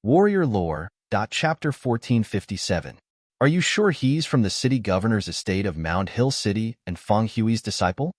Warrior Lore. Chapter 1457. Are you sure he's from the city governor's estate of Mound Hill City and Feng Hui's disciple?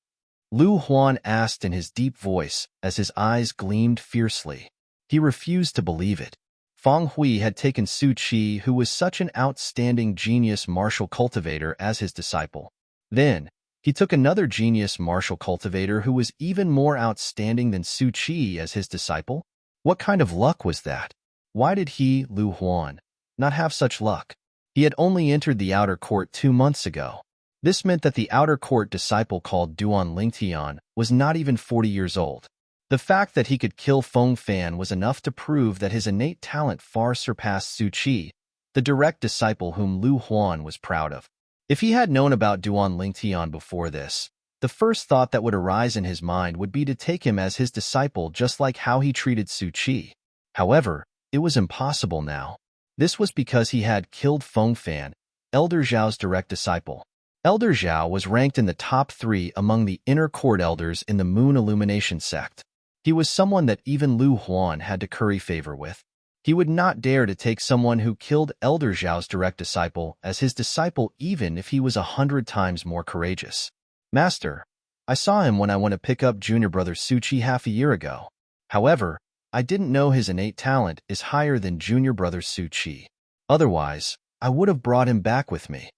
Lu Huan asked in his deep voice as his eyes gleamed fiercely. He refused to believe it. Feng Hui had taken Su Qi, who was such an outstanding genius martial cultivator, as his disciple. Then, he took another genius martial cultivator who was even more outstanding than Su Qi as his disciple? What kind of luck was that? Why did he, Lu Huan, not have such luck? He had only entered the outer court 2 months ago. This meant that the outer court disciple called Duan Lingtian was not even 40 years old. The fact that he could kill Feng Fan was enough to prove that his innate talent far surpassed Su Qi, the direct disciple whom Lu Huan was proud of. If he had known about Duan Lingtian before this, the first thought that would arise in his mind would be to take him as his disciple, just like how he treated Su Qi. However, it was impossible now. This was because he had killed Feng Fan, Elder Zhao's direct disciple. Elder Zhao was ranked in the top 3 among the inner court elders in the Moon Illumination sect. He was someone that even Lu Huan had to curry favor with. He would not dare to take someone who killed Elder Zhao's direct disciple as his disciple, even if he was 100 times more courageous. Master, I saw him when I went to pick up junior brother Su Qi half a year ago. However, I didn't know his innate talent is higher than junior brother Su Qi. Otherwise, I would have brought him back with me.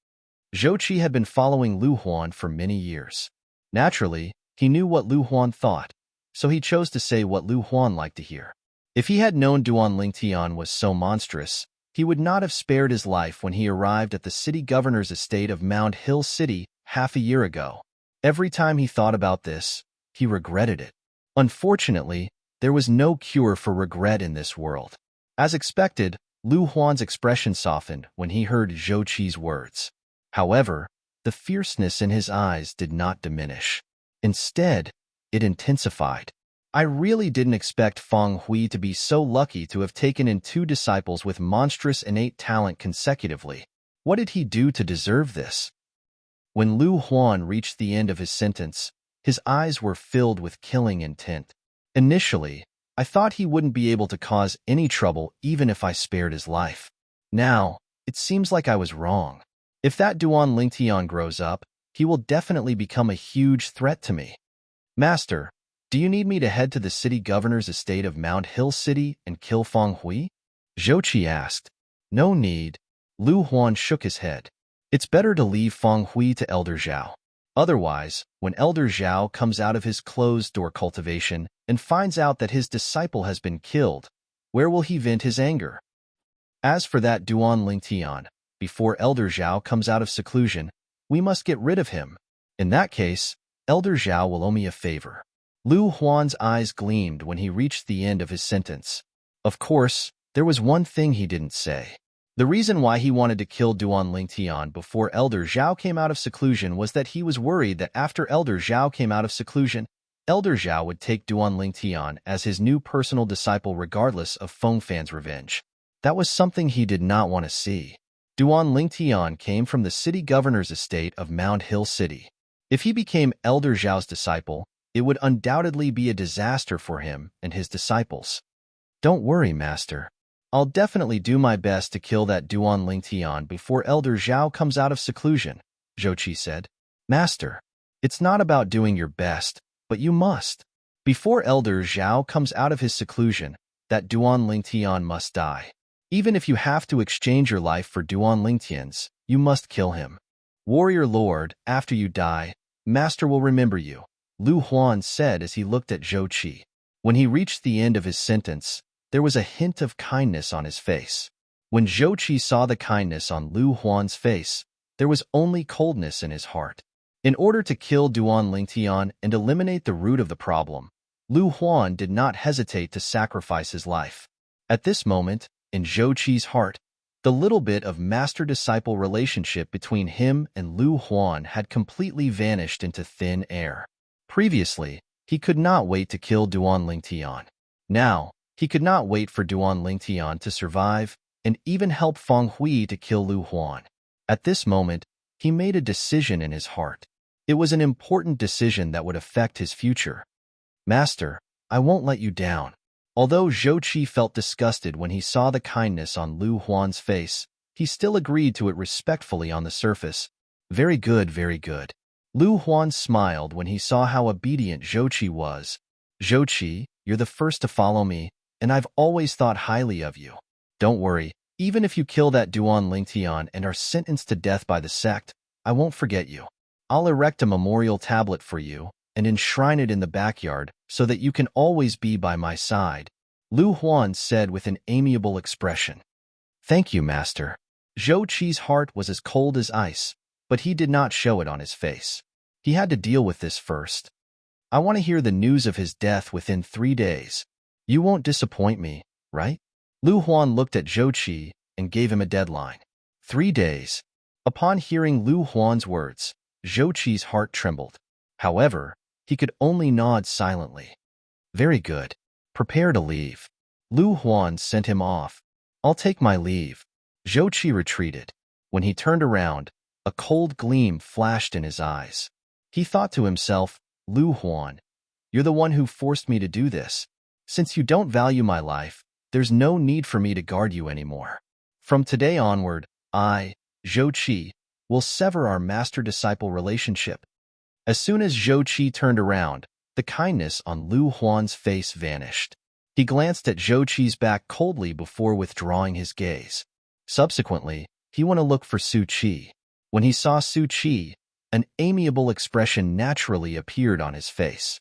Zhou Qi had been following Lu Huan for many years. Naturally, he knew what Lu Huan thought, so he chose to say what Lu Huan liked to hear. If he had known Duan Lingtian was so monstrous, he would not have spared his life when he arrived at the city governor's estate of Mound Hill City half a year ago. Every time he thought about this, he regretted it. Unfortunately, there was no cure for regret in this world. As expected, Lu Huan's expression softened when he heard Zhou Qi's words. However, the fierceness in his eyes did not diminish. Instead, it intensified. I really didn't expect Feng Hui to be so lucky to have taken in 2 disciples with monstrous innate talent consecutively. What did he do to deserve this? When Lu Huan reached the end of his sentence, his eyes were filled with killing intent. Initially, I thought he wouldn't be able to cause any trouble even if I spared his life. Now, it seems like I was wrong. If that Duan Lingtian grows up, he will definitely become a huge threat to me. Master, do you need me to head to the city governor's estate of Mound Hill City and kill Feng Hui? Zhou Qi asked. No need. Lu Huan shook his head. It's better to leave Feng Hui to Elder Zhao. Otherwise, when Elder Zhao comes out of his closed-door cultivation and finds out that his disciple has been killed, where will he vent his anger? As for that Duan Lingtian, before Elder Zhao comes out of seclusion, we must get rid of him. In that case, Elder Zhao will owe me a favor. Lu Huan's eyes gleamed when he reached the end of his sentence. Of course, there was one thing he didn't say. The reason why he wanted to kill Duan Lingtian before Elder Zhao came out of seclusion was that he was worried that after Elder Zhao came out of seclusion, Elder Zhao would take Duan Lingtian as his new personal disciple regardless of Feng Fan's revenge. That was something he did not want to see. Duan Lingtian came from the city governor's estate of Mound Hill City. If he became Elder Zhao's disciple, it would undoubtedly be a disaster for him and his disciples. Don't worry, Master. I'll definitely do my best to kill that Duan Lingtian before Elder Zhao comes out of seclusion, Zhou Qi said. Master, it's not about doing your best, but you must. Before Elder Zhao comes out of his seclusion, that Duan Lingtian must die. Even if you have to exchange your life for Duan Lingtian's, you must kill him. Warrior Lord, after you die, Master will remember you, Lu Huan said as he looked at Zhou Qi. When he reached the end of his sentence, there was a hint of kindness on his face. When Zhou Qi saw the kindness on Lu Huan's face, there was only coldness in his heart. In order to kill Duan Lingtian and eliminate the root of the problem, Lu Huan did not hesitate to sacrifice his life. At this moment, in Zhou Qi's heart, the little bit of master-disciple relationship between him and Lu Huan had completely vanished into thin air. Previously, he could not wait to kill Duan Lingtian. Now, he could not wait for Duan Lingtian to survive and even help Feng Hui to kill Lu Huan. At this moment, he made a decision in his heart. It was an important decision that would affect his future. Master, I won't let you down. Although Zhou Qi felt disgusted when he saw the kindness on Lu Huan's face, he still agreed to it respectfully on the surface. Very good, very good. Lu Huan smiled when he saw how obedient Zhou Qi was. Zhou Qi, you're the first to follow me, and I've always thought highly of you. Don't worry, even if you kill that Duan Lingtian and are sentenced to death by the sect, I won't forget you. I'll erect a memorial tablet for you and enshrine it in the backyard so that you can always be by my side, Lu Huan said with an amiable expression. Thank you, master. Zhou Qi's heart was as cold as ice, but he did not show it on his face. He had to deal with this first. I want to hear the news of his death within 3 days. You won't disappoint me, right? Lu Huan looked at Zhou Qi and gave him a deadline. 3 days. Upon hearing Lu Huan's words, Zhou Qi's heart trembled. However, he could only nod silently. Very good. Prepare to leave. Lu Huan sent him off. I'll take my leave. Zhou Qi retreated. When he turned around, a cold gleam flashed in his eyes. He thought to himself, Lu Huan, you're the one who forced me to do this. Since you don't value my life, there's no need for me to guard you anymore. From today onward, I, Zhou Qi, will sever our master-disciple relationship. As soon as Zhou Qi turned around, the kindness on Lu Huan's face vanished. He glanced at Zhou Qi's back coldly before withdrawing his gaze. Subsequently, he went to look for Su Qi. When he saw Su Qi, an amiable expression naturally appeared on his face.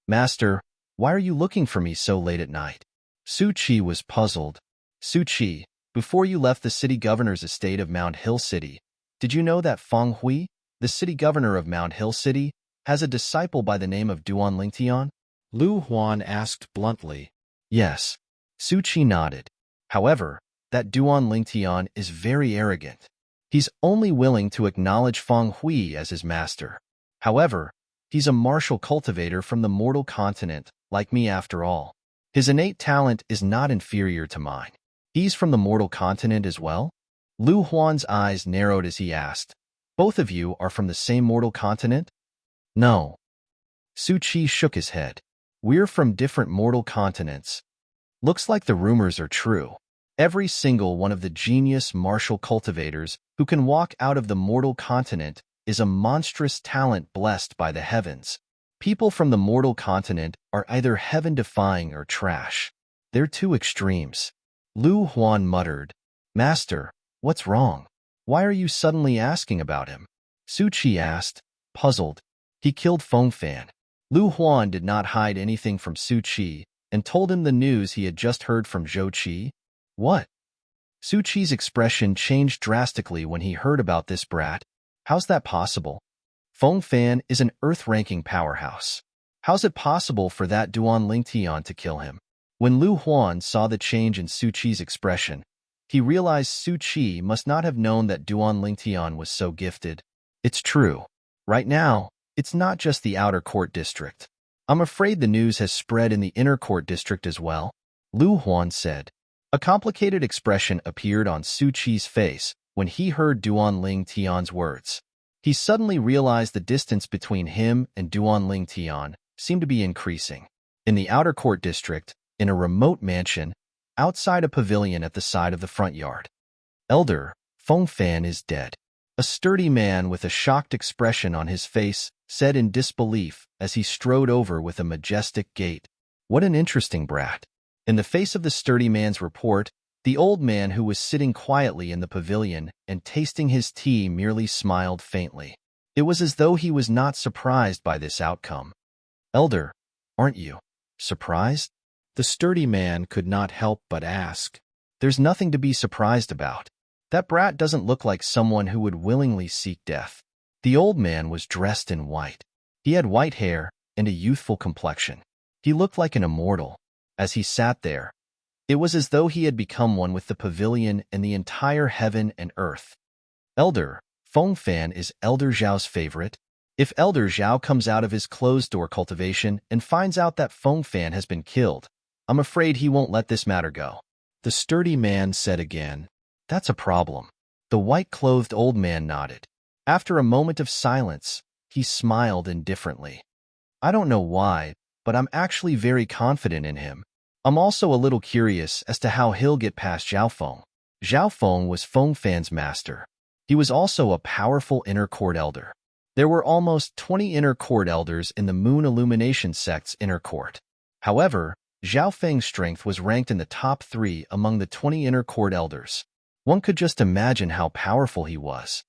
Master, why are you looking for me so late at night? Su Qi was puzzled. Su Qi, before you left the city governor's estate of Mount Hill City, did you know that Feng Hui, the city governor of Mount Hill City, has a disciple by the name of Duan Lingtian? Lu Huan asked bluntly. Yes. Su Qi nodded. However, that Duan Lingtian is very arrogant. He's only willing to acknowledge Feng Hui as his master. However, he's a martial cultivator from the mortal continent, like me after all. His innate talent is not inferior to mine. He's from the mortal continent as well? Lu Huan's eyes narrowed as he asked, Both of you are from the same mortal continent? No. Su Qi shook his head. We're from different mortal continents. Looks like the rumors are true. Every single one of the genius martial cultivators who can walk out of the mortal continent is a monstrous talent blessed by the heavens. People from the mortal continent are either heaven-defying or trash. They're two extremes. Lu Huan muttered, Master, what's wrong? Why are you suddenly asking about him? Su Qi asked, puzzled. He killed Feng Fan. Lu Huan did not hide anything from Su Qi and told him the news he had just heard from Zhou Qi. What? Su Qi's expression changed drastically when he heard about this brat. How's that possible? Feng Fan is an earth-ranking powerhouse. How's it possible for that Duan Lingtian to kill him? When Lu Huan saw the change in Su Qi's expression, he realized Su Qi must not have known that Duan Lingtian was so gifted. It's true. Right now, it's not just the outer court district. I'm afraid the news has spread in the inner court district as well, Lu Huan said. A complicated expression appeared on Su Qi's face when he heard Duan Lingtian's words. He suddenly realized the distance between him and Duan Lingtian seemed to be increasing. In the outer court district, in a remote mansion, outside a pavilion at the side of the front yard. Elder, Feng Fan is dead. A sturdy man with a shocked expression on his face said in disbelief as he strode over with a majestic gait. What an interesting brat. In the face of the sturdy man's report, the old man who was sitting quietly in the pavilion and tasting his tea merely smiled faintly. It was as though he was not surprised by this outcome. Elder, aren't you surprised? The sturdy man could not help but ask. There's nothing to be surprised about. That brat doesn't look like someone who would willingly seek death. The old man was dressed in white. He had white hair and a youthful complexion. He looked like an immortal. As he sat there, it was as though he had become one with the pavilion and the entire heaven and earth. Elder, Feng Fan is Elder Zhao's favorite. If Elder Zhao comes out of his closed-door cultivation and finds out that Feng Fan has been killed, I'm afraid he won't let this matter go. The sturdy man said again, That's a problem. The white-clothed old man nodded. After a moment of silence, he smiled indifferently. I don't know why, but I'm actually very confident in him. I'm also a little curious as to how he'll get past Zhao Feng. Zhao Feng was Feng Fan's master. He was also a powerful inner court elder. There were almost 20 inner court elders in the Moon Illumination sect's inner court. However, Zhao Feng's strength was ranked in the top 3 among the 20 inner court elders. One could just imagine how powerful he was.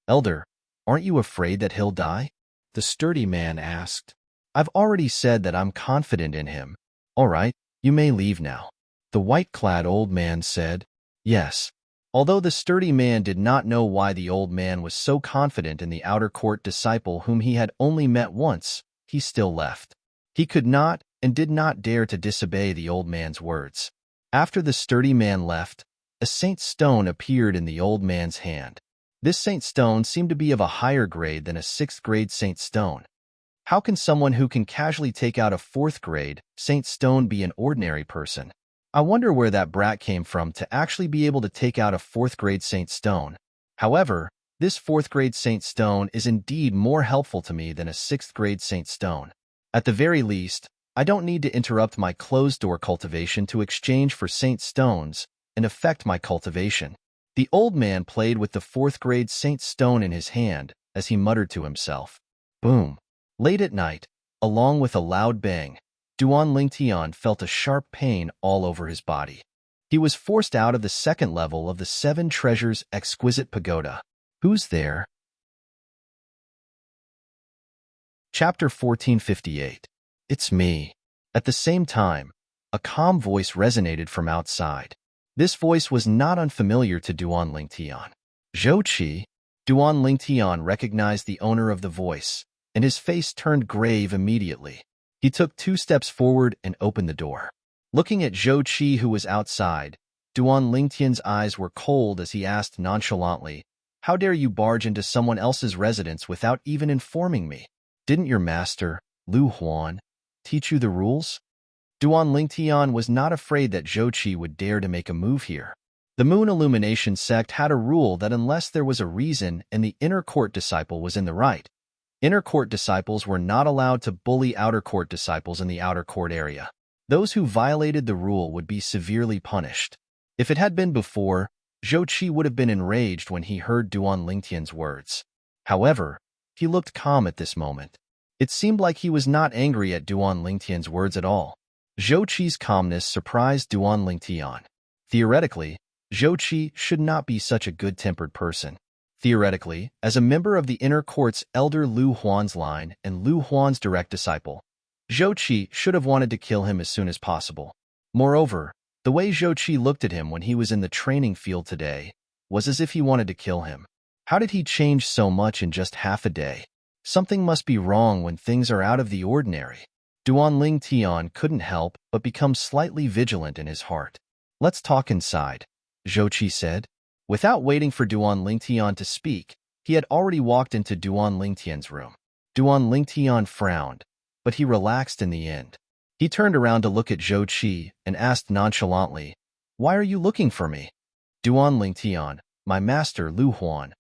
Elder, aren't you afraid that he'll die? The sturdy man asked. I've already said that I'm confident in him. All right, you may leave now. The white-clad old man said. Yes. Although the sturdy man did not know why the old man was so confident in the outer court disciple whom he had only met once, he still left. He could not and did not dare to disobey the old man's words. After the sturdy man left, a saint stone appeared in the old man's hand. This saint stone seemed to be of a higher grade than a 6th grade saint stone. How can someone who can casually take out a 4th grade saint stone be an ordinary person? I wonder where that brat came from to actually be able to take out a 4th grade saint stone. However, this 4th grade saint stone is indeed more helpful to me than a 6th grade saint stone. At the very least, I don't need to interrupt my closed-door cultivation to exchange for saint stones and affect my cultivation. The old man played with the 4th grade saint stone in his hand as he muttered to himself. Boom! Late at night, along with a loud bang, Duan Lingtian felt a sharp pain all over his body. He was forced out of the 2nd level of the 7 Treasures Exquisite Pagoda. Who's there? Chapter 1458. It's me. At the same time, a calm voice resonated from outside. This voice was not unfamiliar to Duan Lingtian. Zhou Qi. Duan Lingtian recognized the owner of the voice, and his face turned grave immediately. He took 2 steps forward and opened the door. Looking at Zhou Qi, who was outside, Duan Lingtian's eyes were cold as he asked nonchalantly, How dare you barge into someone else's residence without even informing me? Didn't your master, Lu Huan, teach you the rules? Duan Lingtian was not afraid that Zhou Qi would dare to make a move here. The Moon Illumination sect had a rule that unless there was a reason and the inner court disciple was in the right, inner court disciples were not allowed to bully outer court disciples in the outer court area. Those who violated the rule would be severely punished. If it had been before, Zhou Qi would have been enraged when he heard Duan Lingtian's words. However, he looked calm at this moment. It seemed like he was not angry at Duan Lingtian's words at all. Zhou Qi's calmness surprised Duan Lingtian. Theoretically, Zhou Qi should not be such a good-tempered person. Theoretically, as a member of the inner court's elder Lu Huan's line and Lu Huan's direct disciple, Zhou Qi should have wanted to kill him as soon as possible. Moreover, the way Zhou Qi looked at him when he was in the training field today was as if he wanted to kill him. How did he change so much in just half a day? Something must be wrong when things are out of the ordinary. Duan Lingtian couldn't help but become slightly vigilant in his heart. Let's talk inside, Zhou Qi said. Without waiting for Duan Lingtian to speak, he had already walked into Duan Lingtian's room. Duan Lingtian frowned, but he relaxed in the end. He turned around to look at Zhou Qi and asked nonchalantly, Why are you looking for me? Duan Lingtian, my master Lu Huan,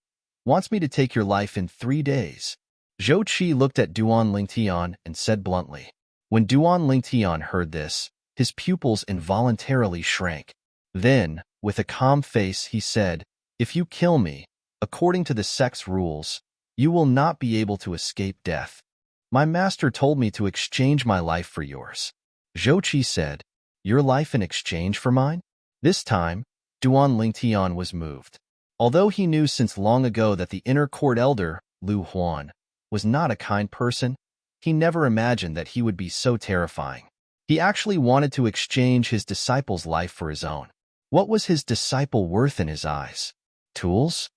wants me to take your life in 3 days. Zhou Qi looked at Duan Lingtian and said bluntly. When Duan Lingtian heard this, his pupils involuntarily shrank. Then, with a calm face, he said, If you kill me, according to the sect's rules, you will not be able to escape death. My master told me to exchange my life for yours. Zhou Qi said, Your life in exchange for mine? This time, Duan Lingtian was moved. Although he knew since long ago that the inner court elder, Lu Huan, was not a kind person, he never imagined that he would be so terrifying. He actually wanted to exchange his disciple's life for his own. What was his disciple worth in his eyes? Tools?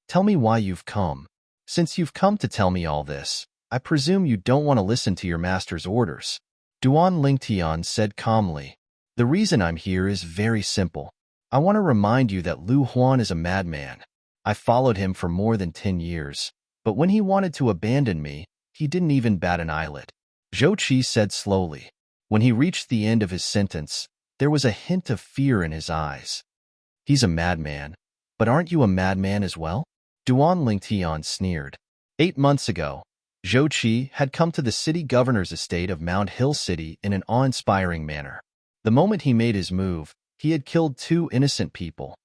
Tell me why you've come. Since you've come to tell me all this, I presume you don't want to listen to your master's orders. Duan Lingtian said calmly, The reason I'm here is very simple. I want to remind you that Lu Huan is a madman. I followed him for more than 10 years, but when he wanted to abandon me, he didn't even bat an eyelid. Zhou Qi said slowly. When he reached the end of his sentence, there was a hint of fear in his eyes. He's a madman, but aren't you a madman as well? Duan Lingtian sneered. 8 months ago, Zhou Qi had come to the city governor's estate of Mount Hill City in an awe-inspiring manner. The moment he made his move, he had killed 2 innocent people.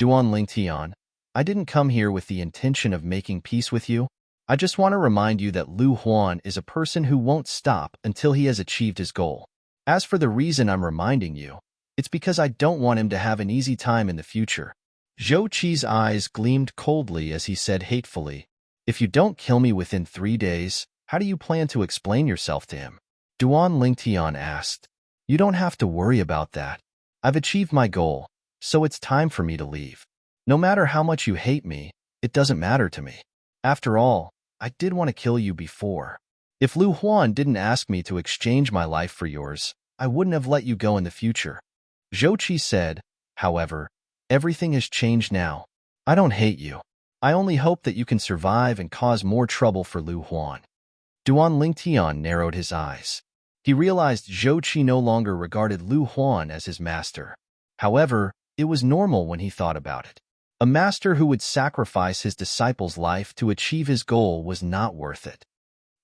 Duan Lingtian, I didn't come here with the intention of making peace with you. I just want to remind you that Lu Huan is a person who won't stop until he has achieved his goal. As for the reason I'm reminding you, it's because I don't want him to have an easy time in the future. Zhou Qi's eyes gleamed coldly as he said hatefully, if you don't kill me within 3 days, how do you plan to explain yourself to him? Duan Lingtian asked. You don't have to worry about that. I've achieved my goal, so it's time for me to leave. No matter how much you hate me, it doesn't matter to me. After all, I did want to kill you before. If Lu Huan didn't ask me to exchange my life for yours, I wouldn't have let you go in the future. Zhou Qi said, however, everything has changed now. I don't hate you. I only hope that you can survive and cause more trouble for Lu Huan. Duan Lingtian narrowed his eyes. He realized Zhou Qi no longer regarded Lu Huan as his master. However, it was normal when he thought about it. A master who would sacrifice his disciple's life to achieve his goal was not worth it.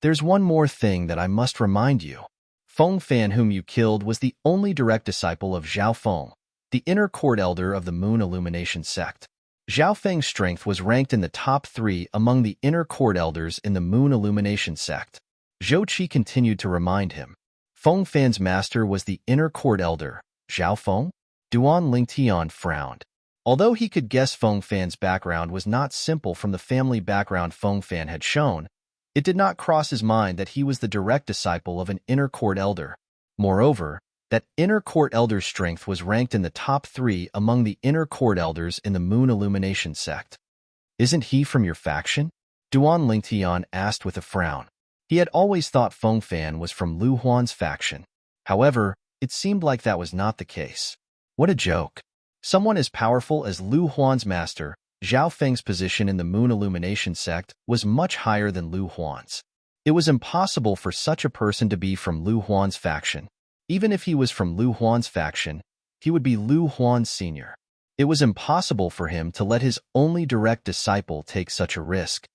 There's one more thing that I must remind you. Feng Fan, whom you killed, was the only direct disciple of Zhao Feng, the inner court elder of the Moon Illumination sect. Zhao Feng's strength was ranked in the top 3 among the inner court elders in the Moon Illumination sect. Zhou Qi continued to remind him. Feng Fan's master was the inner court elder, Zhao Feng? Duan Lingtian frowned. Although he could guess Feng Fan's background was not simple from the family background Feng Fan had shown, it did not cross his mind that he was the direct disciple of an inner court elder. Moreover, that inner court elder's strength was ranked in the top 3 among the inner court elders in the Moon Illumination sect. Isn't he from your faction? Duan Lingtian asked with a frown. He had always thought Feng Fan was from Lu Huan's faction. However, it seemed like that was not the case. What a joke. Someone as powerful as Lu Huan's master, Zhao Feng's position in the Moon Illumination sect was much higher than Lu Huan's. It was impossible for such a person to be from Lu Huan's faction. Even if he was from Lu Huan's faction, he would be Lu Huan's senior. It was impossible for him to let his only direct disciple take such a risk.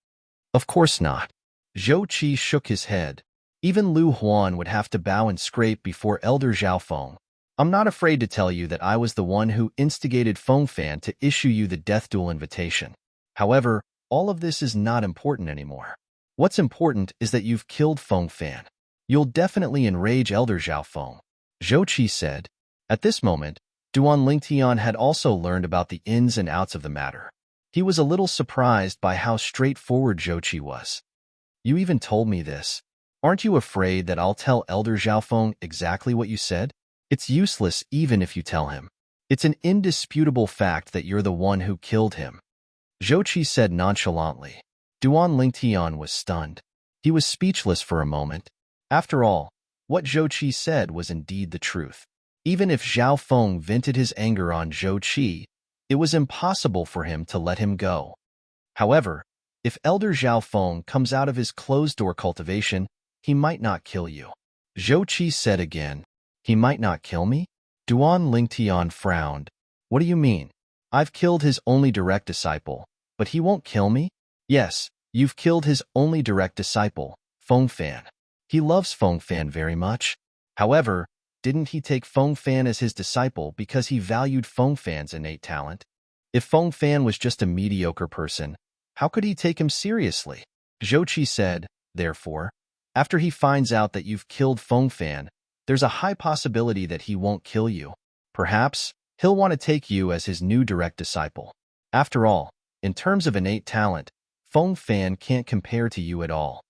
Of course not. Zhou Qi shook his head. Even Lu Huan would have to bow and scrape before Elder Zhao Feng. I'm not afraid to tell you that I was the one who instigated Feng Fan to issue you the death duel invitation. However, all of this is not important anymore. What's important is that you've killed Feng Fan. You'll definitely enrage Elder Zhao Feng, Zhou Qi said. At this moment, Duan Lingtian had also learned about the ins and outs of the matter. He was a little surprised by how straightforward Zhou Qi was. You even told me this. Aren't you afraid that I'll tell Elder Zhao Feng exactly what you said? It's useless even if you tell him. It's an indisputable fact that you're the one who killed him, Zhou Qi said nonchalantly. Duan Lingtian was stunned. He was speechless for a moment. After all, what Zhou Qi said was indeed the truth. Even if Zhao Feng vented his anger on Zhou Qi, it was impossible for him to let him go. However, if Elder Zhao Feng comes out of his closed-door cultivation, he might not kill you. Zhou Qi said again, he might not kill me? Duan Lingtian frowned. What do you mean? I've killed his only direct disciple, but he won't kill me? Yes, you've killed his only direct disciple, Feng Fan. He loves Feng Fan very much. However, didn't he take Feng Fan as his disciple because he valued Feng Fan's innate talent? If Feng Fan was just a mediocre person, how could he take him seriously? Zhou Qi said, therefore, after he finds out that you've killed Feng Fan, there's a high possibility that he won't kill you. Perhaps, he'll want to take you as his new direct disciple. After all, in terms of innate talent, Feng Fan can't compare to you at all.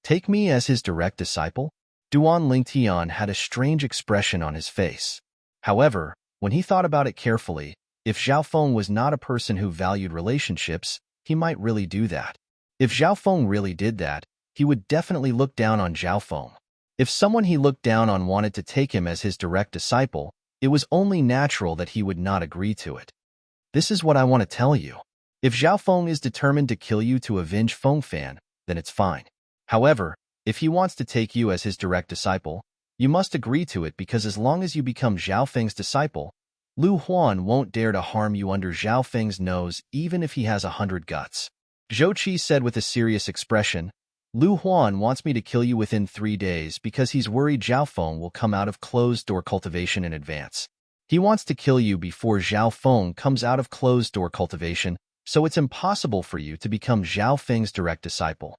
Take me as his direct disciple? Duan Lingtian had a strange expression on his face. However, when he thought about it carefully, if Zhao Feng was not a person who valued relationships, he might really do that. If Zhao Feng really did that, he would definitely look down on Zhao Feng. If someone he looked down on wanted to take him as his direct disciple, it was only natural that he would not agree to it. This is what I want to tell you. If Zhao Feng is determined to kill you to avenge Feng Fan, then it's fine. However, if he wants to take you as his direct disciple, you must agree to it because as long as you become Zhao Feng's disciple, Lu Huan won't dare to harm you under Zhao Feng's nose even if he has 100 guts. Zhou Qi said with a serious expression, Lu Huan wants me to kill you within 3 days because he's worried Zhao Feng will come out of closed-door cultivation in advance. He wants to kill you before Zhao Feng comes out of closed-door cultivation, so it's impossible for you to become Zhao Feng's direct disciple.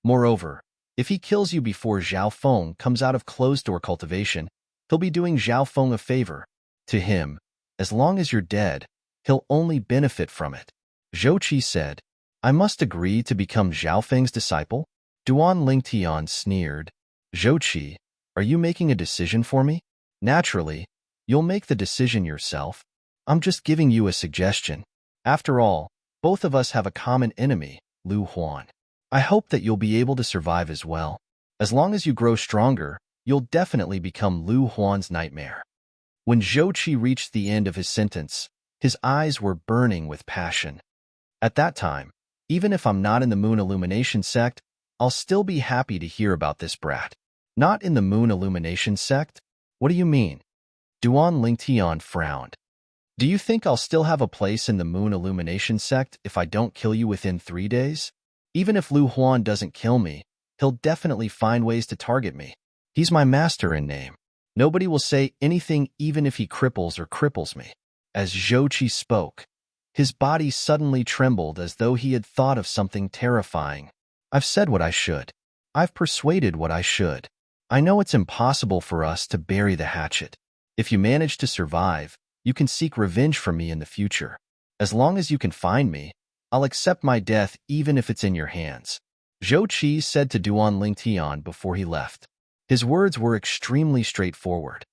Moreover, if he kills you before Zhao Feng comes out of closed-door cultivation, he'll be doing Zhao Feng a favor. To him, as long as you're dead, he'll only benefit from it. Zhou Qi said, I must agree to become Zhao Feng's disciple? Duan Lingtian sneered. Zhou Qi, are you making a decision for me? Naturally, you'll make the decision yourself. I'm just giving you a suggestion. After all, both of us have a common enemy, Lu Huan. I hope that you'll be able to survive as well. As long as you grow stronger, you'll definitely become Lu Huan's nightmare. When Zhou Qi reached the end of his sentence, his eyes were burning with passion. At that time, even if I'm not in the Moon Illumination sect, I'll still be happy to hear about this brat. Not in the Moon Illumination sect? What do you mean? Duan Lingtian frowned. Do you think I'll still have a place in the Moon Illumination sect if I don't kill you within 3 days? Even if Lu Huan doesn't kill me, he'll definitely find ways to target me. He's my master in name. Nobody will say anything even if he cripples me. As Zhou Qi spoke, his body suddenly trembled as though he had thought of something terrifying. I've said what I should. I've persuaded what I should. I know it's impossible for us to bury the hatchet. If you manage to survive, you can seek revenge for me in the future. As long as you can find me, I'll accept my death even if it's in your hands. Zhou Qi said to Duan Lingtian before he left. His words were extremely straightforward.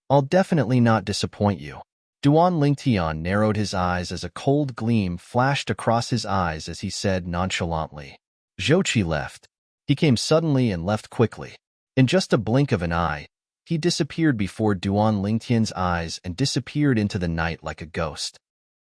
I'll definitely not disappoint you. Duan Lingtian narrowed his eyes as a cold gleam flashed across his eyes as he said nonchalantly. Zhou Qi left. He came suddenly and left quickly. In just a blink of an eye, he disappeared before Duan Lingtian's eyes and disappeared into the night like a ghost.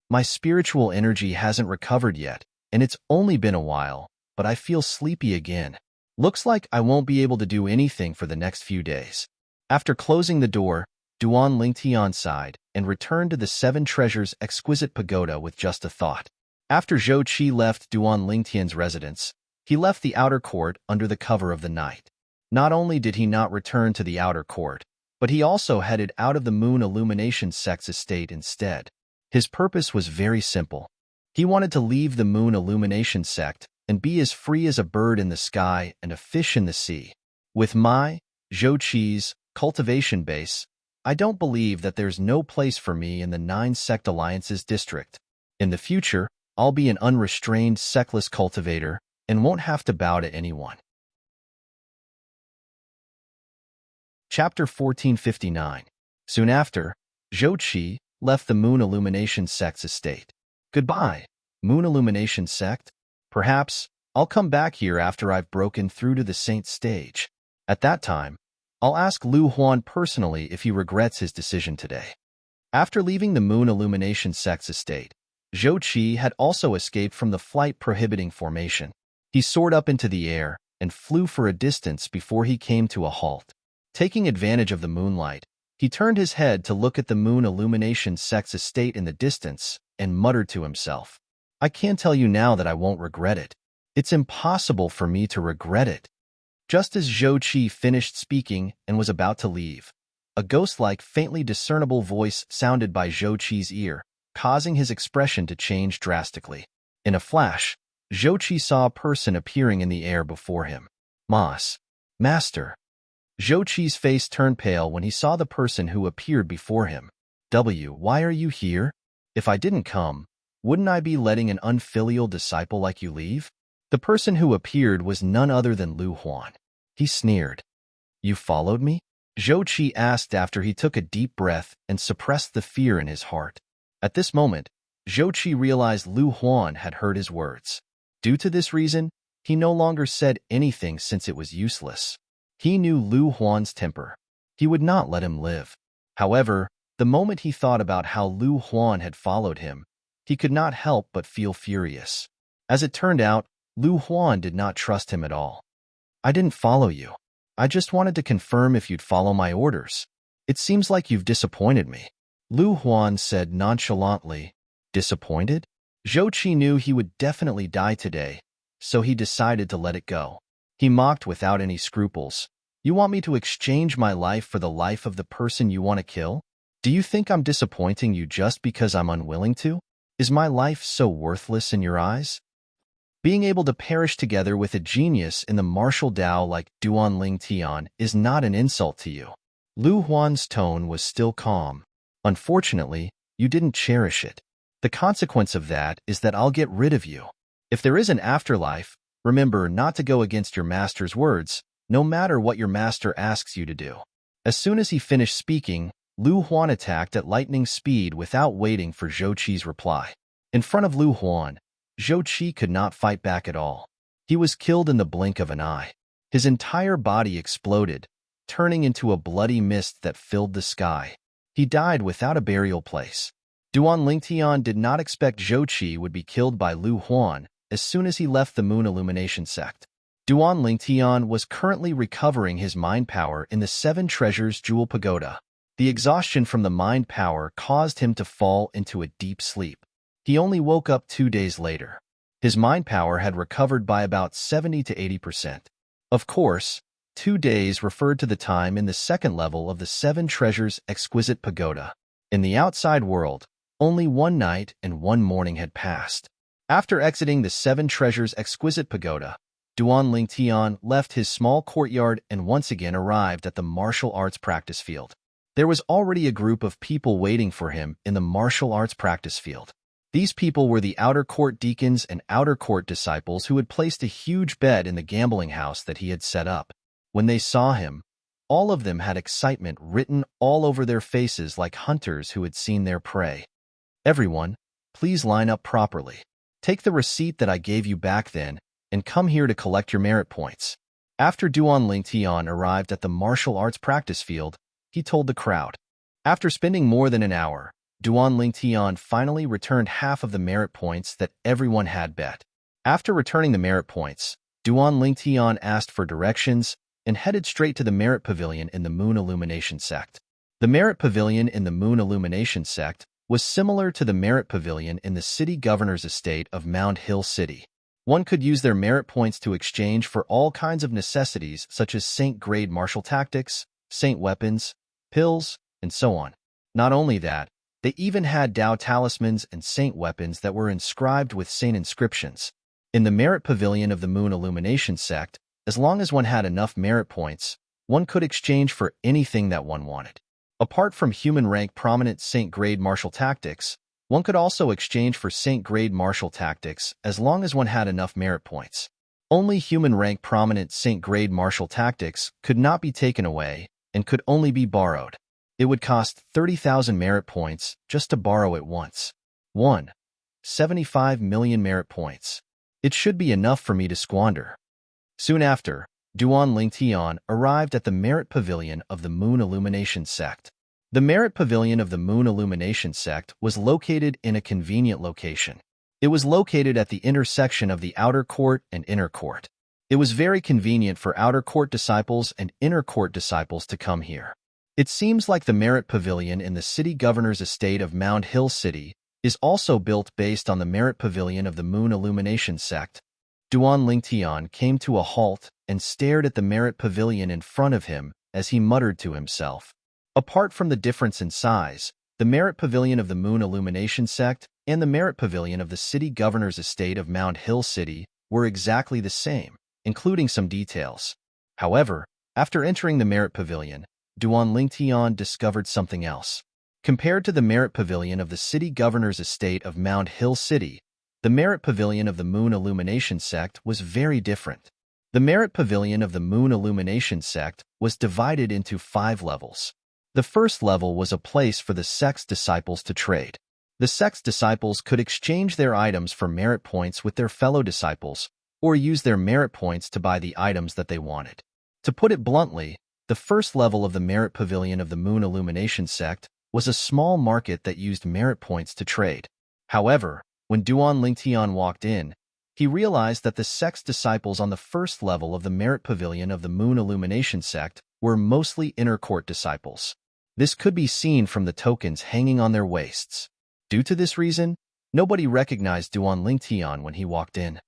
My spiritual energy hasn't recovered yet, and it's only been a while, but I feel sleepy again. Looks like I won't be able to do anything for the next few days. After closing the door, Duan Lingtian sighed and returned to the Seven Treasures exquisite pagoda with just a thought. After Zhou Qi left Duan Lingtian's residence, he left the outer court under the cover of the night. Not only did he not return to the outer court, but he also headed out of the Moon Illumination sect's estate instead. His purpose was very simple. He wanted to leave the Moon Illumination sect and be as free as a bird in the sky and a fish in the sea. With my, Zhou Qi's, cultivation base, I don't believe that there's no place for me in the 9 Sect Alliances district. In the future, I'll be an unrestrained sectless cultivator and won't have to bow to anyone. Chapter 1459. Soon after, Zhou Qi left the Moon Illumination sect's estate. Goodbye, Moon Illumination sect. Perhaps I'll come back here after I've broken through to the Saint stage. At that time, I'll ask Lu Huan personally if he regrets his decision today. After leaving the Moon Illumination sect's estate, Zhou Qi had also escaped from the flight-prohibiting formation. He soared up into the air and flew for a distance before he came to a halt. Taking advantage of the moonlight, he turned his head to look at the Moon Illumination sect's estate in the distance and muttered to himself, I can't tell you now that I won't regret it. It's impossible for me to regret it. Just as Zhou Qi finished speaking and was about to leave, a ghost-like, faintly discernible voice sounded by Zhou Qi's ear, causing his expression to change drastically. In a flash, Zhou Qi saw a person appearing in the air before him. Master. Zhou Qi's face turned pale when he saw the person who appeared before him. Why are you here? If I didn't come, wouldn't I be letting an unfilial disciple like you leave? The person who appeared was none other than Lu Huan. He sneered. You followed me? Zhou Qi asked after he took a deep breath and suppressed the fear in his heart. At this moment, Zhou Qi realized Lu Huan had heard his words. Due to this reason, he no longer said anything since it was useless. He knew Lu Huan's temper. He would not let him live. However, the moment he thought about how Lu Huan had followed him, he could not help but feel furious. As it turned out, Lu Huan did not trust him at all. I didn't follow you. I just wanted to confirm if you'd follow my orders. It seems like you've disappointed me. Lu Huan said nonchalantly. Disappointed? Zhou Qi knew he would definitely die today, so he decided to let it go. He mocked without any scruples. You want me to exchange my life for the life of the person you want to kill? Do you think I'm disappointing you just because I'm unwilling to? Is my life so worthless in your eyes? Being able to perish together with a genius in the martial Tao like Duan Ling Tian is not an insult to you. Lu Huan's tone was still calm. Unfortunately, you didn't cherish it. The consequence of that is that I'll get rid of you. If there is an afterlife, remember not to go against your master's words, no matter what your master asks you to do. As soon as he finished speaking, Lu Huan attacked at lightning speed without waiting for Zhou Qi's reply. In front of Lu Huan, Zhou Qi could not fight back at all. He was killed in the blink of an eye. His entire body exploded, turning into a bloody mist that filled the sky. He died without a burial place. Duan Lingtian did not expect Zhou Qi would be killed by Lu Huan as soon as he left the Moon Illumination sect. Duan Lingtian was currently recovering his mind power in the Seven Treasures Jewel Pagoda. The exhaustion from the mind power caused him to fall into a deep sleep. He only woke up 2 days later. His mind power had recovered by about 70 to 80%. Of course, 2 days referred to the time in the second level of the Seven Treasures Exquisite Pagoda. In the outside world, only 1 night and 1 morning had passed. After exiting the Seven Treasures Exquisite Pagoda, Duan Lingtian left his small courtyard and once again arrived at the martial arts practice field. There was already a group of people waiting for him in the martial arts practice field. These people were the outer court deacons and outer court disciples who had placed a huge bed in the gambling house that he had set up. When they saw him, all of them had excitement written all over their faces like hunters who had seen their prey. Everyone, please line up properly. Take the receipt that I gave you back then and come here to collect your merit points. After Duan Lingtian arrived at the martial arts practice field, he told the crowd. After spending more than an hour, Duan Lingtian finally returned half of the merit points that everyone had bet. After returning the merit points, Duan Lingtian asked for directions and headed straight to the merit pavilion in the Moon Illumination sect. The merit pavilion in the Moon Illumination sect was similar to the merit pavilion in the city governor's estate of Mount Hill City. One could use their merit points to exchange for all kinds of necessities such as saint-grade martial tactics, saint weapons, pills, and so on. Not only that, they even had Tao talismans and saint weapons that were inscribed with saint inscriptions. In the merit pavilion of the Moon Illumination sect, as long as one had enough merit points, one could exchange for anything that one wanted. Apart from human rank prominent saint-grade martial tactics, one could also exchange for saint-grade martial tactics as long as one had enough merit points. Only human rank prominent saint-grade martial tactics could not be taken away and could only be borrowed. It would cost 30,000 merit points just to borrow it once. 75 million merit points. It should be enough for me to squander. Soon after, Duan Lingtian arrived at the Merit Pavilion of the Moon Illumination sect. The Merit Pavilion of the Moon Illumination sect was located in a convenient location. It was located at the intersection of the outer court and inner court. It was very convenient for outer court disciples and inner court disciples to come here. It seems like the Merit Pavilion in the city governor's estate of Mount Hill City is also built based on the Merit Pavilion of the Moon Illumination sect. Duan Lingtian came to a halt and stared at the Merit Pavilion in front of him as he muttered to himself. Apart from the difference in size, the Merit Pavilion of the Moon Illumination sect and the Merit Pavilion of the city governor's estate of Mount Hill City were exactly the same, including some details. However, after entering the Merit Pavilion, Duan Lingtian discovered something else. Compared to the Merit Pavilion of the city governor's estate of Mount Hill City, the Merit Pavilion of the Moon Illumination sect was very different. The Merit Pavilion of the Moon Illumination sect was divided into 5 levels. The first level was a place for the sect's disciples to trade. The sect's disciples could exchange their items for merit points with their fellow disciples, or use their merit points to buy the items that they wanted. To put it bluntly, the first level of the Merit Pavilion of the Moon Illumination sect was a small market that used merit points to trade. However, when Duan Lingtian walked in, he realized that the sect's disciples on the first level of the Merit Pavilion of the Moon Illumination sect were mostly inner court disciples. This could be seen from the tokens hanging on their waists. Due to this reason, nobody recognized Duan Lingtian when he walked in.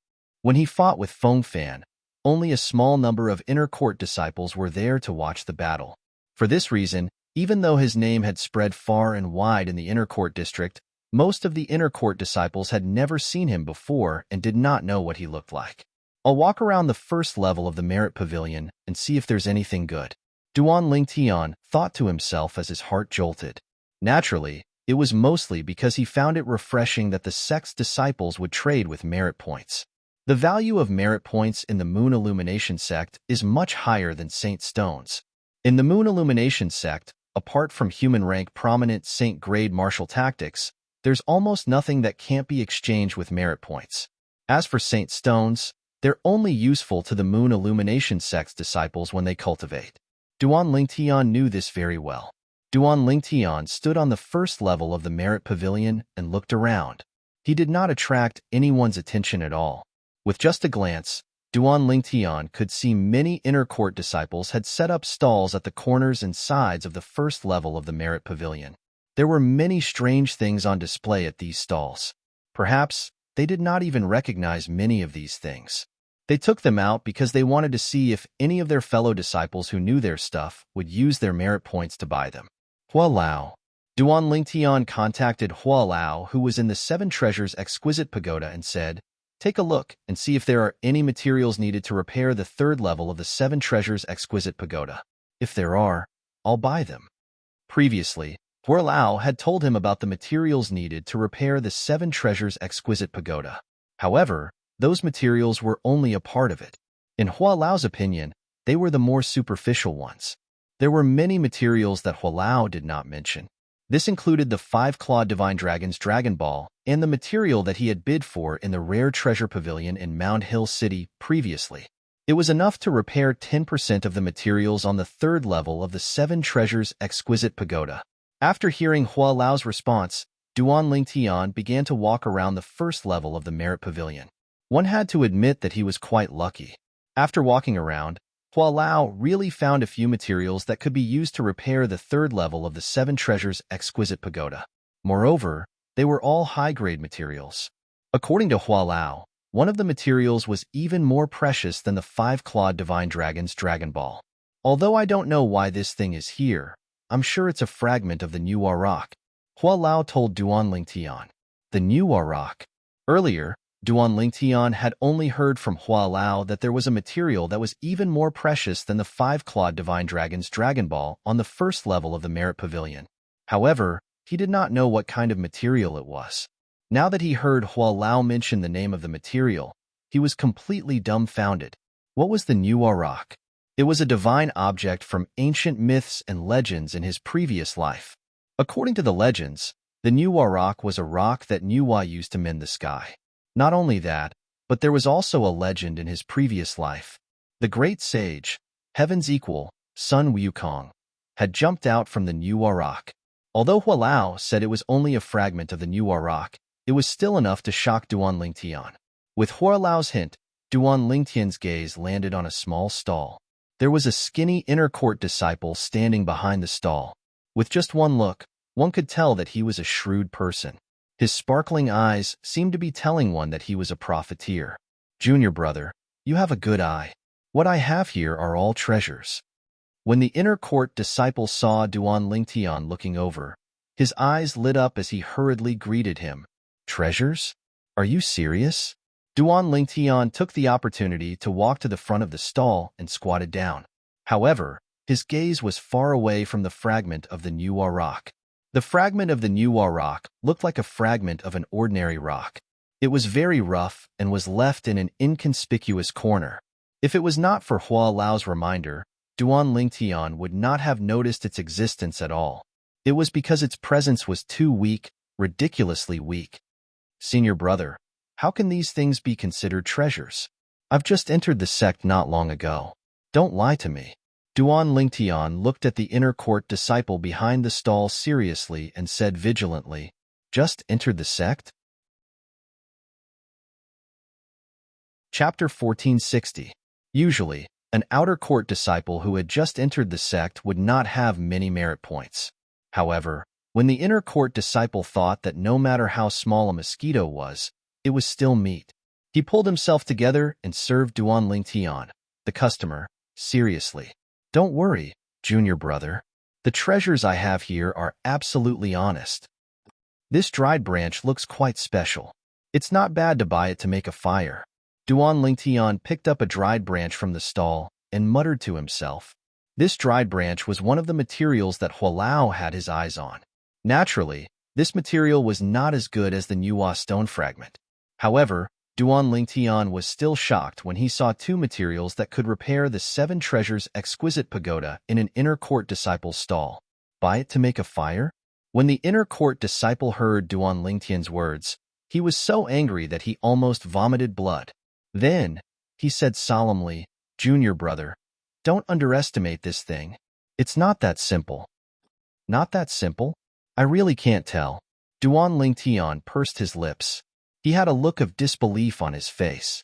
When he fought with Feng Fan, only a small number of inner court disciples were there to watch the battle. For this reason, even though his name had spread far and wide in the inner court district, most of the inner court disciples had never seen him before and did not know what he looked like. I'll walk around the first level of the Merit Pavilion and see if there's anything good, Duan Lingtian thought to himself as his heart jolted. Naturally, it was mostly because he found it refreshing that the sect's disciples would trade with merit points. The value of merit points in the Moon Illumination sect is much higher than Saint Stone's. In the Moon Illumination sect, apart from human rank prominent Saint grade martial tactics, there's almost nothing that can't be exchanged with merit points. As for Saint Stones, they're only useful to the Moon Illumination sect's disciples when they cultivate. Duan Lingtian knew this very well. Duan Lingtian stood on the first level of the Merit Pavilion and looked around. He did not attract anyone's attention at all. With just a glance, Duan Lingtian could see many inner court disciples had set up stalls at the corners and sides of the first level of the Merit Pavilion. There were many strange things on display at these stalls. Perhaps they did not even recognize many of these things. They took them out because they wanted to see if any of their fellow disciples who knew their stuff would use their merit points to buy them. Hua Lao. Duan Lingtian contacted Hua Lao, who was in the Seven Treasures Exquisite Pagoda, and said, "Take a look and see if there are any materials needed to repair the third level of the Seven Treasures Exquisite Pagoda. If there are, I'll buy them." Previously, Hua Lao had told him about the materials needed to repair the Seven Treasures Exquisite Pagoda. However, those materials were only a part of it. In Hua Lao's opinion, they were the more superficial ones. There were many materials that Hua Lao did not mention. This included the five-clawed Divine Dragon's Dragon Ball and the material that he had bid for in the Rare Treasure Pavilion in Mound Hill City previously. It was enough to repair 10% of the materials on the third level of the Seven Treasures Exquisite Pagoda. After hearing Hua Lao's response, Duan Lingtian began to walk around the first level of the Merit Pavilion. One had to admit that he was quite lucky. After walking around, Hua Lao really found a few materials that could be used to repair the third level of the Seven Treasures Exquisite Pagoda. Moreover, they were all high-grade materials. According to Hua Lao, one of the materials was even more precious than the five-clawed Divine Dragon's Dragon Ball. Although I don't know why this thing is here, I'm sure it's a fragment of the New Rock, Hua Lao told Duan Lingtian. The New Rock. Earlier, Duan Lingtian had only heard from Hua Lao that there was a material that was even more precious than the five-clawed Divine Dragon's Dragon Ball on the first level of the Merit Pavilion. However, he did not know what kind of material it was. Now that he heard Hua Lao mention the name of the material, he was completely dumbfounded. What was the New Rock? It was a divine object from ancient myths and legends in his previous life. According to the legends, the New Rock was a rock that Nuwa used to mend the sky. Not only that, but there was also a legend in his previous life. The great sage, Heaven's Equal, Sun Wukong, had jumped out from the New Rock. Although Hua Lao said it was only a fragment of the New Rock, it was still enough to shock Duan Lingtian. With Hua Lao's hint, Duan Lingtian's gaze landed on a small stall. There was a skinny inner court disciple standing behind the stall. With just one look, one could tell that he was a shrewd person. His sparkling eyes seemed to be telling one that he was a profiteer. "Junior brother, you have a good eye. What I have here are all treasures." When the inner court disciple saw Duan Lingtian looking over, his eyes lit up as he hurriedly greeted him. "Treasures? Are you serious?" Duan Lingtian took the opportunity to walk to the front of the stall and squatted down. However, his gaze was far away from the fragment of the New Rock. The fragment of the New Rock looked like a fragment of an ordinary rock. It was very rough and was left in an inconspicuous corner. If it was not for Hua Lao's reminder, Duan Lingtian would not have noticed its existence at all. It was because its presence was too weak, ridiculously weak. "Senior brother, how can these things be considered treasures? I've just entered the sect not long ago. Don't lie to me." Duan Lingtian looked at the inner court disciple behind the stall seriously and said vigilantly, "Just entered the sect?" Chapter 1460. Usually, an outer court disciple who had just entered the sect would not have many merit points. However, when the inner court disciple thought that no matter how small a mosquito was, it was still meat, He pulled himself together and served Duan Lingtian, the customer, seriously. Don't worry, junior brother. The treasures I have here are absolutely honest. This dried branch looks quite special. It's not bad to buy it to make a fire. Duan Lingtian picked up a dried branch from the stall and muttered to himself. This dried branch was one of the materials that Hualao had his eyes on. Naturally, this material was not as good as the Nuwa stone fragment. However, Duan Lingtian was still shocked when he saw two materials that could repair the seven treasures exquisite pagoda in an inner court disciple's stall. Buy it to make a fire? When the inner court disciple heard Duan Lingtian's words, he was so angry that he almost vomited blood. Then, he said solemnly, Junior brother, don't underestimate this thing. It's not that simple. Not that simple? I really can't tell. Duan Lingtian pursed his lips. He had a look of disbelief on his face.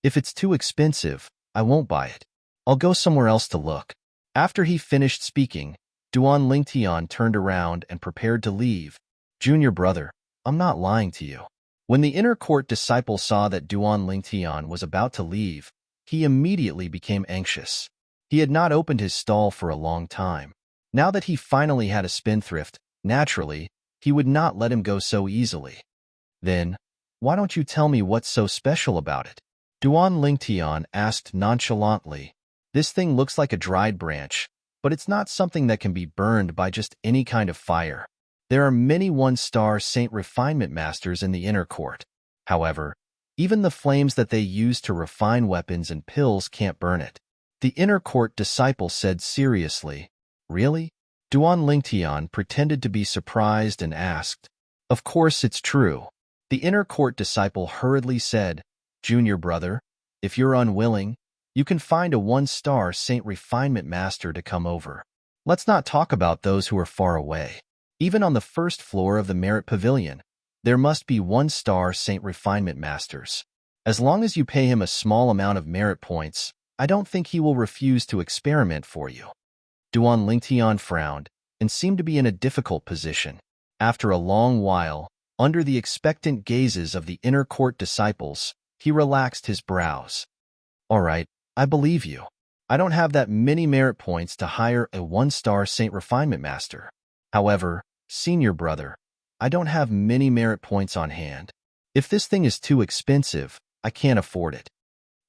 If it's too expensive, I won't buy it. I'll go somewhere else to look. After he finished speaking, Duan Lingtian turned around and prepared to leave. Junior brother, I'm not lying to you. When the inner court disciple saw that Duan Lingtian was about to leave, he immediately became anxious. He had not opened his stall for a long time. Now that he finally had a spendthrift, naturally, he would not let him go so easily. Then, why don't you tell me what's so special about it? Duan Lingtian asked nonchalantly. This thing looks like a dried branch, but it's not something that can be burned by just any kind of fire. There are many one-star saint refinement masters in the inner court. However, even the flames that they use to refine weapons and pills can't burn it. The inner court disciple said seriously, Really? Duan Lingtian pretended to be surprised and asked, Of course it's true. The inner court disciple hurriedly said, Junior brother, if you're unwilling, you can find a one-star saint refinement master to come over. Let's not talk about those who are far away. Even on the first floor of the Merit Pavilion, there must be one-star saint refinement masters. As long as you pay him a small amount of merit points, I don't think he will refuse to experiment for you. Duan Lingtian frowned and seemed to be in a difficult position. After a long while, under the expectant gazes of the inner court disciples, he relaxed his brows. All right, I believe you. I don't have that many merit points to hire a one-star saint refinement master. However, senior brother, I don't have many merit points on hand. If this thing is too expensive, I can't afford it.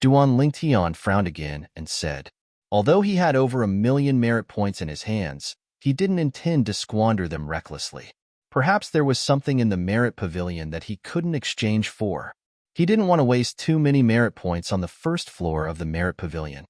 Duan Lingtian frowned again and said, although he had over 1,000,000 merit points in his hands, he didn't intend to squander them recklessly. Perhaps there was something in the merit pavilion that he couldn't exchange for. He didn't want to waste too many merit points on the first floor of the merit pavilion.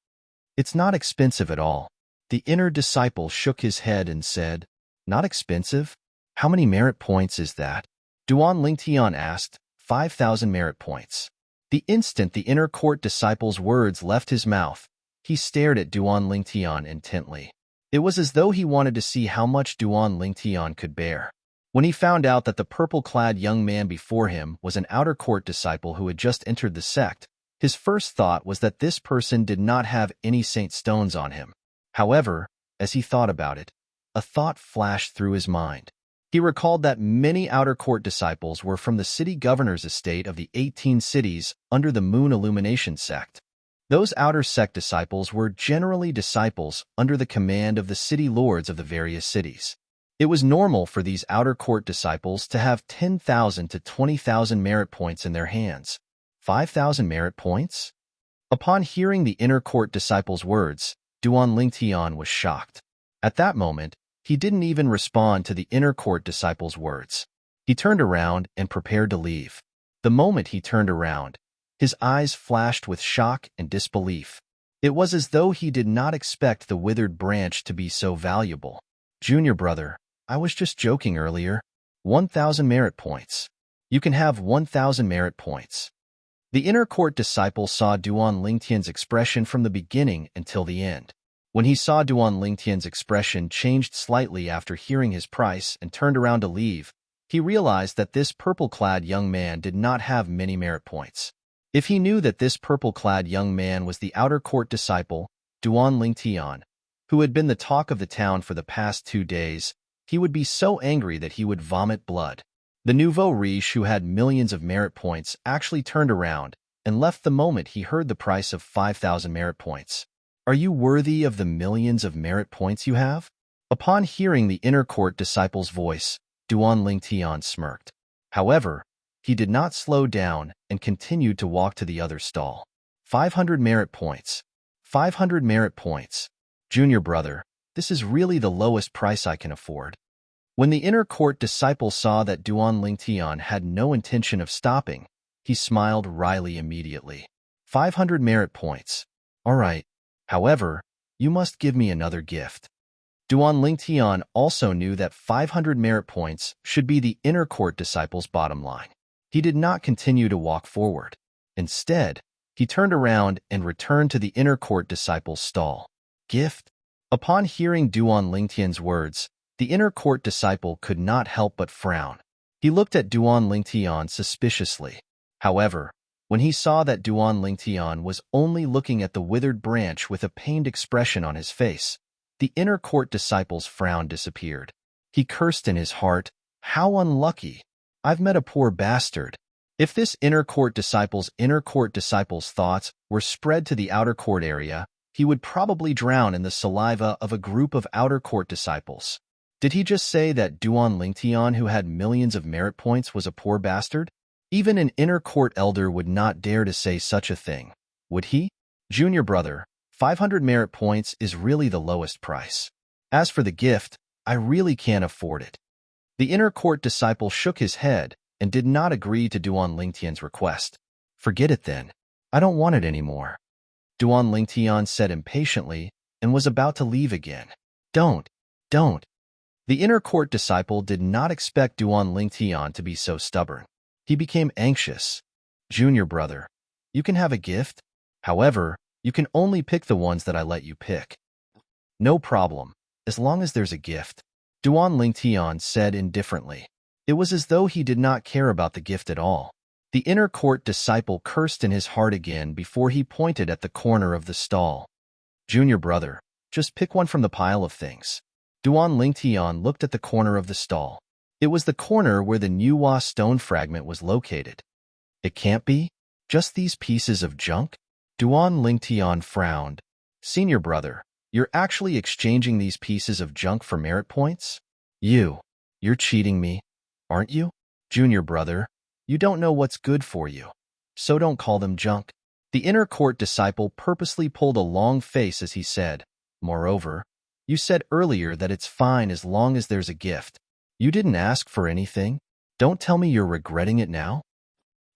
It's not expensive at all. The inner disciple shook his head and said, Not expensive? How many merit points is that? Duan Lingtian asked. 5,000 merit points. The instant the inner court disciple's words left his mouth, he stared at Duan Lingtian intently. It was as though he wanted to see how much Duan Lingtian could bear. When he found out that the purple-clad young man before him was an outer court disciple who had just entered the sect, his first thought was that this person did not have any saint stones on him. However, as he thought about it, a thought flashed through his mind. He recalled that many outer court disciples were from the city governor's estate of the 18 cities under the Moon Illumination sect. Those outer sect disciples were generally disciples under the command of the city lords of the various cities. It was normal for these outer court disciples to have 10,000 to 20,000 merit points in their hands. 5,000 merit points? Upon hearing the inner court disciples' words, Duan Lingtian was shocked. At that moment, he didn't even respond to the inner court disciples' words. He turned around and prepared to leave. The moment he turned around, his eyes flashed with shock and disbelief. It was as though he did not expect the withered branch to be so valuable. Junior brother, I was just joking earlier. 1,000 merit points. You can have 1,000 merit points. The inner court disciple saw Duan Lingtian's expression from the beginning until the end. When he saw Duan Lingtian's expression changed slightly after hearing his price and turned around to leave, he realized that this purple-clad young man did not have many merit points. If he knew that this purple-clad young man was the outer court disciple, Duan Lingtian, who had been the talk of the town for the past 2 days, he would be so angry that he would vomit blood. The nouveau riche who had millions of merit points actually turned around and left the moment he heard the price of 5,000 merit points. Are you worthy of the millions of merit points you have? Upon hearing the inner court disciple's voice, Duan Lingtian smirked. However, he did not slow down and continued to walk to the other stall. 500 merit points. 500 merit points. Junior brother, this is really the lowest price I can afford. When the inner court disciple saw that Duan Lingtian had no intention of stopping, he smiled wryly immediately. 500 merit points. All right. However, you must give me another gift. Duan Lingtian also knew that 500 merit points should be the inner court disciple's bottom line. He did not continue to walk forward. Instead, he turned around and returned to the inner court disciple's stall. Gift? Upon hearing Duan Lingtian's words, the inner court disciple could not help but frown. He looked at Duan Lingtian suspiciously. However, when he saw that Duan Lingtian was only looking at the withered branch with a pained expression on his face, the inner court disciple's frown disappeared. He cursed in his heart, "How unlucky! I've met a poor bastard." If this inner court disciple's thoughts were spread to the outer court area, he would probably drown in the saliva of a group of outer court disciples. Did he just say that Duan Lingtian, who had millions of merit points, was a poor bastard? Even an inner court elder would not dare to say such a thing, would he? Junior brother, 500 merit points is really the lowest price. As for the gift, I really can't afford it. The inner court disciple shook his head and did not agree to Duan Lingtian's request. Forget it then. I don't want it anymore. Duan Lingtian said impatiently and was about to leave again. Don't. The inner court disciple did not expect Duan Lingtian to be so stubborn. He became anxious. Junior brother, you can have a gift. However, you can only pick the ones that I let you pick. No problem, as long as there's a gift, Duan Lingtian said indifferently. It was as though he did not care about the gift at all. The inner court disciple cursed in his heart again before he pointed at the corner of the stall. Junior brother, just pick one from the pile of things. Duan Lingtian looked at the corner of the stall. It was the corner where the Nuwa stone fragment was located. It can't be? Just these pieces of junk? Duan Lingtian frowned. Senior brother, you're actually exchanging these pieces of junk for merit points? You're cheating me, aren't you? Junior brother, you don't know what's good for you, so don't call them junk. The inner court disciple purposely pulled a long face as he said, Moreover, you said earlier that it's fine as long as there's a gift. You didn't ask for anything? Don't tell me you're regretting it now?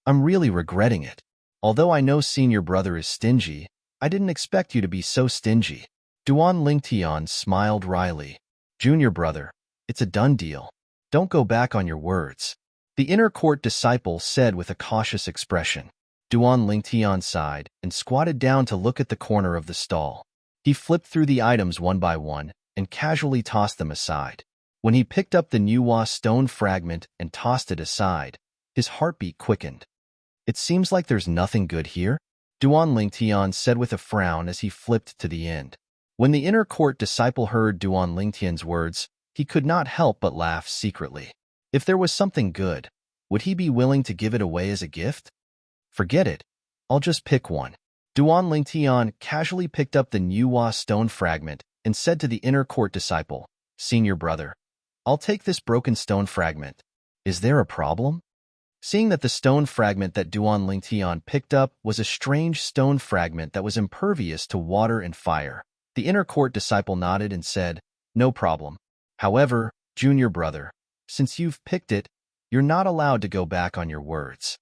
I'm really regretting it. Although I know senior brother is stingy, I didn't expect you to be so stingy. Duan Lingtian smiled wryly. Junior brother, it's a done deal. Don't go back on your words. The inner court disciple said with a cautious expression. Duan Lingtian sighed and squatted down to look at the corner of the stall. He flipped through the items one by one and casually tossed them aside. When he picked up the Nuwa stone fragment and tossed it aside, his heartbeat quickened. It seems like there's nothing good here, Duan Lingtian said with a frown as he flipped to the end. When the inner court disciple heard Duan Lingtian's words, he could not help but laugh secretly. If there was something good, would he be willing to give it away as a gift? Forget it. I'll just pick one. Duan Lingtian casually picked up the Nuwa stone fragment and said to the inner court disciple, Senior brother, I'll take this broken stone fragment. Is there a problem? Seeing that the stone fragment that Duan Lingtian picked up was a strange stone fragment that was impervious to water and fire, the inner court disciple nodded and said, No problem. However, junior brother, since you've picked it, you're not allowed to go back on your words.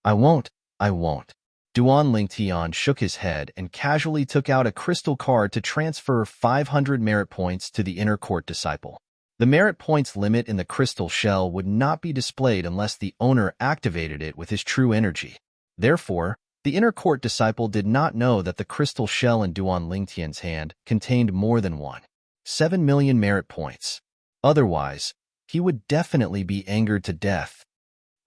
I won't. Duan Lingtian shook his head and casually took out a crystal card to transfer 500 merit points to the inner court disciple. The merit points limit in the crystal shell would not be displayed unless the owner activated it with his true energy. Therefore, the inner court disciple did not know that the crystal shell in Duan Lingtian's hand contained more than 7 million merit points. Otherwise, he would definitely be angered to death.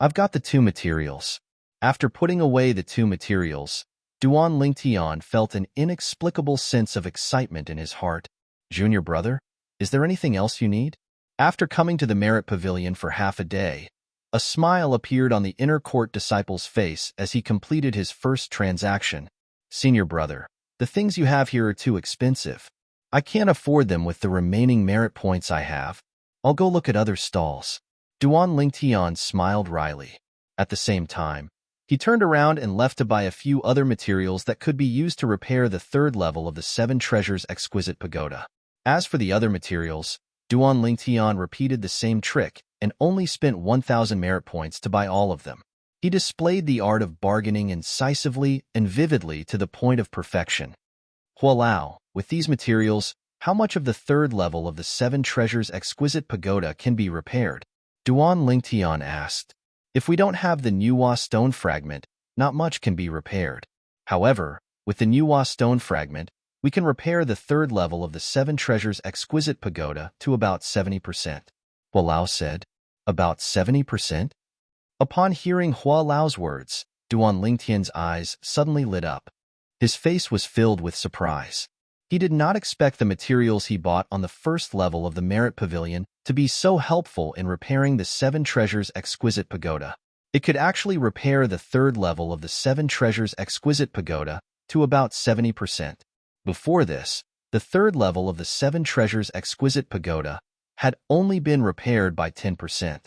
I've got the two materials. After putting away the two materials, Duan Lingtian felt an inexplicable sense of excitement in his heart. Junior brother, is there anything else you need? After coming to the Merit Pavilion for half a day, A smile appeared on the inner court disciple's face as he completed his first transaction. Senior brother, the things you have here are too expensive. I can't afford them with the remaining merit points I have. I'll go look at other stalls. Duan Lingtian smiled wryly. At the same time, he turned around and left to buy a few other materials that could be used to repair the third level of the Seven Treasures Exquisite Pagoda. As for the other materials, Duan Lingtian repeated the same trick and only spent 1,000 merit points to buy all of them. He displayed the art of bargaining incisively and vividly to the point of perfection. Hualao, with these materials, how much of the third level of the Seven Treasures Exquisite Pagoda can be repaired? Duan Lingtian asked. If we don't have the Nuwa stone fragment, not much can be repaired. However, with the Nuwa stone fragment, we can repair the third level of the Seven Treasures Exquisite Pagoda to about 70%. Hualao said. About 70%? Upon hearing Hualao's words, Duan Lingtian's eyes suddenly lit up. His face was filled with surprise. He did not expect the materials he bought on the first level of the Merit Pavilion to be so helpful in repairing the Seven Treasures Exquisite Pagoda. It could actually repair the third level of the Seven Treasures Exquisite Pagoda to about 70%. Before this, the third level of the Seven Treasures Exquisite Pagoda had only been repaired by 10%.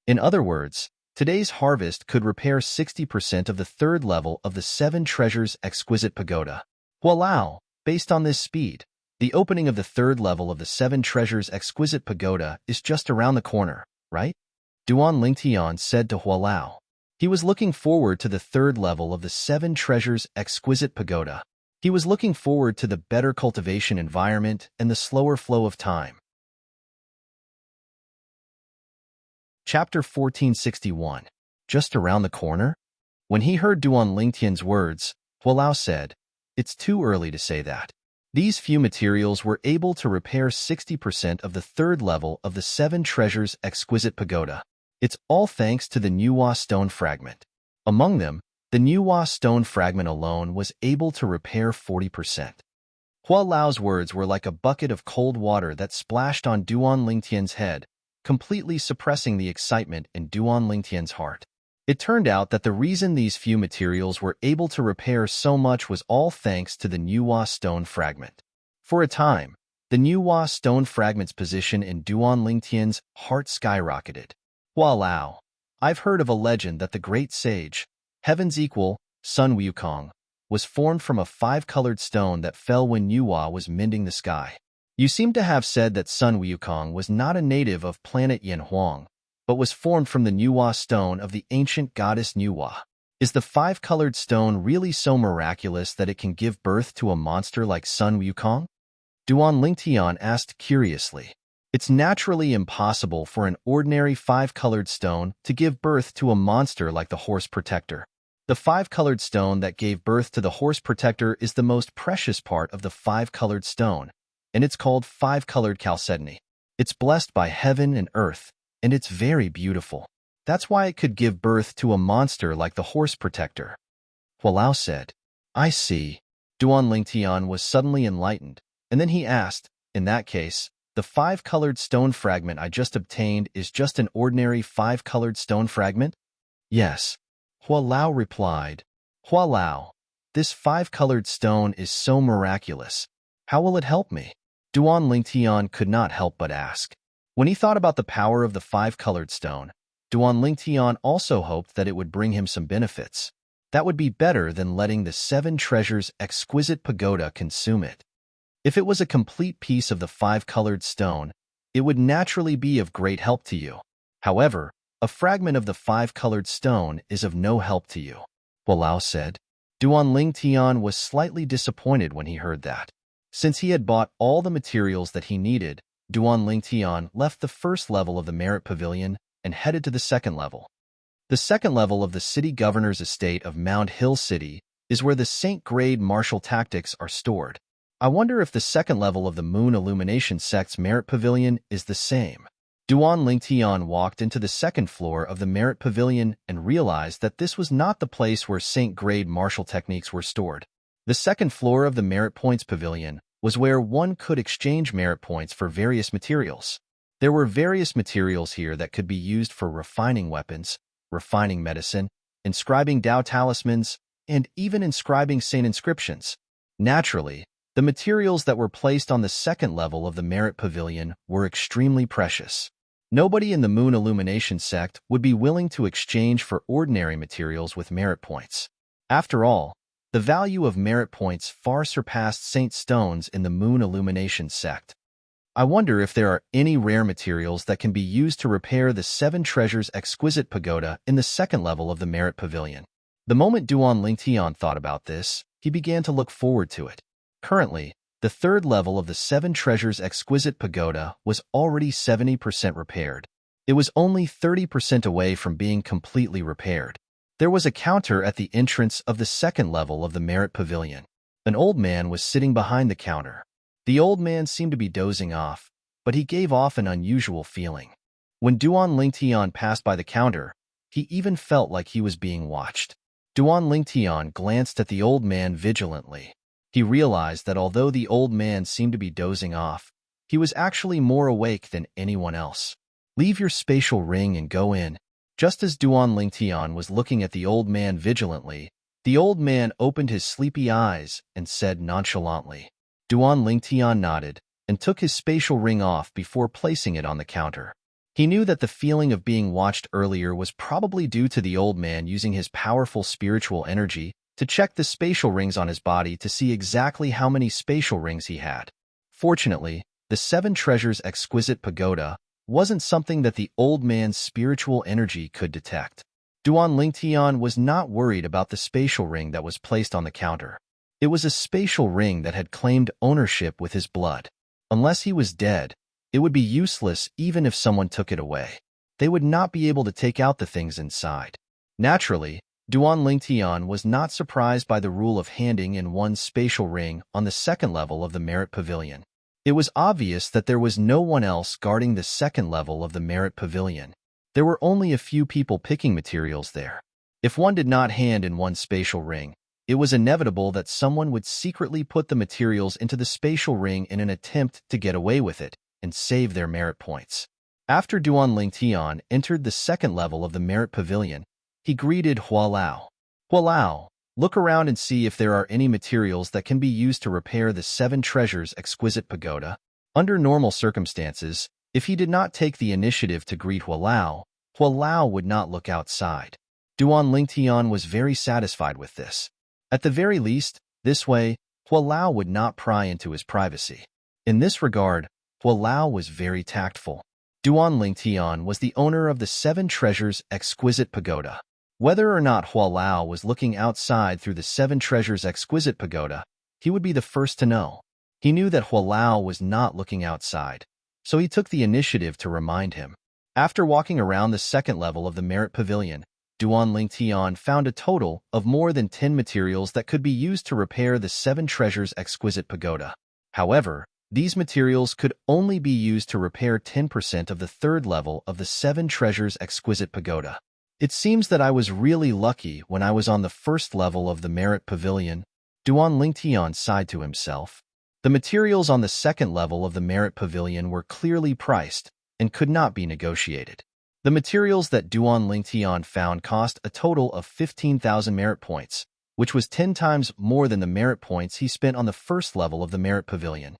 In other words, today's harvest could repair 60% of the third level of the Seven Treasures Exquisite Pagoda. Hualao, based on this speed, the opening of the third level of the Seven Treasures Exquisite Pagoda is just around the corner, right? Duan Lingtian said to Hualao. He was looking forward to the third level of the Seven Treasures Exquisite Pagoda. He was looking forward to the better cultivation environment and the slower flow of time. Chapter 1461. Just around the corner? When he heard Duan Lingtian's words, Hualao said, "It's too early to say that." These few materials were able to repair 60% of the third level of the Seven Treasures Exquisite Pagoda. It's all thanks to the Nuwa stone fragment. Among them, the Nuwa stone fragment alone was able to repair 40%. Hualao's words were like a bucket of cold water that splashed on Duan Lingtian's head, completely suppressing the excitement in Duan Lingtian's heart. It turned out that the reason these few materials were able to repair so much was all thanks to the Nuwa stone fragment. For a time, the Nuwa stone fragment's position in Duan Lingtian's heart skyrocketed. Hualao, I've heard of a legend that the great sage, Heaven's Equal, Sun Wukong, was formed from a five-colored stone that fell when Nuwa was mending the sky. You seem to have said that Sun Wukong was not a native of planet Yanhuang, but was formed from the Nuwa stone of the ancient goddess Nuwa. Is the five-colored stone really so miraculous that it can give birth to a monster like Sun Wukong? Duan Lingtian asked curiously. It's naturally impossible for an ordinary five-colored stone to give birth to a monster like the Horse Protector. The five-colored stone that gave birth to the Horse Protector is the most precious part of the five-colored stone, and it's called five-colored chalcedony. It's blessed by heaven and earth, and it's very beautiful. That's why it could give birth to a monster like the Horse Protector. Hualao said, I see. Duan Lingtian was suddenly enlightened, and then he asked, in that case, the five-colored stone fragment I just obtained is just an ordinary five-colored stone fragment? Yes. Hualao replied. Hualao, this five-colored stone is so miraculous. How will it help me? Duan Lingtian could not help but ask. When he thought about the power of the five-colored stone, Duan Lingtian also hoped that it would bring him some benefits. That would be better than letting the Seven Treasures Exquisite Pagoda consume it. If it was a complete piece of the five-colored stone, it would naturally be of great help to you. However, a fragment of the five-colored stone is of no help to you. Hualao said. Duan Lingtian was slightly disappointed when he heard that. Since he had bought all the materials that he needed, Duan Lingtian left the first level of the Merit Pavilion and headed to the second level. The second level of the city governor's estate of Mount Hill City is where the Saint-Grade martial tactics are stored. I wonder if the second level of the Moon Illumination Sect's Merit Pavilion is the same. Duan Lingtian walked into the second floor of the Merit Pavilion and realized that this was not the place where Saint-Grade martial techniques were stored. The second floor of the Merit Points Pavilion was where one could exchange merit points for various materials. There were various materials here that could be used for refining weapons, refining medicine, inscribing Tao talismans, and even inscribing saint inscriptions. Naturally, the materials that were placed on the second level of the Merit Pavilion were extremely precious. Nobody in the Moon Illumination sect would be willing to exchange for ordinary materials with merit points. After all, the value of merit points far surpassed saint stones in the Moon Illumination sect. I wonder if there are any rare materials that can be used to repair the 7 Treasures Exquisite Pagoda in the second level of the Merit Pavilion. The moment Duan Lingtian thought about this, he began to look forward to it. Currently, the third level of the 7 Treasures Exquisite Pagoda was already 70% repaired. It was only 30% away from being completely repaired. There was a counter at the entrance of the second level of the Merit Pavilion. An old man was sitting behind the counter. The old man seemed to be dozing off, but he gave off an unusual feeling. When Duan Lingtian passed by the counter, he even felt like he was being watched. Duan Lingtian glanced at the old man vigilantly. He realized that although the old man seemed to be dozing off, he was actually more awake than anyone else. Leave your spatial ring and go in. Just as Duan Lingtian was looking at the old man vigilantly, the old man opened his sleepy eyes and said nonchalantly. Duan Lingtian nodded and took his spatial ring off before placing it on the counter. He knew that the feeling of being watched earlier was probably due to the old man using his powerful spiritual energy to check the spatial rings on his body to see exactly how many spatial rings he had. Fortunately, the 7 Treasures Exquisite Pagoda wasn't something that the old man's spiritual energy could detect. Duan Lingtian was not worried about the spatial ring that was placed on the counter. It was a spatial ring that had claimed ownership with his blood. Unless he was dead, it would be useless even if someone took it away. They would not be able to take out the things inside. Naturally, Duan Lingtian was not surprised by the rule of handing in one's spatial ring on the second level of the Merit Pavilion. It was obvious that there was no one else guarding the second level of the Merit Pavilion. There were only a few people picking materials there. If one did not hand in one's spatial ring, it was inevitable that someone would secretly put the materials into the spatial ring in an attempt to get away with it and save their merit points. After Duan Lingtian entered the second level of the Merit Pavilion, he greeted Hua Lao. Hua Lao, look around and see if there are any materials that can be used to repair the 7 Treasures Exquisite Pagoda. Under normal circumstances, if he did not take the initiative to greet Hua Lao would not look outside. Duan Lingtian was very satisfied with this. At the very least, this way, Hua Lao would not pry into his privacy. In this regard, Hua Lao was very tactful. Duan Lingtian was the owner of the 7 Treasures Exquisite Pagoda. Whether or not Hua Lao was looking outside through the 7 Treasures Exquisite Pagoda, he would be the first to know. He knew that Hua Lao was not looking outside, so he took the initiative to remind him. After walking around the second level of the Merit Pavilion, Duan Lingtian found a total of more than 10 materials that could be used to repair the 7 Treasures Exquisite Pagoda. However, these materials could only be used to repair 10% of the third level of the 7 Treasures Exquisite Pagoda. It seems that I was really lucky when I was on the first level of the Merit Pavilion. Duan Lingtian sighed to himself. The materials on the second level of the Merit Pavilion were clearly priced and could not be negotiated. The materials that Duan Lingtian found cost a total of 15,000 merit points, which was 10 times more than the merit points he spent on the first level of the Merit Pavilion.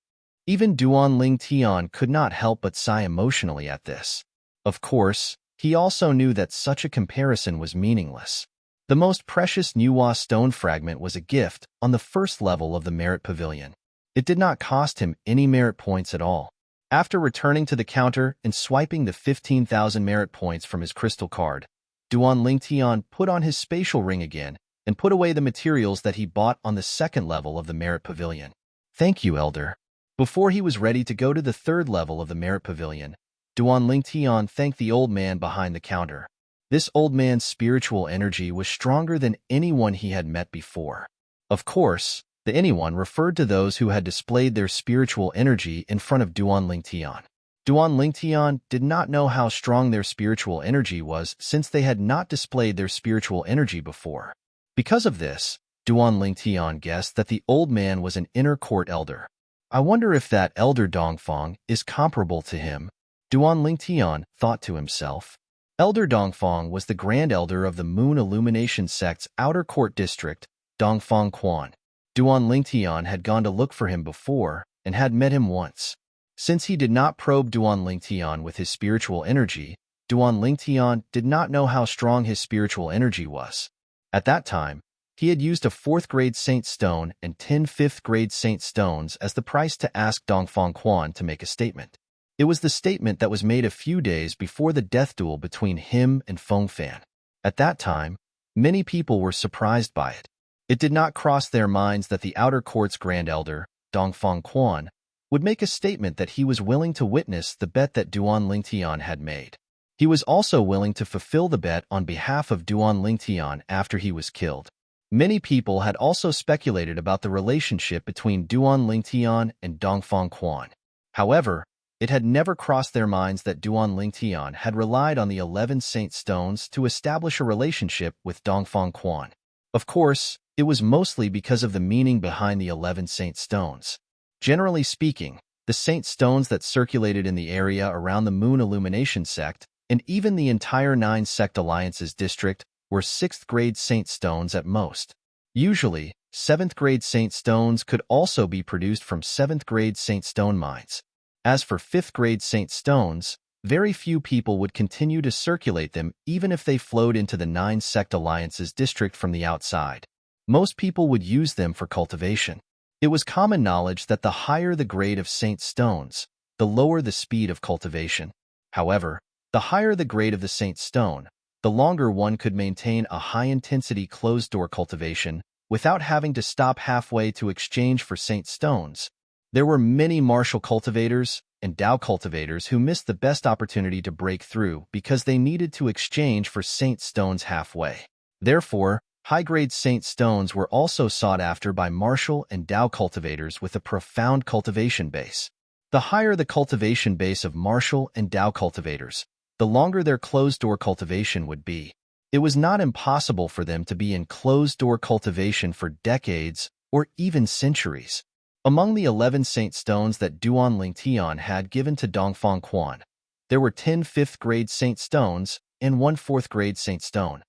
Even Duan Lingtian could not help but sigh emotionally at this. Of course, he also knew that such a comparison was meaningless. The most precious Nuwa stone fragment was a gift on the first level of the Merit Pavilion. It did not cost him any merit points at all. After returning to the counter and swiping the 15,000 merit points from his crystal card, Duan Lingtian put on his spatial ring again and put away the materials that he bought on the second level of the Merit Pavilion. Thank you, Elder. Before he was ready to go to the third level of the Merit Pavilion, Duan Lingtian thanked the old man behind the counter. This old man's spiritual energy was stronger than anyone he had met before. Of course, the anyone referred to those who had displayed their spiritual energy in front of Duan Lingtian. Duan Lingtian did not know how strong their spiritual energy was since they had not displayed their spiritual energy before. Because of this, Duan Lingtian guessed that the old man was an inner court elder. I wonder if that elder Dongfang is comparable to him. Duan Lingtian thought to himself. Elder Dongfang was the Grand Elder of the Moon Illumination Sect's Outer Court District, Dongfang Quan. Duan Lingtian had gone to look for him before and had met him once. Since he did not probe Duan Lingtian with his spiritual energy, Duan Lingtian did not know how strong his spiritual energy was. At that time, he had used a 4th-grade Saint Stone and 10 5th-grade Saint Stones as the price to ask Dongfang Quan to make a statement. It was the statement that was made a few days before the death duel between him and Feng Fan. At that time, many people were surprised by it. It did not cross their minds that the Outer Court's Grand Elder, Dongfang Quan, would make a statement that he was willing to witness the bet that Duan Lingtian had made. He was also willing to fulfill the bet on behalf of Duan Lingtian after he was killed. Many people had also speculated about the relationship between Duan Lingtian and Dongfang Quan. However, it had never crossed their minds that Duan Lingtian had relied on the 11 Saint Stones to establish a relationship with Dongfang Quan. Of course, it was mostly because of the meaning behind the 11 Saint Stones. Generally speaking, the Saint Stones that circulated in the area around the Moon Illumination Sect, and even the entire 9 Sect Alliances district, were 6th-grade Saint Stones at most. Usually, 7th-grade Saint Stones could also be produced from 7th-grade Saint Stone mines. As for 5th-grade Saint Stones, very few people would continue to circulate them even if they flowed into the 9 Sect Alliances district from the outside. Most people would use them for cultivation. It was common knowledge that the higher the grade of Saint Stones, the lower the speed of cultivation. However, the higher the grade of the Saint Stone, the longer one could maintain a high-intensity closed-door cultivation without having to stop halfway to exchange for Saint Stones. There were many martial cultivators and Dao cultivators who missed the best opportunity to break through because they needed to exchange for Saint Stones halfway. Therefore, high-grade Saint Stones were also sought after by martial and Dao cultivators with a profound cultivation base. The higher the cultivation base of martial and Dao cultivators, the longer their closed-door cultivation would be. It was not impossible for them to be in closed-door cultivation for decades or even centuries. Among the 11 Saint Stones that Duan Lingtian had given to Dongfang Quan, there were 10 5th-grade Saint Stones and 1 4th-grade Saint Stone.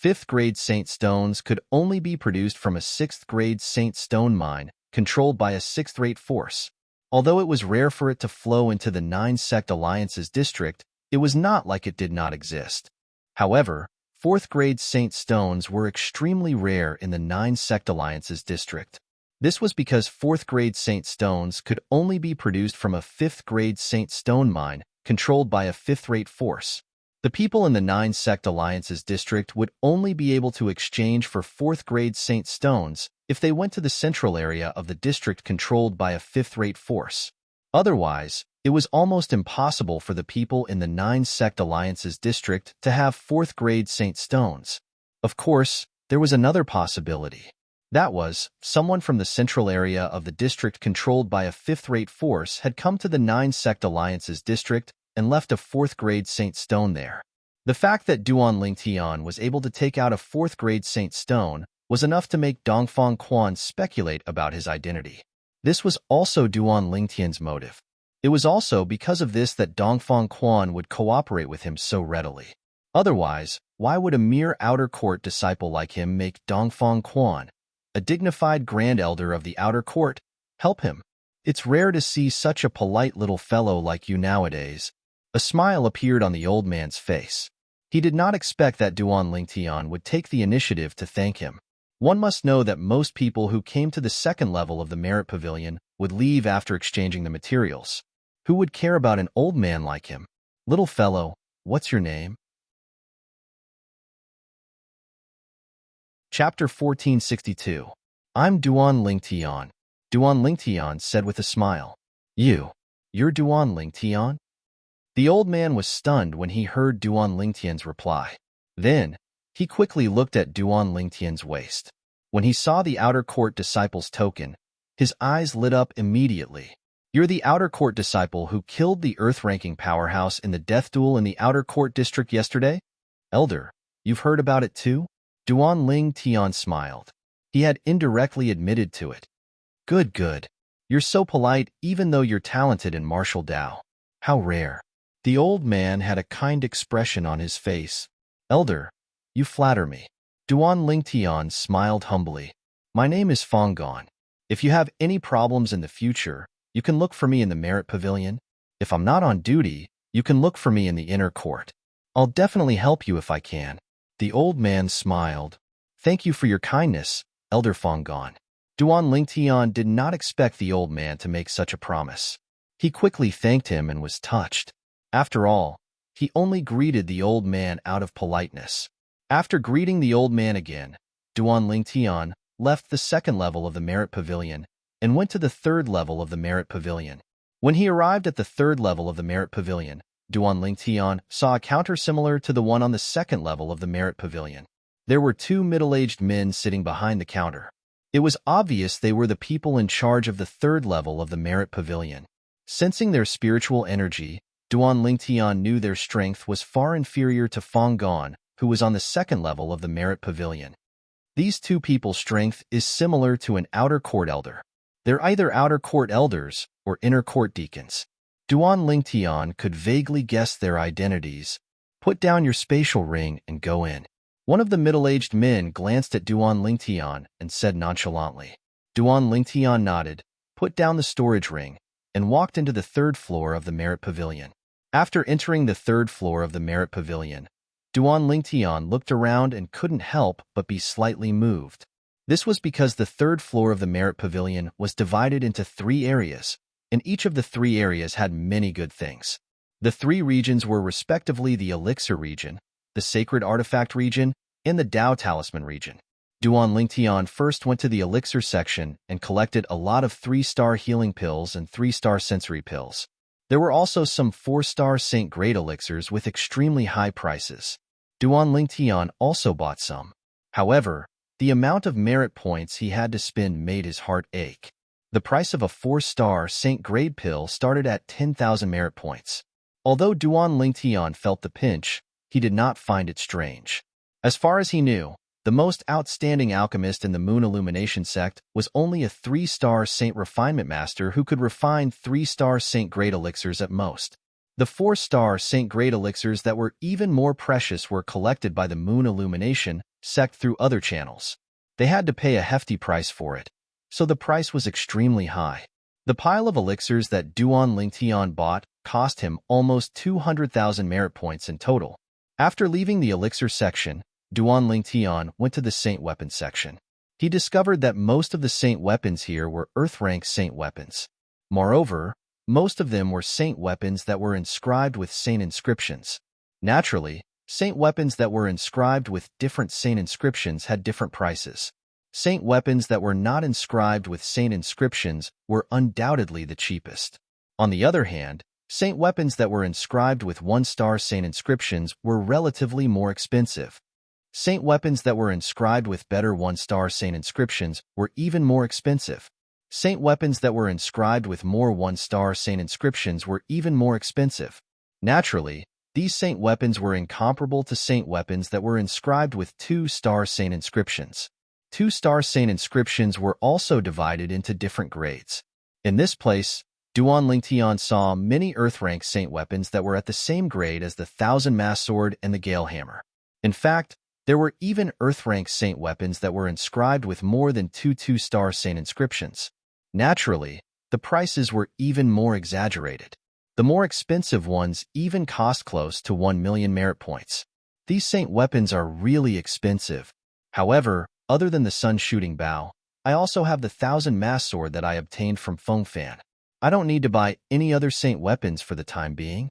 5th-grade Saint Stones could only be produced from a 6th-grade Saint Stone mine controlled by a 6th-rate force. Although it was rare for it to flow into the 9 Sect Alliances district, it was not like it did not exist. However, 4th-grade Saint Stones were extremely rare in the 9 Sect Alliances district. This was because 4th-grade Saint Stones could only be produced from a 5th-grade Saint Stone mine controlled by a 5th-rate force. The people in the 9 Sect Alliances district would only be able to exchange for 4th-grade Saint Stones if they went to the central area of the district controlled by a 5th-rate force. Otherwise, it was almost impossible for the people in the 9 Sect Alliances district to have 4th-grade Saint Stones. Of course, there was another possibility. That was, someone from the central area of the district controlled by a 5th-rate force had come to the 9 Sect Alliances district and left a 4th-grade Saint Stone there. The fact that Duan Lingtian was able to take out a 4th-grade Saint Stone was enough to make Dongfang Quan speculate about his identity. This was also Duan Lingtian's motive. It was also because of this that Dongfang Quan would cooperate with him so readily. Otherwise, why would a mere outer court disciple like him make Dongfang Quan, a dignified Grand Elder of the Outer Court, help him? It's rare to see such a polite little fellow like you nowadays. A smile appeared on the old man's face. He did not expect that Duan Lingtian would take the initiative to thank him. One must know that most people who came to the second level of the Merit Pavilion would leave after exchanging the materials. Who would care about an old man like him? Little fellow, what's your name? Chapter 1462. I'm Duan Lingtian. Duan Lingtian said with a smile. You're Duan Lingtian? The old man was stunned when he heard Duan Lingtian's reply. Then, he quickly looked at Duan Lingtian's waist. When he saw the Outer Court Disciple's token, his eyes lit up immediately. You're the Outer Court Disciple who killed the Earth-ranking powerhouse in the death duel in the Outer Court District yesterday? Elder, you've heard about it too? Duan Lingtian smiled. He had indirectly admitted to it. Good. You're so polite even though you're talented in martial Dao. How rare. The old man had a kind expression on his face. Elder, you flatter me. Duan Lingtian smiled humbly. My name is Fong Gong. If you have any problems in the future, you can look for me in the Merit Pavilion. If I'm not on duty, you can look for me in the inner court. I'll definitely help you if I can. The old man smiled. Thank you for your kindness, Elder Fong Gong. Duan Lingtian did not expect the old man to make such a promise. He quickly thanked him and was touched. After all, he only greeted the old man out of politeness. After greeting the old man again, Duan Lingtian left the second level of the Merit Pavilion and went to the third level of the Merit Pavilion. When he arrived at the third level of the Merit Pavilion, Duan Lingtian saw a counter similar to the one on the second level of the Merit Pavilion. There were two middle-aged men sitting behind the counter. It was obvious they were the people in charge of the third level of the Merit Pavilion. Sensing their spiritual energy, Duan Lingtian knew their strength was far inferior to Fong Gong, who was on the second level of the Merit Pavilion. These two people's strength is similar to an outer court elder. They're either outer court elders or inner court deacons. Duan Lingtian could vaguely guess their identities. Put down your spatial ring and go in. One of the middle-aged men glanced at Duan Lingtian and said nonchalantly. Duan Lingtian nodded, put down the storage ring, and walked into the third floor of the Merit Pavilion. After entering the third floor of the Merit Pavilion, Duan Lingtian looked around and couldn't help but be slightly moved. This was because the third floor of the Merit Pavilion was divided into 3 areas, and each of the 3 areas had many good things. The 3 regions were respectively the Elixir region, the Sacred Artifact region, and the Tao Talisman region. Duan Lingtian first went to the Elixir section and collected a lot of 3-star healing pills and 3-star sensory pills. There were also some 4-star Saint Grade elixirs with extremely high prices. Duan Lingtian also bought some. However, the amount of merit points he had to spend made his heart ache. The price of a 4-star Saint Grade pill started at 10,000 merit points. Although Duan Lingtian felt the pinch, he did not find it strange. As far as he knew, the most outstanding alchemist in the Moon Illumination sect was only a 3-star Saint Refinement Master who could refine 3-star Saint Grade elixirs at most. The 4-star Saint Grade elixirs that were even more precious were collected by the Moon Illumination sect through other channels. They had to pay a hefty price for it, so the price was extremely high. The pile of elixirs that Duan Lingtian bought cost him almost 200,000 merit points in total. After leaving the elixir section, Duan Lingtian went to the Saint Weapons section. He discovered that most of the Saint weapons here were Earth-rank Saint weapons. Moreover, most of them were Saint weapons that were inscribed with Saint inscriptions. Naturally, Saint weapons that were inscribed with different Saint inscriptions had different prices. Saint weapons that were not inscribed with Saint inscriptions were undoubtedly the cheapest. On the other hand, Saint weapons that were inscribed with 1-star Saint inscriptions were relatively more expensive. Saint weapons that were inscribed with better 1-star Saint inscriptions were even more expensive. Saint weapons that were inscribed with more 1-star Saint inscriptions were even more expensive. Naturally, these Saint weapons were incomparable to Saint weapons that were inscribed with 2-star Saint inscriptions. 2-star Saint inscriptions were also divided into different grades. In this place, Duan Lingtian saw many Earth-rank Saint weapons that were at the same grade as the 1000 Mass Sword and the Gale Hammer. In fact, there were even Earth-rank Saint weapons that were inscribed with more than 2-star Saint inscriptions. Naturally, the prices were even more exaggerated. The more expensive ones even cost close to 1 million merit points. These Saint weapons are really expensive. However, other than the sun-shooting bow, I also have the 1000 Mass Sword that I obtained from Feng Fan. I don't need to buy any other Saint weapons for the time being.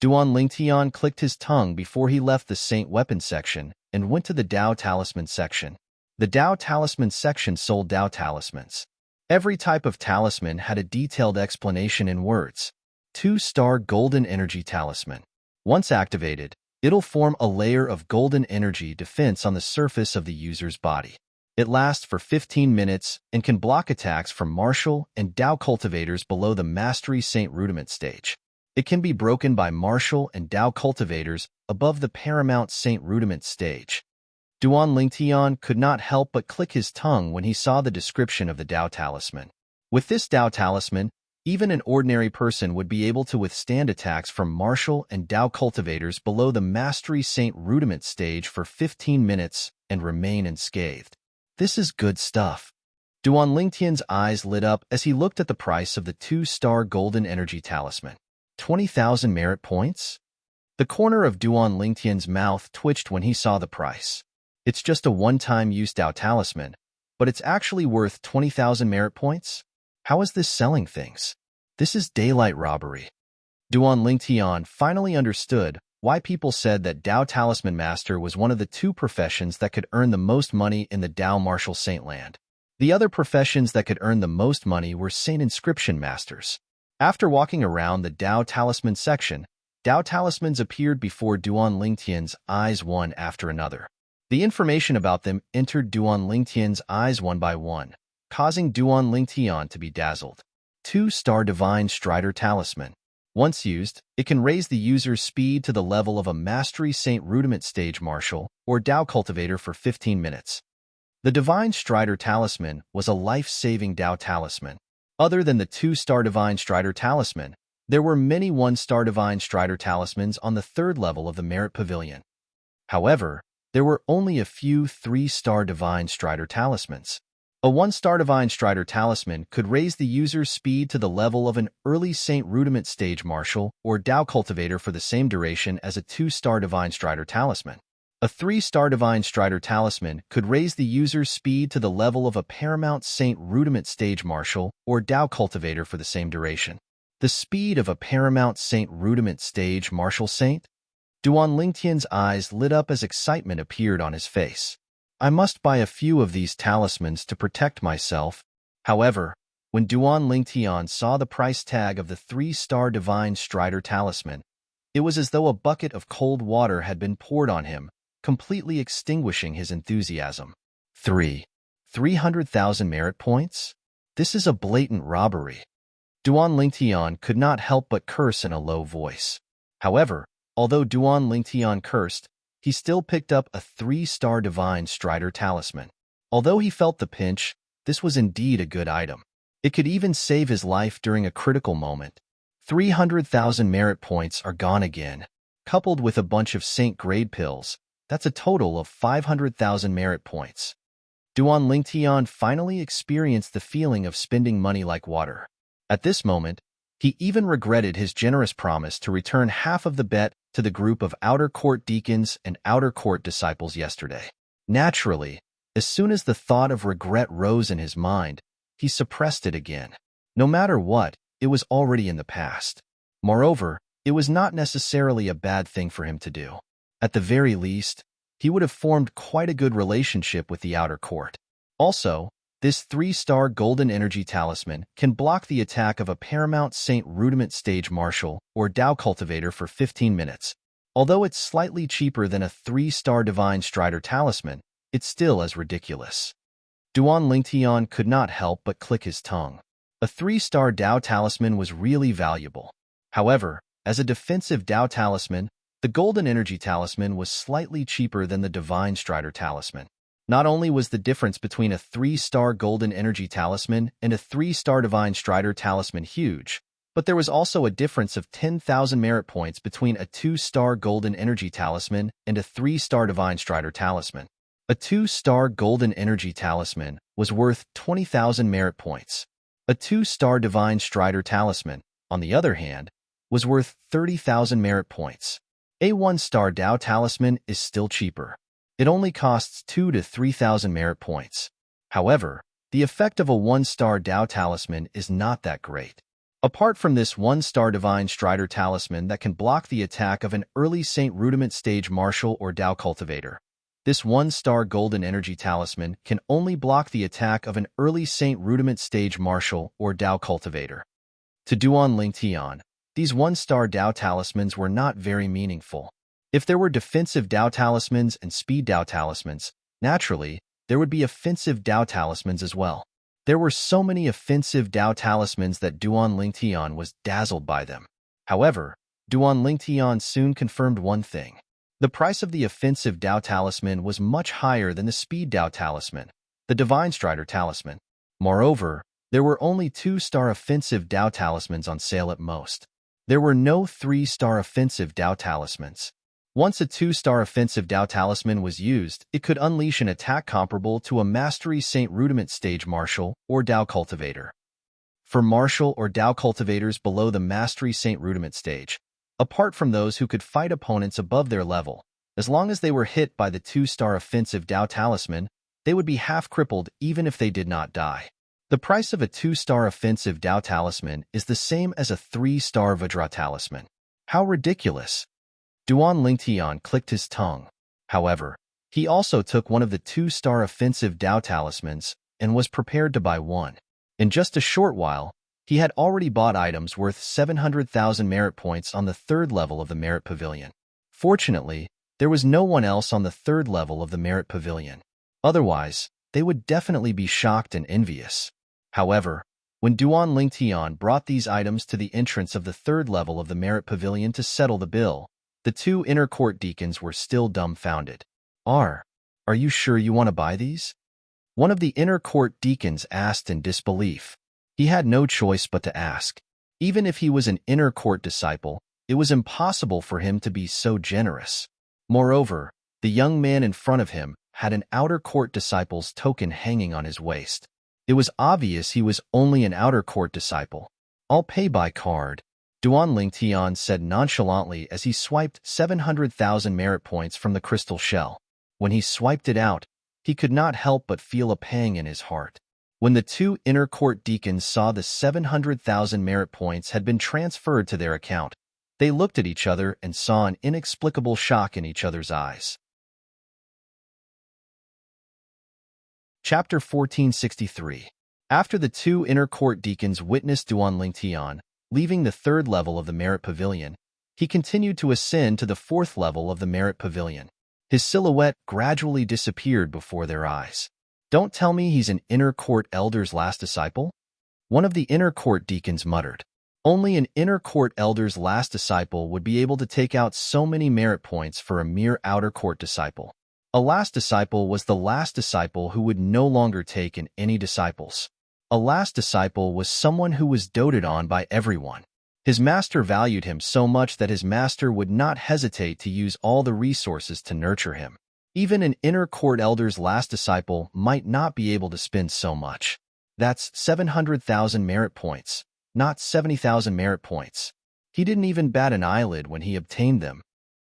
Duan Lingtian clicked his tongue before he left the Saint Weapon section and went to the Tao Talisman section. The Tao Talisman section sold Tao Talismans. Every type of talisman had a detailed explanation in words. 2-star Golden Energy Talisman. Once activated, it'll form a layer of golden energy defense on the surface of the user's body. It lasts for 15 minutes and can block attacks from martial and Tao cultivators below the Mastery Saint Rudiment stage. It can be broken by martial and Tao cultivators above the Paramount Saint Rudiment stage. Duan Lingtian could not help but click his tongue when he saw the description of the Tao Talisman. With this Tao Talisman, Even an ordinary person would be able to withstand attacks from martial and Dao cultivators below the Mastery Saint Rudiment stage for 15 minutes and remain unscathed. This is good stuff. Duan Lingtian's eyes lit up as he looked at the price of the 2-star Golden Energy Talisman. 20,000 merit points? The corner of Duan Lingtian's mouth twitched when he saw the price. It's just a one-time use Dao talisman, but it's actually worth 20,000 merit points? How is this selling things? This is daylight robbery. Duan Lingtian finally understood why people said that Dao Talisman Master was one of the 2 professions that could earn the most money in the Dao Martial Saint Land. The other professions that could earn the most money were Saint Inscription Masters. After walking around the Dao Talisman section, Dao Talismans appeared before Duan Lingtian's eyes one after another. The information about them entered Duan Lingtian's eyes one by one, causing Duan Lingtian to be dazzled. 2-star Divine Strider Talisman. Once used, it can raise the user's speed to the level of a Mastery Saint Rudiment Stage Martial or Dao Cultivator for 15 minutes. The Divine Strider Talisman was a life-saving Dao talisman. Other than the 2-star Divine Strider Talisman, there were many 1-star Divine Strider Talismans on the 3rd level of the Merit Pavilion. However, there were only a few 3-star Divine Strider Talismans. A 1-star Divine Strider Talisman could raise the user's speed to the level of an early Saint Rudiment Stage Martial or Dao Cultivator for the same duration as a 2-star Divine Strider Talisman. A 3-star Divine Strider Talisman could raise the user's speed to the level of a Paramount Saint Rudiment Stage Martial or Dao Cultivator for the same duration. The speed of a Paramount Saint Rudiment Stage Martial Saint? Duan Lingtian's eyes lit up as excitement appeared on his face. I must buy a few of these talismans to protect myself. However, when Duan Lingtian saw the price tag of the 3-star Divine Strider Talisman, it was as though a bucket of cold water had been poured on him, completely extinguishing his enthusiasm. 300,000 merit points? This is a blatant robbery. Duan Lingtian could not help but curse in a low voice. However, although Duan Lingtian cursed, he still picked up a 3-star Divine Strider Talisman. Although he felt the pinch, this was indeed a good item. It could even save his life during a critical moment. 300,000 merit points are gone again. Coupled with a bunch of Saint Grade pills, that's a total of 500,000 merit points. Duan Lingtian finally experienced the feeling of spending money like water. At this moment, he even regretted his generous promise to return half of the bet to the group of outer court deacons and outer court disciples yesterday. Naturally, as soon as the thought of regret rose in his mind, he suppressed it again. No matter what, it was already in the past. Moreover, it was not necessarily a bad thing for him to do. At the very least, he would have formed quite a good relationship with the outer court. Also, this 3-star Golden Energy Talisman can block the attack of a Paramount Saint Rudiment Stage Martial or Dao Cultivator for 15 minutes. Although it's slightly cheaper than a 3-star Divine Strider Talisman, it's still as ridiculous. Duan Lingtian could not help but click his tongue. A 3-star Dao Talisman was really valuable. However, as a defensive Dao Talisman, the Golden Energy Talisman was slightly cheaper than the Divine Strider Talisman. Not only was the difference between a 3-star Golden Energy Talisman and a 3-star Divine Strider Talisman huge, but there was also a difference of 10,000 merit points between a 2-star Golden Energy Talisman and a 3-star Divine Strider Talisman. A 2-star Golden Energy Talisman was worth 20,000 merit points. A 2-star Divine Strider Talisman, on the other hand, was worth 30,000 merit points. A 1-star Dao Talisman is still cheaper. It only costs 2,000 to 3,000 merit points. However, the effect of a 1-star Dao Talisman is not that great. Apart from this 1-star Divine Strider Talisman that can block the attack of an early Saint Rudiment Stage Martial or Dao Cultivator, this 1-star Golden Energy Talisman can only block the attack of an early Saint Rudiment Stage Martial or Dao Cultivator. To Duan Lingtian, these 1-star Dao Talismans were not very meaningful. If there were defensive Dao Talismans and speed Dao Talismans, naturally, there would be offensive Dao Talismans as well. There were so many offensive Dao Talismans that Duan Lingtian was dazzled by them. However, Duan Lingtian soon confirmed one thing. The price of the offensive Dao Talisman was much higher than the speed Dao Talisman, the Divine Strider Talisman. Moreover, There were only 2-star offensive Dao talismans on sale at most. There were no 3-star offensive Dao talismans. Once a 2-star offensive Dao talisman was used, it could unleash an attack comparable to a Mastery Saint Rudiment Stage Martial or Dao Cultivator. For Martial or Dao Cultivators below the Mastery Saint Rudiment stage, apart from those who could fight opponents above their level, as long as they were hit by the 2-star offensive Dao talisman, they would be half-crippled even if they did not die. The price of a 2-star offensive Dao talisman is the same as a 3-star Vajra talisman. How ridiculous! Duan Lingtian clicked his tongue. However, he also took one of the 2-star offensive Dao talismans and was prepared to buy one. In just a short while, he had already bought items worth 700,000 merit points on the 3rd level of the Merit Pavilion. Fortunately, there was no one else on the 3rd level of the Merit Pavilion. Otherwise, they would definitely be shocked and envious. However, when Duan Lingtian brought these items to the entrance of the 3rd level of the Merit Pavilion to settle the bill, the 2 inner court deacons were still dumbfounded. Are you sure you want to buy these? One of the inner court deacons asked in disbelief. He had no choice but to ask. Even if he was an inner court disciple, it was impossible for him to be so generous. Moreover, the young man in front of him had an outer court disciple's token hanging on his waist. It was obvious he was only an outer court disciple. I'll pay by card, Duan Lingtian said nonchalantly as he swiped 700,000 merit points from the crystal shell. When he swiped it out, he could not help but feel a pang in his heart. When the 2 inner court deacons saw the 700,000 merit points had been transferred to their account, they looked at each other and saw an inexplicable shock in each other's eyes. Chapter 1463. After the 2 inner court deacons witnessed Duan Lingtian leaving the 3rd level of the Merit Pavilion, he continued to ascend to the 4th level of the Merit Pavilion. His silhouette gradually disappeared before their eyes. Don't tell me he's an inner court elder's last disciple? One of the inner court deacons muttered. Only an inner court elder's last disciple would be able to take out so many merit points for a mere outer court disciple. A last disciple was the last disciple who would no longer take in any disciples. A last disciple was someone who was doted on by everyone. His master valued him so much that his master would not hesitate to use all the resources to nurture him. Even an inner court elder's last disciple might not be able to spend so much. That's 700,000 merit points, not 70,000 merit points. He didn't even bat an eyelid when he obtained them.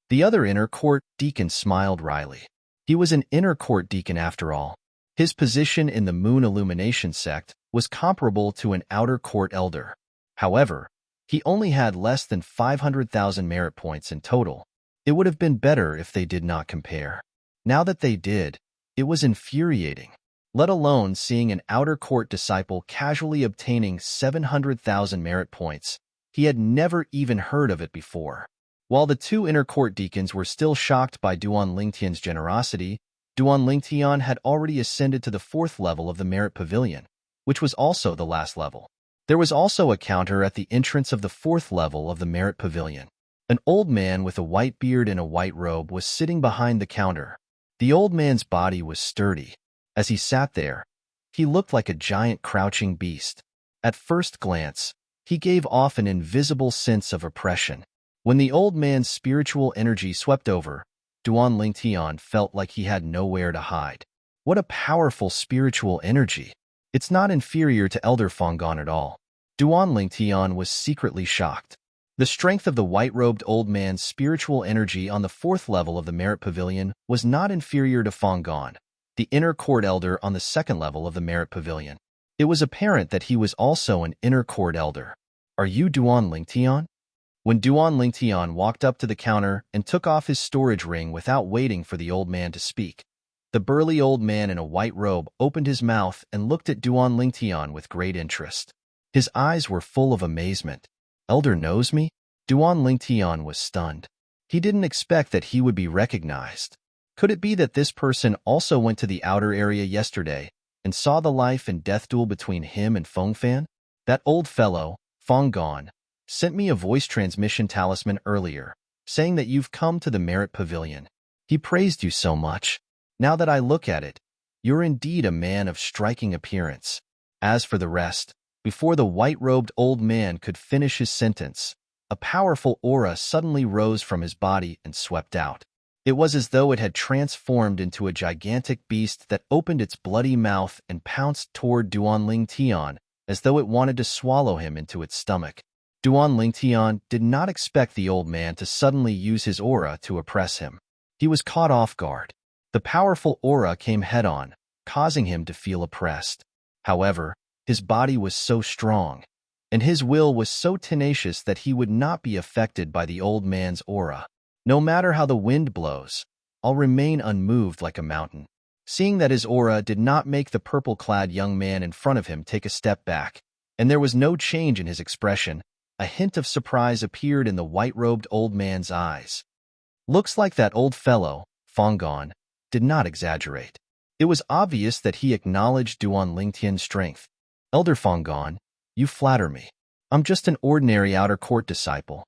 The other inner court deacon smiled wryly. He was an inner court deacon after all. His position in the Moon Illumination sect was comparable to an outer court elder. However, he only had less than 500,000 merit points in total. It would have been better if they did not compare. Now that they did, it was infuriating. Let alone seeing an outer court disciple casually obtaining 700,000 merit points. He had never even heard of it before. While the 2 inner court deacons were still shocked by Duan Lingtian's generosity, Duan Lingtian had already ascended to the 4th level of the Merit Pavilion, which was also the last level. There was also a counter at the entrance of the 4th level of the Merit Pavilion. An old man with a white beard and a white robe was sitting behind the counter. The old man's body was sturdy. As he sat there, he looked like a giant crouching beast. At first glance, he gave off an invisible sense of oppression. When the old man's spiritual energy swept over, Duan Lingtian felt like he had nowhere to hide. What a powerful spiritual energy! It's not inferior to Elder Fang'an at all. Duan Lingtian was secretly shocked. The strength of the white-robed old man's spiritual energy on the 4th level of the Merit Pavilion was not inferior to Fang'an, the inner court elder on the 2nd level of the Merit Pavilion. It was apparent that he was also an inner court elder. Are you Duan Lingtian? When Duan Lingtian walked up to the counter and took off his storage ring without waiting for the old man to speak, the burly old man in a white robe opened his mouth and looked at Duan Lingtian with great interest. His eyes were full of amazement. Elder knows me? Duan Lingtian was stunned. He didn't expect that he would be recognized. Could it be that this person also went to the outer area yesterday and saw the life and death duel between him and Fengfan? That old fellow, Fang'an, sent me a voice transmission talisman earlier, saying that you've come to the Merit Pavilion. He praised you so much. Now that I look at it, you're indeed a man of striking appearance. As for the rest, before the white-robed old man could finish his sentence, a powerful aura suddenly rose from his body and swept out. It was as though it had transformed into a gigantic beast that opened its bloody mouth and pounced toward Duan Lingtian, as though it wanted to swallow him into its stomach. Duan Lingtian did not expect the old man to suddenly use his aura to oppress him. He was caught off guard. The powerful aura came head-on, causing him to feel oppressed. However, his body was so strong, and his will was so tenacious that he would not be affected by the old man's aura. No matter how the wind blows, I'll remain unmoved like a mountain. Seeing that his aura did not make the purple-clad young man in front of him take a step back, and there was no change in his expression, a hint of surprise appeared in the white-robed old man's eyes. Looks like that old fellow, Fangong, did not exaggerate. It was obvious that he acknowledged Duan Lingtian's strength. Elder Fangong, you flatter me. I'm just an ordinary outer court disciple.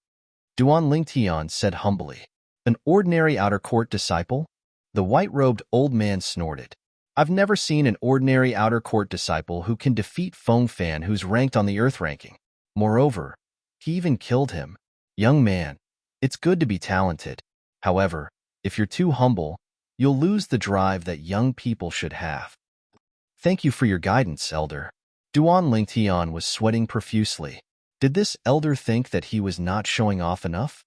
Duan Lingtian said humbly. An ordinary outer court disciple? The white-robed old man snorted. I've never seen an ordinary outer court disciple who can defeat Feng Fan, who's ranked on the Earth ranking. Moreover, he even killed him. Young man, it's good to be talented. However, if you're too humble, you'll lose the drive that young people should have. Thank you for your guidance, Elder. Duan Lingtian was sweating profusely. Did this elder think that he was not showing off enough?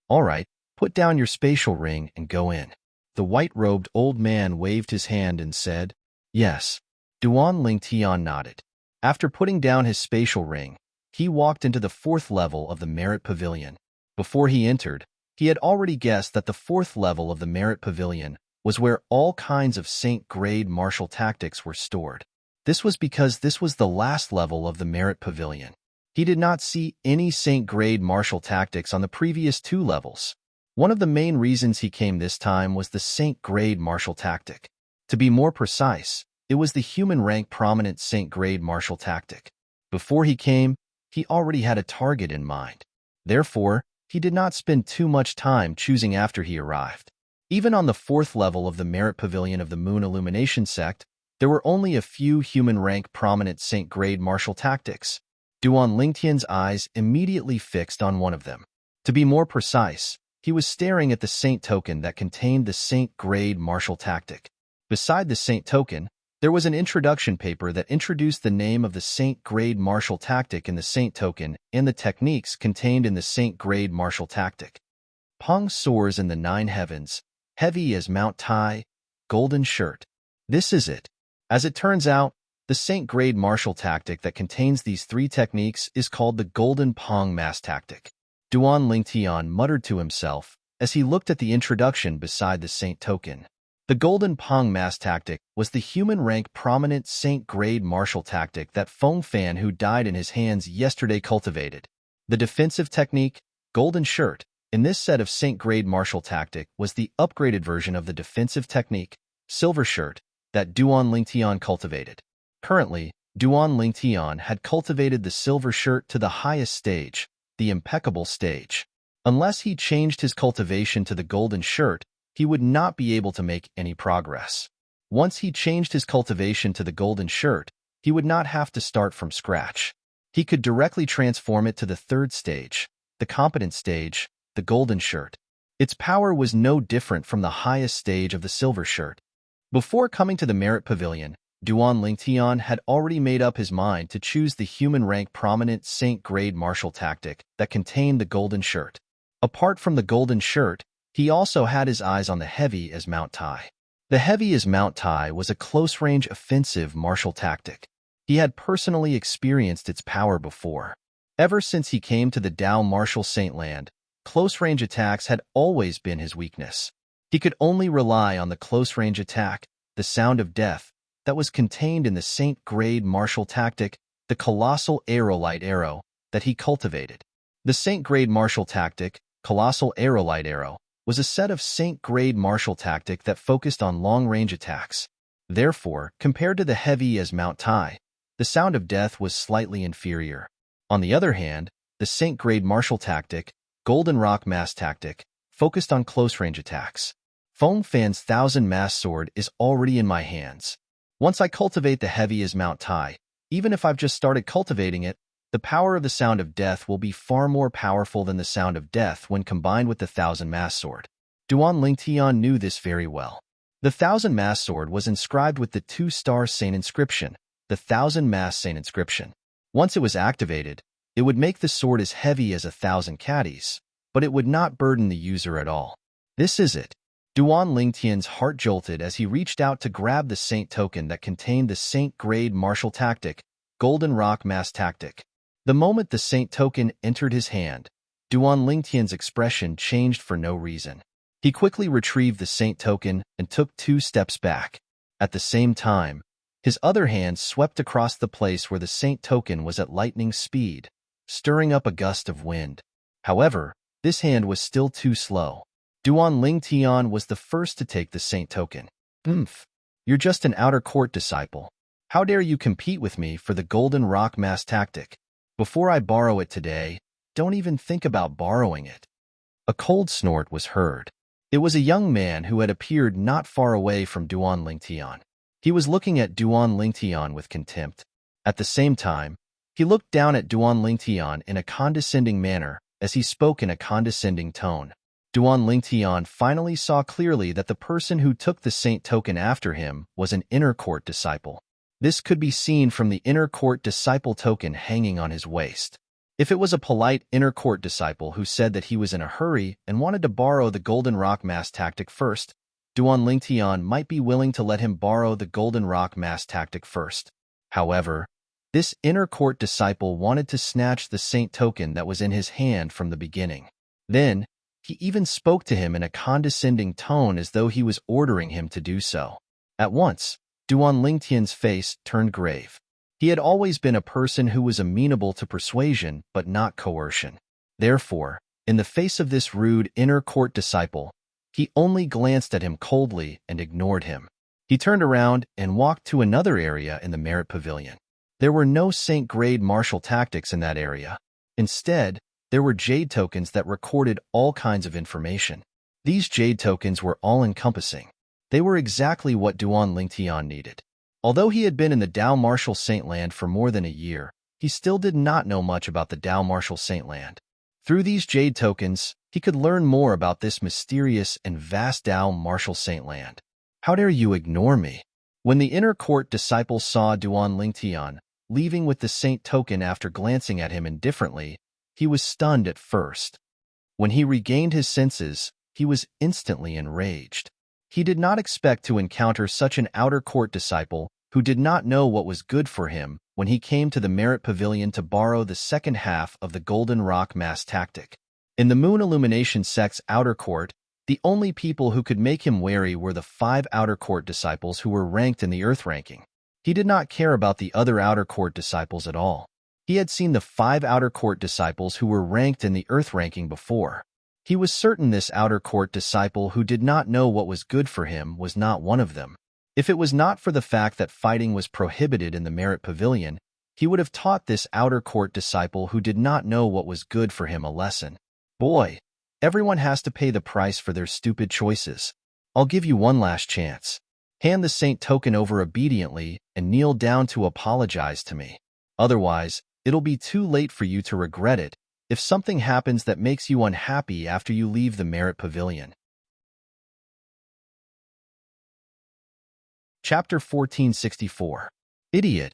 All right, put down your spatial ring and go in. The white-robed old man waved his hand and said, Yes. Duan Lingtian nodded. After putting down his spatial ring, he walked into the 4th level of the Merit Pavilion. Before he entered, he had already guessed that the 4th level of the Merit Pavilion was where all kinds of Saint-grade martial tactics were stored. This was because this was the last level of the Merit Pavilion. He did not see any Saint-grade martial tactics on the previous 2 levels. One of the main reasons he came this time was the Saint-grade martial tactic. To be more precise, it was the human rank prominent Saint-grade martial tactic. Before he came, he already had a target in mind. Therefore, he did not spend too much time choosing after he arrived. Even on the 4th level of the Merit Pavilion of the Moon Illumination Sect, there were only a few human rank prominent Saint-grade martial tactics. Duan Lingtian's eyes immediately fixed on one of them. To be more precise, he was staring at the Saint token that contained the Saint-grade martial tactic. Beside the Saint token, there was an introduction paper that introduced the name of the Saint-grade martial tactic in the Saint token and the techniques contained in the Saint-grade martial tactic. Peng soars in the 9 heavens, heavy as Mount Tai, golden shirt. This is it. As it turns out, the Saint-grade martial tactic that contains these 3 techniques is called the Golden Peng Mass Tactic. Duan Lingtian muttered to himself as he looked at the introduction beside the Saint token. The Golden Peng Mass Tactic was the human rank prominent Saint-grade martial tactic that Feng Fan, who died in his hands yesterday, cultivated. The defensive technique, Golden Shirt, in this set of Saint-grade martial tactic was the upgraded version of the defensive technique, Silver Shirt, that Duan Lingtian cultivated. Currently, Duan Lingtian had cultivated the Silver Shirt to the highest stage, the impeccable stage. Unless he changed his cultivation to the Golden Shirt, he would not be able to make any progress. Once he changed his cultivation to the Golden Shirt, he would not have to start from scratch. He could directly transform it to the 3rd stage, the competent stage, the Golden Shirt. Its power was no different from the highest stage of the Silver Shirt. Before coming to the Merit Pavilion, Duan Lingtian had already made up his mind to choose the human rank prominent Saint-grade martial tactic that contained the Golden Shirt. Apart from the Golden Shirt, he also had his eyes on the Heavy as Mount Tai. The Heavy as Mount Tai was a close-range offensive martial tactic. He had personally experienced its power before. Ever since he came to the Dao Martial Saintland, close-range attacks had always been his weakness. He could only rely on the close-range attack, the sound of death, that was contained in the Saint-grade martial tactic, the Colossal Aerolite Arrow, that he cultivated. The Saint-grade martial tactic, Colossal Aerolite Arrow, was a set of Saint-grade martial tactic that focused on long-range attacks. Therefore, compared to the Heavy as Mount Tai, the sound of death was slightly inferior. On the other hand, the Saint-grade martial tactic, Golden Rock Mass Tactic, focused on close-range attacks. Feng Fan's 1000 Mass Sword is already in my hands. Once I cultivate the Heavy as Mount Tai, Even if I've just started cultivating it, the power of the sound of death will be far more powerful than the sound of death when combined with the thousand-mass sword. Duan Lingtian knew this very well. The thousand-mass sword was inscribed with the two-star saint inscription, the thousand-mass saint inscription. Once it was activated, it would make the sword as heavy as 1,000 caddies, but it would not burden the user at all. This is it. Duan Lingtian's heart jolted as he reached out to grab the saint token that contained the saint-grade martial tactic, Golden Rock Mass Tactic. The moment the saint token entered his hand, Duan Lingtian's expression changed for no reason. He quickly retrieved the saint token and took 2 steps back. At the same time, his other hand swept across the place where the saint token was at lightning speed, stirring up a gust of wind. However, this hand was still too slow. Duan Lingtian was the first to take the saint token. You're just an outer court disciple. How dare you compete with me for the Golden Rock Mass Tactic? Before I borrow it today, don't even think about borrowing it. A cold snort was heard. It was a young man who had appeared not far away from Duan Lingtian. He was looking at Duan Lingtian with contempt. At the same time, he looked down at Duan Lingtian in a condescending manner as he spoke in a condescending tone. Duan Lingtian finally saw clearly that the person who took the saint token after him was an inner court disciple. This could be seen from the inner court disciple token hanging on his waist. If it was a polite inner court disciple who said that he was in a hurry and wanted to borrow the Golden Rock Mass Tactic first, Duan Lingtian might be willing to let him borrow the Golden Rock Mass Tactic first. However, this inner court disciple wanted to snatch the saint token that was in his hand from the beginning. Then, he even spoke to him in a condescending tone as though he was ordering him to do so. At once, Duan Lingtian's face turned grave. He had always been a person who was amenable to persuasion but not coercion. Therefore, in the face of this rude inner court disciple, he only glanced at him coldly and ignored him. He turned around and walked to another area in the Merit Pavilion. There were no saint-grade martial tactics in that area. Instead, there were jade tokens that recorded all kinds of information. These jade tokens were all-encompassing. They were exactly what Duan Lingtian needed. Although he had been in the Dao Martial Saint Land for more than a year, he still did not know much about the Dao Martial Saint Land. Through these jade tokens, he could learn more about this mysterious and vast Dao Martial Saint Land. How dare you ignore me? When the inner court disciple saw Duan Lingtian leaving with the saint token after glancing at him indifferently, he was stunned at first. When he regained his senses, he was instantly enraged. He did not expect to encounter such an outer court disciple who did not know what was good for him when he came to the Merit Pavilion to borrow the second half of the Golden Rock Mass Tactic. In the Moon Illumination sect's outer court, the only people who could make him wary were the 5 outer court disciples who were ranked in the Earth ranking. He did not care about the other outer court disciples at all. He had seen the 5 outer court disciples who were ranked in the Earth ranking before. He was certain this outer court disciple who did not know what was good for him was not one of them. If it was not for the fact that fighting was prohibited in the Merit Pavilion, he would have taught this outer court disciple who did not know what was good for him a lesson. Boy, everyone has to pay the price for their stupid choices. I'll give you one last chance. Hand the saint token over obediently and kneel down to apologize to me. Otherwise, it'll be too late for you to regret it if something happens that makes you unhappy after you leave the Merit Pavilion. Chapter 1464. Idiot.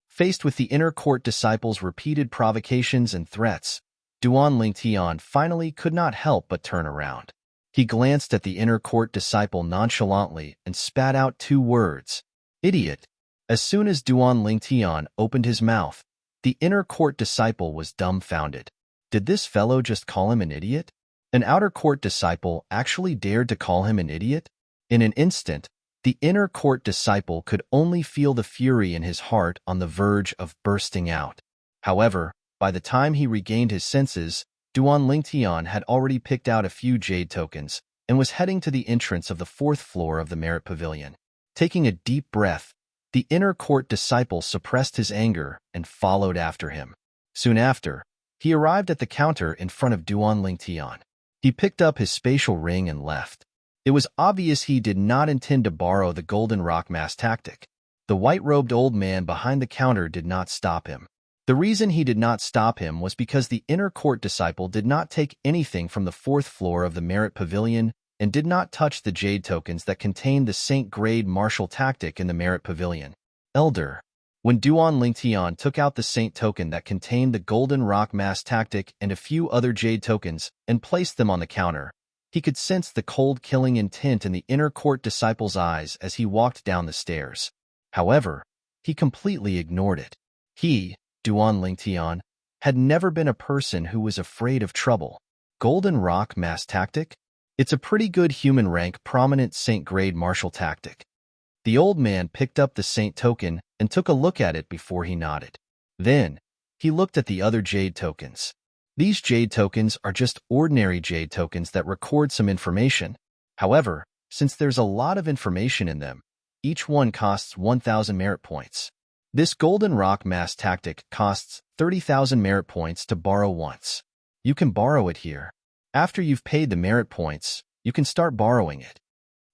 Faced with the inner court disciples' repeated provocations and threats, Duan Lingtian finally could not help but turn around. He glanced at the inner court disciple nonchalantly and spat out 2 words, "Idiot." As soon as Duan Lingtian opened his mouth, the inner court disciple was dumbfounded. Did this fellow just call him an idiot? An outer court disciple actually dared to call him an idiot? In an instant, the inner court disciple could only feel the fury in his heart on the verge of bursting out. However, by the time he regained his senses, Duan Lingtian had already picked out a few jade tokens and was heading to the entrance of the 4th floor of the Merit Pavilion. Taking a deep breath, the inner court disciple suppressed his anger and followed after him. Soon after, he arrived at the counter in front of Duan Lingtian. He picked up his spatial ring and left. It was obvious he did not intend to borrow the Golden Rock Mass Tactic. The white-robed old man behind the counter did not stop him. The reason he did not stop him was because the inner court disciple did not take anything from the fourth floor of the Merit Pavilion and did not touch the jade tokens that contained the Saint Grade martial tactic in the Merit Pavilion. Elder. When Duan Lingtian took out the Saint token that contained the Golden Rock Mass tactic and a few other jade tokens and placed them on the counter, he could sense the cold killing intent in the inner court disciple's eyes as he walked down the stairs. However, he completely ignored it. He, Duan Lingtian, had never been a person who was afraid of trouble. Golden Rock Mass tactic? It's a pretty good human rank prominent Saint Grade martial tactic. The old man picked up the Saint token and took a look at it before he nodded. Then, he looked at the other jade tokens. These jade tokens are just ordinary jade tokens that record some information. However, since there's a lot of information in them, each one costs 1,000 merit points. This Golden Rock Mass tactic costs 30,000 merit points to borrow once. You can borrow it here. After you've paid the merit points, you can start borrowing it.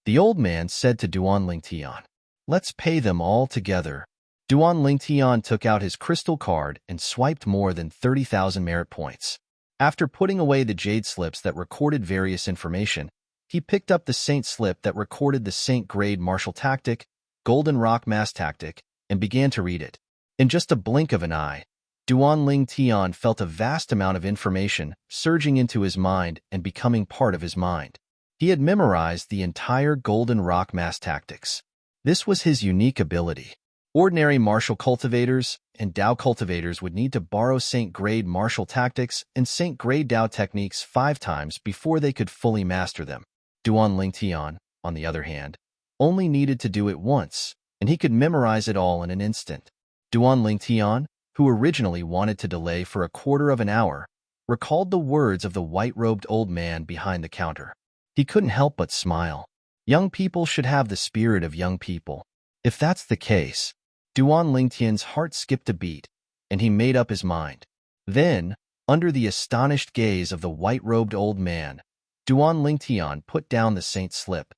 The old man said to Duan Lingtian. Let's pay them all together. Duan Lingtian took out his crystal card and swiped more than 30,000 merit points. After putting away the jade slips that recorded various information, he picked up the Saint slip that recorded the Saint Grade martial tactic, Golden Rock Mass tactic, and began to read it. In just a blink of an eye, Duan Lingtian felt a vast amount of information surging into his mind and becoming part of his mind. He had memorized the entire Golden Rock Mass tactics. This was his unique ability. Ordinary martial cultivators and Dao cultivators would need to borrow Saint Grade martial tactics and Saint Grade Dao techniques 5 times before they could fully master them. Duan Lingtian, on the other hand, only needed to do it once, and he could memorize it all in an instant. Duan Lingtian, who originally wanted to delay for a quarter of an hour, recalled the words of the white-robed old man behind the counter. He couldn't help but smile. Young people should have the spirit of young people. If that's the case, Duan Lingtian's heart skipped a beat, and he made up his mind. Then, under the astonished gaze of the white-robed old man, Duan Lingtian put down the Saint slip.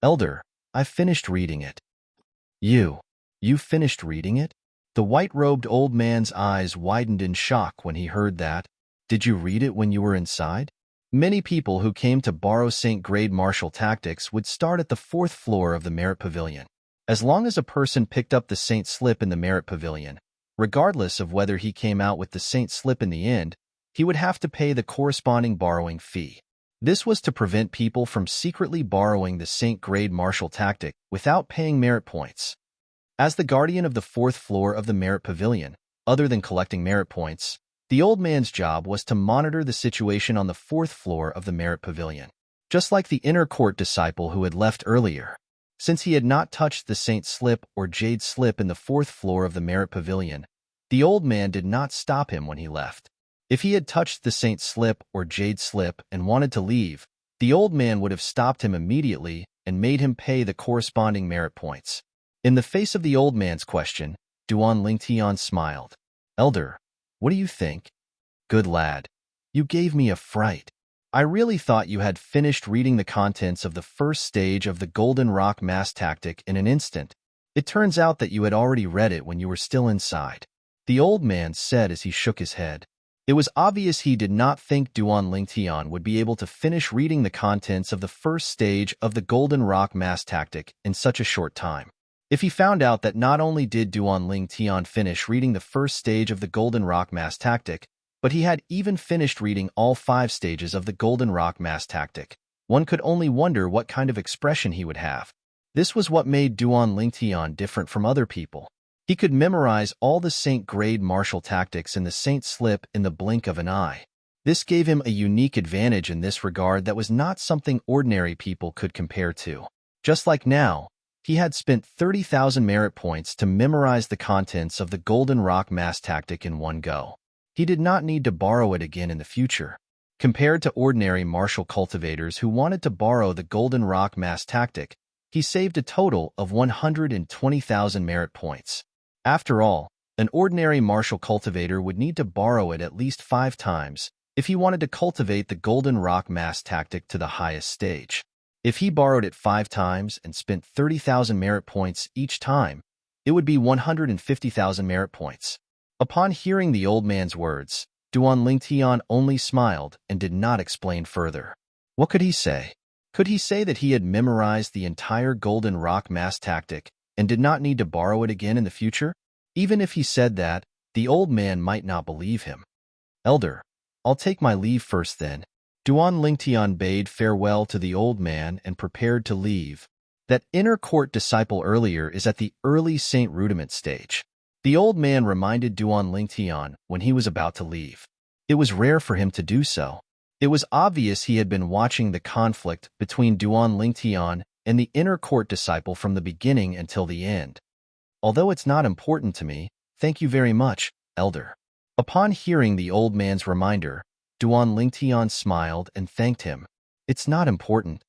Elder, I've finished reading it. You finished reading it? The white-robed old man's eyes widened in shock when he heard that. Did you read it when you were inside? Many people who came to borrow Saint Grade martial tactics would start at the 4th floor of the Merit Pavilion. As long as a person picked up the Saint slip in the Merit Pavilion, regardless of whether he came out with the Saint slip in the end, he would have to pay the corresponding borrowing fee. This was to prevent people from secretly borrowing the Saint Grade martial tactic without paying merit points. As the guardian of the 4th floor of the Merit Pavilion, other than collecting merit points, the old man's job was to monitor the situation on the 4th floor of the Merit Pavilion. Just like the inner court disciple who had left earlier, since he had not touched the Saint slip or jade slip in the 4th floor of the Merit Pavilion, the old man did not stop him when he left. If he had touched the Saint slip or jade slip and wanted to leave, the old man would have stopped him immediately and made him pay the corresponding merit points. In the face of the old man's question, Duan Lingtian smiled. Elder, what do you think? Good lad. You gave me a fright. I really thought you had finished reading the contents of the first stage of the Golden Rock Mass tactic in an instant. It turns out that you had already read it when you were still inside. The old man said as he shook his head. It was obvious he did not think Duan Lingtian would be able to finish reading the contents of the first stage of the Golden Rock Mass tactic in such a short time. If he found out that not only did Duan Lingtian finish reading the first stage of the Golden Rock Mass tactic, but he had even finished reading all 5 stages of the Golden Rock Mass tactic, one could only wonder what kind of expression he would have. This was what made Duan Lingtian different from other people. He could memorize all the Saint Grade martial tactics in the Saint slip in the blink of an eye. This gave him a unique advantage in this regard that was not something ordinary people could compare to. Just like now, he had spent 30,000 merit points to memorize the contents of the Golden Rock Mass tactic in one go. He did not need to borrow it again in the future. Compared to ordinary martial cultivators who wanted to borrow the Golden Rock Mass tactic, he saved a total of 120,000 merit points. After all, an ordinary martial cultivator would need to borrow it at least 5 times if he wanted to cultivate the Golden Rock Mass tactic to the highest stage. If he borrowed it 5 times and spent 30,000 merit points each time, It would be 150,000 merit points. Upon hearing the old man's words, Duan Lingtian only smiled and did not explain further. What could he say? Could he say that he had memorized the entire Golden Rock mass tactic and did not need to borrow it again in the future? Even if he said that, the old man might not believe him. Elder, I'll take my leave first then. Duan Lingtian bade farewell to the old man and prepared to leave. That inner court disciple earlier is at the early Saint Rudiment stage. The old man reminded Duan Lingtian when he was about to leave. It was rare for him to do so. It was obvious he had been watching the conflict between Duan Lingtian and the inner court disciple from the beginning until the end. Although it's not important to me, thank you very much, Elder. Upon hearing the old man's reminder, Duan Lingtian smiled and thanked him. It's not important.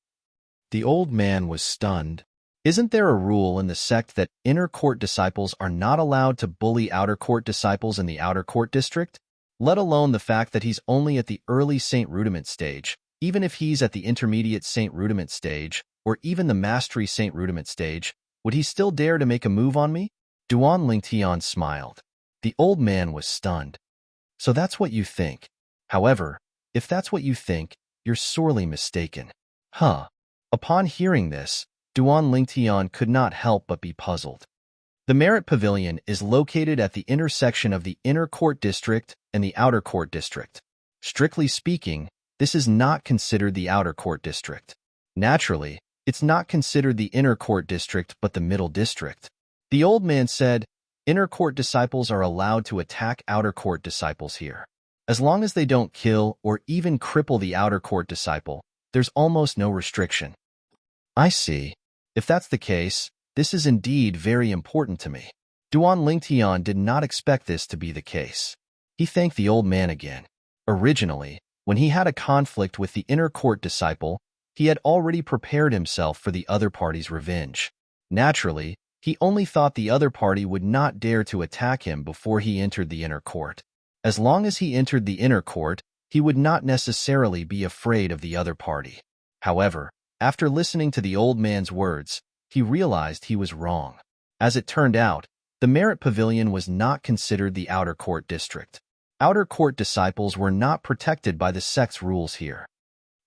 The old man was stunned. Isn't there a rule in the sect that inner court disciples are not allowed to bully outer court disciples in the outer court district? Let alone the fact that he's only at the early Saint Rudiment stage. Even if he's at the intermediate Saint Rudiment stage, or even the mastery Saint Rudiment stage, would he still dare to make a move on me? Duan Lingtian smiled. The old man was stunned. So that's what you think. However, if that's what you think, you're sorely mistaken. Huh. Upon hearing this, Duan Lingtian could not help but be puzzled. The Merit Pavilion is located at the intersection of the Inner Court District and the Outer Court District. Strictly speaking, this is not considered the Outer Court District. Naturally, it's not considered the Inner Court District but the Middle District. The old man said, Inner Court disciples are allowed to attack Outer Court disciples here. As long as they don't kill or even cripple the Outer Court disciple, there's almost no restriction. I see. If that's the case, this is indeed very important to me. Duan Lingtian did not expect this to be the case. He thanked the old man again. Originally, when he had a conflict with the inner court disciple, he had already prepared himself for the other party's revenge. Naturally, he only thought the other party would not dare to attack him before he entered the inner court. As long as he entered the inner court, he would not necessarily be afraid of the other party. However, after listening to the old man's words, he realized he was wrong. As it turned out, the Merit Pavilion was not considered the Outer Court District. Outer Court disciples were not protected by the sect's rules here.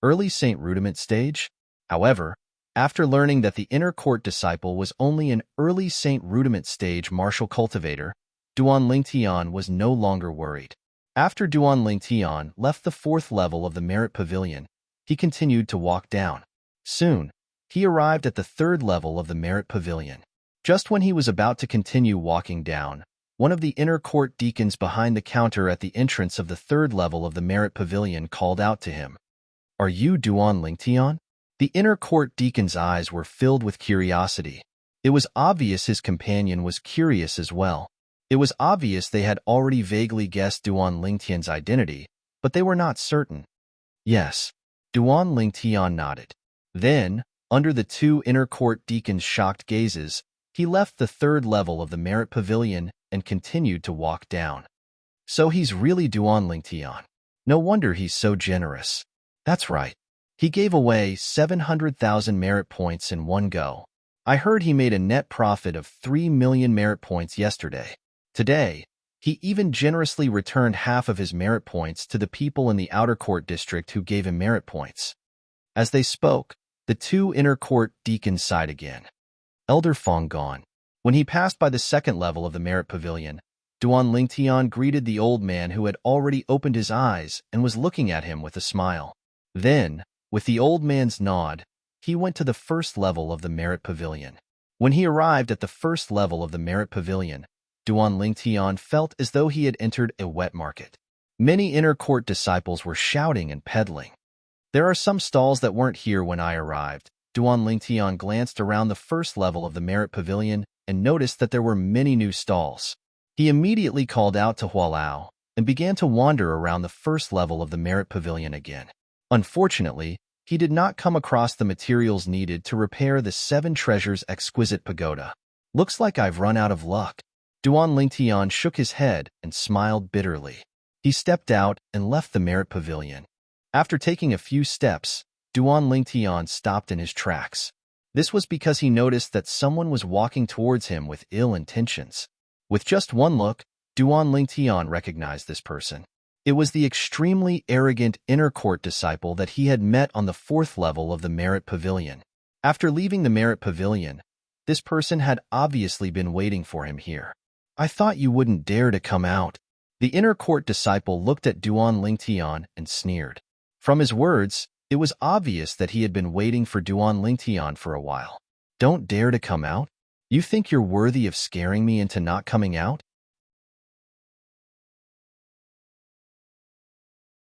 Early Saint Rudiment stage? However, after learning that the Inner Court disciple was only an early Saint Rudiment stage martial cultivator, Duan Lingtian was no longer worried. After Duan Lingtian left the 4th level of the Merit Pavilion, he continued to walk down. Soon, he arrived at the 3rd level of the Merit Pavilion. Just when he was about to continue walking down, one of the inner court deacons behind the counter at the entrance of the 3rd level of the Merit Pavilion called out to him. Are you Duan Lingtian? The inner court deacon's eyes were filled with curiosity. It was obvious his companion was curious as well. It was obvious they had already vaguely guessed Duan Lingtian's identity, but they were not certain. Yes, Duan Lingtian nodded. Then, under the 2 inner court deacons' shocked gazes, he left the 3rd level of the Merit Pavilion and continued to walk down. So he's really Duan Lingtian. No wonder he's so generous. That's right. He gave away 700,000 merit points in one go. I heard he made a net profit of 3 million merit points yesterday. Today, he even generously returned half of his merit points to the people in the Outer Court District who gave him merit points. As they spoke, the 2 inner court deacons sighed again. Elder Fong gone. When he passed by the 2nd level of the Merit Pavilion, Duan Lingtian greeted the old man who had already opened his eyes and was looking at him with a smile. Then, with the old man's nod, he went to the 1st level of the Merit Pavilion. When he arrived at the 1st level of the Merit Pavilion, Duan Lingtian felt as though he had entered a wet market. Many inner court disciples were shouting and peddling. There are some stalls that weren't here when I arrived. Duan Lingtian glanced around the 1st level of the Merit Pavilion and noticed that there were many new stalls. He immediately called out to Hualao and began to wander around the 1st level of the Merit Pavilion again. Unfortunately, he did not come across the materials needed to repair the 7 Treasures exquisite pagoda. Looks like I've run out of luck. Duan Lingtian shook his head and smiled bitterly. He stepped out and left the Merit Pavilion. After taking a few steps, Duan Lingtian stopped in his tracks. This was because he noticed that someone was walking towards him with ill intentions. With just one look, Duan Lingtian recognized this person. It was the extremely arrogant inner court disciple that he had met on the 4th level of the Merit Pavilion. After leaving the Merit Pavilion, this person had obviously been waiting for him here. "I thought you wouldn't dare to come out." The inner court disciple looked at Duan Lingtian and sneered. From his words, it was obvious that he had been waiting for Duan Lingtian for a while. "Don't dare to come out? You think you're worthy of scaring me into not coming out?"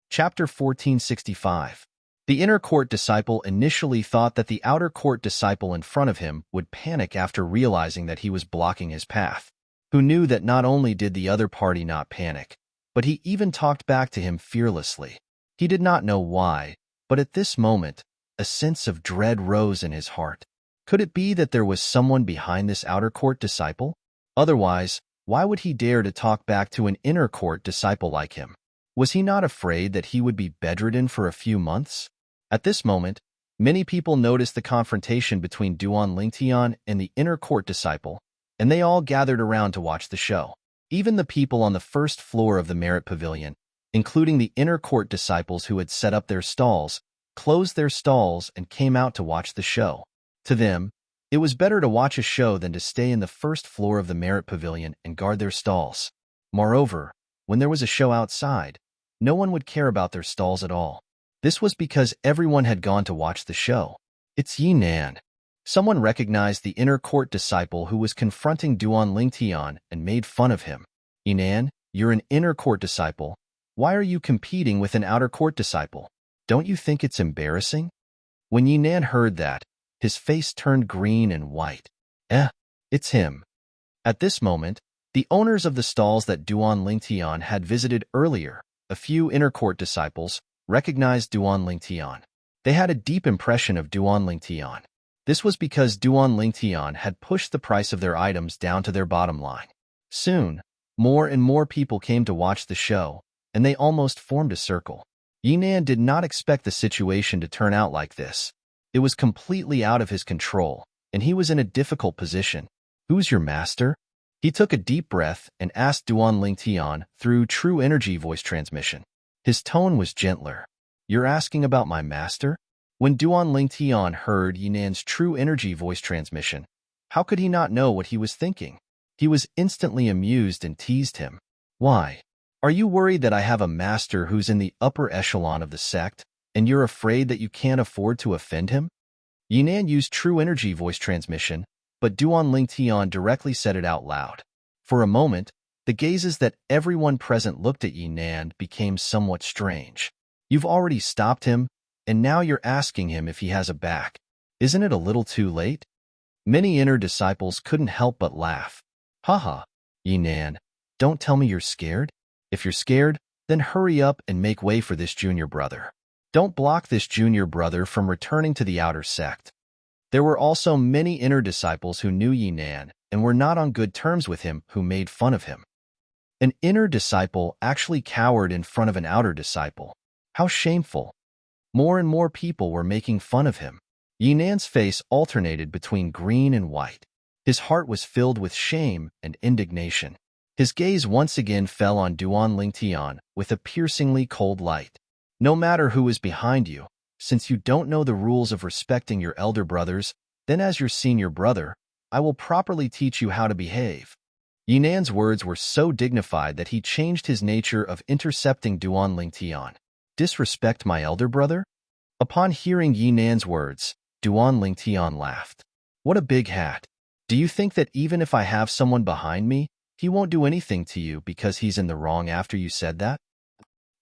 Chapter 1465. The inner court disciple initially thought that the outer court disciple in front of him would panic after realizing that he was blocking his path. Who knew that not only did the other party not panic, but he even talked back to him fearlessly. He did not know why, but at this moment, a sense of dread rose in his heart. Could it be that there was someone behind this outer court disciple? Otherwise, why would he dare to talk back to an inner court disciple like him? Was he not afraid that he would be bedridden for a few months? At this moment, many people noticed the confrontation between Duan Lingtian and the inner court disciple, and they all gathered around to watch the show. Even the people on the 1st floor of the Merit Pavilion, including the inner court disciples who had set up their stalls, closed their stalls and came out to watch the show. To them, it was better to watch a show than to stay in the 1st floor of the Merit Pavilion and guard their stalls. Moreover, when there was a show outside, no one would care about their stalls at all. This was because everyone had gone to watch the show. "It's Yinan." Someone recognized the inner court disciple who was confronting Duan Lingtian and made fun of him. "Yinan, you're an inner court disciple. Why are you competing with an outer court disciple? Don't you think it's embarrassing?" When Yinan heard that, his face turned green and white. It's him. At this moment, the owners of the stalls that Duan Lingtian had visited earlier, a few inner court disciples, recognized Duan Lingtian. They had a deep impression of Duan Lingtian. This was because Duan Lingtian had pushed the price of their items down to their bottom line. Soon, more and more people came to watch the show, and they almost formed a circle. Yinan did not expect the situation to turn out like this. It was completely out of his control, and he was in a difficult position. "Who's your master?" He took a deep breath and asked Duan Lingtian through true energy voice transmission. His tone was gentler. "You're asking about my master?" When Duan Lingtian heard Yinan's true energy voice transmission, how could he not know what he was thinking? He was instantly amused and teased him. "Why? Are you worried that I have a master who's in the upper echelon of the sect, and you're afraid that you can't afford to offend him?" Yinan used true energy voice transmission, but Duan Lingtian directly said it out loud. For a moment, the gazes that everyone present looked at Yinan became somewhat strange. "You've already stopped him, and now you're asking him if he has a back. Isn't it a little too late?" Many inner disciples couldn't help but laugh. "Haha, Yinan, don't tell me you're scared. If you're scared, then hurry up and make way for this junior brother. Don't block this junior brother from returning to the outer sect." There were also many inner disciples who knew Yinan and were not on good terms with him who made fun of him. An inner disciple actually cowered in front of an outer disciple. How shameful. More and more people were making fun of him. Yinan's face alternated between green and white. His heart was filled with shame and indignation. His gaze once again fell on Duan Lingtian with a piercingly cold light. "No matter who is behind you, since you don't know the rules of respecting your elder brothers, then as your senior brother, I will properly teach you how to behave." Yinan's words were so dignified that he changed his nature of intercepting Duan Lingtian. "Disrespect my elder brother?" Upon hearing Yinan's words, Duan Lingtian laughed. "What a big hat. Do you think that even if I have someone behind me, he won't do anything to you because he's in the wrong after you said that?"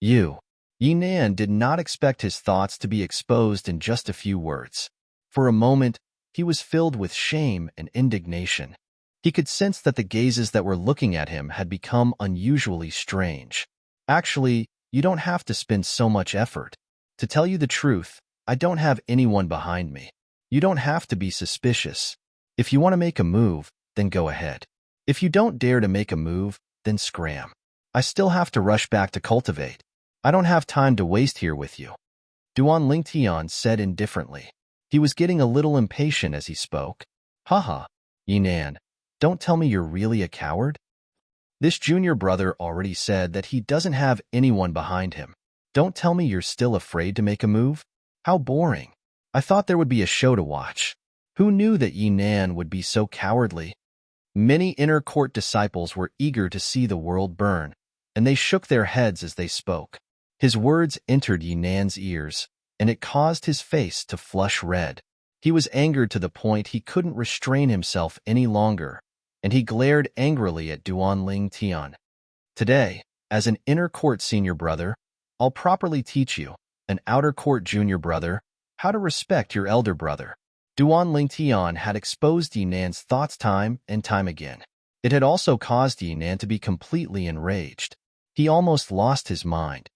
Yinan did not expect his thoughts to be exposed in just a few words. For a moment, he was filled with shame and indignation. He could sense that the gazes that were looking at him had become unusually strange. "Actually, you don't have to spend so much effort. To tell you the truth, I don't have anyone behind me. You don't have to be suspicious. If you want to make a move, then go ahead. If you don't dare to make a move, then scram. I still have to rush back to cultivate. I don't have time to waste here with you," Duan Lingtian said indifferently. He was getting a little impatient as he spoke. Haha, Yinan, don't tell me you're really a coward? This junior brother already said that he doesn't have anyone behind him. Don't tell me you're still afraid to make a move? How boring. I thought there would be a show to watch. Who knew that Yinan would be so cowardly? Many inner court disciples were eager to see the world burn, and they shook their heads as they spoke. His words entered Yinan's ears, and it caused his face to flush red. He was angered to the point he couldn't restrain himself any longer, and he glared angrily at Duanling Tian. Today, as an inner court senior brother, I'll properly teach you, an outer court junior brother, how to respect your elder brother. Duanling Tian had exposed Yinan's thoughts time and time again. It had also caused Yinan to be completely enraged. He almost lost his mind.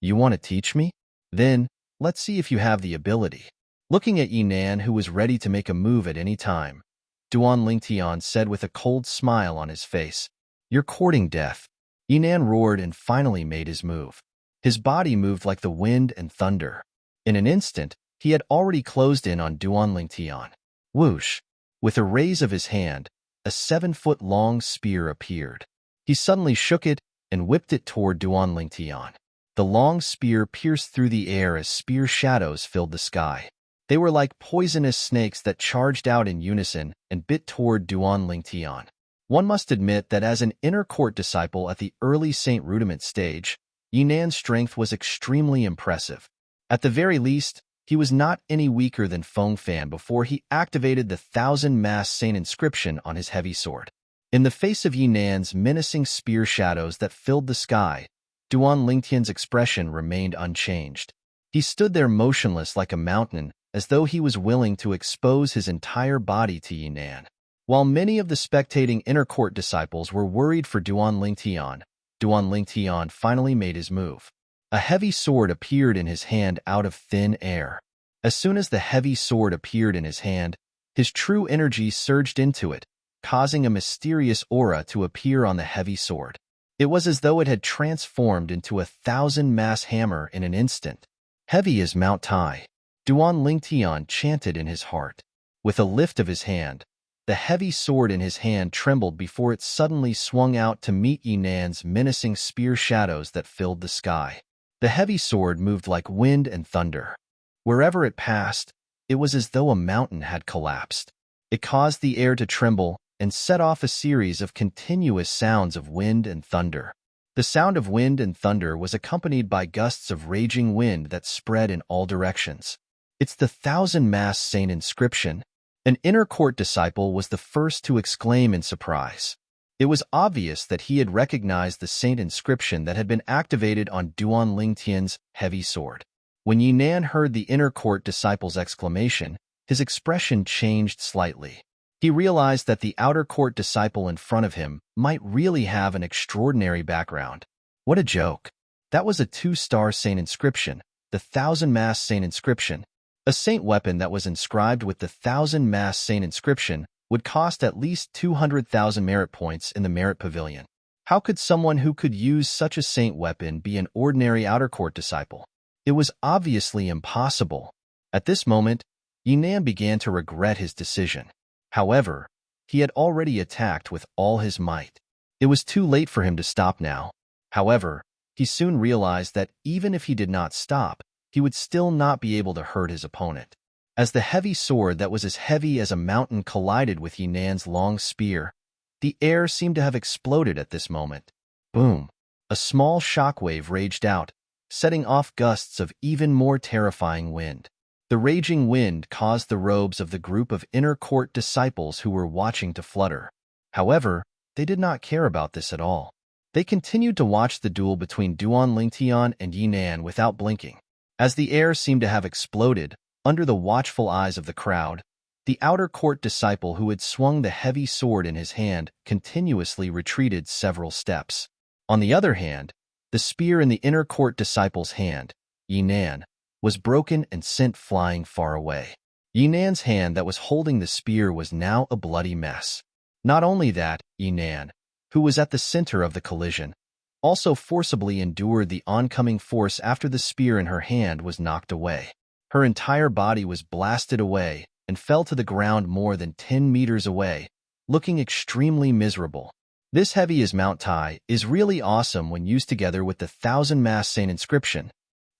You want to teach me? Then, let's see if you have the ability. Looking at Yinan, who was ready to make a move at any time, Duanling Tian said with a cold smile on his face, You're courting death. Yinan roared and finally made his move. His body moved like the wind and thunder. In an instant, he had already closed in on Duanling Tian. Whoosh! With a raise of his hand, a 7-foot-long spear appeared. He suddenly shook it and whipped it toward Duanling Tian. The long spear pierced through the air as spear shadows filled the sky. They were like poisonous snakes that charged out in unison and bit toward Duanling Tian. One must admit that as an inner court disciple at the early Saint Rudiment stage, Yinan's strength was extremely impressive. At the very least, he was not any weaker than Feng Fan before he activated the 1,000-mass Saint inscription on his heavy sword. In the face of Yinan's menacing spear shadows that filled the sky, Duanling Tian's expression remained unchanged. He stood there motionless like a mountain, as though he was willing to expose his entire body to Yinan. While many of the spectating inner court disciples were worried for Duanling Tian finally made his move. A heavy sword appeared in his hand out of thin air. As soon as the heavy sword appeared in his hand, his true energy surged into it, causing a mysterious aura to appear on the heavy sword. It was as though it had transformed into a 1,000-mass hammer in an instant. Heavy as Mount Tai, Duanling Tian chanted in his heart. With a lift of his hand, the heavy sword in his hand trembled before it suddenly swung out to meet Yinan's menacing spear shadows that filled the sky. The heavy sword moved like wind and thunder. Wherever it passed, it was as though a mountain had collapsed. It caused the air to tremble and set off a series of continuous sounds of wind and thunder. The sound of wind and thunder was accompanied by gusts of raging wind that spread in all directions. It's the 1,000-mass Saint inscription. An inner court disciple was the first to exclaim in surprise. It was obvious that he had recognized the Saint inscription that had been activated on Duanling Tian's heavy sword. When Yinan heard the inner court disciple's exclamation, his expression changed slightly. He realized that the outer court disciple in front of him might really have an extraordinary background. What a joke. That was a 2-star Saint inscription, the 1,000-mass Saint inscription. A Saint weapon that was inscribed with the 1,000-mass Saint inscription would cost at least 200,000 merit points in the Merit Pavilion. How could someone who could use such a Saint weapon be an ordinary outer court disciple? It was obviously impossible. At this moment, Yinan began to regret his decision. However, he had already attacked with all his might. It was too late for him to stop now. However, he soon realized that even if he did not stop, he would still not be able to hurt his opponent. As the heavy sword that was as heavy as a mountain collided with Yinan's long spear, the air seemed to have exploded at this moment. Boom! A small shockwave raged out, setting off gusts of even more terrifying wind. The raging wind caused the robes of the group of inner court disciples who were watching to flutter. However, they did not care about this at all. They continued to watch the duel between Duanling Tian and Yinan without blinking. As the air seemed to have exploded, under the watchful eyes of the crowd, the outer court disciple who had swung the heavy sword in his hand continuously retreated several steps. On the other hand, the spear in the inner court disciple's hand, Yinan, was broken and sent flying far away. Yinan's hand that was holding the spear was now a bloody mess. Not only that, Yinan, who was at the center of the collision, also forcibly endured the oncoming force after the spear in her hand was knocked away. Her entire body was blasted away and fell to the ground more than 10 meters away, looking extremely miserable. This heavy as Mount Tai is really awesome when used together with the thousand-mass saint inscription.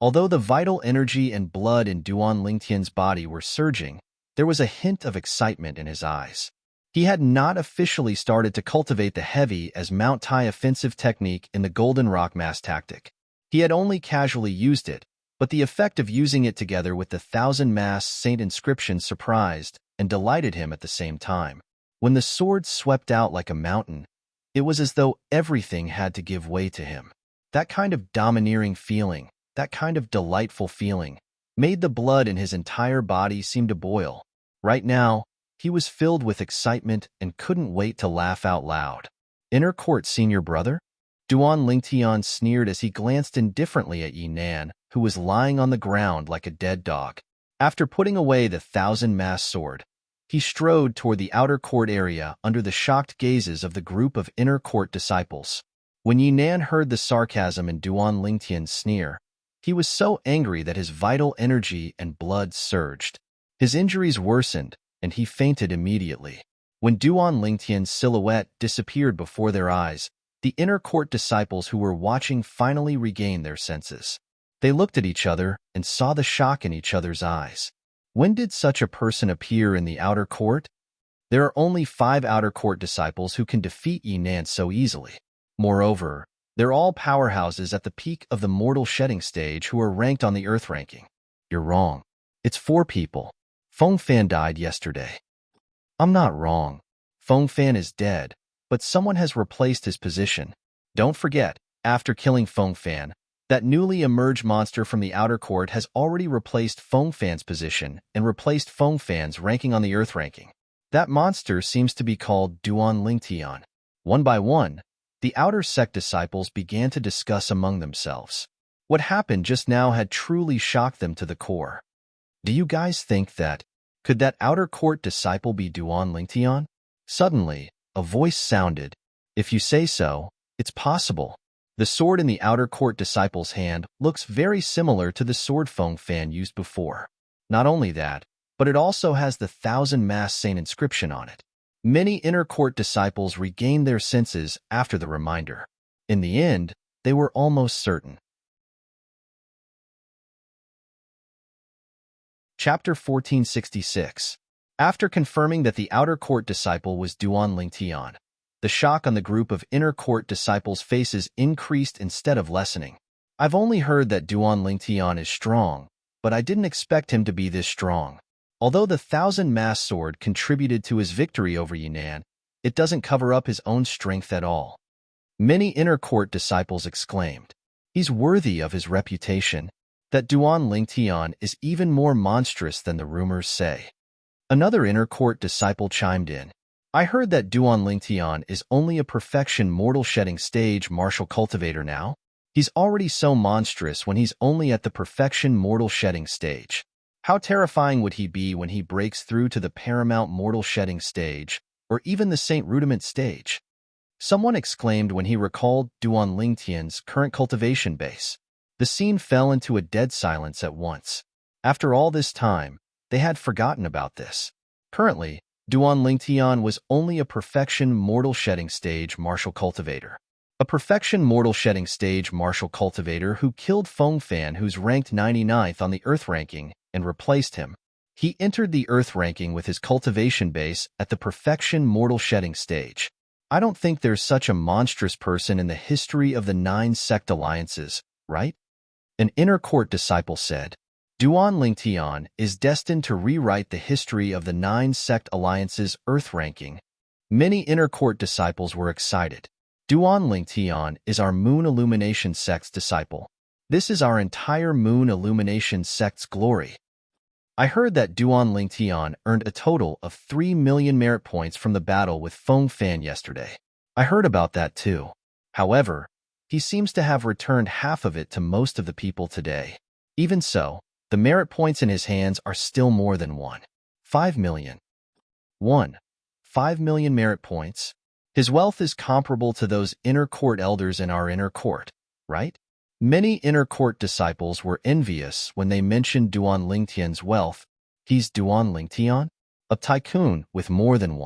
Although the vital energy and blood in Duan Lingtian's body were surging, there was a hint of excitement in his eyes. He had not officially started to cultivate the heavy as Mount Tai offensive technique in the Golden Rock Mass tactic. He had only casually used it, but the effect of using it together with the thousand-mass saint inscription surprised and delighted him at the same time. When the sword swept out like a mountain, it was as though everything had to give way to him. That kind of domineering feeling, that kind of delightful feeling, made the blood in his entire body seem to boil. Right now, he was filled with excitement and couldn't wait to laugh out loud. Inner court senior brother? Duan Lingtian sneered as he glanced indifferently at Yi Nan, who was lying on the ground like a dead dog. After putting away the thousand-mass sword, he strode toward the outer court area under the shocked gazes of the group of inner court disciples. When Yi Nan heard the sarcasm in Duan Lingtian's sneer, he was so angry that his vital energy and blood surged. His injuries worsened, and he fainted immediately. When Duan Lingtian's silhouette disappeared before their eyes, the inner court disciples who were watching finally regained their senses. They looked at each other and saw the shock in each other's eyes. When did such a person appear in the outer court? There are only 5 outer court disciples who can defeat Yi Nan so easily. Moreover, they're all powerhouses at the peak of the mortal shedding stage who are ranked on the Earth ranking. You're wrong. It's 4 people. Feng Fan died yesterday. I'm not wrong. Feng Fan is dead, but someone has replaced his position. Don't forget, after killing Feng Fan, that newly emerged monster from the outer court has already replaced Feng Fan's position and replaced Feng Fan's ranking on the Earth ranking. That monster seems to be called Duan Lingtian. One by one, the outer sect disciples began to discuss among themselves. What happened just now had truly shocked them to the core. Do you guys think that, could that outer court disciple be Duan Lingtian? Suddenly, a voice sounded. If you say so, it's possible. The sword in the outer court disciple's hand looks very similar to the sword Feng Fan used before. Not only that, but it also has the thousand-mass saint inscription on it. Many inner court disciples regained their senses after the reminder. In the end, they were almost certain. Chapter 1466. After confirming that the outer court disciple was Duan Lingtian, the shock on the group of inner court disciples' faces increased instead of lessening. I've only heard that Duan Lingtian is strong, but I didn't expect him to be this strong. Although the thousand-mass sword contributed to his victory over Yi Nan, it doesn't cover up his own strength at all. Many inner court disciples exclaimed, "He's worthy of his reputation." That Duan Lingtian is even more monstrous than the rumors say. Another inner court disciple chimed in. I heard that Duan Lingtian is only a perfection mortal shedding stage martial cultivator now. He's already so monstrous when he's only at the perfection mortal shedding stage. How terrifying would he be when he breaks through to the paramount mortal shedding stage, or even the Saint Rudiment stage? Someone exclaimed when he recalled Duan Lingtian's current cultivation base. The scene fell into a dead silence at once. After all this time, they had forgotten about this. Currently, Duan Lingtian was only a perfection mortal shedding stage martial cultivator. A perfection mortal shedding stage martial cultivator who killed Feng Fan, who's ranked 99th on the Earth ranking, and replaced him. He entered the Earth ranking with his cultivation base at the perfection mortal shedding stage. I don't think there's such a monstrous person in the history of the 9 sect alliances, right? An inner court disciple said. Duan Lingtian is destined to rewrite the history of the 9 sect alliances Earth ranking. Many inner court disciples were excited. Duan Lingtian is our Moon Illumination sect's disciple. This is our entire Moon Illumination sect's glory. I heard that Duan Lingtian earned a total of 3 million merit points from the battle with Feng Fan yesterday. I heard about that too. However, he seems to have returned half of it to most of the people today. Even so, the merit points in his hands are still more than 5 million. 5 million merit points. His wealth is comparable to those inner court elders in our inner court, right? Many inner court disciples were envious when they mentioned Duan Lingtian's wealth. He's Duan Lingtian, a tycoon with more than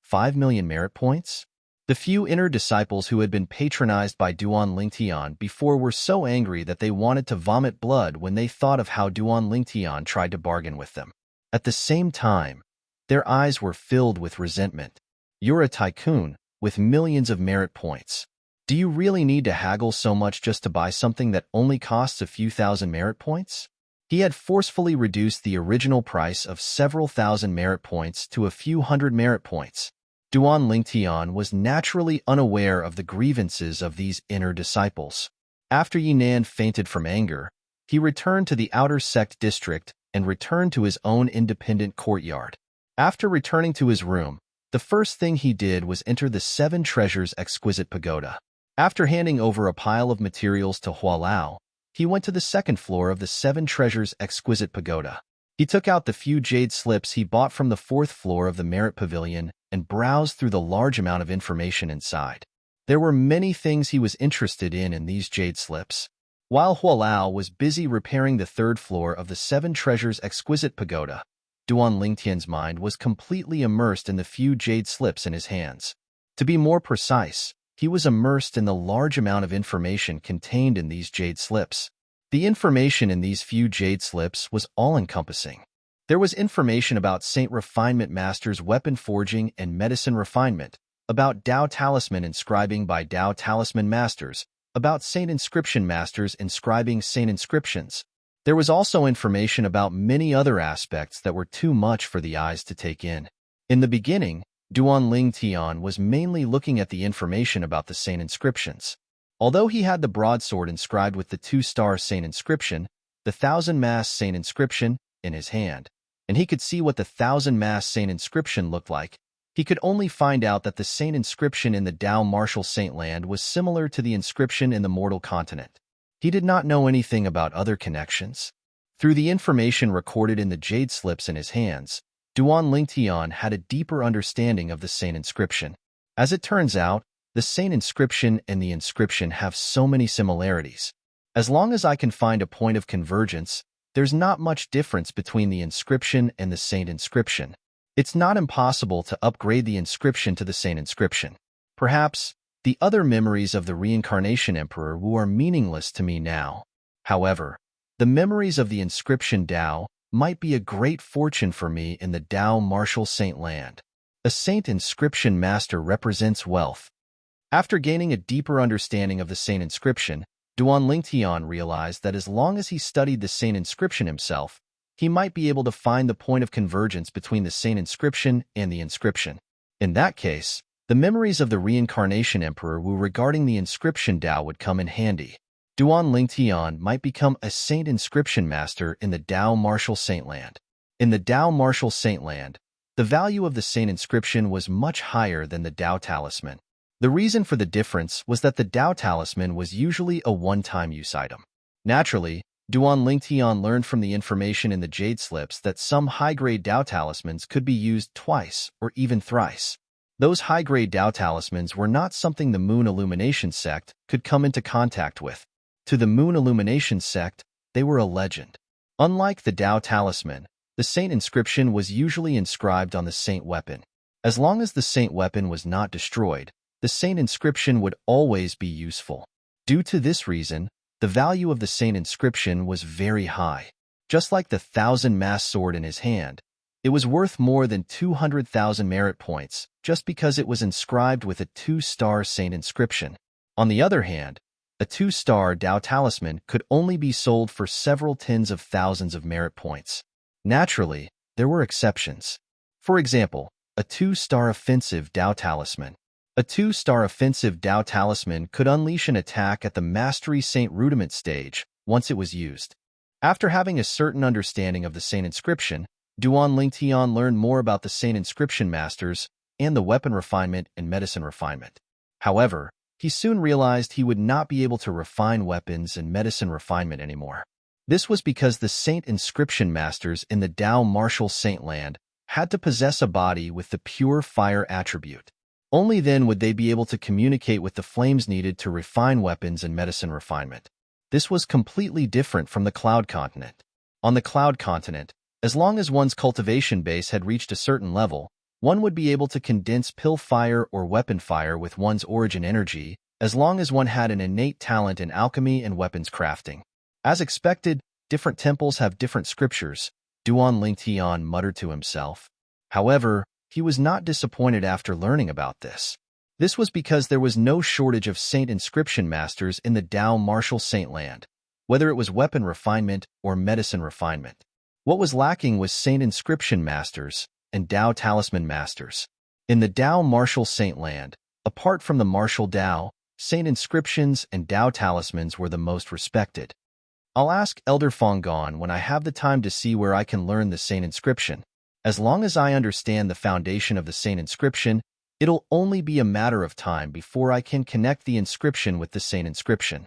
5 million merit points? The few inner disciples who had been patronized by Duan Lingtian before were so angry that they wanted to vomit blood when they thought of how Duan Lingtian tried to bargain with them. At the same time, their eyes were filled with resentment. You're a tycoon with millions of merit points. Do you really need to haggle so much just to buy something that only costs a few thousand merit points? He had forcefully reduced the original price of several thousand merit points to a few hundred merit points. Duan Lingtian was naturally unaware of the grievances of these inner disciples. After Yinan fainted from anger, he returned to the outer sect district and returned to his own independent courtyard. After returning to his room, the first thing he did was enter the Seven Treasures Exquisite Pagoda. After handing over a pile of materials to Hualao, he went to the second floor of the Seven Treasures Exquisite Pagoda. He took out the few jade slips he bought from the fourth floor of the Merit Pavilion and browsed through the large amount of information inside. There were many things he was interested in these jade slips. While Hualao was busy repairing the third floor of the Seven Treasures Exquisite Pagoda, Duan Lingtian's mind was completely immersed in the few jade slips in his hands. To be more precise, he was immersed in the large amount of information contained in these jade slips. The information in these few jade slips was all-encompassing. There was information about Saint Refinement Master's weapon forging and medicine refinement, about Dao Talisman inscribing by Dao Talisman Masters, about Saint Inscription Masters inscribing Saint Inscriptions. There was also information about many other aspects that were too much for the eyes to take in. In the beginning, Duan Lingtian was mainly looking at the information about the Saint Inscriptions. Although he had the broadsword inscribed with the 2-star Saint Inscription, the 1,000-mass Saint Inscription, in his hand, and he could see what the 1,000-mass Saint Inscription looked like, he could only find out that the Saint Inscription in the Dao Martial Saint Land was similar to the inscription in the Mortal Continent. He did not know anything about other connections. Through the information recorded in the jade slips in his hands, Duan Lingtian had a deeper understanding of the Saint Inscription. As it turns out, the Saint Inscription and the inscription have so many similarities. As long as I can find a point of convergence, there's not much difference between the inscription and the Saint Inscription. It's not impossible to upgrade the inscription to the Saint Inscription. Perhaps, the other memories of the Reincarnation Emperor Wu are meaningless to me now. However, the memories of the inscription Dao might be a great fortune for me in the Dao Martial Saint Land. A Saint Inscription Master represents wealth. After gaining a deeper understanding of the Saint Inscription, Duan Lingtian realized that as long as he studied the Saint Inscription himself, he might be able to find the point of convergence between the Saint Inscription and the inscription. In that case, the memories of the Reincarnation Emperor Wu regarding the inscription Dao would come in handy. Duan Lingtian might become a Saint Inscription Master in the Dao Martial Saint Land. In the Dao Martial Saint Land, the value of the Saint Inscription was much higher than the Dao Talisman. The reason for the difference was that the Dao Talisman was usually a one-time use item. Naturally, Duan Lingtian learned from the information in the jade slips that some high-grade Dao Talismans could be used twice or even thrice. Those high-grade Dao Talismans were not something the Moon Illumination sect could come into contact with. To the Moon Illumination sect, they were a legend. Unlike the Dao Talisman, the Saint Inscription was usually inscribed on the Saint Weapon. As long as the Saint Weapon was not destroyed, the Saint Inscription would always be useful. Due to this reason, the value of the Saint Inscription was very high. Just like the 1,000-mass sword in his hand, it was worth more than 200,000 merit points just because it was inscribed with a 2-star Saint Inscription. On the other hand, a 2-star Dao Talisman could only be sold for several tens of thousands of merit points. Naturally, there were exceptions. For example, a 2-star offensive Dao Talisman. A 2-star offensive Dao Talisman could unleash an attack at the Mastery Saint Rudiment stage once it was used. After having a certain understanding of the Saint Inscription, Duan Lingtian learned more about the Saint Inscription Masters and the weapon refinement and medicine refinement. However, he soon realized he would not be able to refine weapons and medicine refinement anymore. This was because the Saint Inscription Masters in the Dao Martial Saint Land had to possess a body with the pure fire attribute. Only then would they be able to communicate with the flames needed to refine weapons and medicine refinement. This was completely different from the cloud continent. On the cloud continent, as long as one's cultivation base had reached a certain level, one would be able to condense pill fire or weapon fire with one's origin energy, as long as one had an innate talent in alchemy and weapons crafting. As expected, different temples have different scriptures, Duan Lingtian muttered to himself. However, he was not disappointed after learning about this. This was because there was no shortage of saint inscription masters in the Dao martial saint land, whether it was weapon refinement or medicine refinement. What was lacking was saint inscription masters and Dao talisman masters. In the Dao martial saint land, apart from the martial Dao, saint inscriptions and Dao talismans were the most respected. I'll ask Elder Fonggon when I have the time to see where I can learn the saint inscription. As long as I understand the foundation of the saint inscription, it'll only be a matter of time before I can connect the inscription with the saint inscription.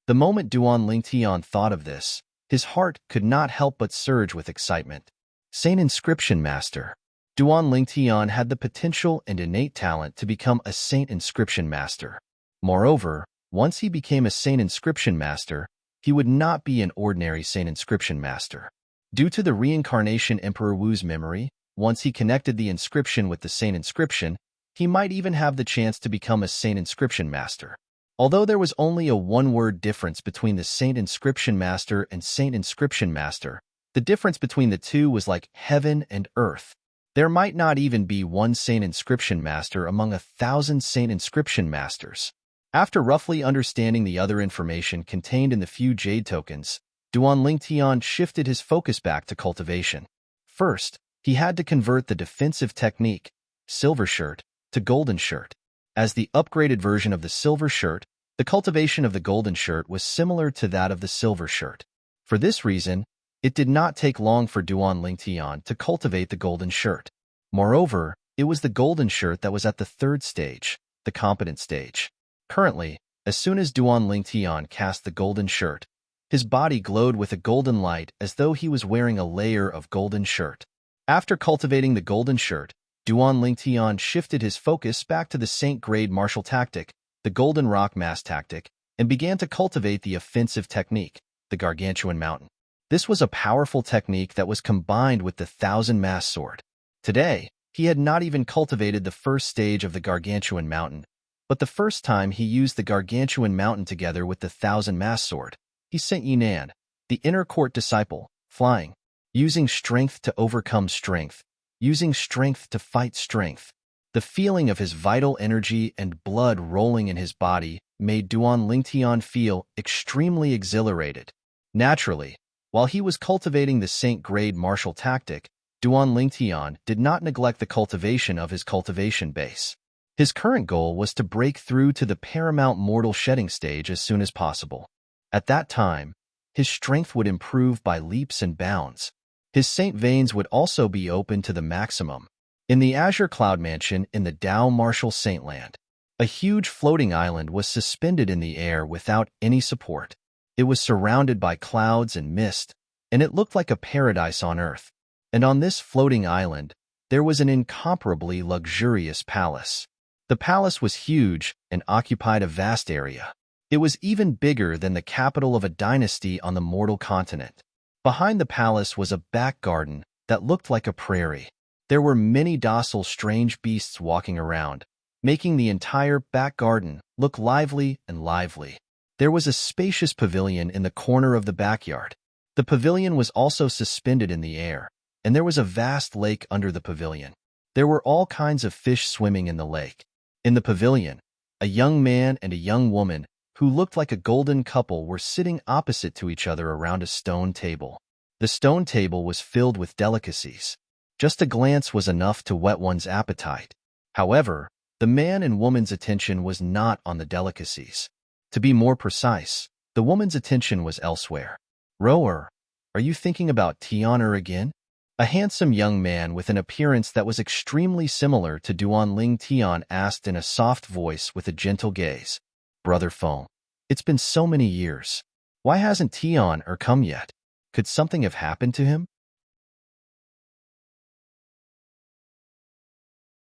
The moment Duan Lingtian thought of this, his heart could not help but surge with excitement. Saint Inscription Master. Duan Lingtian had the potential and innate talent to become a Saint Inscription Master. Moreover, once he became a Saint Inscription Master, he would not be an ordinary Saint Inscription Master. Due to the reincarnation Emperor Wu's memory, once he connected the inscription with the Saint Inscription, he might even have the chance to become a Saint Inscription Master. Although there was only a one-word difference between the Saint Inscription Master and Saint Inscription Master, the difference between the two was like heaven and earth. There might not even be one Saint Inscription Master among 1,000 Saint Inscription Masters. After roughly understanding the other information contained in the few jade tokens, Duan Lingtian shifted his focus back to cultivation. First, he had to convert the defensive technique, Silver Shirt, to Golden Shirt. As the upgraded version of the Silver Shirt, the cultivation of the Golden Shirt was similar to that of the Silver Shirt. For this reason, it did not take long for Duan Lingtian to cultivate the Golden Shirt. Moreover, it was the Golden Shirt that was at the third stage, the competent stage. Currently, as soon as Duan Lingtian cast the Golden Shirt, his body glowed with a golden light as though he was wearing a layer of Golden Shirt. After cultivating the Golden Shirt, Duan Lingtian shifted his focus back to the Saint-grade martial tactic, the Golden Rock Mass tactic, and began to cultivate the offensive technique, the Gargantuan Mountain. This was a powerful technique that was combined with the Thousand Mass Sword. Today, he had not even cultivated the first stage of the Gargantuan Mountain, but the first time he used the Gargantuan Mountain together with the Thousand Mass Sword, he sent Yinan, the inner court disciple, flying, using strength to overcome strength, using strength to fight strength. The feeling of his vital energy and blood rolling in his body made Duan Lingtian feel extremely exhilarated. Naturally, while he was cultivating the Saint-grade martial tactic, Duan Lingtian did not neglect the cultivation of his cultivation base. His current goal was to break through to the paramount mortal shedding stage as soon as possible. At that time, his strength would improve by leaps and bounds. His saint veins would also be open to the maximum. In the Azure Cloud Mansion in the Dao Martial Saint Land, a huge floating island was suspended in the air without any support. It was surrounded by clouds and mist, and it looked like a paradise on earth. And on this floating island, there was an incomparably luxurious palace. The palace was huge and occupied a vast area. It was even bigger than the capital of a dynasty on the mortal continent. Behind the palace was a back garden that looked like a prairie. There were many docile strange beasts walking around, making the entire back garden look lively and lively. There was a spacious pavilion in the corner of the backyard. The pavilion was also suspended in the air, and there was a vast lake under the pavilion. There were all kinds of fish swimming in the lake. In the pavilion, a young man and a young woman who looked like a golden couple were sitting opposite to each other around a stone table. The stone table was filled with delicacies. Just a glance was enough to whet one's appetite. However, the man and woman's attention was not on the delicacies. To be more precise, the woman's attention was elsewhere. "Rower, are you thinking about Tianer again?" A handsome young man with an appearance that was extremely similar to Duan Lingtian asked in a soft voice with a gentle gaze. "Brother Feng, it's been so many years. Why hasn't Tianer come yet? Could something have happened to him?"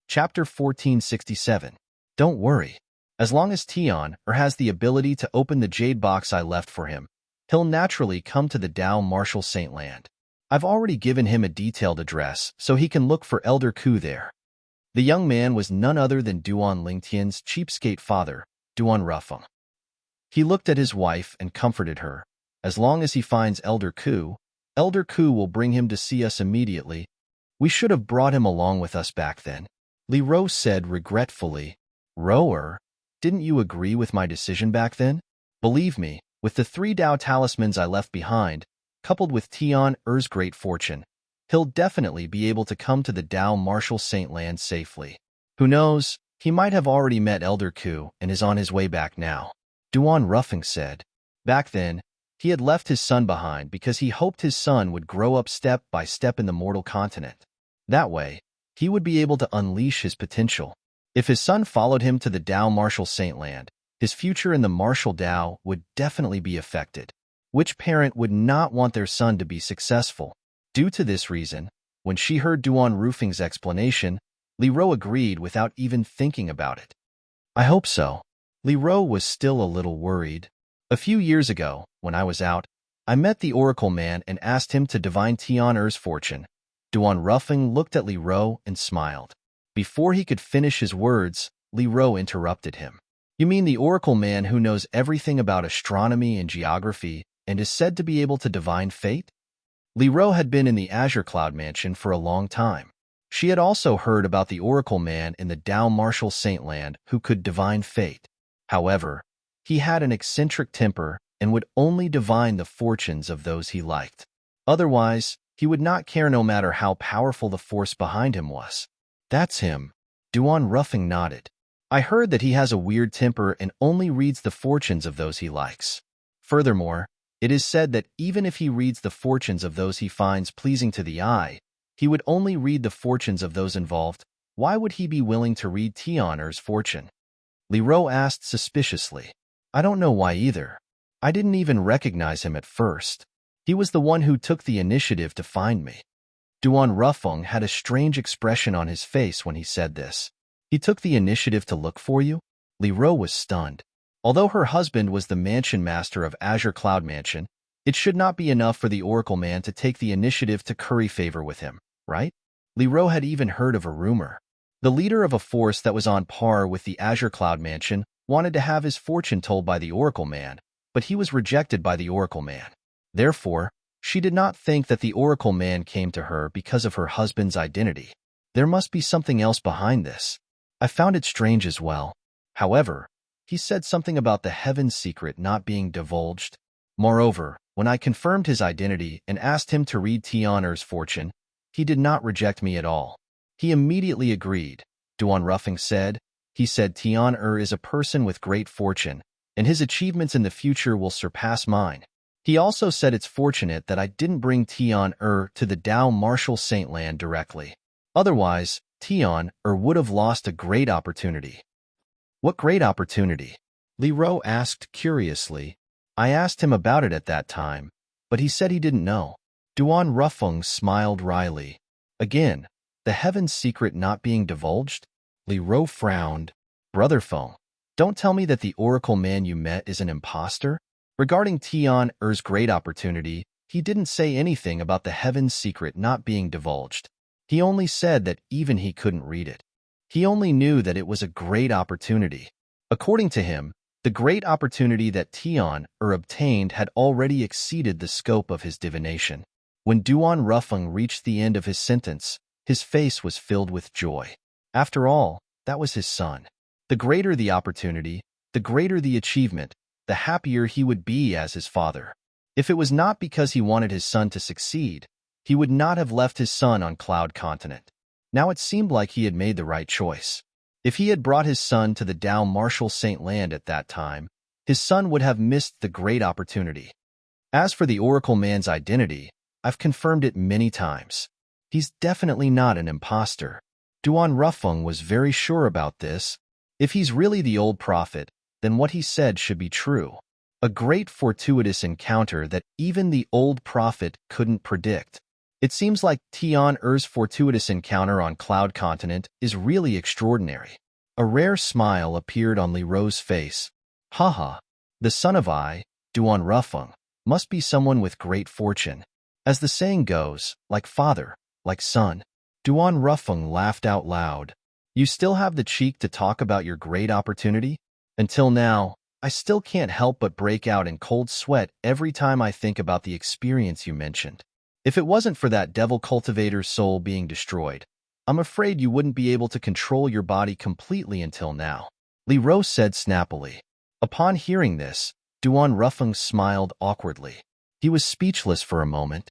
Chapter 1467. Don't worry. As long as Tian has the ability to open the jade box I left for him, he'll naturally come to the Dao Marshal Saint Land. I've already given him a detailed address so he can look for Elder Ku there. The young man was none other than Duan Lingtian's cheapskate father, Duan Rufeng. He looked at his wife and comforted her. As long as he finds Elder Ku will bring him to see us immediately. We should have brought him along with us back then. Li Ro said regretfully. Rower, didn't you agree with my decision back then? Believe me, with the 3 Dao talismans I left behind, coupled with Tian Er's great fortune, he'll definitely be able to come to the Dao Marshal Saint Land safely. Who knows, he might have already met Elder Ku and is on his way back now. Duan Rufeng said. Back then, he had left his son behind because he hoped his son would grow up step by step in the mortal continent. That way, he would be able to unleash his potential. If his son followed him to the Dao Marshal Saint Land, his future in the martial Dao would definitely be affected. Which parent would not want their son to be successful? Due to this reason, when she heard Duan Rufeng's explanation, Li Ro agreed without even thinking about it. I hope so. Li Ro was still a little worried. A few years ago, when I was out, I met the Oracle Man and asked him to divine Tian Er's fortune. Duan Rufeng looked at Li Ro and smiled. Before he could finish his words, Li Ro interrupted him. You mean the Oracle Man who knows everything about astronomy and geography and is said to be able to divine fate? Li Ro had been in the Azure Cloud Mansion for a long time. She had also heard about the Oracle Man in the Dao Marshal Saint Land who could divine fate. However, he had an eccentric temper and would only divine the fortunes of those he liked. Otherwise, he would not care no matter how powerful the force behind him was. That's him. Duan Rufeng nodded. I heard that he has a weird temper and only reads the fortunes of those he likes. Furthermore, it is said that even if he reads the fortunes of those he finds pleasing to the eye, he would only read the fortunes of those involved. Why would he be willing to read Tian Er's fortune? Li Ro asked suspiciously. I don't know why either. I didn't even recognize him at first. He was the one who took the initiative to find me. Duan Rufeng had a strange expression on his face when he said this. He took the initiative to look for you? Li Ro was stunned. Although her husband was the mansion master of Azure Cloud Mansion, it should not be enough for the Oracle Man to take the initiative to curry favor with him, right? Li Ro had even heard of a rumor. The leader of a force that was on par with the Azure Cloud Mansion wanted to have his fortune told by the Oracle Man, but he was rejected by the Oracle Man. Therefore, she did not think that the Oracle Man came to her because of her husband's identity. There must be something else behind this. I found it strange as well. However, he said something about the heaven's secret not being divulged. Moreover, when I confirmed his identity and asked him to read Tian Er's fortune, he did not reject me at all. He immediately agreed. Duan Rufeng said. He said Tian Er is a person with great fortune, and his achievements in the future will surpass mine. He also said it's fortunate that I didn't bring Tian Er to the Dao Marshal Saint Land directly. Otherwise, Tian Er would have lost a great opportunity. What great opportunity? Li Ro asked curiously. I asked him about it at that time, but he said he didn't know. Duan Rufeng smiled wryly. Again, the heaven's secret not being divulged? Li Ro frowned. Brother Feng, don't tell me that the Oracle Man you met is an imposter? Regarding Tian Er's great opportunity, he didn't say anything about the heaven's secret not being divulged. He only said that even he couldn't read it. He only knew that it was a great opportunity. According to him, the great opportunity that Tian Er obtained had already exceeded the scope of his divination. When Duan Rufeng reached the end of his sentence, his face was filled with joy. After all, that was his son. The greater the opportunity, the greater the achievement, the happier he would be as his father. If it was not because he wanted his son to succeed, he would not have left his son on Cloud Continent. Now it seemed like he had made the right choice. If he had brought his son to the Dao Marshal Saint Land at that time, his son would have missed the great opportunity. As for the Oracle Man's identity, I've confirmed it many times. He's definitely not an imposter. Duan Rufeng was very sure about this. If he's really the old prophet, then what he said should be true. A great fortuitous encounter that even the old prophet couldn't predict. It seems like Tian Er's fortuitous encounter on Cloud Continent is really extraordinary. A rare smile appeared on Li Ro's face. Haha, the son of I, Duan Rufeng, must be someone with great fortune. As the saying goes, like father, like son. Duan Rufeng laughed out loud. You still have the cheek to talk about your great opportunity? Until now, I still can't help but break out in cold sweat every time I think about the experience you mentioned. If it wasn't for that devil cultivator's soul being destroyed, I'm afraid you wouldn't be able to control your body completely until now, Li Ro said snappily. Upon hearing this, Duan Rufeng smiled awkwardly. He was speechless for a moment.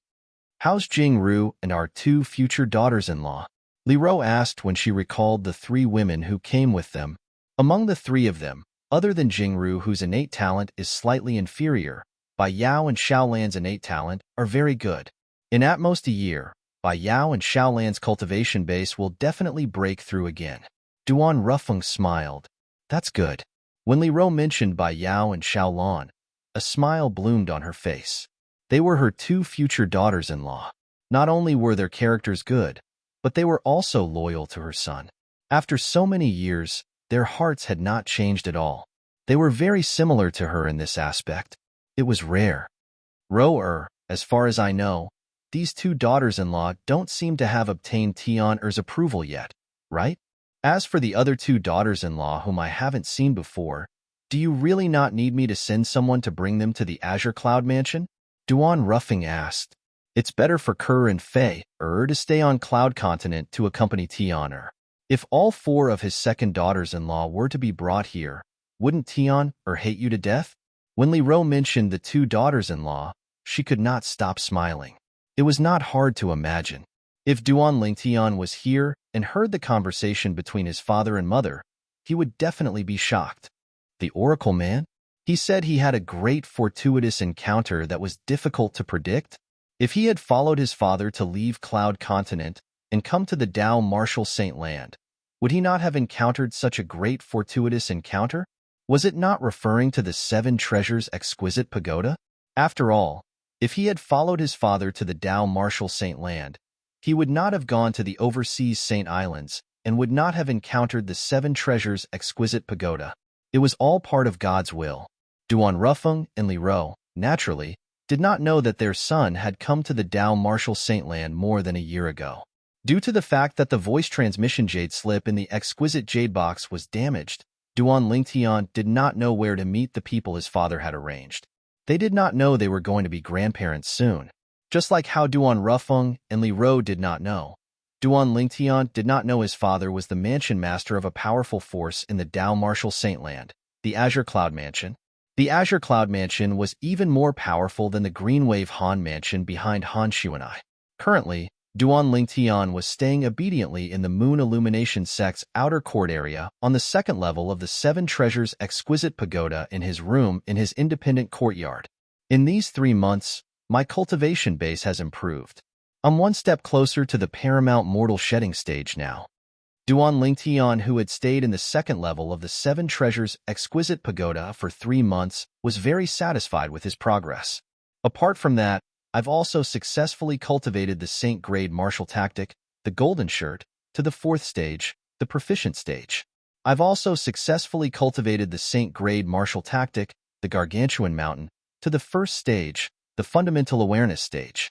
How's Jingru and our two future daughters-in-law? Li Ro asked when she recalled the three women who came with them. Among the three of them, other than Jingru, whose innate talent is slightly inferior, Bai Yao and Xiaolan's innate talent are very good. In at most a year, Bai Yao and Xiaolan's cultivation base will definitely break through again. Duan Rufeng smiled. That's good. When Li Ro mentioned Bai Yao and Xiaolan, a smile bloomed on her face. They were her two future daughters-in-law. Not only were their characters good, but they were also loyal to her son. After so many years, their hearts had not changed at all. They were very similar to her in this aspect. It was rare. As far as I know, these two daughters-in-law don't seem to have obtained Tian-er's approval yet, right? As for the other two daughters-in-law whom I haven't seen before, do you really not need me to send someone to bring them to the Azure Cloud Mansion? Duan Rufeng asked. It's better for Kerr and Fei-er to stay on Cloud Continent to accompany Tian-er. If all four of his second daughters-in-law were to be brought here, wouldn't Tian-er hate you to death? When Li Ro mentioned the two daughters-in-law, she could not stop smiling. It was not hard to imagine. If Duan Lingtian was here and heard the conversation between his father and mother, he would definitely be shocked. The Oracle Man? He said he had a great fortuitous encounter that was difficult to predict. If he had followed his father to leave Cloud Continent and come to the Dao Martial Saint Land, would he not have encountered such a great fortuitous encounter? Was it not referring to the Seven Treasures Exquisite Pagoda? After all, if he had followed his father to the Dao Martial Saint Land, he would not have gone to the overseas Saint Islands and would not have encountered the Seven Treasures Exquisite Pagoda. It was all part of God's will. Duan Rufeng and Li Ro, naturally, did not know that their son had come to the Dao Martial Saint Land more than a year ago. Due to the fact that the voice transmission jade slip in the exquisite jade box was damaged, Duan Lingtian did not know where to meet the people his father had arranged. They did not know they were going to be grandparents soon. Just like how Duan Rufeng and Li Ro did not know. Duan Lingtian did not know his father was the mansion master of a powerful force in the Dao Martial Saint Land, the Azure Cloud Mansion. The Azure Cloud Mansion was even more powerful than the Greenwave Han Mansion behind Han Xuanai. Currently, Duan Lingtian was staying obediently in the Moon Illumination Sect's outer court area on the second level of the Seven Treasures Exquisite Pagoda in his room in his independent courtyard. In these 3 months, my cultivation base has improved. I'm one step closer to the paramount mortal shedding stage now. Duan Lingtian, who had stayed in the second level of the Seven Treasures Exquisite Pagoda for 3 months, was very satisfied with his progress. Apart from that, I've also successfully cultivated the Saint Grade Martial Tactic, the Golden Shirt, to the 4th stage, the Proficient stage. I've also successfully cultivated the Saint Grade Martial Tactic, the Gargantuan Mountain, to the 1st stage, the Fundamental Awareness stage.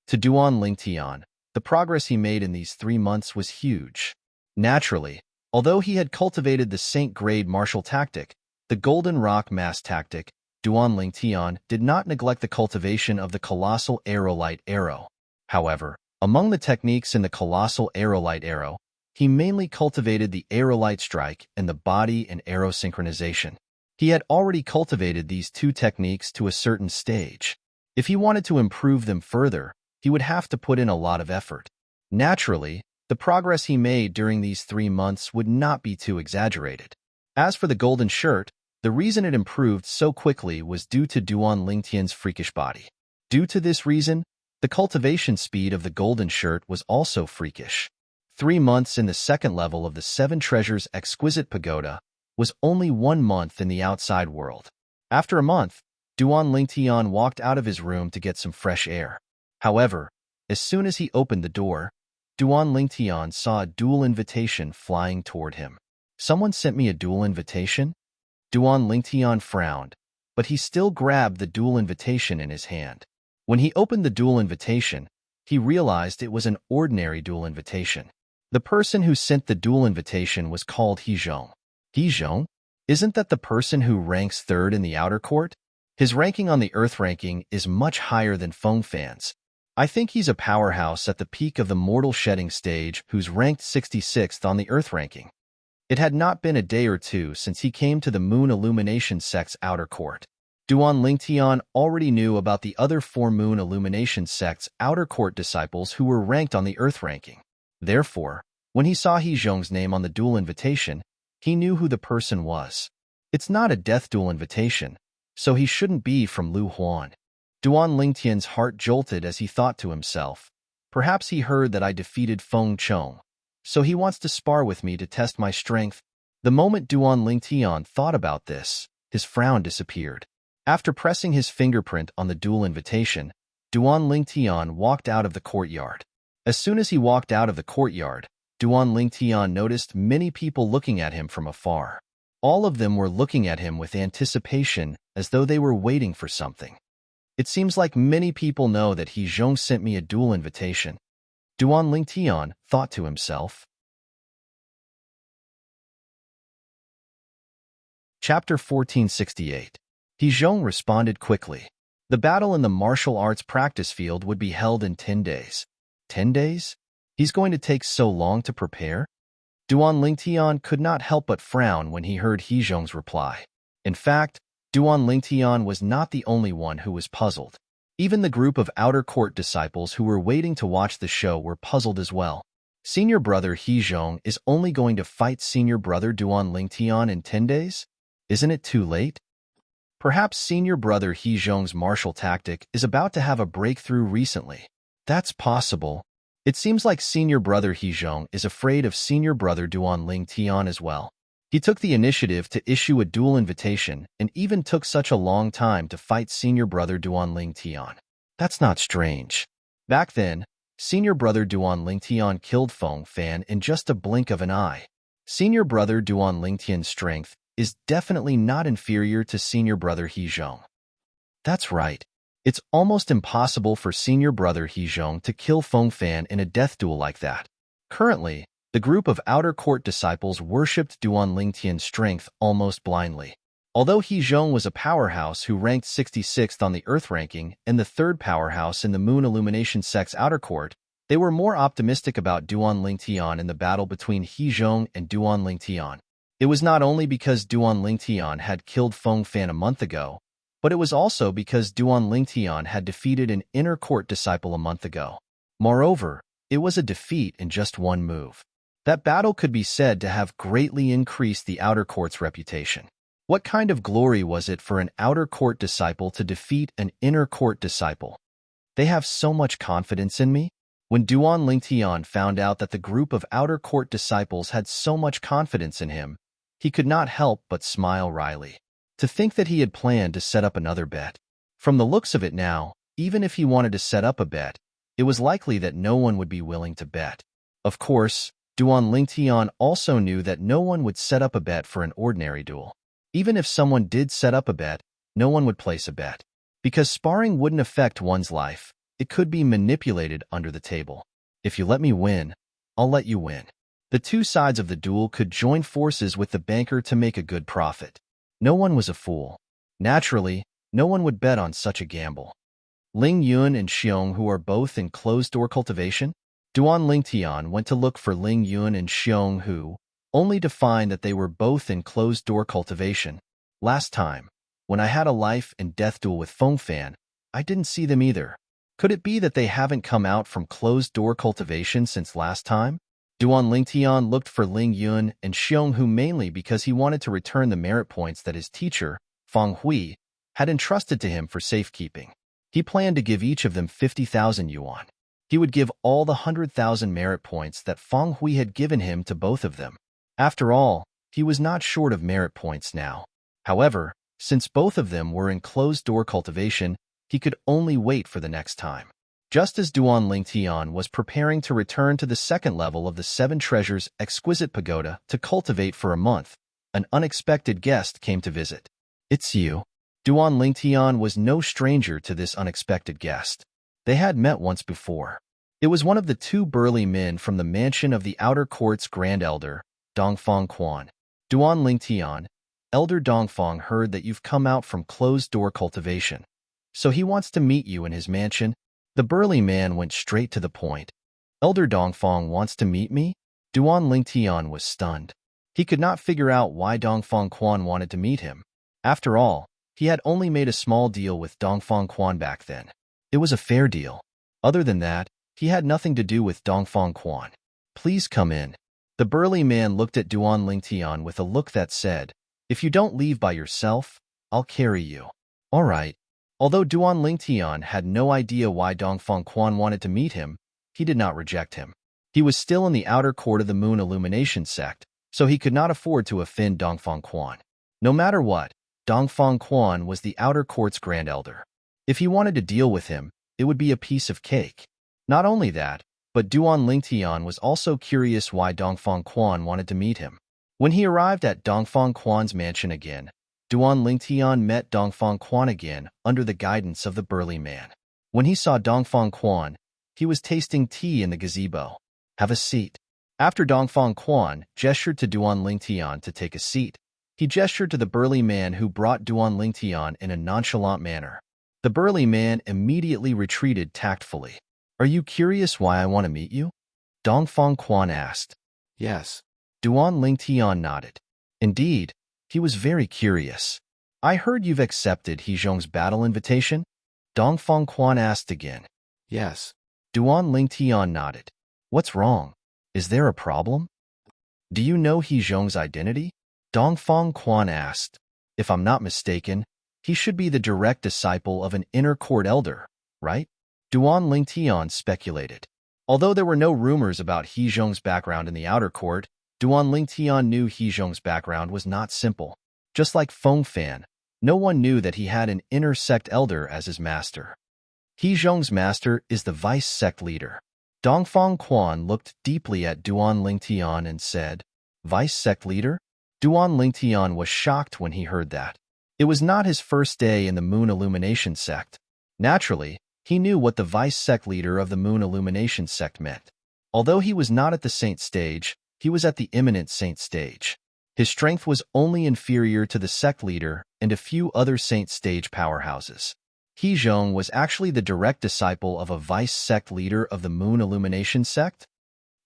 To Duan Lingtian, the progress he made in these 3 months was huge. Naturally, although he had cultivated the Saint Grade Martial Tactic, the Golden Rock Mass Tactic, Duan Lingtian did not neglect the cultivation of the Colossal Aerolite Arrow. However, among the techniques in the Colossal Aerolite Arrow, he mainly cultivated the Aerolite Strike and the Body and Arrow Synchronization. He had already cultivated these 2 techniques to a certain stage. If he wanted to improve them further, he would have to put in a lot of effort. Naturally, the progress he made during these 3 months would not be too exaggerated. As for the Golden Shirt, the reason it improved so quickly was due to Duan Lingtian's freakish body. Due to this reason, the cultivation speed of the Golden Shirt was also freakish. 3 months in the second level of the Seven Treasures Exquisite Pagoda was only 1 month in the outside world. After a month, Duan Lingtian walked out of his room to get some fresh air. However, as soon as he opened the door, Duan Lingtian saw a dual invitation flying toward him. Someone sent me a duel invitation? Duan Lingtian frowned, but he still grabbed the duel invitation in his hand. When he opened the duel invitation, he realized it was an ordinary duel invitation. The person who sent the duel invitation was called He Zhong. He Zhong? Isn't that the person who ranks third in the outer court? His ranking on the Earth ranking is much higher than Feng Fan's. I think he's a powerhouse at the peak of the mortal shedding stage who's ranked 66th on the Earth ranking. It had not been a day or two since he came to the Moon Illumination sect's outer court. Duan Lingtian already knew about the other 4 Moon Illumination sect's outer court disciples who were ranked on the Earth ranking. Therefore, when he saw He Zhong's name on the duel invitation, he knew who the person was. It's not a death duel invitation, so he shouldn't be from Lu Huan. Duan Lingtian's heart jolted as he thought to himself, perhaps he heard that I defeated Feng Chong, so he wants to spar with me to test my strength. The moment Duan Lingtian thought about this, his frown disappeared. After pressing his fingerprint on the duel invitation, Duan Lingtian walked out of the courtyard. As soon as he walked out of the courtyard, Duan Lingtian noticed many people looking at him from afar. All of them were looking at him with anticipation as though they were waiting for something. It seems like many people know that He Zhong sent me a duel invitation. Duan Lingtian thought to himself. Chapter 1468. He Zhong responded quickly. The battle in the martial arts practice field would be held in 10 days. 10 days? He's going to take so long to prepare? Duan Lingtian could not help but frown when he heard He Zhong's reply. In fact, Duan Lingtian was not the only one who was puzzled. Even the group of outer court disciples who were waiting to watch the show were puzzled as well. Senior brother He Zhong is only going to fight senior brother Duan Lingtian in 10 days? Isn't it too late? Perhaps senior brother He Zhong's martial tactic is about to have a breakthrough recently. That's possible. It seems like senior brother He Zhong is afraid of senior brother Duan Lingtian as well. He took the initiative to issue a duel invitation and even took such a long time to fight senior brother Duan Lingtian. That's not strange. Back then, senior brother Duan Lingtian killed Feng Fan in just a blink of an eye. Senior brother Duan Lingtian's strength is definitely not inferior to senior brother He Zhong. That's right. It's almost impossible for senior brother He Zhong to kill Feng Fan in a death duel like that. Currently, the group of outer court disciples worshipped Duan Lingtian's strength almost blindly. Although He Zhong was a powerhouse who ranked 66th on the Earth ranking and the third powerhouse in the Moon Illumination sect's outer court, they were more optimistic about Duan Lingtian in the battle between He Zhong and Duan Lingtian. It was not only because Duan Lingtian had killed Feng Fan a month ago, but it was also because Duan Lingtian had defeated an inner court disciple a month ago. Moreover, it was a defeat in just one move. That battle could be said to have greatly increased the outer court's reputation. What kind of glory was it for an outer court disciple to defeat an inner court disciple? They have so much confidence in me? When Duan Lingtian found out that the group of outer court disciples had so much confidence in him, he could not help but smile wryly. To think that he had planned to set up another bet. From the looks of it now, even if he wanted to set up a bet, it was likely that no one would be willing to bet. Of course, Duan Lingtian also knew that no one would set up a bet for an ordinary duel. Even if someone did set up a bet, no one would place a bet. Because sparring wouldn't affect one's life, it could be manipulated under the table. If you let me win, I'll let you win. The two sides of the duel could join forces with the banker to make a good profit. No one was a fool. Naturally, no one would bet on such a gamble. Ling Yun and Xiong, who are both in closed-door cultivation? Duan Lingtian went to look for Ling Yun and Xiong Hu, only to find that they were both in closed-door cultivation. Last time, when I had a life and death duel with Feng Fan, I didn't see them either. Could it be that they haven't come out from closed-door cultivation since last time? Duan Lingtian looked for Ling Yun and Xiong Hu mainly because he wanted to return the merit points that his teacher, Feng Hui, had entrusted to him for safekeeping. He planned to give each of them 50,000 yuan. He would give all the 100,000 merit points that Feng Hui had given him to both of them. After all, he was not short of merit points now. However, since both of them were in closed-door cultivation, he could only wait for the next time. Just as Duan Lingtian was preparing to return to the second level of the Seven Treasures exquisite pagoda to cultivate for a month, an unexpected guest came to visit. It's you. Duan Lingtian was no stranger to this unexpected guest. They had met once before. It was one of the two burly men from the mansion of the Outer Court's Grand Elder, Dongfang Quan. Duan Lingtian, Elder Dongfang heard that you've come out from closed-door cultivation, so he wants to meet you in his mansion. The burly man went straight to the point. Elder Dongfang wants to meet me? Duan Lingtian was stunned. He could not figure out why Dongfang Quan wanted to meet him. After all, he had only made a small deal with Dongfang Quan back then. It was a fair deal. Other than that, he had nothing to do with Dongfang Quan. Please come in. The burly man looked at Duan Lingtian with a look that said, if you don't leave by yourself, I'll carry you. All right. Although Duan Lingtian had no idea why Dongfang Quan wanted to meet him, he did not reject him. He was still in the outer court of the Moon Illumination sect, so he could not afford to offend Dongfang Quan. No matter what, Dongfang Quan was the outer court's Grand Elder. If he wanted to deal with him, it would be a piece of cake. Not only that, but Duan Lingtian was also curious why Dongfang Quan wanted to meet him. When he arrived at Dongfang Quan's mansion again, Duan Lingtian met Dongfang Quan again under the guidance of the burly man. When he saw Dongfang Quan, he was tasting tea in the gazebo. Have a seat. After Dongfang Quan gestured to Duan Lingtian to take a seat, he gestured to the burly man who brought Duan Lingtian in a nonchalant manner. The burly man immediately retreated tactfully. Are you curious why I want to meet you? Dongfang Quan asked. Yes. Duan Lingtian nodded. Indeed, he was very curious. I heard you've accepted He Zhong's battle invitation? Dongfang Quan asked again. Yes. Duan Lingtian nodded. What's wrong? Is there a problem? Do you know He Zhong's identity? Dongfang Quan asked. If I'm not mistaken, he should be the direct disciple of an inner court elder, right? Duan Lingtian speculated. Although there were no rumors about He Zhong's background in the outer court, Duan Lingtian knew He Zhong's background was not simple. Just like Feng Fan, no one knew that he had an inner sect elder as his master. He Zhong's master is the vice sect leader. Dongfang Quan looked deeply at Duan Lingtian and said, Vice sect leader? Duan Lingtian was shocked when he heard that. It was not his first day in the Moon Illumination sect. Naturally, he knew what the vice sect leader of the Moon Illumination sect meant. Although he was not at the saint stage, he was at the imminent saint stage. His strength was only inferior to the sect leader and a few other saint stage powerhouses. He Zhong was actually the direct disciple of a vice sect leader of the Moon Illumination sect?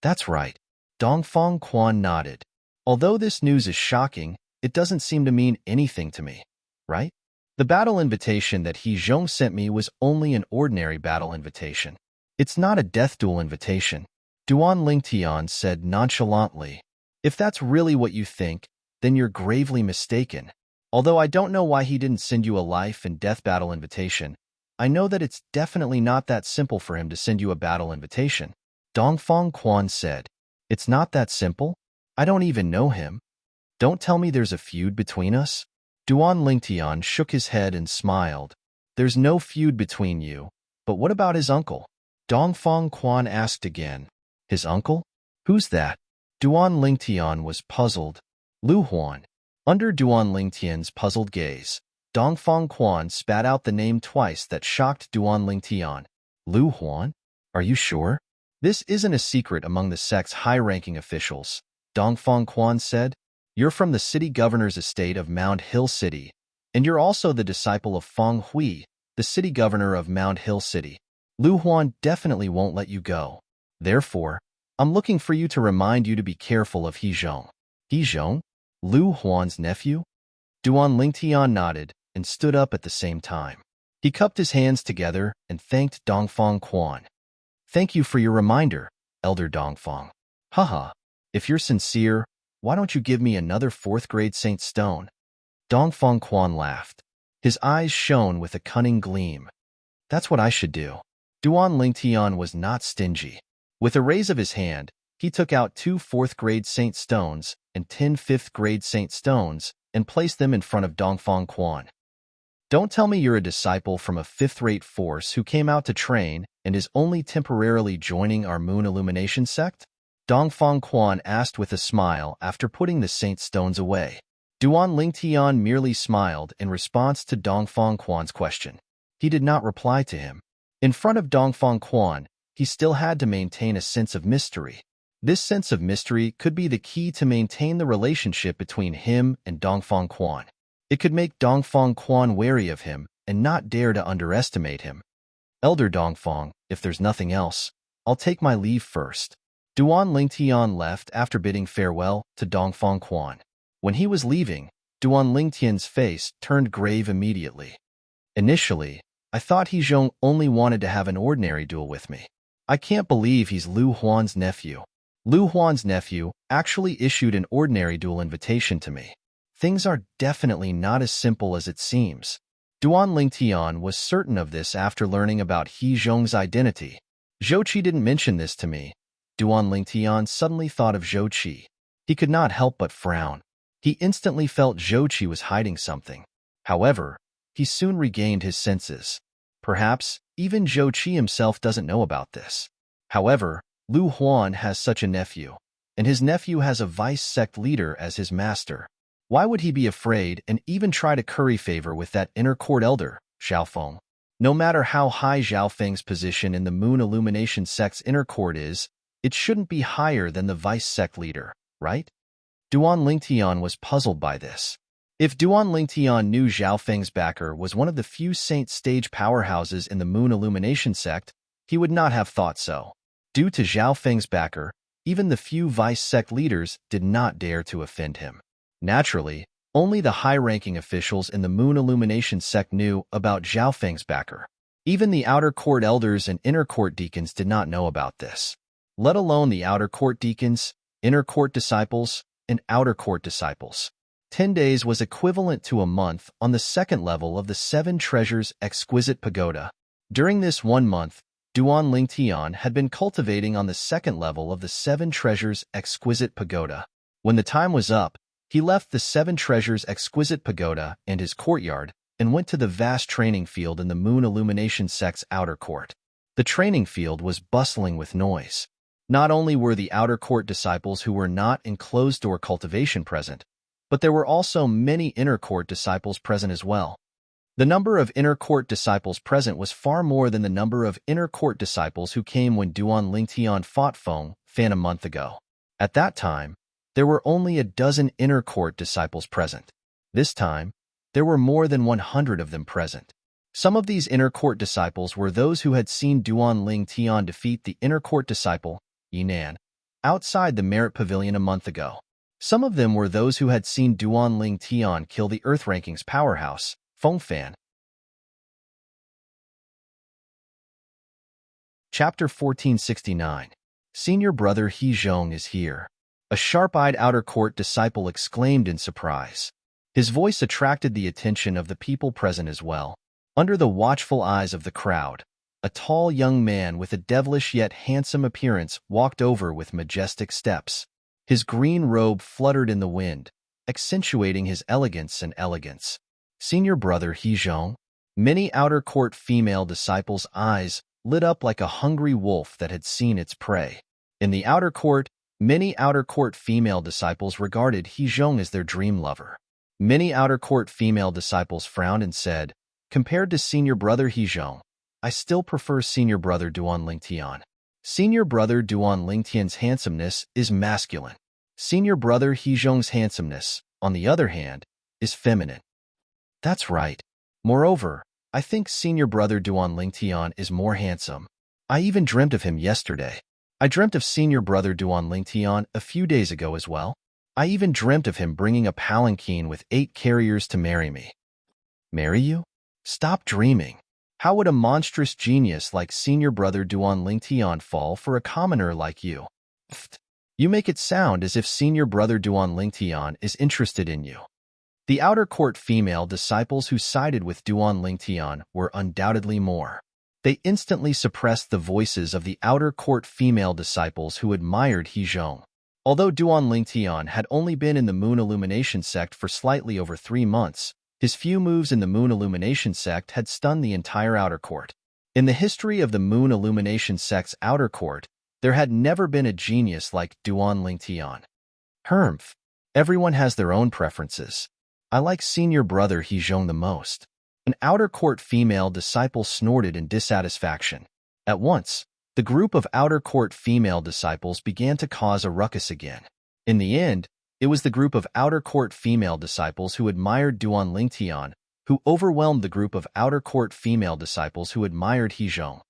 That's right. Dongfang Quan nodded. Although this news is shocking, it doesn't seem to mean anything to me, right? The battle invitation that He Zhong sent me was only an ordinary battle invitation. It's not a death duel invitation. Duan Lingtian said nonchalantly. If that's really what you think, then you're gravely mistaken. Although I don't know why he didn't send you a life and death battle invitation, I know that it's definitely not that simple for him to send you a battle invitation. Dongfang Quan said. It's not that simple? I don't even know him. Don't tell me there's a feud between us? Duan Lingtian shook his head and smiled. There's no feud between you, but what about his uncle? Dongfang Quan asked again. His uncle? Who's that? Duan Lingtian was puzzled. Lu Huan. Under Duan Lingtian's puzzled gaze, Dongfang Quan spat out the name twice that shocked Duan Lingtian. Lu Huan? Are you sure? This isn't a secret among the sect's high-ranking officials, Dongfang Quan said. You're from the city governor's estate of Mound Hill City, and you're also the disciple of Feng Hui, the city governor of Mound Hill City. Lu Huan definitely won't let you go. Therefore, I'm looking for you to remind you to be careful of He Zhong. He Zhong? Lu Huan's nephew? Duan Lingtian nodded and stood up at the same time. He cupped his hands together and thanked Dongfang Quan. Thank you for your reminder, Elder Dongfang. Haha, if you're sincere, why don't you give me another 4th grade Saint Stone? Dongfang Quan laughed. His eyes shone with a cunning gleam. That's what I should do. Duan Lingtian was not stingy. With a raise of his hand, he took out 2 4th grade Saint Stones and 10 5th grade Saint Stones and placed them in front of Dongfang Quan. Don't tell me you're a disciple from a fifth-rate force who came out to train and is only temporarily joining our moon illumination sect? Dongfang Quan asked with a smile after putting the saint stones away. Duan Lingtian merely smiled in response to Dongfang Quan's question. He did not reply to him. In front of Dongfang Quan, he still had to maintain a sense of mystery. This sense of mystery could be the key to maintain the relationship between him and Dongfang Quan. It could make Dongfang Quan wary of him and not dare to underestimate him. Elder Dongfang, if there's nothing else, I'll take my leave first. Duan Lingtian left after bidding farewell to Dongfang Quan. When he was leaving, Duan Lingtian's face turned grave immediately. Initially, I thought He Zhong only wanted to have an ordinary duel with me. I can't believe he's Lu Huan's nephew. Lu Huan's nephew actually issued an ordinary duel invitation to me. Things are definitely not as simple as it seems. Duan Lingtian was certain of this after learning about He Zhong's identity. Zhou Qi didn't mention this to me. Duan Lingtian suddenly thought of Zhou Qi. He could not help but frown. He instantly felt Zhou Qi was hiding something. However, he soon regained his senses. Perhaps even Zhou Qi himself doesn't know about this. However, Lu Huan has such a nephew, and his nephew has a vice sect leader as his master. Why would he be afraid and even try to curry favor with that inner court elder, Xiaofeng? No matter how high Xiaofeng's position in the Moon Illumination sect's inner court is, it shouldn't be higher than the vice sect leader, right? Duan Lingtian was puzzled by this. If Duan Lingtian knew Xiaofeng's backer was one of the few saint stage powerhouses in the Moon Illumination sect, he would not have thought so. Due to Xiaofeng's backer, even the few vice sect leaders did not dare to offend him. Naturally, only the high-ranking officials in the Moon Illumination sect knew about Xiaofeng's backer. Even the outer court elders and inner court deacons did not know about this, let alone the outer court deacons, inner court disciples, and outer court disciples. 10 days was equivalent to a month on the second level of the Seven Treasures Exquisite Pagoda. During this 1 month, Duan Lingtian had been cultivating on the second level of the Seven Treasures Exquisite Pagoda. When the time was up, he left the Seven Treasures Exquisite Pagoda and his courtyard and went to the vast training field in the Moon Illumination sect's outer court. The training field was bustling with noise. Not only were the outer court disciples who were not in closed-door cultivation present, but there were also many inner court disciples present as well. The number of inner court disciples present was far more than the number of inner court disciples who came when Duan Lingtian fought Feng Fan a month ago. At that time, there were only a dozen inner court disciples present. This time, there were more than 100 of them present. Some of these inner court disciples were those who had seen Duan Lingtian defeat the inner court disciple, Yinan, outside the Merit Pavilion a month ago. Some of them were those who had seen Duan Lingtian kill the Earth Rankings powerhouse, Feng Fan. Chapter 1469. Senior brother He Zhong is here. A sharp-eyed outer court disciple exclaimed in surprise. His voice attracted the attention of the people present as well. Under the watchful eyes of the crowd, a tall young man with a devilish yet handsome appearance walked over with majestic steps. His green robe fluttered in the wind, accentuating his elegance and elegance. Senior brother He Zhong. Many outer court female disciples' eyes lit up like a hungry wolf that had seen its prey. In the outer court, many outer court female disciples regarded He Zhong as their dream lover. Many outer court female disciples frowned and said, compared to senior brother He Zhong, I still prefer senior brother Duan Lingtian. Senior brother Duan Lingtian's handsomeness is masculine. Senior brother He Zhong's handsomeness, on the other hand, is feminine. That's right. Moreover, I think senior brother Duan Lingtian is more handsome. I even dreamt of him yesterday. I dreamt of senior brother Duan Lingtian a few days ago as well. I even dreamt of him bringing a palanquin with 8 carriers to marry me. Marry you? Stop dreaming. How would a monstrous genius like senior brother Duan Lingtian fall for a commoner like you? Pfft. You make it sound as if senior brother Duan Lingtian is interested in you. The outer court female disciples who sided with Duan Lingtian were undoubtedly more. They instantly suppressed the voices of the outer court female disciples who admired He Zhong. Although Duan Lingtian had only been in the Moon Illumination sect for slightly over 3 months, His few moves in the Moon Illumination sect had stunned the entire outer court. In the history of the Moon Illumination sect's outer court, there had never been a genius like Duan Lingtian. Hermph. Everyone has their own preferences. I like senior brother Hezhong the most. An outer court female disciple snorted in dissatisfaction. At once, the group of outer court female disciples began to cause a ruckus again. In the end, it was the group of outer court female disciples who admired Duan Lingtian who overwhelmed the group of outer court female disciples who admired Hezhong.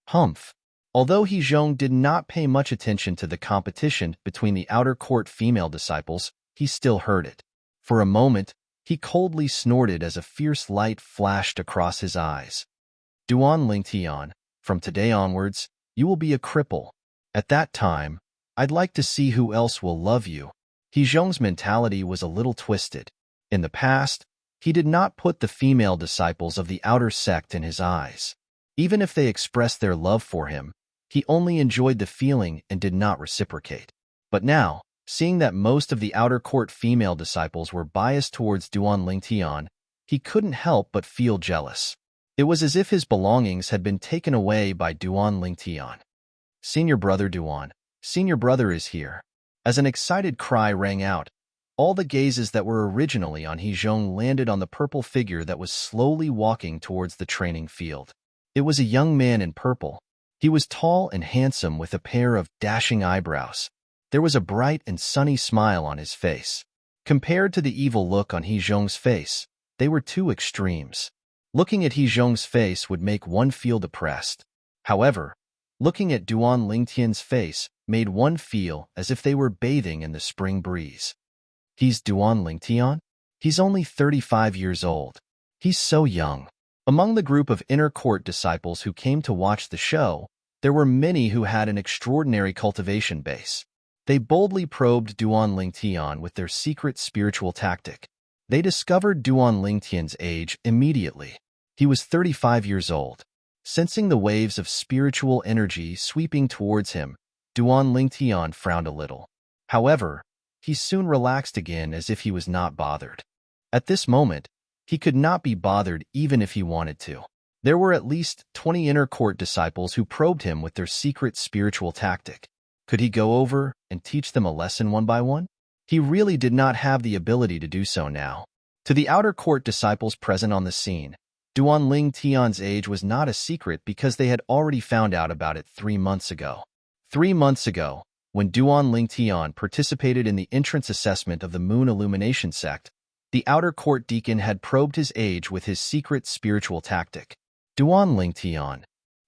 Humph. Although Hezhong did not pay much attention to the competition between the outer court female disciples, he still heard it. For a moment, he coldly snorted as a fierce light flashed across his eyes. Duan Lingtian, from today onwards, you will be a cripple. At that time, I'd like to see who else will love you. Hezhong's mentality was a little twisted. In the past, he did not put the female disciples of the outer sect in his eyes. Even if they expressed their love for him, he only enjoyed the feeling and did not reciprocate. But now, seeing that most of the outer court female disciples were biased towards Duan Lingtian, he couldn't help but feel jealous. It was as if his belongings had been taken away by Duan Lingtian. Senior brother Duan, senior brother is here. As an excited cry rang out, all the gazes that were originally on Hezhong landed on the purple figure that was slowly walking towards the training field. It was a young man in purple. He was tall and handsome with a pair of dashing eyebrows. There was a bright and sunny smile on his face. Compared to the evil look on Hezhong's face, they were two extremes. Looking at Hezhong's face would make one feel depressed. However, looking at Duan Lingtian's face made one feel as if they were bathing in the spring breeze. He's Duan Lingtian? He's only 35 years old. He's so young. Among the group of inner court disciples who came to watch the show, there were many who had an extraordinary cultivation base. They boldly probed Duan Lingtian with their secret spiritual tactic. They discovered Duan Lingtian's age immediately. He was 35 years old. Sensing the waves of spiritual energy sweeping towards him, Duan Lingtian frowned a little. However, he soon relaxed again as if he was not bothered. At this moment, he could not be bothered even if he wanted to. There were at least 20 inner court disciples who probed him with their secret spiritual tactic. Could he go over and teach them a lesson one by one? He really did not have the ability to do so now. To the outer court disciples present on the scene, Duan Lingtian's age was not a secret because they had already found out about it 3 months ago. 3 months ago, when Duan Lingtian participated in the entrance assessment of the Moon Illumination sect, the outer court deacon had probed his age with his secret spiritual tactic. Duan Lingtian.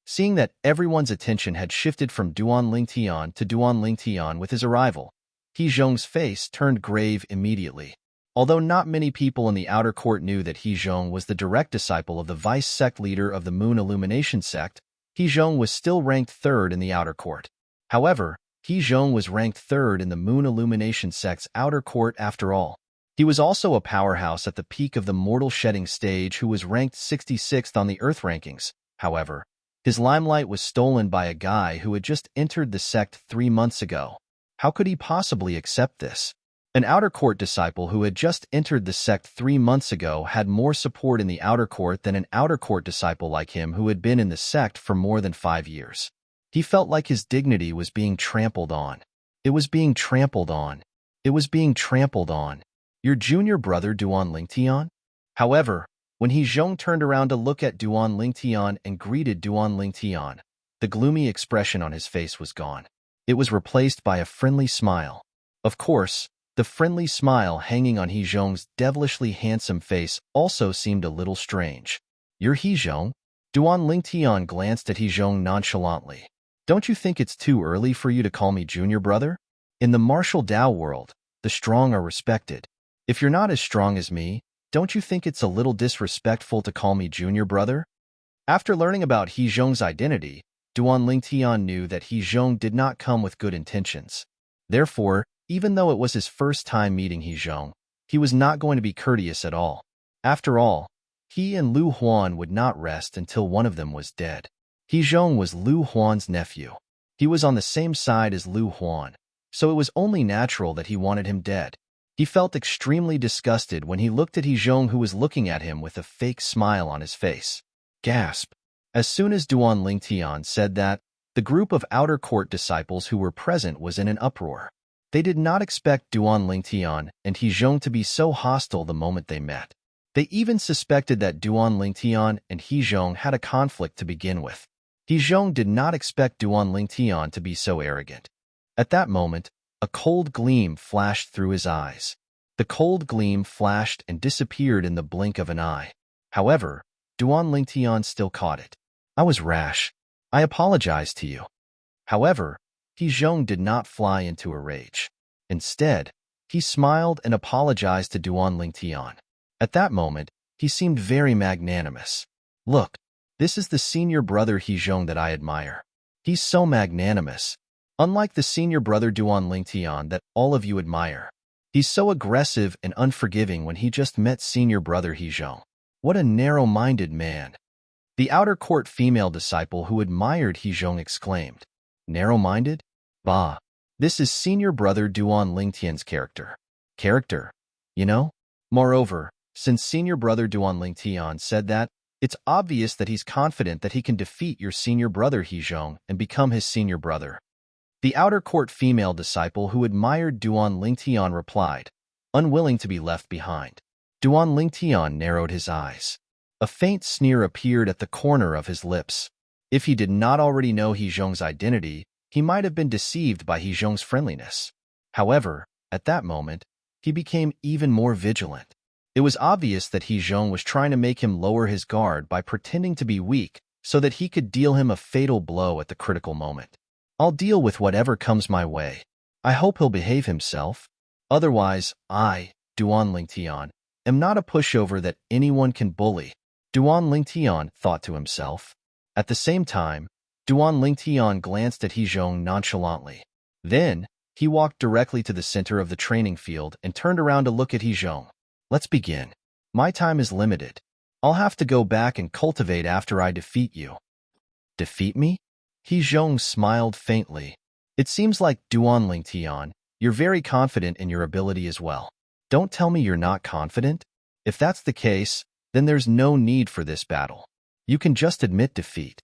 Seeing that everyone's attention had shifted from Duan Lingtian to Duan Lingtian with his arrival, Hezhong's face turned grave immediately. Although not many people in the outer court knew that Hezhong was the direct disciple of the vice sect leader of the Moon Illumination sect, Hezhong was still ranked third in the outer court. However, Hezhong was ranked third in the Moon Illumination sect's outer court after all. He was also a powerhouse at the peak of the mortal shedding stage who was ranked 66th on the Earth rankings. However, his limelight was stolen by a guy who had just entered the sect 3 months ago. How could he possibly accept this? An outer court disciple who had just entered the sect 3 months ago had more support in the outer court than an outer court disciple like him who had been in the sect for more than 5 years. He felt like his dignity was being trampled on. It was being trampled on. It was being trampled on. Your junior brother Duan Lingtian? However, when Hezhong turned around to look at Duan Lingtian and greeted Duan Lingtian, the gloomy expression on his face was gone. It was replaced by a friendly smile. Of course, the friendly smile hanging on Hezhong's devilishly handsome face also seemed a little strange. You're Hezhong? Duan Lingtian glanced at Hezhong nonchalantly. Don't you think it's too early for you to call me junior brother? In the martial Tao world, the strong are respected. If you're not as strong as me, don't you think it's a little disrespectful to call me junior brother? After learning about Hezhong's identity, Duan Lingtian knew that Hezhong did not come with good intentions. Therefore, even though it was his first time meeting Hezhong, he was not going to be courteous at all. After all, he and Lu Huan would not rest until one of them was dead. Hezhong was Lu Huan's nephew. He was on the same side as Lu Huan, so it was only natural that he wanted him dead. He felt extremely disgusted when he looked at Hezhong, who was looking at him with a fake smile on his face. Gasp. As soon as Duan Lingtian said that, the group of outer court disciples who were present was in an uproar. They did not expect Duan Lingtian and Hezhong to be so hostile the moment they met. They even suspected that Duan Lingtian and Hezhong had a conflict to begin with. Hezhong did not expect Duan Lingtian to be so arrogant. At that moment, a cold gleam flashed through his eyes. The cold gleam flashed and disappeared in the blink of an eye. However, Duan Lingtian still caught it. I was rash. I apologize to you. However, Hezhong did not fly into a rage. Instead, he smiled and apologized to Duan Lingtian. At that moment, he seemed very magnanimous. Look, this is the senior brother Hezhong that I admire. He's so magnanimous. Unlike the senior brother Duan Lingtian that all of you admire. He's so aggressive and unforgiving when he just met senior brother Hezhong. What a narrow-minded man. The outer court female disciple who admired Hezhong exclaimed, narrow-minded? Bah, this is senior brother Duan Lingtian's character. Character, you know? Moreover, since senior brother Duan Lingtian said that, it's obvious that he's confident that he can defeat your senior brother Hezhong and become his senior brother. The outer court female disciple who admired Duan Lingtian replied, unwilling to be left behind. Duan Lingtian narrowed his eyes. A faint sneer appeared at the corner of his lips. If he did not already know Hezhong's identity, he might have been deceived by Hezhong's friendliness. However, at that moment, he became even more vigilant. It was obvious that Hezhong was trying to make him lower his guard by pretending to be weak so that he could deal him a fatal blow at the critical moment. I'll deal with whatever comes my way. I hope he'll behave himself. Otherwise, I, Duan Lingtian, am not a pushover that anyone can bully. Duan Lingtian thought to himself. At the same time, Duan Lingtian glanced at Hezhong nonchalantly. Then, he walked directly to the center of the training field and turned around to look at Hezhong. Let's begin. My time is limited. I'll have to go back and cultivate after I defeat you. Defeat me? Hezhong smiled faintly. It seems like, Duan Lingtian, you're very confident in your ability as well. Don't tell me you're not confident. If that's the case, then there's no need for this battle. You can just admit defeat.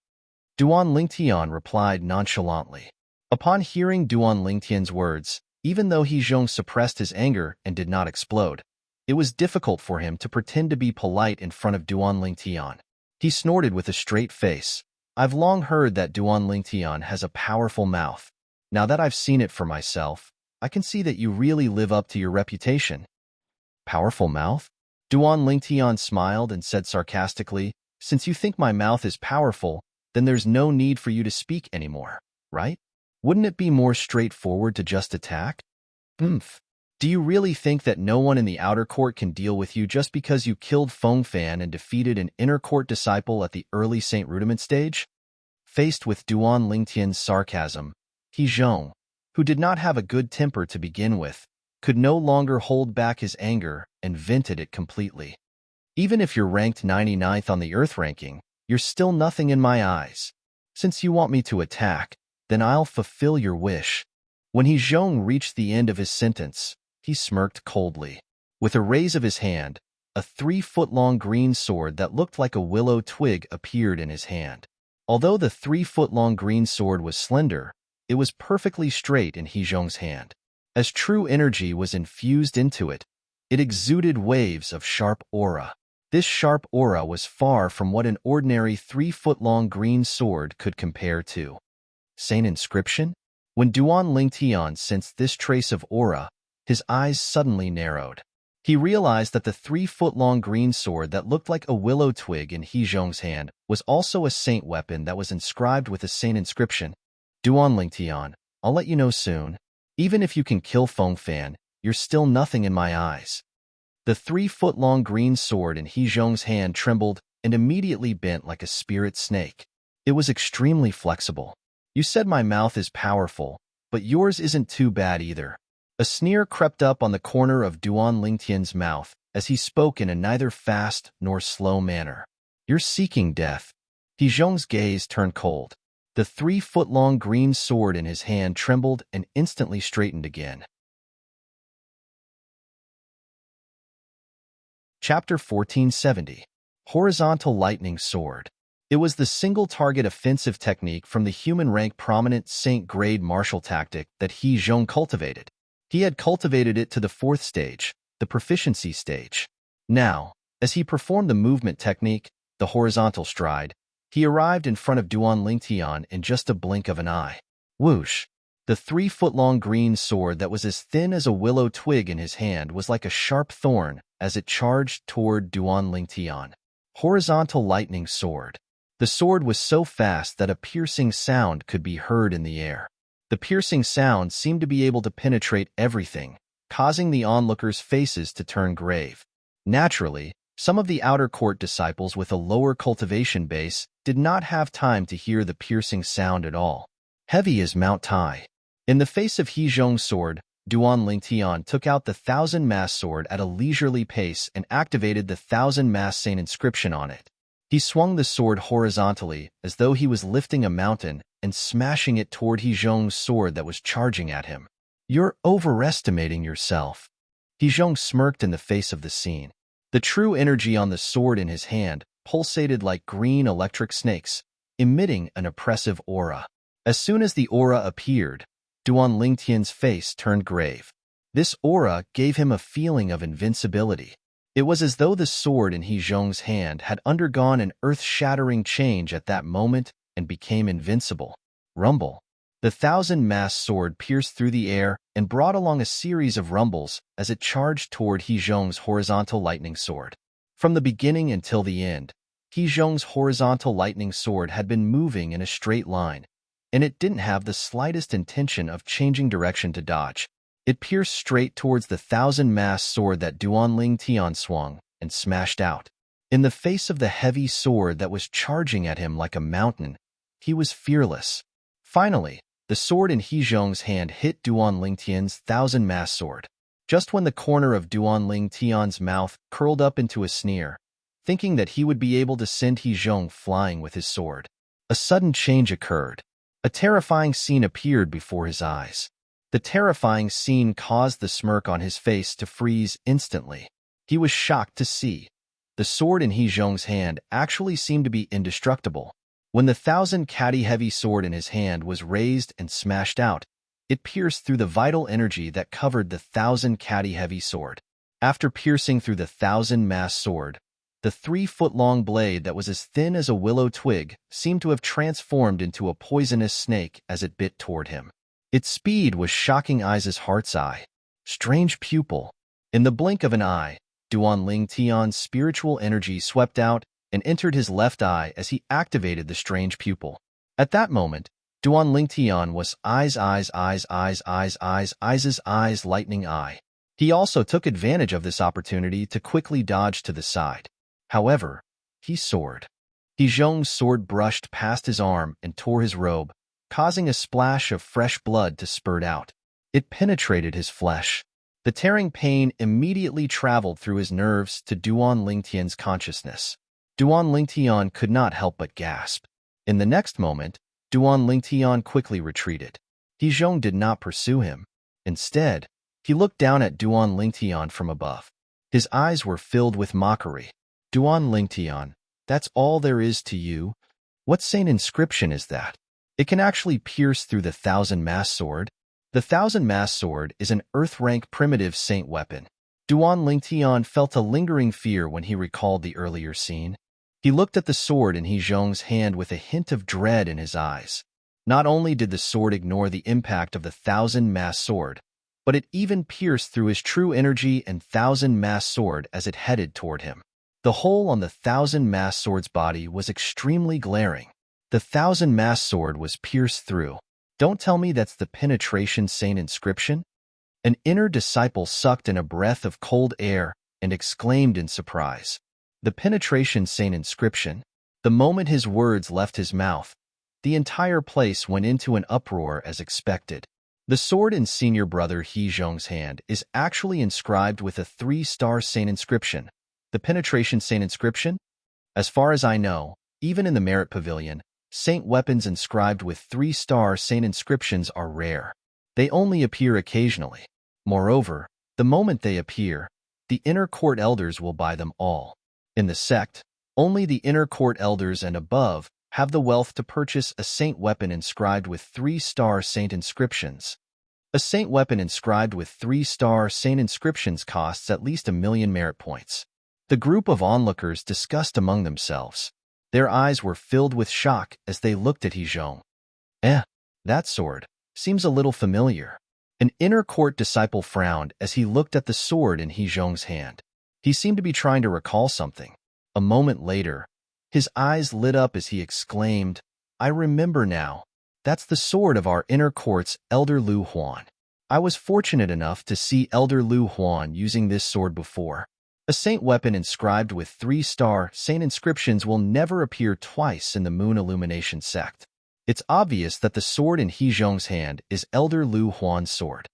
Duan Lingtian replied nonchalantly. Upon hearing Duan Lingtian's words, even though Hezhong suppressed his anger and did not explode, it was difficult for him to pretend to be polite in front of Duan Lingtian. He snorted with a straight face. I've long heard that Duan Lingtian has a powerful mouth. Now that I've seen it for myself, I can see that you really live up to your reputation. Powerful mouth? Duan Lingtian smiled and said sarcastically, since you think my mouth is powerful, then there's no need for you to speak anymore, right? Wouldn't it be more straightforward to just attack? Oomph. Do you really think that no one in the outer court can deal with you just because you killed Fengfan and defeated an inner court disciple at the early Saint Rudiment stage? Faced with Duan Lingtian's sarcasm, Hezhong, who did not have a good temper to begin with, could no longer hold back his anger and vented it completely. Even if you're ranked 99th on the Earth ranking, you're still nothing in my eyes. Since you want me to attack, then I'll fulfill your wish. When Hezhong reached the end of his sentence, he smirked coldly. With a raise of his hand, a 3-foot-long green sword that looked like a willow twig appeared in his hand. Although the 3-foot-long green sword was slender, it was perfectly straight in Hezhong's hand. As true energy was infused into it, it exuded waves of sharp aura. This sharp aura was far from what an ordinary 3-foot-long green sword could compare to. Saint inscription? When Duan Lingtian sensed this trace of aura, his eyes suddenly narrowed. He realized that the 3-foot-long green sword that looked like a willow twig in Hezhong's hand was also a saint weapon that was inscribed with a saint inscription. Duan Lingtian, I'll let you know soon. Even if you can kill Fengfan, you're still nothing in my eyes. The 3-foot-long green sword in Hezhong's hand trembled and immediately bent like a spirit snake. It was extremely flexible. You said my mouth is powerful, but yours isn't too bad either. A sneer crept up on the corner of Duan Lingtian's mouth as he spoke in a neither fast nor slow manner. You're seeking death. Hezhong's gaze turned cold. The 3-foot-long green sword in his hand trembled and instantly straightened again. Chapter 1470. Horizontal Lightning Sword. It was the single-target offensive technique from the human-rank prominent Saint-grade martial tactic that He Zhong cultivated. He had cultivated it to the 4th stage, the proficiency stage. Now, as he performed the movement technique, the horizontal stride, he arrived in front of Duan Lingtian in just a blink of an eye. Whoosh! The 3-foot-long green sword that was as thin as a willow twig in his hand was like a sharp thorn as it charged toward Duan Lingtian. Horizontal Lightning Sword. The sword was so fast that a piercing sound could be heard in the air. The piercing sound seemed to be able to penetrate everything, causing the onlookers' faces to turn grave. Naturally, some of the outer court disciples with a lower cultivation base did not have time to hear the piercing sound at all. Heavy as Mount Tai. In the face of He Zhong's sword, Duan Lingtian took out the 1000-mass sword at a leisurely pace and activated the 1000-mass Saint inscription on it. He swung the sword horizontally as though he was lifting a mountain and smashing it toward He Zhong's sword that was charging at him. "You're overestimating yourself." He Zhong smirked in the face of the scene. The true energy on the sword in his hand pulsated like green electric snakes, emitting an oppressive aura. As soon as the aura appeared, Duan Lingtian's face turned grave. This aura gave him a feeling of invincibility. It was as though the sword in He Zhong's hand had undergone an earth-shattering change at that moment and became invincible. Rumble. The 1000-mass sword pierced through the air and brought along a series of rumbles as it charged toward He Zhong's horizontal lightning sword. From the beginning until the end, He Zhong's horizontal lightning sword had been moving in a straight line, and it didn't have the slightest intention of changing direction to dodge. It pierced straight towards the 1000-mass sword that Duan Lingtian swung and smashed out. In the face of the heavy sword that was charging at him like a mountain, he was fearless. Finally, the sword in He Zhong's hand hit Duan Lingtian's 1000-mass sword. Just when the corner of Duan Lingtian's mouth curled up into a sneer, thinking that he would be able to send He Zhong flying with his sword, a sudden change occurred. A terrifying scene appeared before his eyes. The terrifying scene caused the smirk on his face to freeze instantly. He was shocked to see. The sword in He Zhong's hand actually seemed to be indestructible. When the 1000-catty heavy sword in his hand was raised and smashed out, it pierced through the vital energy that covered the 1000-catty heavy sword. After piercing through the 1000-mass sword, the 3-foot-long blade that was as thin as a willow twig seemed to have transformed into a poisonous snake as it bit toward him. Its speed was shocking Ai's heart's eye. Strange pupil. In the blink of an eye, Duan Lingtian's spiritual energy swept out and entered his left eye as he activated the strange pupil. At that moment, Duan Lingtian was Ai's lightning eye. He also took advantage of this opportunity to quickly dodge to the side. However, he soared. He Zhong's sword brushed past his arm and tore his robe, causing a splash of fresh blood to spurt out. It penetrated his flesh. The tearing pain immediately traveled through his nerves to Duan Lingtian's consciousness. Duan Lingtian could not help but gasp. In the next moment, Duan Lingtian quickly retreated. He Zhong did not pursue him. Instead, he looked down at Duan Lingtian from above. His eyes were filled with mockery. "Duan Lingtian, that's all there is to you? What saint inscription is that? It can actually pierce through the 1000-mass sword." The 1000-mass sword is an earth-rank primitive saint weapon. Duan Lingtian felt a lingering fear when he recalled the earlier scene. He looked at the sword in He Zhong's hand with a hint of dread in his eyes. Not only did the sword ignore the impact of the 1000-mass sword, but it even pierced through his true energy and 1000-mass sword as it headed toward him. The hole on the 1000-mass sword's body was extremely glaring. The 1000-mass sword was pierced through. Don't tell me that's the penetration saint inscription? An inner disciple sucked in a breath of cold air and exclaimed in surprise. The penetration saint inscription? The moment his words left his mouth, the entire place went into an uproar as expected. The sword in senior brother He Zhong's hand is actually inscribed with a 3-star saint inscription. The penetration saint inscription? As far as I know, even in the Merit Pavilion, saint weapons inscribed with 3-star saint inscriptions are rare. They only appear occasionally. Moreover, the moment they appear, the inner court elders will buy them all. In the sect, only the inner court elders and above have the wealth to purchase a saint weapon inscribed with 3-star saint inscriptions. A saint weapon inscribed with 3-star saint inscriptions costs at least 1,000,000 merit points. The group of onlookers discussed among themselves. Their eyes were filled with shock as they looked at Hezhong. That sword seems a little familiar. An inner court disciple frowned as he looked at the sword in Hezhong's hand. He seemed to be trying to recall something. A moment later, his eyes lit up as he exclaimed, "I remember now. That's the sword of our inner court's Elder Lu Huan. I was fortunate enough to see Elder Lu Huan using this sword before. A saint weapon inscribed with 3-star saint inscriptions will never appear twice in the Moon Illumination sect. It's obvious that the sword in Hezhong's hand is Elder Lu Huan's sword."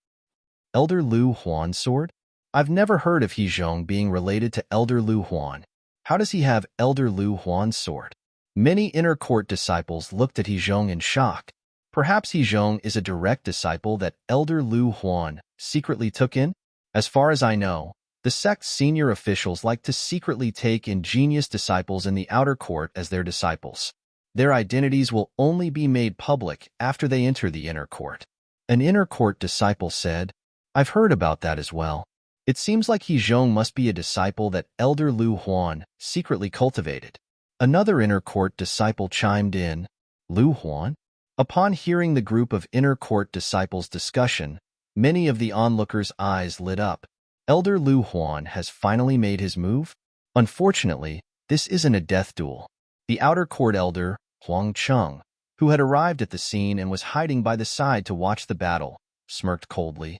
Elder Lu Huan's sword? I've never heard of Hezhong being related to Elder Lu Huan. How does he have Elder Lu Huan's sword? Many inner court disciples looked at Hezhong in shock. Perhaps Hezhong is a direct disciple that Elder Lu Huan secretly took in? As far as I know, the sect's senior officials like to secretly take ingenious disciples in the outer court as their disciples. Their identities will only be made public after they enter the inner court. An inner court disciple said, "I've heard about that as well. It seems like Hezhong must be a disciple that Elder Lu Huan secretly cultivated." Another inner court disciple chimed in, "Lu Huan?" Upon hearing the group of inner court disciples' discussion, many of the onlookers' eyes lit up. Elder Lu Huan has finally made his move? Unfortunately, this isn't a death duel. The outer court elder, Huang Cheng, who had arrived at the scene and was hiding by the side to watch the battle, smirked coldly.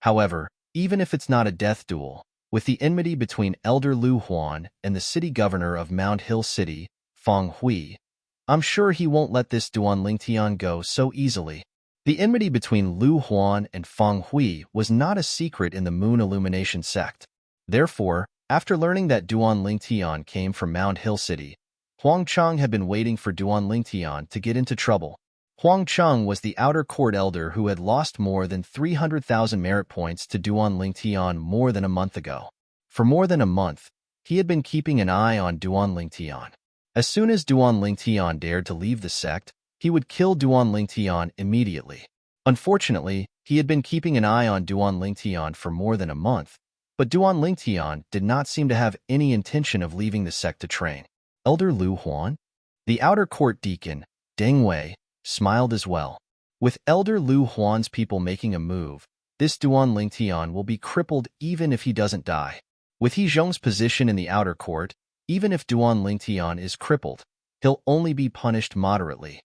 However, even if it's not a death duel, with the enmity between Elder Lu Huan and the city governor of Mount Hill City, Feng Hui, I'm sure he won't let this Duan Lingtian go so easily. The enmity between Lu Huan and Feng Hui was not a secret in the Moon Illumination sect. Therefore, after learning that Duan Lingtian came from Mount Hill City, Huang Cheng had been waiting for Duan Lingtian to get into trouble. Huang Cheng was the outer court elder who had lost more than 300,000 merit points to Duan Lingtian more than a month ago. For more than a month, he had been keeping an eye on Duan Lingtian. As soon as Duan Lingtian dared to leave the sect, he would kill Duan Lingtian immediately. Unfortunately, he had been keeping an eye on Duan Lingtian for more than a month, but Duan Lingtian did not seem to have any intention of leaving the sect to train. Elder Lu Huan? The outer court deacon, Deng Wei, smiled as well. With Elder Lu Huan's people making a move, this Duan Lingtian will be crippled even if he doesn't die. With Hezhong's position in the outer court, even if Duan Lingtian is crippled, he'll only be punished moderately.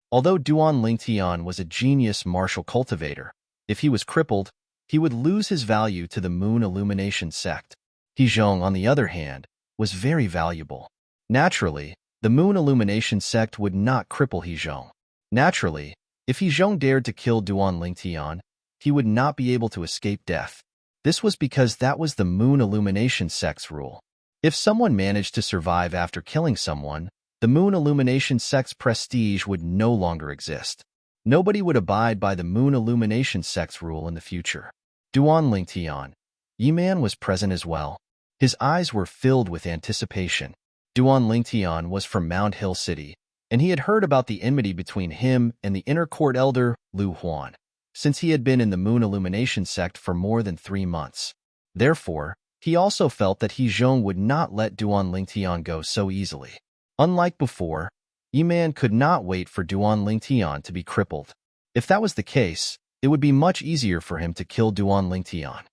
Although Duan Lingtian was a genius martial cultivator, if he was crippled, he would lose his value to the Moon Illumination sect. Hezhong, on the other hand, was very valuable. Naturally, the Moon Illumination sect would not cripple Hezhong. Naturally, if Hezhong dared to kill Duan Lingtian, he would not be able to escape death. This was because that was the Moon Illumination sect's rule. If someone managed to survive after killing someone, the Moon Illumination sect's prestige would no longer exist. Nobody would abide by the Moon Illumination sect's rule in the future. Duan Lingtian, Yiman was present as well. His eyes were filled with anticipation. Duan Lingtian was from Mount Hill City, and he had heard about the enmity between him and the inner court elder, Lu Huan, since he had been in the Moon Illumination sect for more than 3 months. Therefore, he also felt that Hezhong would not let Duan Lingtian go so easily. Unlike before, Yiman could not wait for Duan Lingtian to be crippled. If that was the case, it would be much easier for him to kill Duan Lingtian.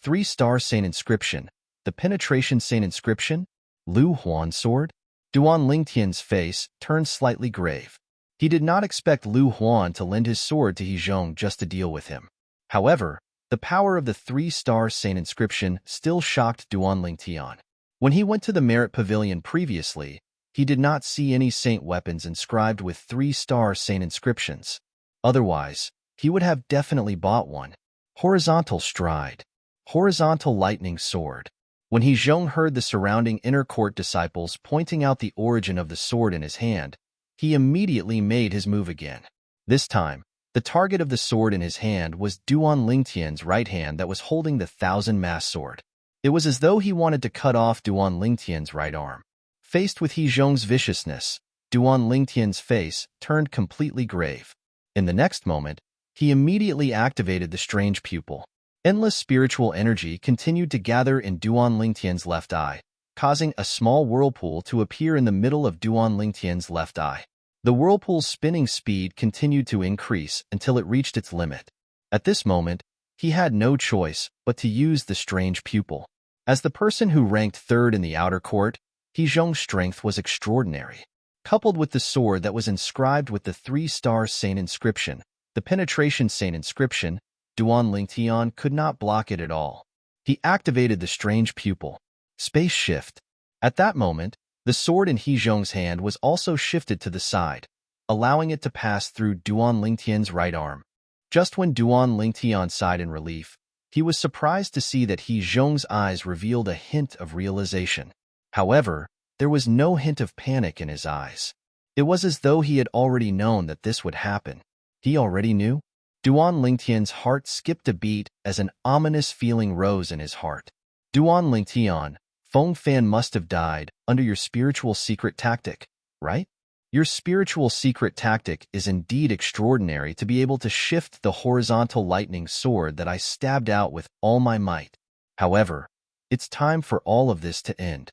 3-star saint inscription, the penetration saint inscription, Lu Huan's sword? Duan Lingtian's face turned slightly grave. He did not expect Lu Huan to lend his sword to Hezhong just to deal with him. However, the power of the 3-star saint inscription still shocked Duan Lingtian. When he went to the Merit Pavilion previously, he did not see any saint weapons inscribed with 3-star saint inscriptions. Otherwise, he would have definitely bought one. Horizontal stride. Horizontal lightning sword. When Hezhong heard the surrounding inner court disciples pointing out the origin of the sword in his hand, he immediately made his move again. This time, the target of the sword in his hand was Duan Lingtian's right hand that was holding the 1,000 mass sword. It was as though he wanted to cut off Duan Lingtian's right arm. Faced with He Zhong's viciousness, Duan Lingtian's face turned completely grave. In the next moment, he immediately activated the strange pupil. Endless spiritual energy continued to gather in Duan Lingtian's left eye, causing a small whirlpool to appear in the middle of Duan Lingtian's left eye. The whirlpool's spinning speed continued to increase until it reached its limit. At this moment, he had no choice but to use the strange pupil. As the person who ranked third in the outer court, He Zhong's strength was extraordinary. Coupled with the sword that was inscribed with the 3-star saint inscription, the penetration saint inscription, Duan Lingtian could not block it at all. He activated the strange pupil. Space shift. At that moment, the sword in He Zhong's hand was also shifted to the side, allowing it to pass through Duan Lingtian's right arm. Just when Duan Lingtian sighed in relief, he was surprised to see that He Zhong's eyes revealed a hint of realization. However, there was no hint of panic in his eyes. It was as though he had already known that this would happen. He already knew? Duan Lingtian's heart skipped a beat as an ominous feeling rose in his heart. Duan Lingtian, Feng Fan must have died under your spiritual secret tactic, right? Your spiritual secret tactic is indeed extraordinary to be able to shift the horizontal lightning sword that I stabbed out with all my might. However, it's time for all of this to end.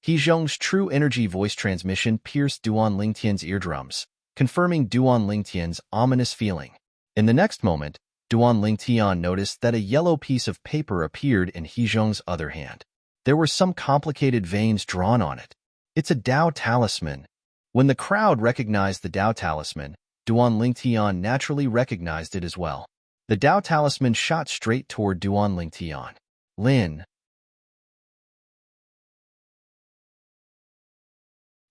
He Zhong's true energy voice transmission pierced Duan Lingtian's eardrums, confirming Duan Lingtian's ominous feeling. In the next moment, Duan Lingtian noticed that a yellow piece of paper appeared in He Zhong's other hand. There were some complicated veins drawn on it. It's a Dao talisman. When the crowd recognized the Dao talisman, Duan Lingtian naturally recognized it as well. The Dao talisman shot straight toward Duan Lingtian. Lin.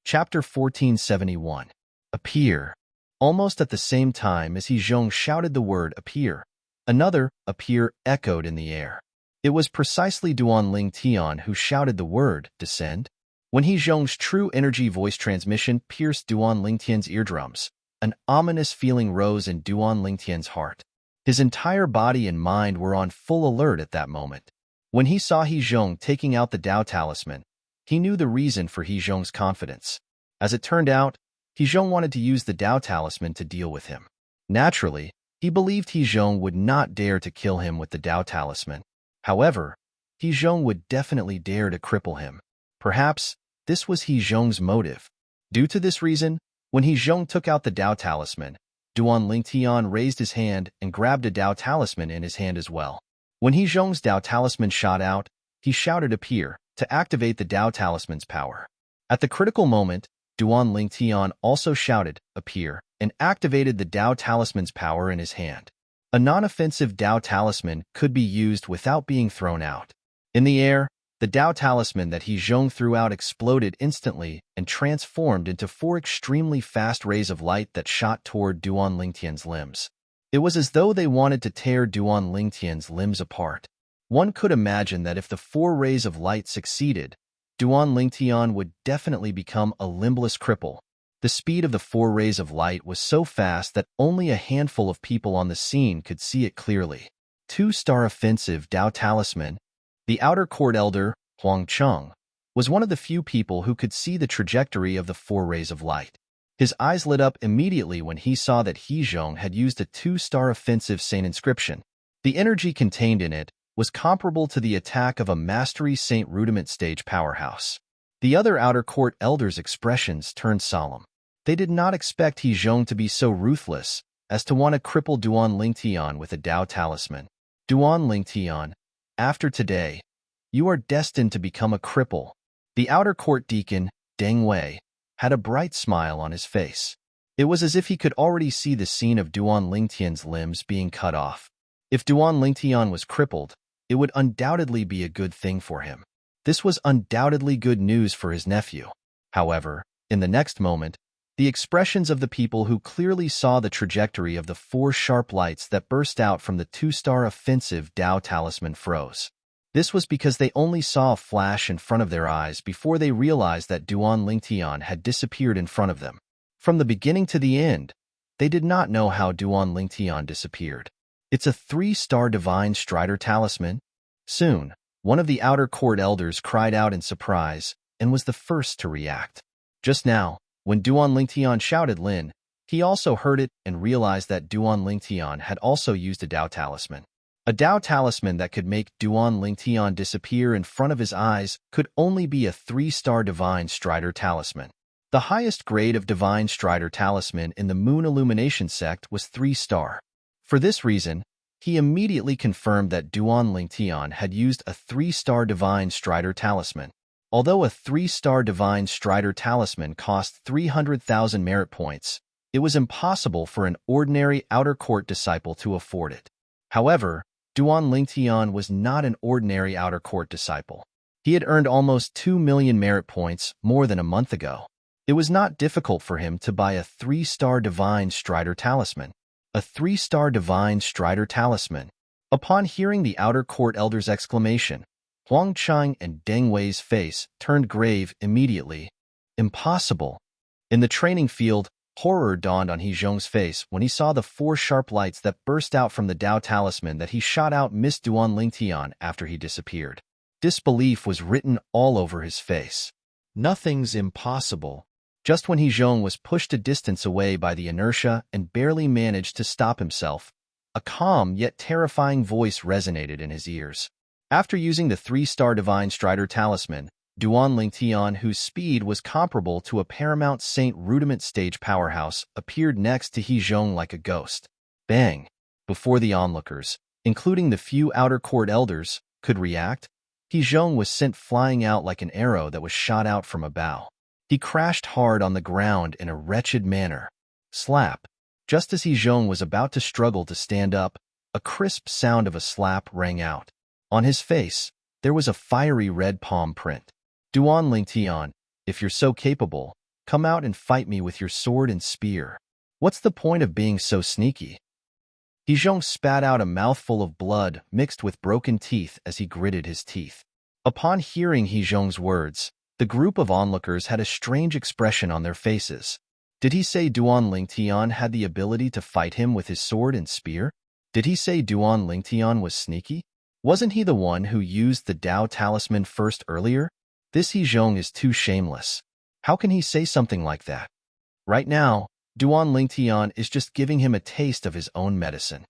Chapter 1471. Appear. Almost at the same time as He Zhong shouted the word appear, another appear echoed in the air. It was precisely Duan Lingtian who shouted the word descend. When He Zhong's true energy voice transmission pierced Duan Lingtian's eardrums, an ominous feeling rose in Duan Lingtian's heart. His entire body and mind were on full alert at that moment. When he saw He Zhong taking out the Dao talisman, he knew the reason for He Zhong's confidence. As it turned out, He Zhong wanted to use the Dao talisman to deal with him. Naturally, he believed He Zhong would not dare to kill him with the Dao talisman. However, He Zhong would definitely dare to cripple him. Perhaps this was He Zhong's motive. Due to this reason, when He Zhong took out the Dao talisman, Duan Lingtian raised his hand and grabbed a Dao talisman in his hand as well. When He Zhong's Dao talisman shot out, he shouted appear to activate the Dao talisman's power. At the critical moment, Duan Lingtian also shouted appear and activated the Dao talisman's power in his hand. A non-offensive Dao talisman could be used without being thrown out. In the air, the Dao talisman that He Zhong threw out exploded instantly and transformed into 4 extremely fast rays of light that shot toward Duan Lingtian's limbs. It was as though they wanted to tear Duan Lingtian's limbs apart. One could imagine that if the 4 rays of light succeeded, Duan Lingtian would definitely become a limbless cripple. The speed of the 4 rays of light was so fast that only a handful of people on the scene could see it clearly. 2-star offensive Dao talisman. The outer court elder, Huang Cheng, was one of the few people who could see the trajectory of the 4 rays of light. His eyes lit up immediately when he saw that He Zhong had used a 2-star offensive saint inscription. The energy contained in it was comparable to the attack of a Mastery Saint Rudiment stage powerhouse. The other outer court elders' expressions turned solemn. They did not expect He Zhong to be so ruthless as to want to cripple Duan Lingtian with a Dao talisman. Duan Lingtian, after today, you are destined to become a cripple. The outer court deacon, Deng Wei, had a bright smile on his face. It was as if he could already see the scene of Duan Lingtian's limbs being cut off. If Duan Lingtian was crippled, it would undoubtedly be a good thing for him. This was undoubtedly good news for his nephew. However, in the next moment, the expressions of the people who clearly saw the trajectory of the 4 sharp lights that burst out from the 2-star offensive Dao talisman froze. This was because they only saw a flash in front of their eyes before they realized that Duan Lingtian had disappeared in front of them. From the beginning to the end, they did not know how Duan Lingtian disappeared. It's a 3-star divine strider talisman. Soon, One of the outer court elders cried out in surprise and was the first to react. Just now, when Duan Lingtian shouted Lin, he also heard it and realized that Duan Lingtian had also used a Dao talisman. A Dao talisman that could make Duan Lingtian disappear in front of his eyes could only be a 3-star Divine Strider talisman. The highest grade of Divine Strider talisman in the Moon Illumination sect was 3-star. For this reason, he immediately confirmed that Duan Lingtian had used a 3-star Divine Strider talisman. Although a 3-star Divine Strider talisman cost 300,000 merit points, it was impossible for an ordinary outer court disciple to afford it. However, Duan Lingtian was not an ordinary outer court disciple. He had earned almost 2 million merit points more than a month ago. It was not difficult for him to buy a 3-star Divine Strider talisman. A 3-star Divine Strider talisman. Upon hearing the outer court elder's exclamation, Huang Chang and Deng Wei's face turned grave immediately. Impossible. In the training field, horror dawned on He Zhong's face when he saw the 4 sharp lights that burst out from the Dao talisman that he shot out Miss Duan Lingtian after he disappeared. Disbelief was written all over his face. Nothing's impossible. Just when He Zhong was pushed a distance away by the inertia and barely managed to stop himself, a calm yet terrifying voice resonated in his ears. After using the 3-star Divine Strider talisman, Duan Lingtian, whose speed was comparable to a Paramount Saint Rudiment stage powerhouse, appeared next to He Zhong like a ghost. Bang! Before the onlookers, including the few outer court elders, could react, He Zhong was sent flying out like an arrow that was shot out from a bow. He crashed hard on the ground in a wretched manner. Slap! Just as He Zhong was about to struggle to stand up, a crisp sound of a slap rang out. On his face, there was a fiery red palm print. Duan Lingtian, if you're so capable, come out and fight me with your sword and spear. What's the point of being so sneaky? He Zhong spat out a mouthful of blood mixed with broken teeth as he gritted his teeth. Upon hearing He Zhong's words, the group of onlookers had a strange expression on their faces. Did he say Duan Lingtian had the ability to fight him with his sword and spear? Did he say Duan Lingtian was sneaky? Wasn't he the one who used the Dao talisman first earlier? This He Zhong is too shameless. How can he say something like that? Right now, Duan Lingtian is just giving him a taste of his own medicine.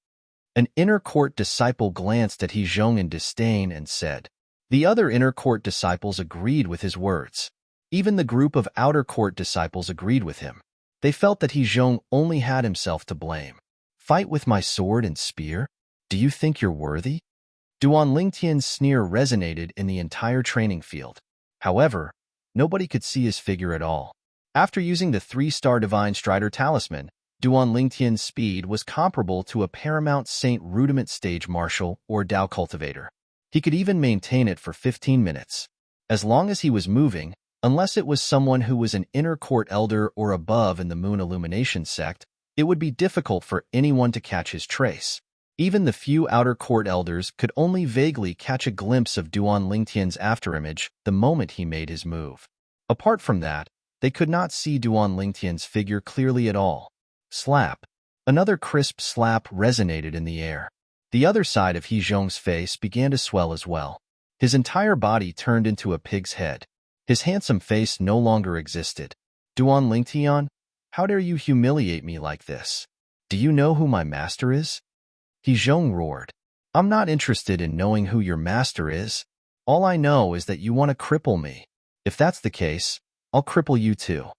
An inner court disciple glanced at He Zhong in disdain and said. The other inner court disciples agreed with his words. Even the group of outer court disciples agreed with him. They felt that He Zhong only had himself to blame. Fight with my sword and spear? Do you think you're worthy? Duan Lingtian's sneer resonated in the entire training field. However, nobody could see his figure at all. After using the 3-star Divine Strider talisman, Duan Lingtian's speed was comparable to a Paramount Saint Rudiment stage marshal or Dao cultivator. He could even maintain it for 15 minutes. As long as he was moving, unless it was someone who was an inner court elder or above in the Moon Illumination sect, it would be difficult for anyone to catch his trace. Even the few outer court elders could only vaguely catch a glimpse of Duan Lingtian's afterimage the moment he made his move. Apart from that, they could not see Duan Lingtian's figure clearly at all. Slap! Another crisp slap resonated in the air. The other side of He Zhong's face began to swell as well. His entire body turned into a pig's head. His handsome face no longer existed. Duan Lingtian, how dare you humiliate me like this? Do you know who my master is? He Zhong roared. I'm not interested in knowing who your master is. All I know is that you want to cripple me. If that's the case, I'll cripple you too.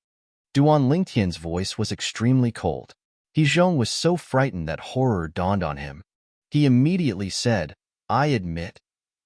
Duan Lingtian's voice was extremely cold. He Zhong was so frightened that horror dawned on him. He immediately said, I admit.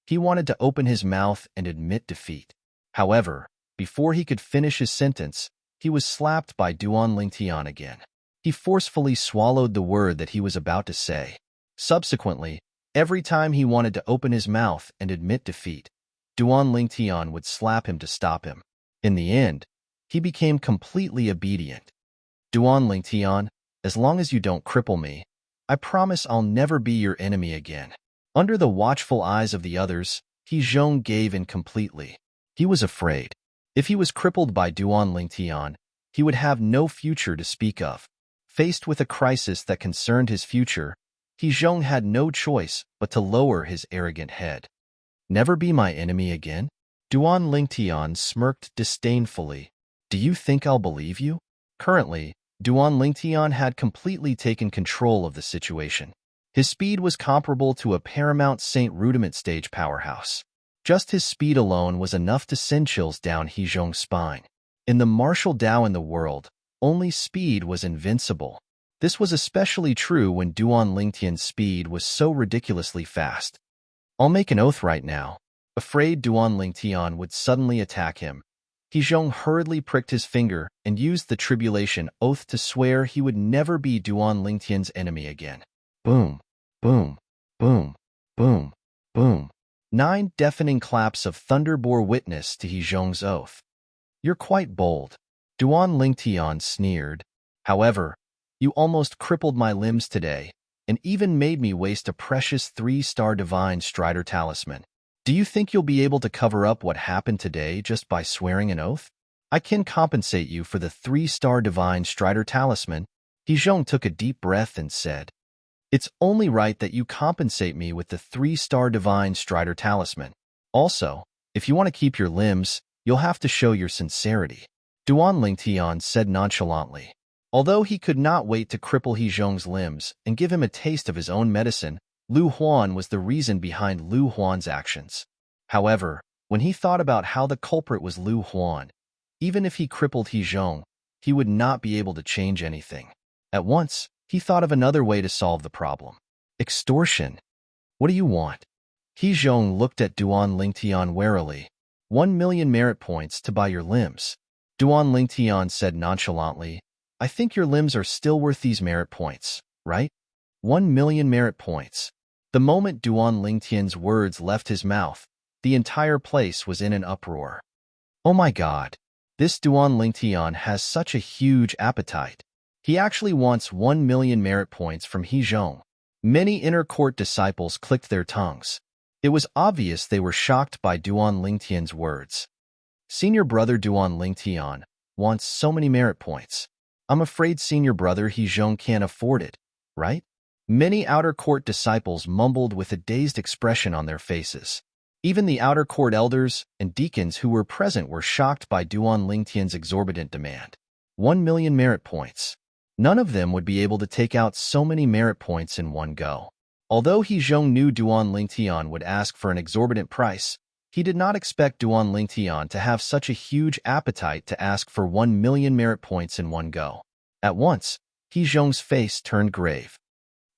He wanted to open his mouth and admit defeat. However, before he could finish his sentence, he was slapped by Duan Lingtian again. He forcefully swallowed the word that he was about to say. Subsequently, every time he wanted to open his mouth and admit defeat, Duan Lingtian would slap him to stop him. In the end, he became completely obedient. Duan Lingtian, as long as you don't cripple me, I promise I'll never be your enemy again. Under the watchful eyes of the others, He Zhong gave in completely. He was afraid. If he was crippled by Duan Lingtian, he would have no future to speak of. Faced with a crisis that concerned his future, He Zhong had no choice but to lower his arrogant head. Never be my enemy again? Duan Lingtian smirked disdainfully. Do you think I'll believe you? Currently, Duan Lingtian had completely taken control of the situation. His speed was comparable to a Paramount Saint Rudiment stage powerhouse. Just his speed alone was enough to send chills down He Zhong's spine. In the martial Tao in the world, only speed was invincible. This was especially true when Duan Lingtian's speed was so ridiculously fast. I'll make an oath right now. Afraid Duan Lingtian would suddenly attack him, He Zhong hurriedly pricked his finger and used the tribulation oath to swear he would never be Duan Lingtian's enemy again. Boom, boom, boom, boom, boom. 9 deafening claps of thunder bore witness to He Zhong's oath. You're quite bold, Duan Lingtian sneered. However, you almost crippled my limbs today, and even made me waste a precious 3-star Divine Strider talisman. Do you think you'll be able to cover up what happened today just by swearing an oath? I can compensate you for the 3-star Divine Strider talisman. He Zhong took a deep breath and said, It's only right that you compensate me with the 3-star Divine Strider talisman. Also, if you want to keep your limbs, you'll have to show your sincerity. Duan Lingtian said nonchalantly. Although he could not wait to cripple He Zhong's limbs and give him a taste of his own medicine, Lu Huan was the reason behind Lu Huan's actions. However, when he thought about how the culprit was Lu Huan, even if he crippled He Zhong, he would not be able to change anything. At once, he thought of another way to solve the problem. Extortion. What do you want? He Zhong looked at Duan Lingtian warily. 1 million merit points to buy your limbs. Duan Lingtian said nonchalantly, I think your limbs are still worth these merit points, right? 1 million merit points. The moment Duan Lingtian's words left his mouth, the entire place was in an uproar. Oh my god, this Duan Lingtian has such a huge appetite. He actually wants 1 million merit points from He Zhong. Many inner court disciples clicked their tongues. It was obvious they were shocked by Duan Lingtian's words. Senior brother Duan Lingtian wants so many merit points. I'm afraid senior brother He Zhong can't afford it, right? Many outer court disciples mumbled with a dazed expression on their faces. Even the outer court elders and deacons who were present were shocked by Duan Lingtian's exorbitant demand. 1 million merit points. None of them would be able to take out so many merit points in one go. Although He Zhong knew Duan Lingtian would ask for an exorbitant price, he did not expect Duan Lingtian to have such a huge appetite to ask for 1 million merit points in one go. At once, He Zhong's face turned grave.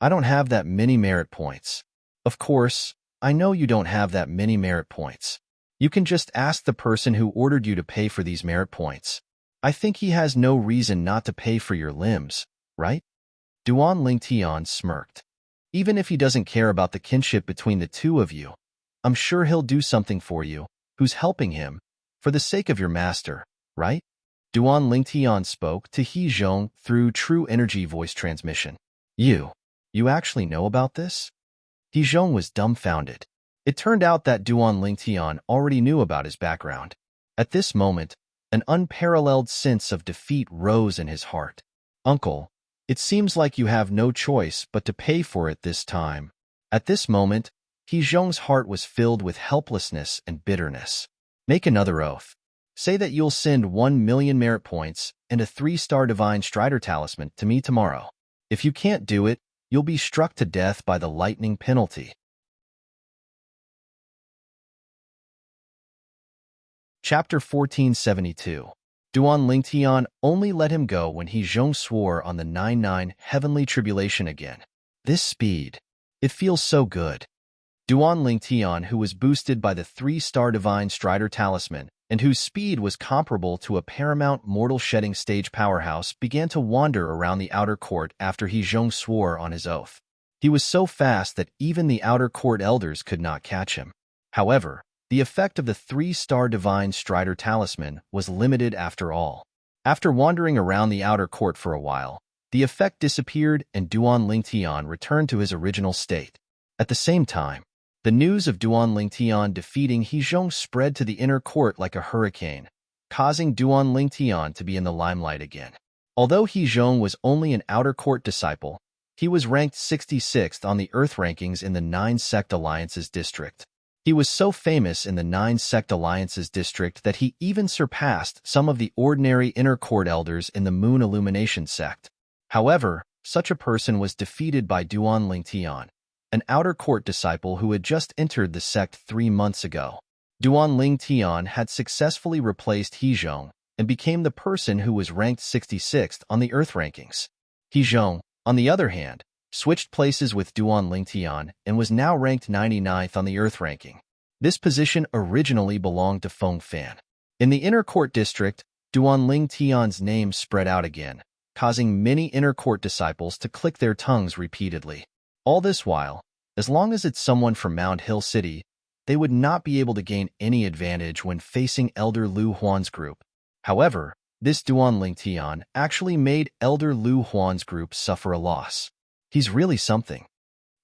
I don't have that many merit points. Of course, I know you don't have that many merit points. You can just ask the person who ordered you to pay for these merit points. I think he has no reason not to pay for your limbs, right? Duan Lingtian smirked. Even if he doesn't care about the kinship between the two of you, I'm sure he'll do something for you, who's helping him, for the sake of your master, right? Duan Lingtian spoke to He Zhong through true energy voice transmission. You actually know about this? He Zhong was dumbfounded. It turned out that Duan Lingtian already knew about his background. At this moment, an unparalleled sense of defeat rose in his heart. Uncle, it seems like you have no choice but to pay for it this time. At this moment, He Zhong's heart was filled with helplessness and bitterness. Make another oath. Say that you'll send 1 million merit points and a 3-star Divine Strider talisman to me tomorrow. If you can't do it, you'll be struck to death by the lightning penalty. Chapter 1472. Duan Lingtian only let him go when He Zhong swore on the 9-9 heavenly tribulation again. This speed. It feels so good. Duan Lingtian, who was boosted by the 3-star Divine Strider talisman, and whose speed was comparable to a Paramount Mortal Shedding stage powerhouse, began to wander around the outer court after He Zhong swore on his oath. He was so fast that even the outer court elders could not catch him. However, the effect of the 3-star Divine Strider talisman was limited after all. After wandering around the outer court for a while, the effect disappeared and Duan Lingtian returned to his original state. At the same time, the news of Duan Lingtian defeating He Zhong spread to the inner court like a hurricane, causing Duan Lingtian to be in the limelight again. Although He Zhong was only an outer court disciple, he was ranked 66th on the Earth rankings in the 9 Sect Alliances district. He was so famous in the 9-sect alliances district that he even surpassed some of the ordinary inner court elders in the Moon Illumination sect. However, such a person was defeated by Duan Lingtian, an outer court disciple who had just entered the sect 3 months ago. Duan Lingtian had successfully replaced Hezhong and became the person who was ranked 66th on the Earth rankings. Hezhong, on the other hand, switched places with Duan Lingtian and was now ranked 99th on the Earth ranking. This position originally belonged to Feng Fan. In the inner court district, Duan Lingtian's name spread out again, causing many inner court disciples to click their tongues repeatedly. All this while, as long as it's someone from Mount Hill City, they would not be able to gain any advantage when facing Elder Lu Huan's group. However, this Duan Lingtian actually made Elder Lu Huan's group suffer a loss. He's really something.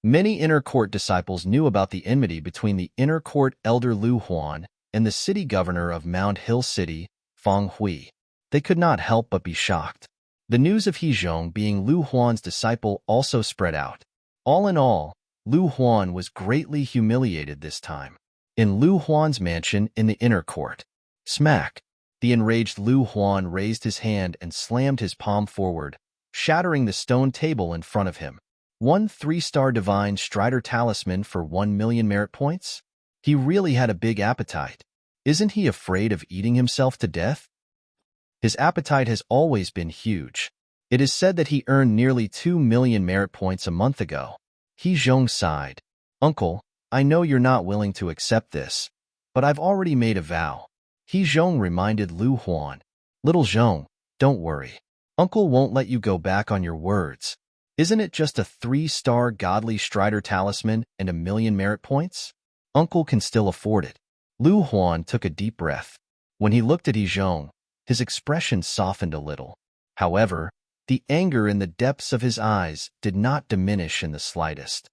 Many inner court disciples knew about the enmity between the inner court Elder Lu Huan and the city governor of Mount Hill City, Feng Hui. They could not help but be shocked. The news of Hezhong being Lu Huan's disciple also spread out. All in all, Lu Huan was greatly humiliated this time. In Lu Huan's mansion in the inner court. Smack! The enraged Lu Huan raised his hand and slammed his palm forward, shattering the stone table in front of him. 1 3-star Divine Strider Talisman for 1 million merit points? He really had a big appetite. Isn't he afraid of eating himself to death? His appetite has always been huge. It is said that he earned nearly 2 million merit points a month ago. Hezhong sighed. Uncle, I know you're not willing to accept this, but I've already made a vow. Hezhong reminded Lu Huan. Little Zhong, don't worry. Uncle won't let you go back on your words. Isn't it just a 3-star Godly Strider Talisman and 1 million merit points? Uncle can still afford it. Lu Huan took a deep breath. When he looked at Hezhong, his expression softened a little. However, the anger in the depths of his eyes did not diminish in the slightest.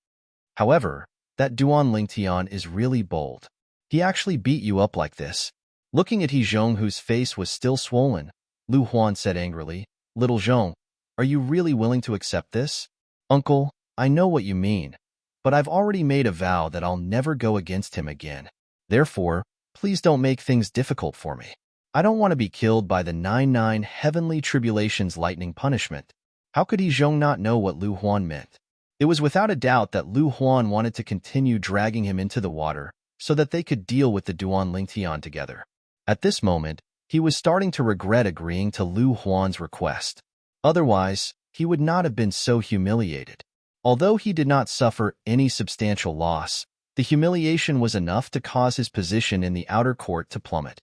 However, that Duan Lingtian is really bold. He actually beat you up like this. Looking at Hezhong, whose face was still swollen, Lu Huan said angrily, Little Zhong, are you really willing to accept this? Uncle, I know what you mean, but I've already made a vow that I'll never go against him again. Therefore, please don't make things difficult for me. I don't want to be killed by the 99 heavenly tribulations lightning punishment. How could Hezhong not know what Lu Huan meant? It was without a doubt that Lu Huan wanted to continue dragging him into the water so that they could deal with the Duan Lingtian together. At this moment, he was starting to regret agreeing to Lu Huan's request. Otherwise, he would not have been so humiliated. Although he did not suffer any substantial loss, the humiliation was enough to cause his position in the outer court to plummet.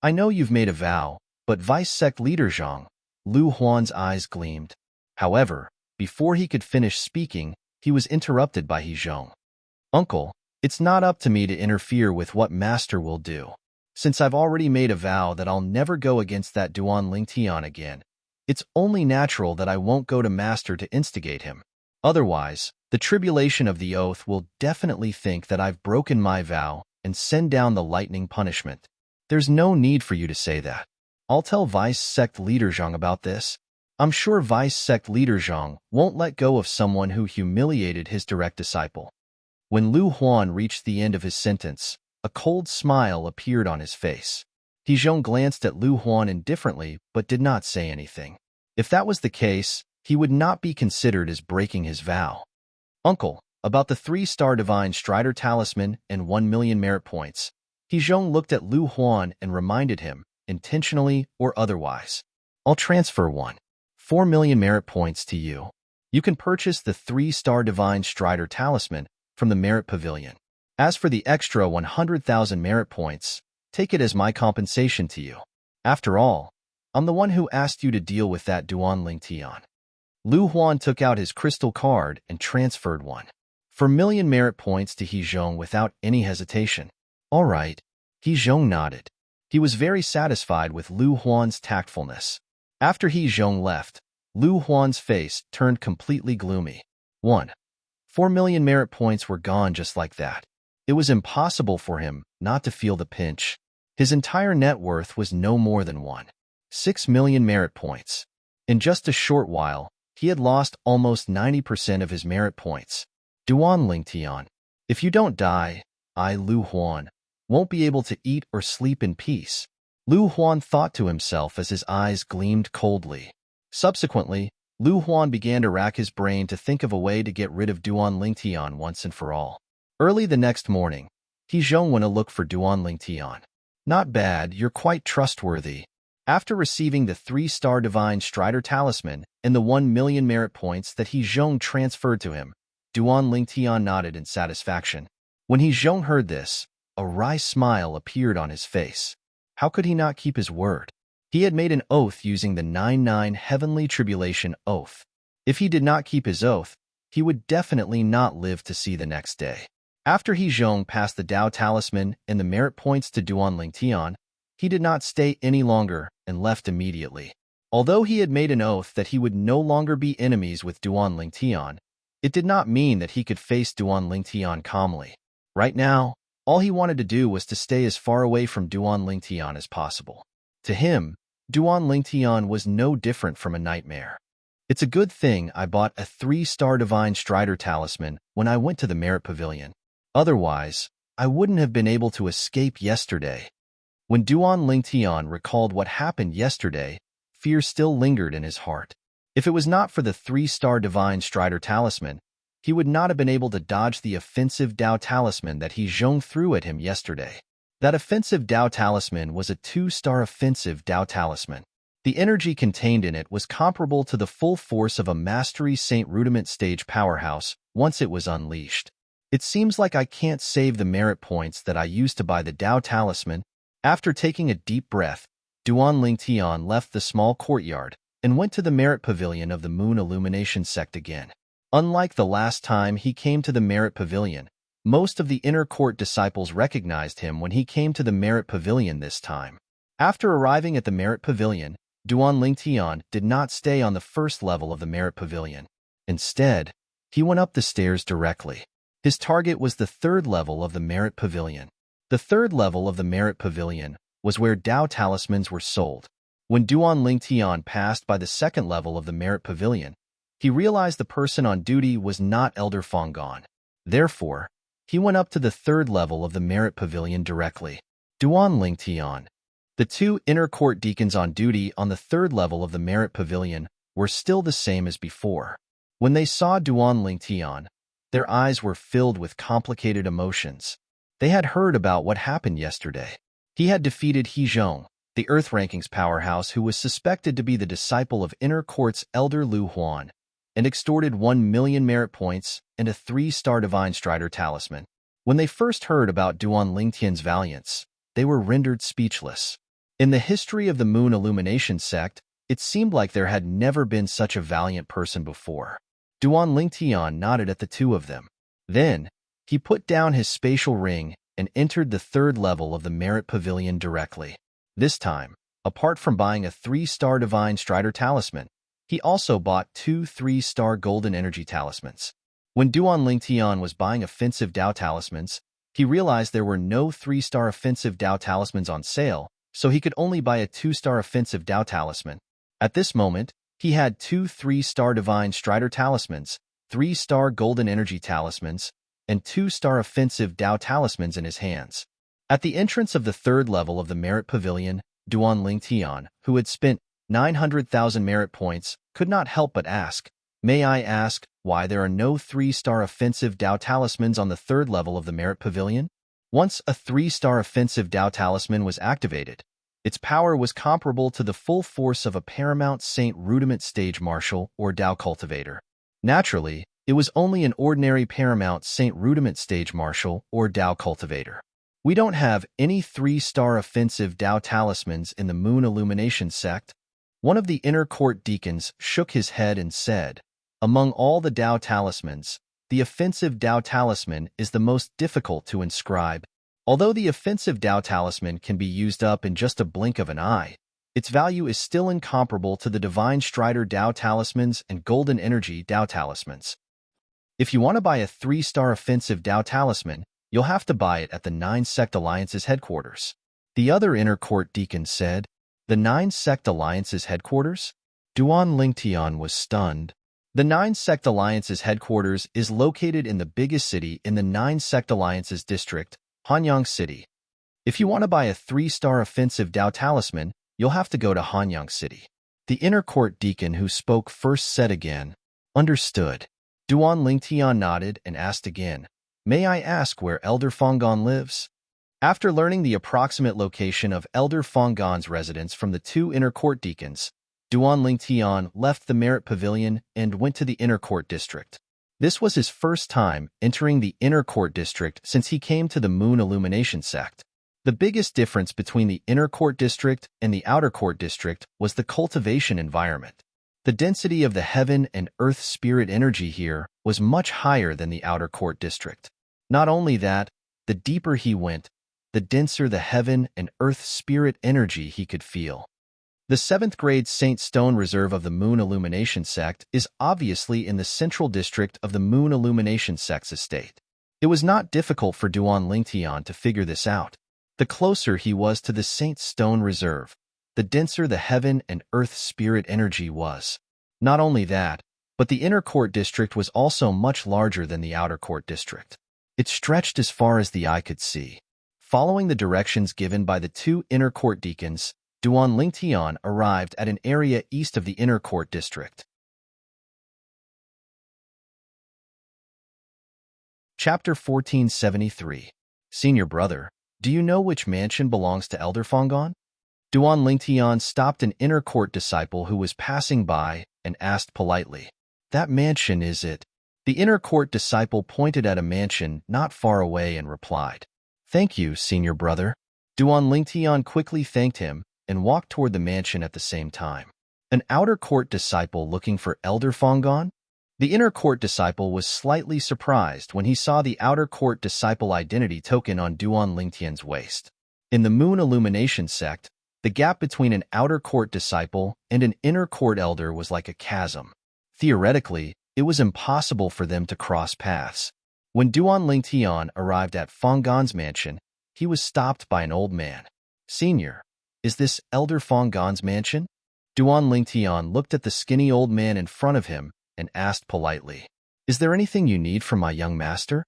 I know you've made a vow, but Vice Sect Leader Zhang, Lu Huan's eyes gleamed. However, before he could finish speaking, he was interrupted by Hezhong. Uncle, it's not up to me to interfere with what Master will do. Since I've already made a vow that I'll never go against that Duan Lingtian again, it's only natural that I won't go to Master to instigate him. Otherwise, the tribulation of the oath will definitely think that I've broken my vow and send down the lightning punishment. There's no need for you to say that. I'll tell Vice Sect Leader Zhang about this. I'm sure Vice Sect Leader Zhang won't let go of someone who humiliated his direct disciple. When Lu Huan reached the end of his sentence, a cold smile appeared on his face. Hezhong glanced at Lu Huan indifferently but did not say anything. If that was the case, he would not be considered as breaking his vow. Uncle, about the 3-star Divine Strider Talisman and 1 million merit points. Hezhong looked at Lu Huan and reminded him, intentionally or otherwise. I'll transfer 4 million merit points to you. You can purchase the 3-star Divine Strider Talisman from the Merit Pavilion. As for the extra 100,000 merit points, take it as my compensation to you. After all, I'm the one who asked you to deal with that Duan Lingtian. Lu Huan took out his crystal card and transferred 4 million merit points to Hezhong without any hesitation. All right, Hezhong nodded. He was very satisfied with Lu Huan's tactfulness. After Hezhong left, Lu Huan's face turned completely gloomy. 4 million merit points were gone just like that. It was impossible for him not to feel the pinch. His entire net worth was no more than 6 million merit points. In just a short while, he had lost almost 90% of his merit points. Duan Lingtian, if you don't die, I, Lu Huan, won't be able to eat or sleep in peace. Lu Huan thought to himself as his eyes gleamed coldly. Subsequently, Lu Huan began to rack his brain to think of a way to get rid of Duan Lingtian once and for all. Early the next morning, He Zhong went to look for Duan Lingtian. Not bad, you're quite trustworthy. After receiving the 3-star Divine Strider Talisman and the 1 million merit points that He Zhong transferred to him, Duan Lingtian nodded in satisfaction. When He Zhong heard this, a wry smile appeared on his face. How could he not keep his word? He had made an oath using the 9-9 Heavenly Tribulation Oath. If he did not keep his oath, he would definitely not live to see the next day. After He Zhong passed the Dao Talisman and the merit points to Duan Lingtian, he did not stay any longer and left immediately. Although he had made an oath that he would no longer be enemies with Duan Lingtian, it did not mean that he could face Duan Lingtian calmly. Right now, all he wanted to do was to stay as far away from Duan Lingtian as possible. To him, Duan Lingtian was no different from a nightmare. It's a good thing I bought a 3-star Divine Strider Talisman when I went to the Merit Pavilion. Otherwise, I wouldn't have been able to escape yesterday. When Duan Lingtian recalled what happened yesterday, fear still lingered in his heart. If it was not for the 3-star Divine Strider Talisman, he would not have been able to dodge the offensive Dao Talisman that He Zhong threw at him yesterday. That offensive Dao Talisman was a 2-star offensive Dao Talisman. The energy contained in it was comparable to the full force of a Mastery Saint Rudiment stage powerhouse once it was unleashed. It seems like I can't save the merit points that I used to buy the Dao Talisman. After taking a deep breath, Duan Lingtian left the small courtyard and went to the Merit Pavilion of the Moon Illumination Sect again. Unlike the last time he came to the Merit Pavilion, most of the inner court disciples recognized him when he came to the Merit Pavilion this time. After arriving at the Merit Pavilion, Duan Lingtian did not stay on the first level of the Merit Pavilion. Instead, he went up the stairs directly. His target was the 3rd level of the Merit Pavilion. The 3rd level of the Merit Pavilion was where Dao Talismans were sold. When Duan Lingtian passed by the 2nd level of the Merit Pavilion, he realized the person on duty was not Elder Fonggon. Therefore, he went up to the 3rd level of the Merit Pavilion directly. Duan Lingtian. The 2 inner court deacons on duty on the 3rd level of the Merit Pavilion were still the same as before. When they saw Duan Lingtian, their eyes were filled with complicated emotions. They had heard about what happened yesterday. He had defeated He Zhong, the Earth Rankings powerhouse who was suspected to be the disciple of Inner Court's Elder Lu Huan, and extorted 1 million merit points and a 3-star Divine Strider Talisman. When they first heard about Duan Lingtian's valiance, they were rendered speechless. In the history of the Moon Illumination Sect, it seemed like there had never been such a valiant person before. Duan Lingtian nodded at the 2 of them. Then, he put down his spatial ring and entered the 3rd level of the Merit Pavilion directly. This time, apart from buying a 3-star Divine Strider Talisman, he also bought 2 3-star Golden Energy Talismans. When Duan Lingtian was buying offensive Dao Talismans, he realized there were no 3-star offensive Dao Talismans on sale, so he could only buy a 2-star offensive Dao Talisman. At this moment, he had 2 3-star Divine Strider Talismans, 3-star Golden Energy Talismans, and 2-star offensive Dao Talismans in his hands. At the entrance of the 3rd level of the Merit Pavilion, Duan Lingtian, who had spent 900,000 merit points, could not help but ask, "May I ask why there are no 3-star offensive Dao Talismans on the 3rd level of the Merit Pavilion?" Once a 3-star offensive Dao Talisman was activated, its power was comparable to the full force of a Paramount Saint Rudiment Stage Marshal or Dao Cultivator. Naturally, it was only an ordinary Paramount Saint Rudiment Stage Marshal or Dao Cultivator. We don't have any 3-star offensive Dao Talismans in the Moon Illumination Sect. One of the inner court deacons shook his head and said, "Among all the Dao Talismans, the offensive Dao Talisman is the most difficult to inscribe. Although the offensive Dao Talisman can be used up in just a blink of an eye, its value is still incomparable to the Divine Strider Dao Talismans and Golden Energy Dao Talismans. If you want to buy a 3-star offensive Dao Talisman, you'll have to buy it at the 9 Sect Alliance's headquarters." The other inner court deacon said, "The 9 Sect Alliance's headquarters?" Duan Lingtian was stunned. The Nine Sect Alliance's headquarters is located in the biggest city in the Nine Sect Alliance's district, Hanyang City. If you want to buy a 3-star offensive Dao talisman, you'll have to go to Hanyang City. The inner court deacon who spoke first said again, "Understood." Duan Lingtian nodded and asked again, "May I ask where Elder Fonggon lives?" After learning the approximate location of Elder Fonggon's residence from the 2 inner court deacons, Duan Lingtian left the Merit Pavilion and went to the inner court district. This was his first time entering the inner court district since he came to the Moon Illumination sect. The biggest difference between the inner court district and the outer court district was the cultivation environment. The density of the heaven and earth spirit energy here was much higher than the outer court district. Not only that, the deeper he went, the denser the heaven and earth spirit energy he could feel. The 7th grade Saint Stone Reserve of the Moon Illumination sect is obviously in the central district of the Moon Illumination sect's estate. It was not difficult for Duan Lingtian to figure this out. The closer he was to the Saint Stone Reserve, the denser the heaven and earth spirit energy was. Not only that, but the inner court district was also much larger than the outer court district. It stretched as far as the eye could see. Following the directions given by the 2 inner court deacons, Duan Lingtian arrived at an area east of the inner court district. Chapter 1473. Senior brother, do you know which mansion belongs to Elder Fonggon? Duan Lingtian stopped an inner court disciple who was passing by and asked politely, "That mansion, is it?" The inner court disciple pointed at a mansion not far away and replied, "Thank you, senior brother." Duan Lingtian quickly thanked him and walked toward the mansion at the same time. An outer court disciple looking for Elder Fonggon? The inner court disciple was slightly surprised when he saw the outer court disciple identity token on Duan Lingtian's waist. In the Moon Illumination sect, the gap between an outer court disciple and an inner court elder was like a chasm. Theoretically, it was impossible for them to cross paths. When Duan Lingtian arrived at Fonggon's mansion, he was stopped by an old man. "Senior, is this Elder Fonggon's mansion?" Duan Lingtian looked at the skinny old man in front of him and asked politely, "Is there anything you need from my young master?"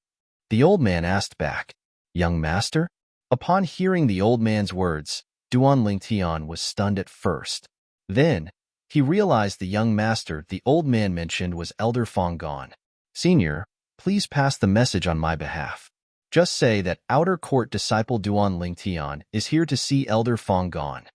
The old man asked back, "Young master?" Upon hearing the old man's words, Duan Lingtian was stunned at first. Then, he realized the young master the old man mentioned was Elder Fonggon. "Senior, please pass the message on my behalf. Just say that outer court disciple Duan Lingtian is here to see Elder Fonggon."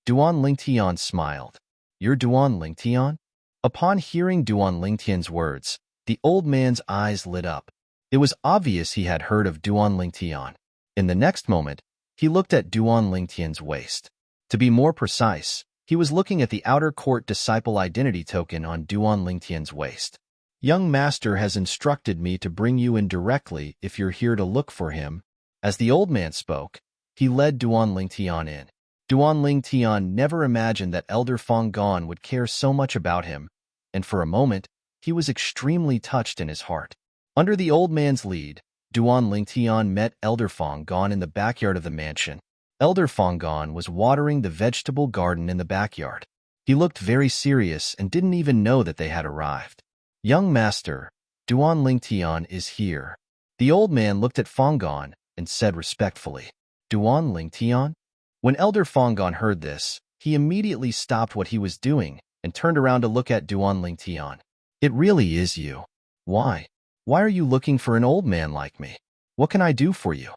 Duan Lingtian smiled. "You're Duan Lingtian?" Upon hearing Duan Lingtian's words, the old man's eyes lit up. It was obvious he had heard of Duan Lingtian. In the next moment, he looked at Duan Lingtian's waist. To be more precise, he was looking at the outer court disciple identity token on Duan Lingtian's waist. "Young master has instructed me to bring you in directly if you're here to look for him." As the old man spoke, he led Duan Lingtian in. Duan Lingtian never imagined that Elder Fonggon would care so much about him, and for a moment, he was extremely touched in his heart. Under the old man's lead, Duan Lingtian met Elder Fonggon in the backyard of the mansion. Elder Fonggon was watering the vegetable garden in the backyard. He looked very serious and didn't even know that they had arrived. "Young master, Duan Lingtian is here." The old man looked at Fonggon and said respectfully, "Duan Lingtian?" When Elder Fonggon heard this, he immediately stopped what he was doing and turned around to look at Duan Lingtian. "It really is you. Why? Why are you looking for an old man like me? What can I do for you?"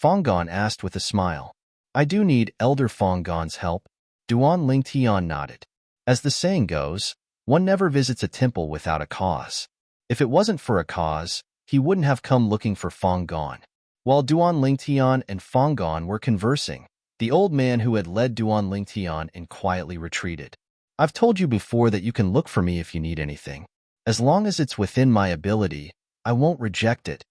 Fonggon asked with a smile. "I do need Elder Fonggon's help." Duan Lingtian nodded. As the saying goes, one never visits a temple without a cause. If it wasn't for a cause, he wouldn't have come looking for Fonggon. While Duan Lingtian and Fonggon were conversing, the old man who had led Duan Lingtian in quietly retreated. "I've told you before that you can look for me if you need anything. As long as it's within my ability, I won't reject it."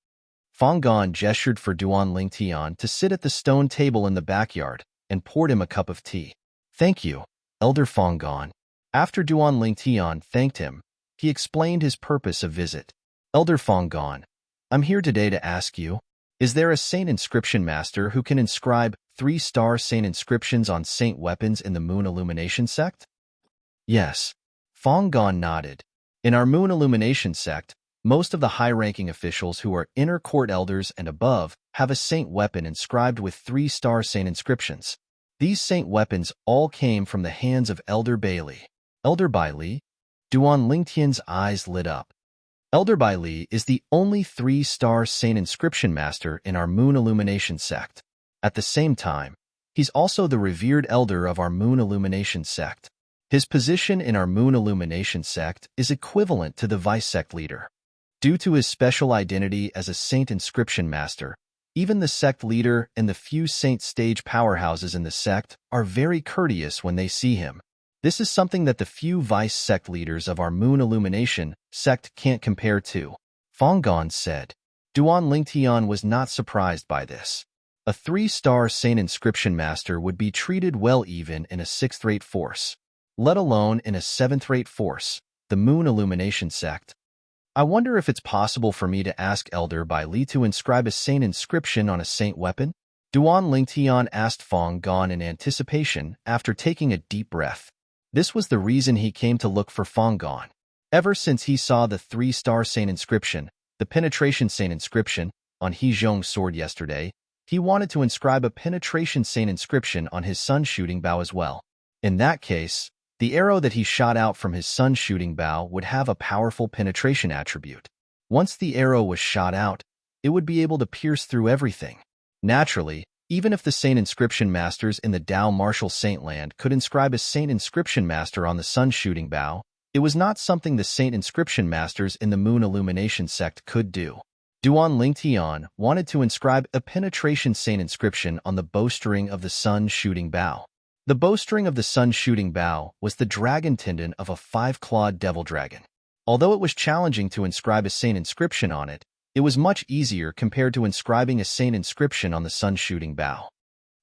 Fonggon gestured for Duan Lingtian to sit at the stone table in the backyard and poured him a cup of tea. "Thank you, Elder Fonggon." After Duan Lingtian thanked him, he explained his purpose of visit. "Elder Fonggon, I'm here today to ask you, is there a saint inscription master who can inscribe 3-star saint inscriptions on saint weapons in the Moon Illumination sect?" "Yes." Fonggon nodded. In our Moon Illumination sect, most of the high-ranking officials who are inner court elders and above have a saint weapon inscribed with 3-star saint inscriptions. These saint weapons all came from the hands of Elder Bailey. Elder Bailey? Duan Lingtian's eyes lit up. Elder Bailey is the only 3-star saint inscription master in our Moon Illumination sect. At the same time, he's also the revered elder of our Moon Illumination sect. His position in our Moon Illumination sect is equivalent to the vice sect leader. Due to his special identity as a saint inscription master, even the sect leader and the few saint stage powerhouses in the sect are very courteous when they see him. This is something that the few vice sect leaders of our Moon Illumination sect can't compare to. Fong Gong said. Duan Lingtian was not surprised by this. A 3-star saint inscription master would be treated well even in a 6th-rate force, let alone in a 7th-rate force, the Moon Illumination sect. I wonder if it's possible for me to ask Elder Bailey to inscribe a saint inscription on a saint weapon? Duan Lingtian asked Fong Gong in anticipation after taking a deep breath. This was the reason he came to look for Fong Gong. Ever since he saw the 3-star saint inscription, the penetration saint inscription, on He Zhong's sword yesterday, he wanted to inscribe a penetration saint inscription on his sun shooting bow as well. In that case, the arrow that he shot out from his sun shooting bow would have a powerful penetration attribute. Once the arrow was shot out, it would be able to pierce through everything. Naturally, even if the saint inscription masters in the Dao Martial Saint Land could inscribe a saint inscription master on the sun shooting bow, it was not something the saint inscription masters in the Moon Illumination sect could do. Duan Lingtian wanted to inscribe a penetration saint inscription on the bowstring of the sun shooting bow. The bowstring of the sun shooting bow was the dragon tendon of a 5-clawed devil dragon. Although it was challenging to inscribe a saint inscription on it, it was much easier compared to inscribing a saint inscription on the sun shooting bow.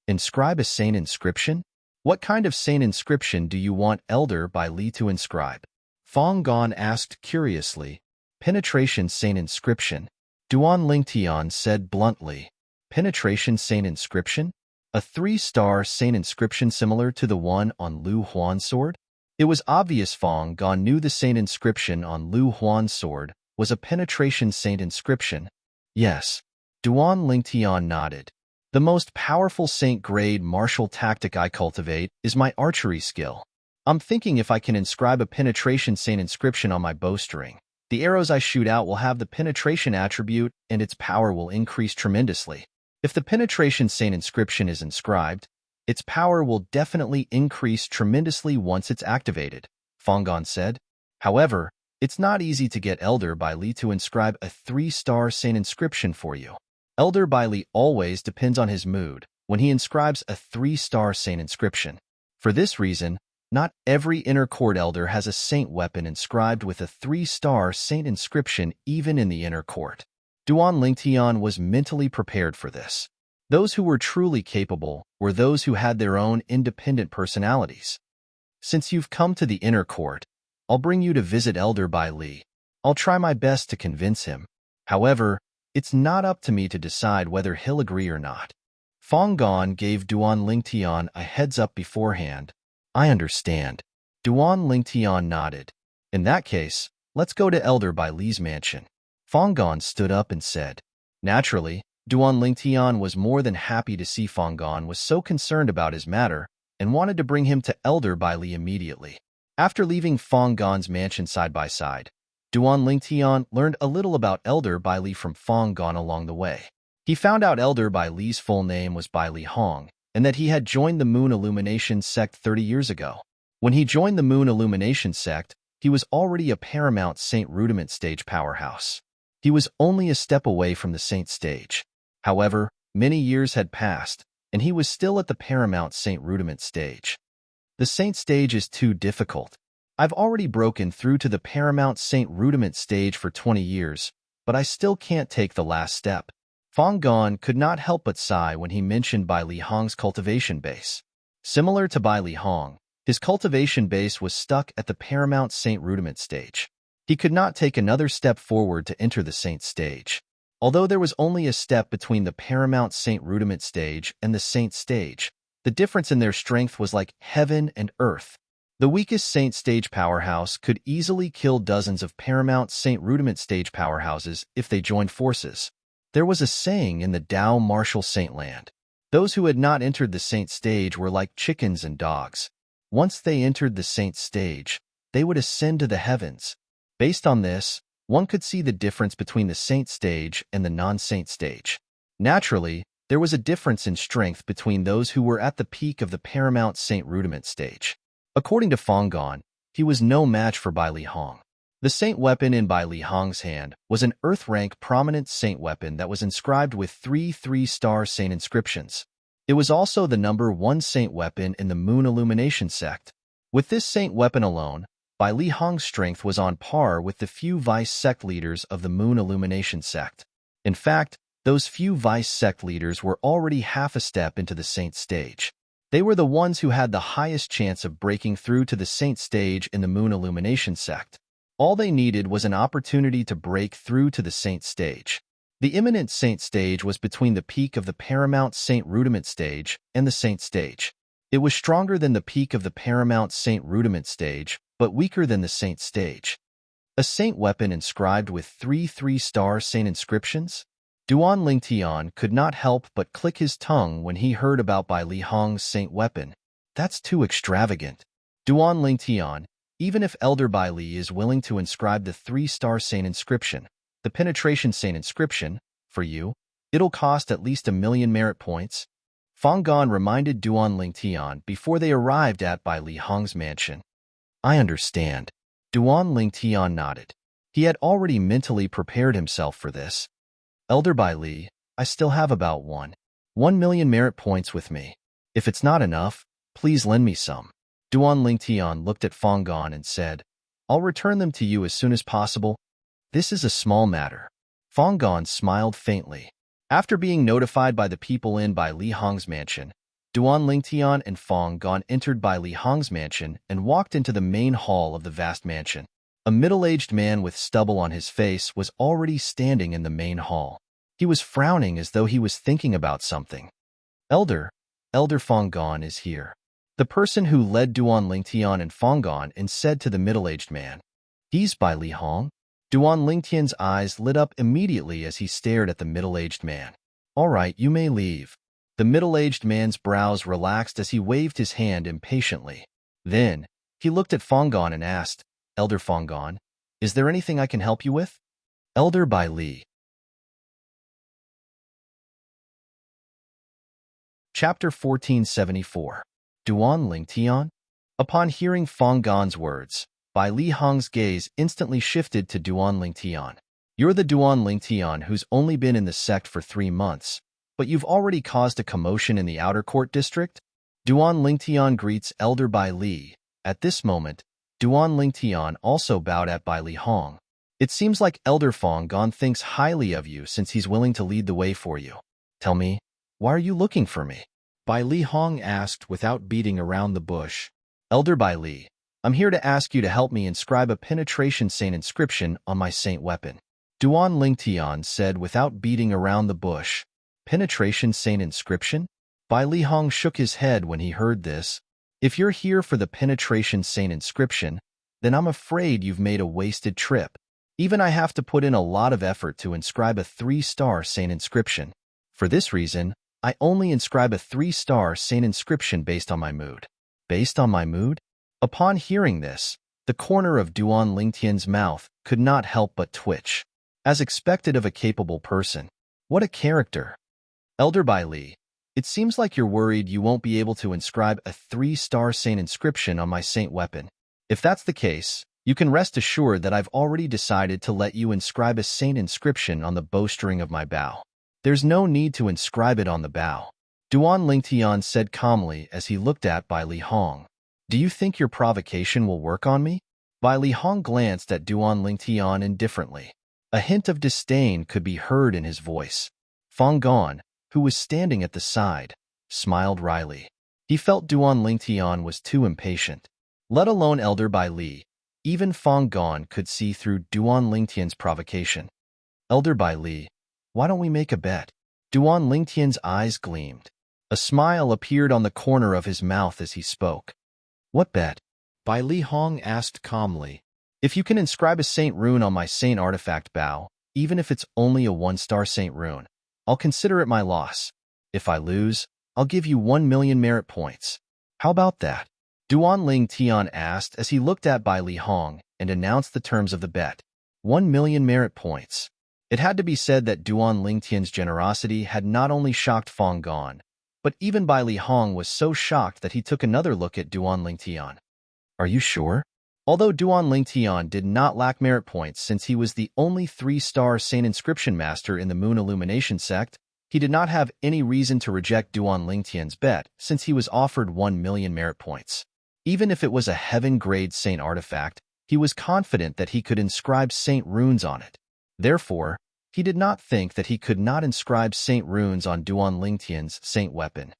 Inscribe a saint inscription? What kind of saint inscription do you want Elder Bailey to inscribe? Fong Gong asked curiously. Penetration saint inscription. Duan Lingtian said bluntly. Penetration saint inscription? A 3-star saint inscription similar to the one on Lu Huan's sword? It was obvious Fong Gong knew the saint inscription on Lu Huan's sword was a penetration saint inscription. Yes. Duan Lingtian nodded. The most powerful saint-grade martial tactic I cultivate is my archery skill. I'm thinking if I can inscribe a penetration saint inscription on my bowstring, the arrows I shoot out will have the penetration attribute and its power will increase tremendously. If the penetration saint inscription is inscribed, its power will definitely increase tremendously once it's activated, Fong Gong said. However, it's not easy to get Elder Bailey to inscribe a 3-star saint inscription for you. Elder Bailey always depends on his mood when he inscribes a 3-star saint inscription. For this reason, not every inner court elder has a saint weapon inscribed with a 3-star saint inscription even in the inner court. Duan Lingtian was mentally prepared for this. Those who were truly capable were those who had their own independent personalities. Since you've come to the inner court, I'll bring you to visit Elder Bailey. I'll try my best to convince him. However, it's not up to me to decide whether he'll agree or not. Fong Gong gave Duan Lingtian a heads-up beforehand. I understand. Duan Lingtian nodded. In that case, let's go to Elder Bailey's mansion. Fong Gong stood up and said. Naturally, Duan Lingtian was more than happy to see Fong Gong was so concerned about his matter and wanted to bring him to Elder Bailey immediately. After leaving Fong Gong's mansion side by side, Duan Lingtian learned a little about Elder Bailey from Fong Gong along the way. He found out Elder Bailey's full name was Bailey Hong, and that he had joined the Moon Illumination sect 30 years ago. When he joined the Moon Illumination sect, he was already a Paramount Saint Rudiment stage powerhouse. He was only a step away from the Saint stage. However, many years had passed, and he was still at the Paramount Saint Rudiment stage. The Saint stage is too difficult. I've already broken through to the Paramount Saint Rudiment stage for 20 years, but I still can't take the last step. Fong Gong could not help but sigh when he mentioned Bai Li Hong's cultivation base. Similar to Bai Li Hong, his cultivation base was stuck at the Paramount Saint Rudiment stage. He could not take another step forward to enter the Saint stage. Although there was only a step between the Paramount Saint Rudiment stage and the Saint stage, the difference in their strength was like heaven and earth. The weakest Saint stage powerhouse could easily kill dozens of paramount Saint rudiment stage powerhouses if they joined forces. There was a saying in the Tao martial Saint land. Those who had not entered the Saint stage were like chickens and dogs. Once they entered the Saint stage, they would ascend to the heavens. Based on this, one could see the difference between the Saint stage and the non-Saint stage. Naturally, there was a difference in strength between those who were at the peak of the paramount Saint rudiment stage. According to Fang Gong, he was no match for Bai Li Hong. The Saint weapon in Bai Li Hong's hand was an Earth-rank prominent Saint weapon that was inscribed with 3 3-star Saint inscriptions. It was also the number 1 Saint weapon in the Moon Illumination sect. With this Saint weapon alone, Bai Li Hong's strength was on par with the few vice sect leaders of the Moon Illumination sect. In fact, those few vice sect leaders were already half a step into the Saint stage. They were the ones who had the highest chance of breaking through to the Saint stage in the Moon Illumination sect. All they needed was an opportunity to break through to the Saint stage. The imminent Saint stage was between the peak of the paramount Saint rudiment stage and the Saint stage. It was stronger than the peak of the paramount Saint rudiment stage, but weaker than the Saint stage. A Saint weapon inscribed with 3 3-star Saint inscriptions? Duan Lingtian could not help but click his tongue when he heard about Bai Li Hong's Saint weapon. That's too extravagant. Duan Lingtian, even if Elder Bai Li is willing to inscribe the 3-star Saint inscription, the penetration Saint inscription, for you, it'll cost at least 1,000,000 merit points. Fang Gong reminded Duan Lingtian before they arrived at Bai Li Hong's mansion. I understand. Duan Lingtian nodded. He had already mentally prepared himself for this. Elder Bai Li, I still have about 1,000,000 merit points with me. If it's not enough, please lend me some. Duan Lingtian looked at Fang Gong and said, I'll return them to you as soon as possible. This is a small matter. Fang Gong smiled faintly. After being notified by the people in Bai Li Hong's mansion, Duan Lingtian and Fang Gong entered Bai Li Hong's mansion and walked into the main hall of the vast mansion. A middle-aged man with stubble on his face was already standing in the main hall. He was frowning as though he was thinking about something. Elder Fang Gong is here. The person who led Duan Lingtian and Fang Gong and said to the middle-aged man, He's Bai Li Hong? Duan Lingtian's eyes lit up immediately as he stared at the middle-aged man. All right, you may leave. The middle-aged man's brows relaxed as he waved his hand impatiently. Then, he looked at Fang Gong and asked, Elder Fang Gong, is there anything I can help you with? Elder Bai Li. Chapter 1474. Duan Lingtian? Upon hearing Fang Gong's words, Bai Li Hong's gaze instantly shifted to Duan Lingtian. You're the Duan Lingtian who's only been in the sect for 3 months, but you've already caused a commotion in the outer court district? Duan Lingtian greets Elder Bai Li. At this moment, Duan Lingtian also bowed at Bai Li Hong. It seems like Elder Fang Gong thinks highly of you since he's willing to lead the way for you. Tell me, why are you looking for me? Bai Li Hong asked without beating around the bush. Elder Bai Li, I'm here to ask you to help me inscribe a penetration Saint inscription on my Saint weapon. Duan Lingtian said without beating around the bush. Penetration Saint inscription? Bai Li Hong shook his head when he heard this. If you're here for the penetration Saint inscription, then I'm afraid you've made a wasted trip. Even I have to put in a lot of effort to inscribe a 3-star Saint inscription. For this reason, I only inscribe a 3-star Saint inscription based on my mood. Based on my mood? Upon hearing this, the corner of Duan Lingtian's mouth could not help but twitch. As expected of a capable person. What a character. Elder Bai Li, it seems like you're worried you won't be able to inscribe a 3-star Saint inscription on my Saint weapon. If that's the case, you can rest assured that I've already decided to let you inscribe a Saint inscription on the bowstring of my bow. There's no need to inscribe it on the bow. Duan Lingtian said calmly as he looked at Bai Li Hong. Do you think your provocation will work on me? Bai Li Hong glanced at Duan Lingtian indifferently. A hint of disdain could be heard in his voice. Fang Gong, who was standing at the side, smiled wryly. He felt Duan Lingtian was too impatient. Let alone Elder Bai Li, even Fang Gong could see through Duan Lingtian's provocation. Elder Bai Li, why don't we make a bet? Duan Lingtian's eyes gleamed. A smile appeared on the corner of his mouth as he spoke. What bet? Bai Li Hong asked calmly. If you can inscribe a saint rune on my saint artifact bow, even if it's only a 1-star saint rune, I'll consider it my loss. If I lose, I'll give you 1 million merit points. How about that? Duan Ling Tian asked as he looked at Bai Li Hong and announced the terms of the bet. 1 million merit points. It had to be said that Duan Ling Tian's generosity had not only shocked Fong Gong, but even Bai Li Hong was so shocked that he took another look at Duan Ling Tian. Are you sure? Although Duan Ling Tian did not lack merit points since he was the only 3-star Saint Inscription Master in the Moon Illumination sect, he did not have any reason to reject Duan Ling Tian's bet since he was offered 1 million merit points. Even if it was a heaven-grade saint artifact, he was confident that he could inscribe saint runes on it. Therefore, he did not think that he could not inscribe saint runes on Duan Ling Tian's saint weapon.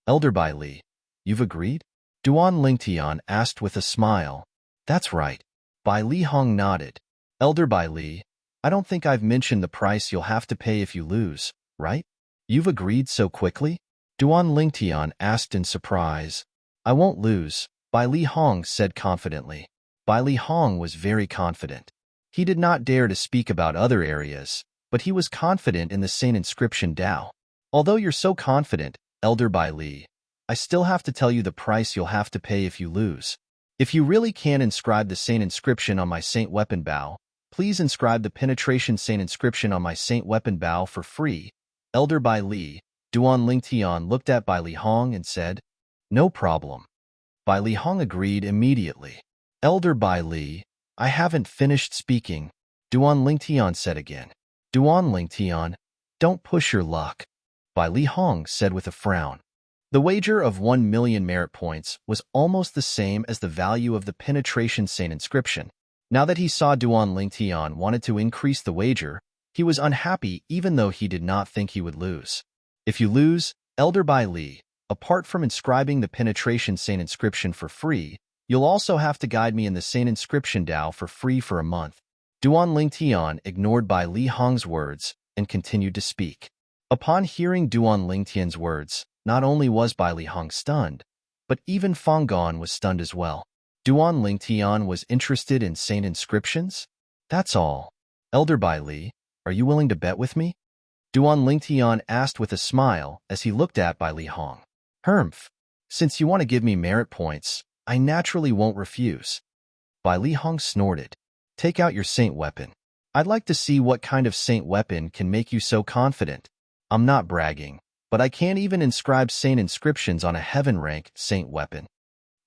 Elder Bai Li, you've agreed? Duan Ling Tian asked with a smile. That's right. Bai Li Hong nodded. Elder Bai Li, I don't think I've mentioned the price you'll have to pay if you lose, right? You've agreed so quickly? Duan Ling Tian asked in surprise. I won't lose, Bai Li Hong said confidently. Bai Li Hong was very confident. He did not dare to speak about other areas, but he was confident in the Saint Inscription Dao. Although you're so confident, Elder Bai Li, I still have to tell you the price you'll have to pay if you lose. If you really can inscribe the Saint Inscription on my Saint Weapon Bow, please inscribe the Penetration Saint Inscription on my Saint Weapon Bow for free. Elder Bai Li, Duan Ling Tian looked at Bai Li Hong and said, No problem. Bai Li Hong agreed immediately. Elder Bai Li, I haven't finished speaking, Duan Ling Tian said again. Duan Ling Tian, don't push your luck, Bai Li Hong said with a frown. The wager of 1 million merit points was almost the same as the value of the Penetration Saint Inscription. Now that he saw Duan Ling Tian wanted to increase the wager, he was unhappy even though he did not think he would lose. If you lose, Elder Bai Li, apart from inscribing the Penetration Saint Inscription for free, you'll also have to guide me in the Saint Inscription Dao for free for a month. Duan Ling Tian ignored Bai Li Hong's words and continued to speak. Upon hearing Duan Ling Tian's words, not only was Bai Li Hong stunned, but even Fong Gong was stunned as well. Duan Ling Tian was interested in saint inscriptions? That's all. Elder Bai Li, are you willing to bet with me? Duan Ling Tian asked with a smile as he looked at Bai Li Hong. Humph. Since you want to give me merit points, I naturally won't refuse. Bai Li Hong snorted. Take out your saint weapon. I'd like to see what kind of saint weapon can make you so confident. I'm not bragging, but I can't even inscribe saint inscriptions on a heaven-rank saint weapon.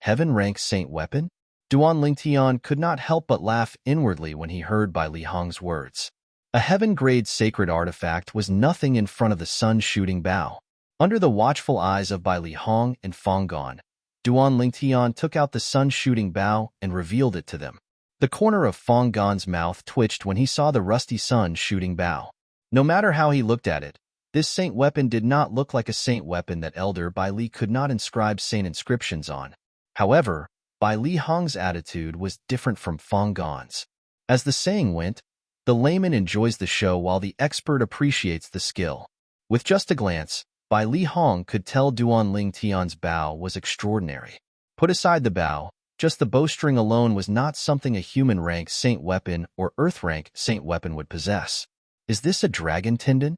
Heaven-rank saint weapon? Duan Ling Tian could not help but laugh inwardly when he heard Bai Li Hong's words. A heaven-grade sacred artifact was nothing in front of the sun-shooting bow. Under the watchful eyes of Bai Li Hong and Fong Gong, Duan Ling Tian took out the sun-shooting bow and revealed it to them. The corner of Fong Gong's mouth twitched when he saw the rusty sun-shooting bow. No matter how he looked at it, this saint weapon did not look like a saint weapon that Elder Bai Li could not inscribe saint inscriptions on. However, Bai Li Hong's attitude was different from Fong Gong's. As the saying went, the layman enjoys the show while the expert appreciates the skill. With just a glance, Bai Li Hong could tell Duan Ling Tian's bow was extraordinary. Put aside the bow, just the bowstring alone was not something a human-rank saint weapon or earth-rank saint weapon would possess. Is this a dragon tendon?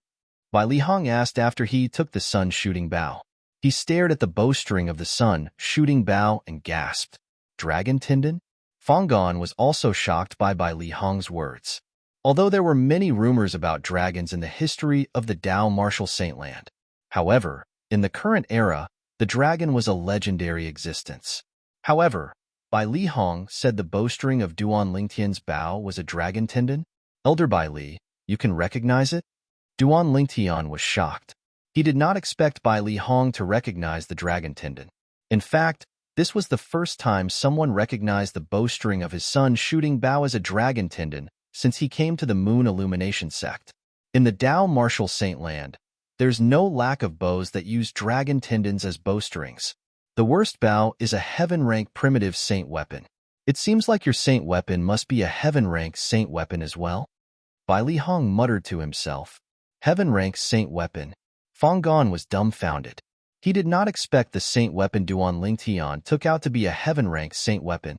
Bai Li Hong asked after he took the sun-shooting bow. He stared at the bowstring of the sun-shooting bow and gasped. Dragon tendon? Fong Gong was also shocked by Bai Li Hong's words. Although there were many rumors about dragons in the history of the Dao Martial Saintland. However, in the current era, the dragon was a legendary existence. However, Bai Li Hong said the bowstring of Duan Ling Tian's bow was a dragon tendon. Elder Bai Li, you can recognize it? Duan Ling Tian was shocked. He did not expect Bai Li Hong to recognize the dragon tendon. In fact, this was the first time someone recognized the bowstring of his sun-shooting bow as a dragon tendon since he came to the Moon Illumination sect. In the Dao Martial Saintland, there's no lack of bows that use dragon tendons as bowstrings. The worst bow is a heaven-rank primitive saint weapon. It seems like your saint weapon must be a heaven-rank saint weapon as well. Bai Li Hong muttered to himself. Heaven-rank saint weapon. Fong Gong was dumbfounded. He did not expect the saint weapon Duan Ling Tian took out to be a heaven-rank saint weapon.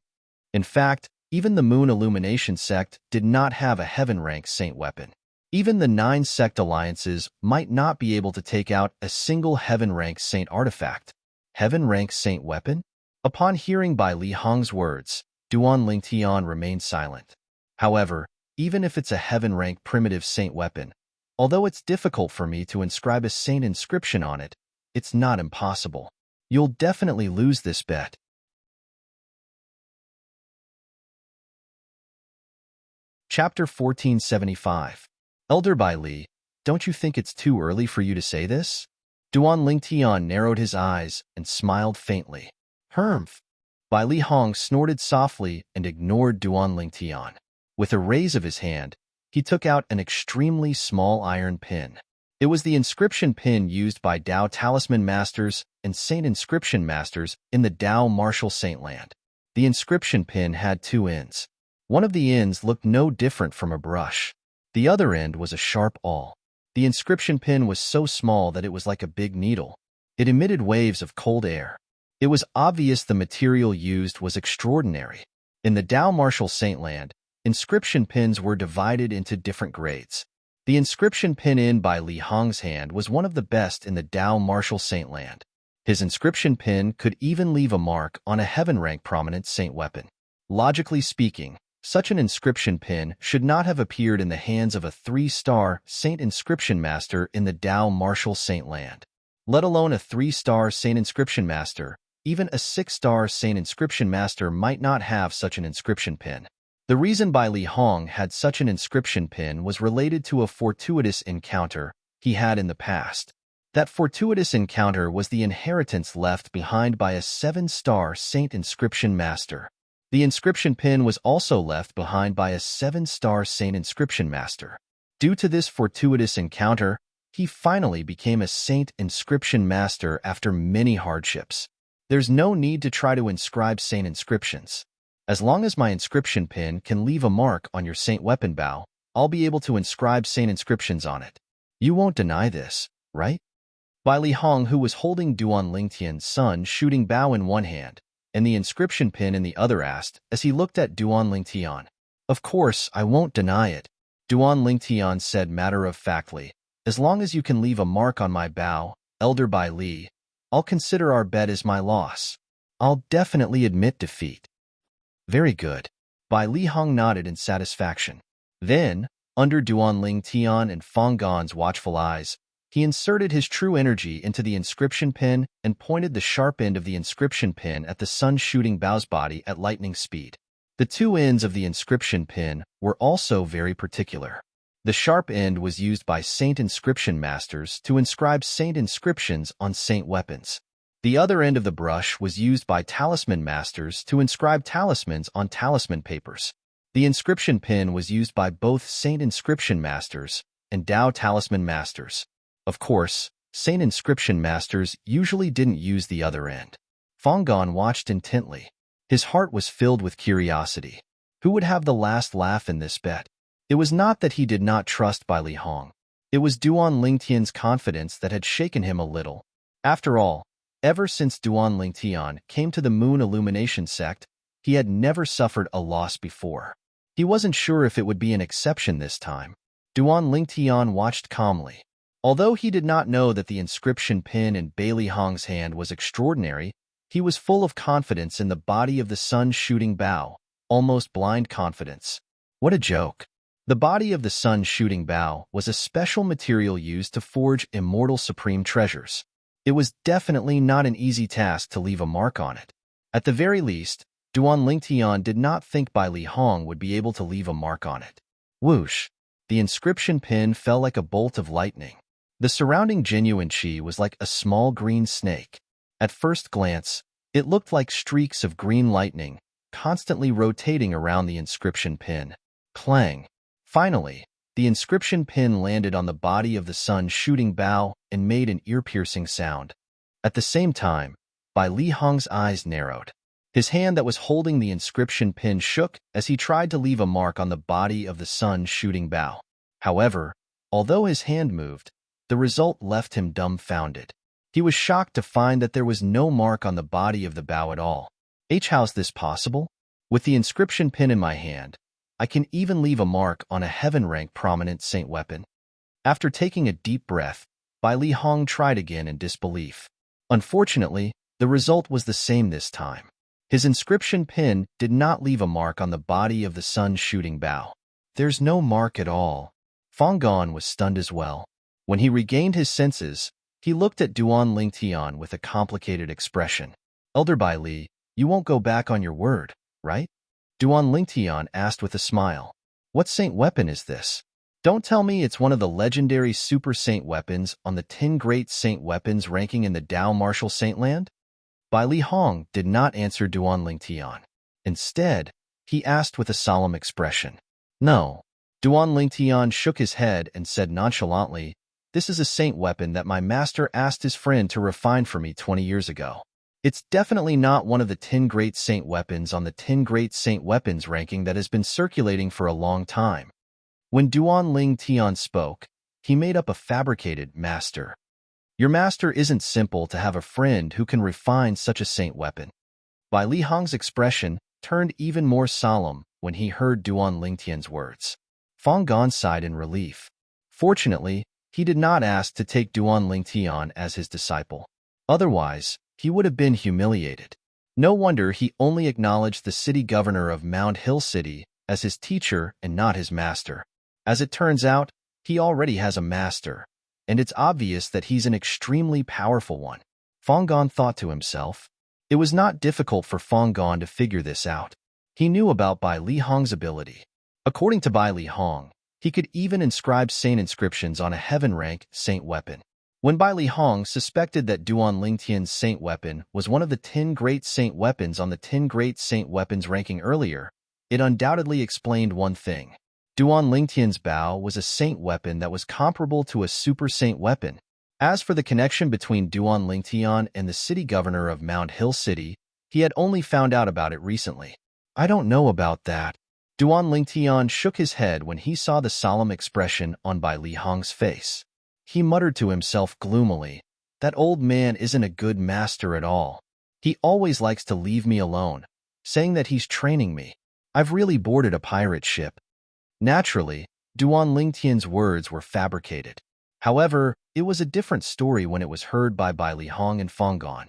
In fact, even the Moon Illumination sect did not have a heaven-rank saint weapon. Even the 9 sect alliances might not be able to take out a single heaven-rank saint artifact. Heaven-rank saint weapon? Upon hearing Bai Li Hong's words, Duan Lingtian remained silent. However, even if it's a heaven-rank primitive saint weapon, although it's difficult for me to inscribe a saint inscription on it, it's not impossible. You'll definitely lose this bet. Chapter 1475. Elder Bai Li, don't you think it's too early for you to say this? Duan Lingtian narrowed his eyes and smiled faintly. Humph. Bai Li Hong snorted softly and ignored Duan Lingtian. With a raise of his hand, he took out an extremely small iron pin. It was the inscription pin used by Dao Talisman Masters and Saint Inscription Masters in the Dao Martial Saint Land. The inscription pin had 2 ends. One of the ends looked no different from a brush. The other end was a sharp awl. The inscription pin was so small that it was like a big needle. It emitted waves of cold air. It was obvious the material used was extraordinary. In the Dao Martial Saint Land, inscription pins were divided into different grades. The inscription pin in Bai Li Hong's hand was one of the best in the Dao Martial Saint Land. His inscription pin could even leave a mark on a heaven-rank prominent saint weapon. Logically speaking, such an inscription pin should not have appeared in the hands of a 3-star Saint Inscription Master in the Dao Martial Saint Land. Let alone a 3-star Saint Inscription Master, even a 6-star Saint Inscription Master might not have such an inscription pin. The reason Bai Li Hong had such an inscription pin was related to a fortuitous encounter he had in the past. That fortuitous encounter was the inheritance left behind by a 7-star Saint Inscription Master. The inscription pin was also left behind by a 7-star Saint Inscription Master. Due to this fortuitous encounter, he finally became a Saint Inscription Master after many hardships. There's no need to try to inscribe saint inscriptions. As long as my inscription pin can leave a mark on your saint weapon bow, I'll be able to inscribe saint inscriptions on it. You won't deny this, right? Bai Li Hong, who was holding Duan Lingtian's sun shooting bow in one hand, and the inscription pin in the other, asked as he looked at Duan Lingtian. Of course, I won't deny it, Duan Lingtian said matter-of-factly. As long as you can leave a mark on my bow, Elder Bai Li, I'll consider our bet as my loss. I'll definitely admit defeat. Very good. Bai Li Hong nodded in satisfaction. Then, under Duan Lingtian and Fang Gan's watchful eyes, he inserted his true energy into the inscription pin and pointed the sharp end of the inscription pin at the sun-shooting bow's body at lightning speed. The 2 ends of the inscription pin were also very particular. The sharp end was used by Saint Inscription Masters to inscribe saint inscriptions on saint weapons. The other end of the brush was used by Talisman Masters to inscribe talismans on talisman papers. The inscription pin was used by both Saint Inscription Masters and Dao Talisman Masters. Of course, Saint Inscription Masters usually didn't use the other end. Fang Gan watched intently. His heart was filled with curiosity. Who would have the last laugh in this bet? It was not that he did not trust Bai Li Hong. It was Duan Lingtian's confidence that had shaken him a little. After all, ever since Duan Lingtian came to the Moon Illumination sect, he had never suffered a loss before. He wasn't sure if it would be an exception this time. Duan Lingtian watched calmly. Although he did not know that the inscription pin in Bai Li Hong's hand was extraordinary, he was full of confidence in the body of the sun-shooting bow, almost blind confidence. What a joke. The body of the sun-shooting bow was a special material used to forge immortal supreme treasures. It was definitely not an easy task to leave a mark on it. At the very least, Duan Lingtian did not think Bai Li Hong would be able to leave a mark on it. Whoosh! The inscription pin fell like a bolt of lightning. The surrounding genuine qi was like a small green snake. At first glance, it looked like streaks of green lightning, constantly rotating around the inscription pin. Clang! Finally, the inscription pin landed on the body of the sun-shooting bow and made an ear-piercing sound. At the same time, Bai Li Hong's eyes narrowed. His hand that was holding the inscription pin shook as he tried to leave a mark on the body of the sun-shooting bow. However, although his hand moved, the result left him dumbfounded. He was shocked to find that there was no mark on the body of the bow at all. How's this possible? With the inscription pin in my hand, I can even leave a mark on a heaven-rank prominent saint weapon. After taking a deep breath, Bai Li Hong tried again in disbelief. Unfortunately, the result was the same this time. His inscription pin did not leave a mark on the body of the sun's shooting bow. There's no mark at all. Fang Gong was stunned as well. When he regained his senses, he looked at Duan Lingtian with a complicated expression. Elder Bai Li, you won't go back on your word, right? Duan Lingtian asked with a smile. What saint weapon is this? Don't tell me it's one of the legendary super saint weapons on the 10 great saint weapons ranking in the Dao Martial Saint Land? Bai Li Hong did not answer Duan Lingtian. Instead, he asked with a solemn expression. No. Duan Lingtian shook his head and said nonchalantly, this is a saint weapon that my master asked his friend to refine for me 20 years ago. It's definitely not one of the 10 great saint weapons on the 10 great saint weapons ranking that has been circulating for a long time. When Duan Lingtian spoke, he made up a fabricated master. Your master isn't simple to have a friend who can refine such a saint weapon. Bai Li Hong's expression turned even more solemn when he heard Duan Lingtian's words. Fang Gong sighed in relief. Fortunately, he did not ask to take Duan Lingtian as his disciple. Otherwise, he would have been humiliated. No wonder he only acknowledged the city governor of Mount Hill City as his teacher and not his master. As it turns out, he already has a master, and it's obvious that he's an extremely powerful one. Fang Gong thought to himself. It was not difficult for Fang Gong to figure this out. He knew about Bai Li Hong's ability. According to Bai Li Hong, he could even inscribe saint inscriptions on a heaven-rank saint weapon. When Bai Li Hong suspected that Duan Lingtian's saint weapon was one of the 10 great saint weapons on the 10 great saint weapons ranking earlier, it undoubtedly explained one thing. Duan Lingtian's bow was a saint weapon that was comparable to a super saint weapon. As for the connection between Duan Lingtian and the city governor of Mount Hill City, he had only found out about it recently. I don't know about that. Duan Lingtian shook his head when he saw the solemn expression on Bai Li Hong's face. He muttered to himself gloomily, that old man isn't a good master at all. He always likes to leave me alone, saying that he's training me. I've really boarded a pirate ship. Naturally, Duan Lingtian's words were fabricated. However, it was a different story when it was heard by Bai Li Hong and Fang Gong.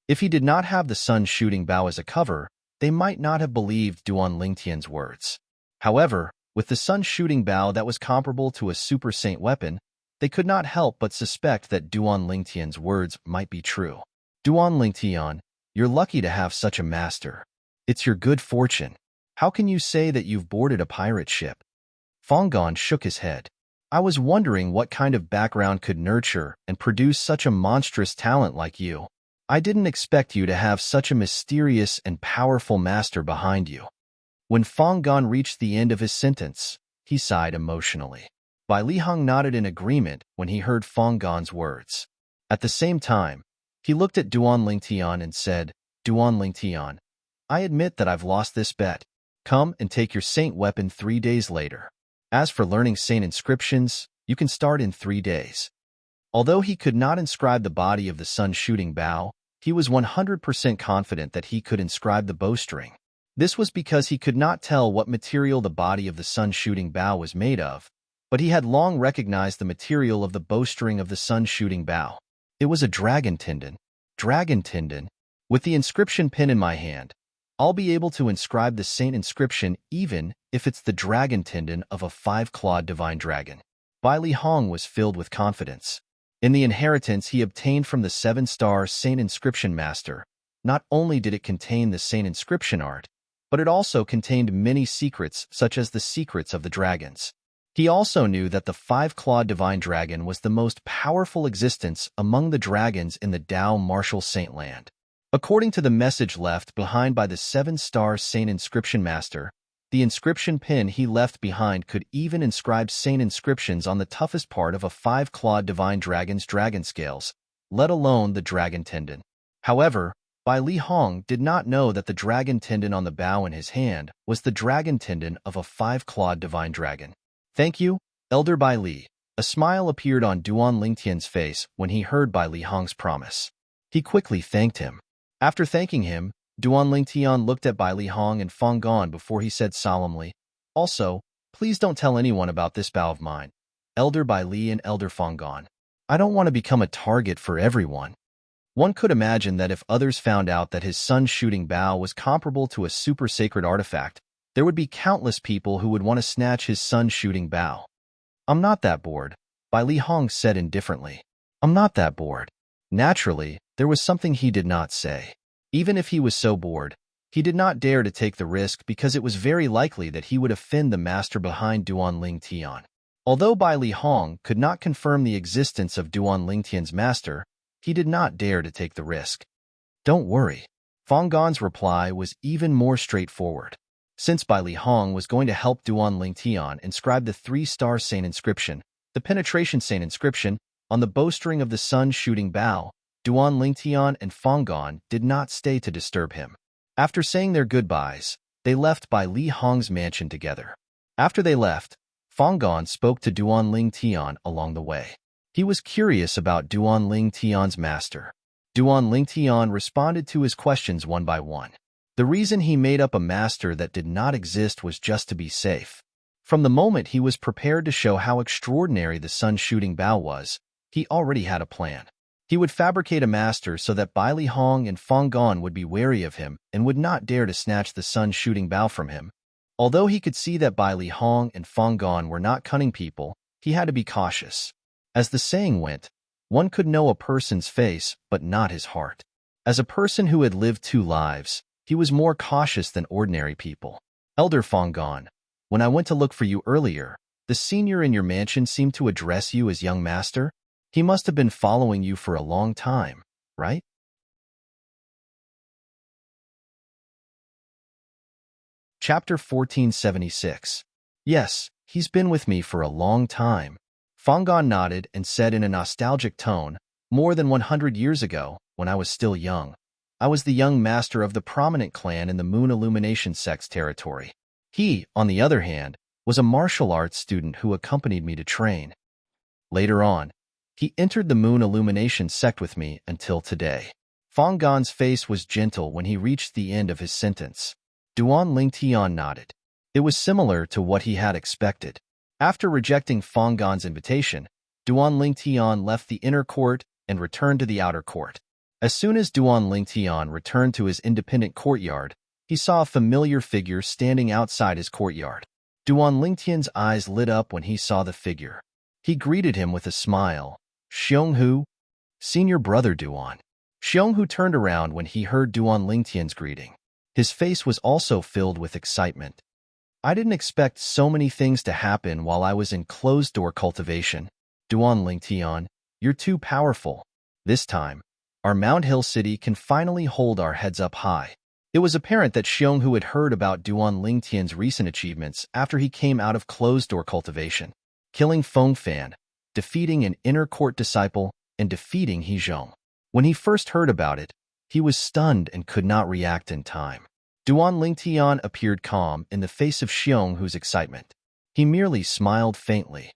If he did not have the sun's shooting bow as a cover, they might not have believed Duan Lingtian's words. However, with the sun's shooting bow that was comparable to a super saint weapon, they could not help but suspect that Duan Lingtian's words might be true. Duan Lingtian, you're lucky to have such a master. It's your good fortune. How can you say that you've boarded a pirate ship? Fang Gong shook his head. I was wondering what kind of background could nurture and produce such a monstrous talent like you. I didn't expect you to have such a mysterious and powerful master behind you. When Fang Gong reached the end of his sentence, he sighed emotionally. Bai Li Hong nodded in agreement when he heard Fang Gong's words. At the same time, he looked at Duan Lingtian and said, Duan Lingtian, I admit that I've lost this bet. Come and take your saint weapon 3 days later. As for learning saint inscriptions, you can start in 3 days. Although he could not inscribe the body of the sun's shooting bow, he was 100% confident that he could inscribe the bowstring. This was because he could not tell what material the body of the sun's shooting bow was made of, but he had long recognized the material of the bowstring of the sun's shooting bow. It was a dragon tendon. Dragon tendon. With the inscription pin in my hand, I'll be able to inscribe the saint inscription even if it's the dragon tendon of a 5-clawed divine dragon. Bai Li Hong was filled with confidence. In the inheritance he obtained from the 7-star saint inscription master, not only did it contain the saint inscription art, but it also contained many secrets such as the secrets of the dragons. He also knew that the 5-clawed divine dragon was the most powerful existence among the dragons in the Dao Martial Saint Land. According to the message left behind by the 7-star saint inscription master, the inscription pin he left behind could even inscribe saint inscriptions on the toughest part of a 5-clawed divine dragon's dragon scales, let alone the dragon tendon. However, Bai Li Hong did not know that the dragon tendon on the bow in his hand was the dragon tendon of a 5-clawed divine dragon. Thank you, Elder Bai Li. A smile appeared on Duan Lingtian's face when he heard Bai Li Hong's promise. He quickly thanked him. After thanking him, Duan Lingtian looked at Bai Li Hong and Feng Gong before he said solemnly, "Also, please don't tell anyone about this bow of mine, Elder Bai Li and Elder Feng Gong. I don't want to become a target for everyone." One could imagine that if others found out that his son's shooting bow was comparable to a super sacred artifact, there would be countless people who would want to snatch his son's shooting bow. "I'm not that bored," Bai Li Hong said indifferently. "I'm not that bored." Naturally, there was something he did not say. Even if he was so bored, he did not dare to take the risk because it was very likely that he would offend the master behind Duan Lingtian. Although Bai Li Hong could not confirm the existence of Duan Lingtian's master, he did not dare to take the risk. "Don't worry." Feng Gong's reply was even more straightforward. Since Bai Li Hong was going to help Duan Lingtian inscribe the 3-star saint inscription, the penetration saint inscription, on the bowstring of the sun's shooting bow, Duan Lingtian and Feng Gong did not stay to disturb him. After saying their goodbyes, they left Bai Li Hong's mansion together. After they left, Feng Gong spoke to Duan Lingtian along the way. He was curious about Duan Lingtian's master. Duan Lingtian responded to his questions one by one. The reason he made up a master that did not exist was just to be safe. From the moment he was prepared to show how extraordinary the sun's shooting bow was, he already had a plan. He would fabricate a master so that Bai Li Hong and Feng Gong would be wary of him and would not dare to snatch the sun's shooting bow from him. Although he could see that Bai Li Hong and Feng Gong were not cunning people, he had to be cautious. As the saying went, one could know a person's face, but not his heart. As a person who had lived 2 lives, he was more cautious than ordinary people. "Elder Feng Gong, when I went to look for you earlier, the senior in your mansion seemed to address you as young master. He must have been following you for a long time, right?" Chapter 1476. "Yes, he's been with me for a long time." Feng Gong nodded and said in a nostalgic tone, "More than 100 years ago, when I was still young, I was the young master of the prominent clan in the Moon Illumination sect's territory. He, on the other hand, was a martial arts student who accompanied me to train. Later on, he entered the Moon Illumination sect with me until today." Feng Gong's face was gentle when he reached the end of his sentence. Duan Lingtian nodded. It was similar to what he had expected. After rejecting Feng Gong's invitation, Duan Lingtian left the inner court and returned to the outer court. As soon as Duan Lingtian returned to his independent courtyard, he saw a familiar figure standing outside his courtyard. Duan Lingtian's eyes lit up when he saw the figure. He greeted him with a smile. "Xionghu, senior brother Duan." Xionghu turned around when he heard Duan Lingtian's greeting. His face was also filled with excitement. "I didn't expect so many things to happen while I was in closed-door cultivation. Duan Lingtian, you're too powerful. This time, our Mount Hill city can finally hold our heads up high." It was apparent that Xionghu had heard about Duan Lingtian's recent achievements after he came out of closed-door cultivation, killing Feng Fan, defeating an inner court disciple, and defeating He Zhong. When he first heard about it, he was stunned and could not react in time. Duan Lingtian appeared calm in the face of Xionghu's excitement. He merely smiled faintly.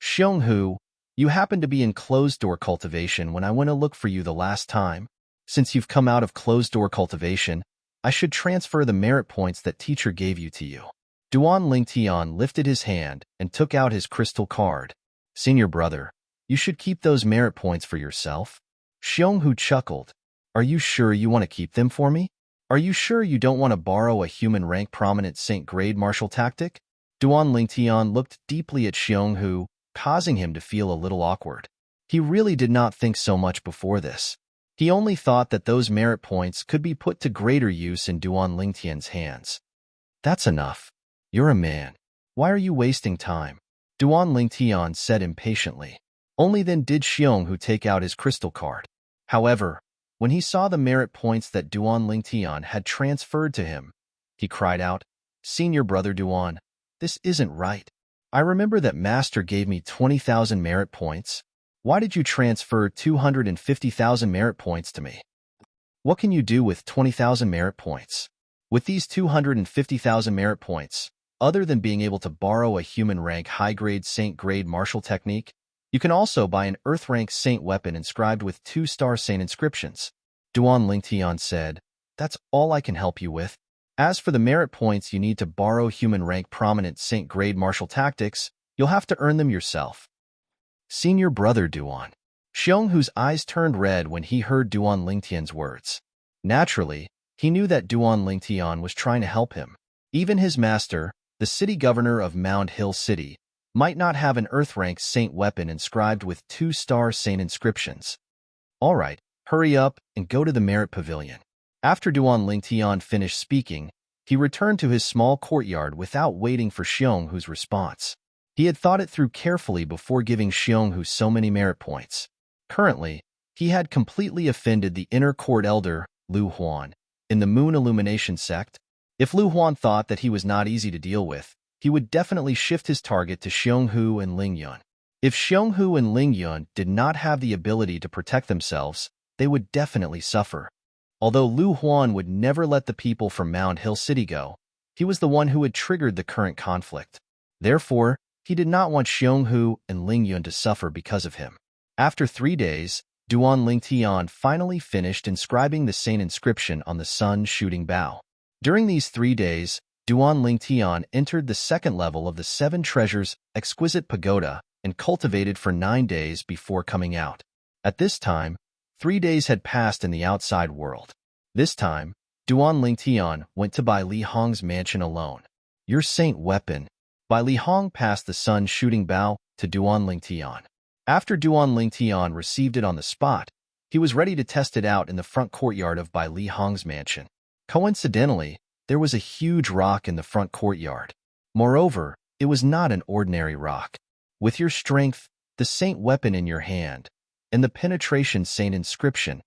"Xionghu, you happened to be in closed-door cultivation when I went to look for you the last time. Since you've come out of closed-door cultivation, I should transfer the merit points that teacher gave you to you." Duan Lingtian lifted his hand and took out his crystal card. "Senior brother, you should keep those merit points for yourself." Xionghu chuckled. "Are you sure you want to keep them for me? Are you sure you don't want to borrow a human rank prominent Saint-grade martial tactic?" Duan Lingtian looked deeply at Xionghu, causing him to feel a little awkward. He really did not think so much before this. He only thought that those merit points could be put to greater use in Duan Lingtian's hands. "That's enough. You're a man. Why are you wasting time?" Duan Lingtian said impatiently. Only then did Xionghu take out his crystal card. However, when he saw the merit points that Duan Lingtian had transferred to him, he cried out, "Senior brother Duan, this isn't right. I remember that master gave me 20,000 merit points. Why did you transfer 250,000 merit points to me? What can you do with 20,000 merit points? With these 250,000 merit points, other than being able to borrow a human rank high-grade Saint-grade martial technique, you can also buy an Earth rank Saint weapon inscribed with 2-star Saint inscriptions." Duan Lingtian said, That's all I can help you with. As for the merit points you need to borrow human rank prominent Saint grade martial tactics, you'll have to earn them yourself. Senior brother Duan. Xionghu's eyes turned red when he heard Duan Lingtian's words. Naturally, he knew that Duan Lingtian was trying to help him. Even his master, the city governor of Mound Hill City, might not have an Earth-rank saint weapon inscribed with 2-star saint inscriptions. All right, hurry up and go to the merit pavilion. After Duan Lingtian finished speaking, he returned to his small courtyard without waiting for Xionghu's response. He had thought it through carefully before giving Xionghu so many merit points. Currently, he had completely offended the inner court elder, Lu Huan, in the Moon Illumination sect. If Lu Huan thought that he was not easy to deal with, he would definitely shift his target to Xionghu and Lingyun. If Xionghu and Lingyun did not have the ability to protect themselves, they would definitely suffer. Although Lu Huan would never let the people from Mound Hill City go, he was the one who had triggered the current conflict. Therefore, he did not want Xionghu and Lingyun to suffer because of him. After 3 days, Duan Lingtian finally finished inscribing the saint inscription on the sun's shooting bow. During these 3 days, Duan Lingtian entered the second level of the 7 Treasures exquisite pagoda and cultivated for 9 days before coming out. At this time, 3 days had passed in the outside world. This time, Duan Lingtian went to Bai Li Hong's mansion alone. Your saint weapon. Bai Li Hong passed the sun's shooting bow to Duan Lingtian. After Duan Lingtian received it on the spot, he was ready to test it out in the front courtyard of Bai Li Hong's mansion. Coincidentally, there was a huge rock in the front courtyard. Moreover, it was not an ordinary rock. With your strength, the saint weapon in your hand, and the penetration saint inscription,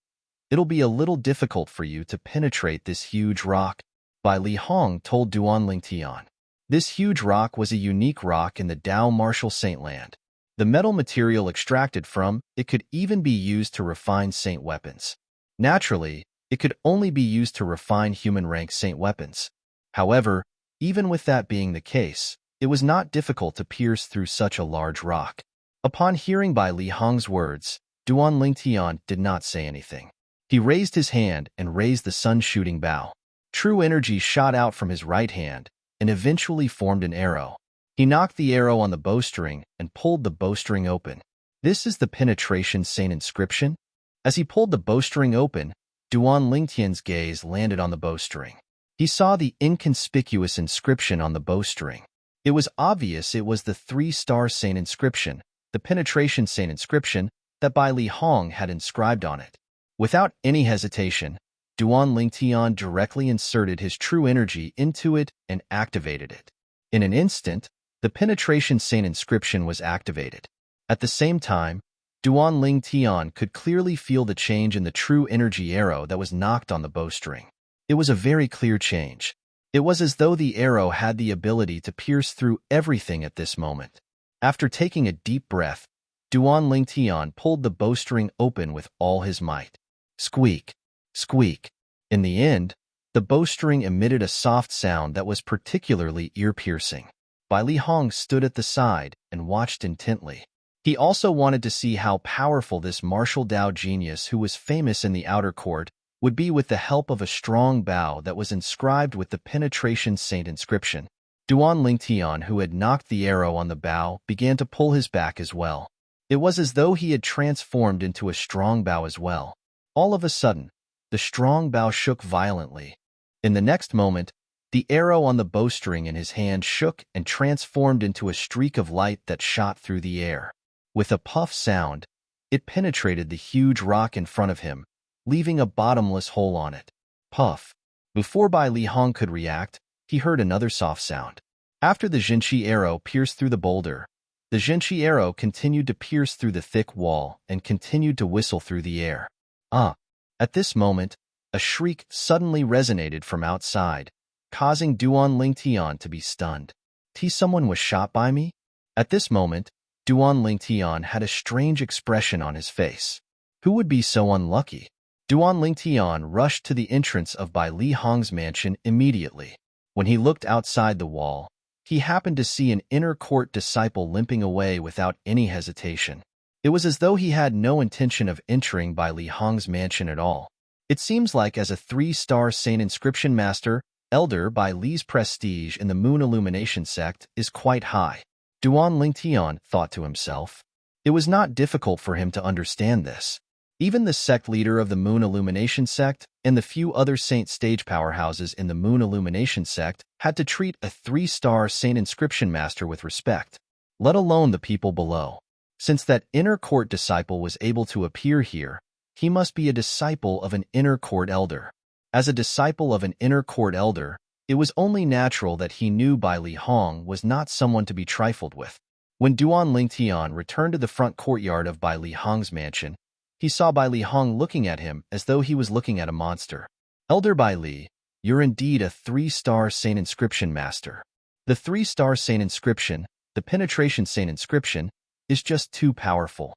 it'll be a little difficult for you to penetrate this huge rock, Bai Li Hong told Duan Lingtian. This huge rock was a unique rock in the Dao Martial Saint Land. The metal material extracted from it could even be used to refine saint weapons. Naturally, it could only be used to refine human-rank saint weapons. However, even with that being the case, it was not difficult to pierce through such a large rock. Upon hearing Bai Li Hong's words, Duan Lingtian did not say anything. He raised his hand and raised the sun-shooting bow. True energy shot out from his right hand and eventually formed an arrow. He knocked the arrow on the bowstring and pulled the bowstring open. This is the penetration saint inscription? As he pulled the bowstring open, Duan Lingtian's gaze landed on the bowstring. He saw the inconspicuous inscription on the bowstring. It was obvious it was the 3-star saint inscription, the penetration saint inscription, that Bai Li Hong had inscribed on it. Without any hesitation, Duan Lingtian directly inserted his true energy into it and activated it. In an instant, the penetration saint inscription was activated. At the same time, Duan Lingtian could clearly feel the change in the true energy arrow that was knocked on the bowstring. It was a very clear change. It was as though the arrow had the ability to pierce through everything at this moment. After taking a deep breath, Duan Lingtian pulled the bowstring open with all his might. Squeak, squeak. In the end, the bowstring emitted a soft sound that was particularly ear-piercing. Bai Li Hong stood at the side and watched intently. He also wanted to see how powerful this martial Dao genius who was famous in the outer court would be with the help of a strong bow that was inscribed with the penetration saint inscription. Duan Lingtian, who had knocked the arrow on the bow, began to pull his back as well. It was as though he had transformed into a strong bow as well. All of a sudden, the strong bow shook violently. In the next moment, the arrow on the bowstring in his hand shook and transformed into a streak of light that shot through the air. With a puff sound, it penetrated the huge rock in front of him, leaving a bottomless hole on it. Puff. Before Bai Li Hong could react, he heard another soft sound. After the Jinshi arrow pierced through the boulder, the Jinshi arrow continued to pierce through the thick wall and continued to whistle through the air. At this moment, a shriek suddenly resonated from outside, causing Duan Lingtian to be stunned. Someone was shot by me? At this moment, Duan Lingtian had a strange expression on his face. Who would be so unlucky? Duan Lingtian rushed to the entrance of Bai Li Hong's mansion immediately. When he looked outside the wall, he happened to see an inner court disciple limping away without any hesitation. It was as though he had no intention of entering Bai Li Hong's mansion at all. It seems like as a 3-star Saint Inscription Master, Elder Bai Li's prestige in the Moon Illumination sect is quite high. Duan Lingtian thought to himself. It was not difficult for him to understand this. Even the sect leader of the Moon Illumination sect and the few other Saint stage powerhouses in the Moon Illumination sect had to treat a 3-star Saint Inscription Master with respect, let alone the people below. Since that inner court disciple was able to appear here, he must be a disciple of an inner court elder. As a disciple of an inner court elder, it was only natural that he knew Bai Li Hong was not someone to be trifled with. When Duan Lingtian returned to the front courtyard of Bai Li Hong's mansion, he saw Bai Li Hong looking at him as though he was looking at a monster. Elder Bai Li, you're indeed a 3-star Saint Inscription Master. The 3-star Saint Inscription, the penetration Saint Inscription, is just too powerful.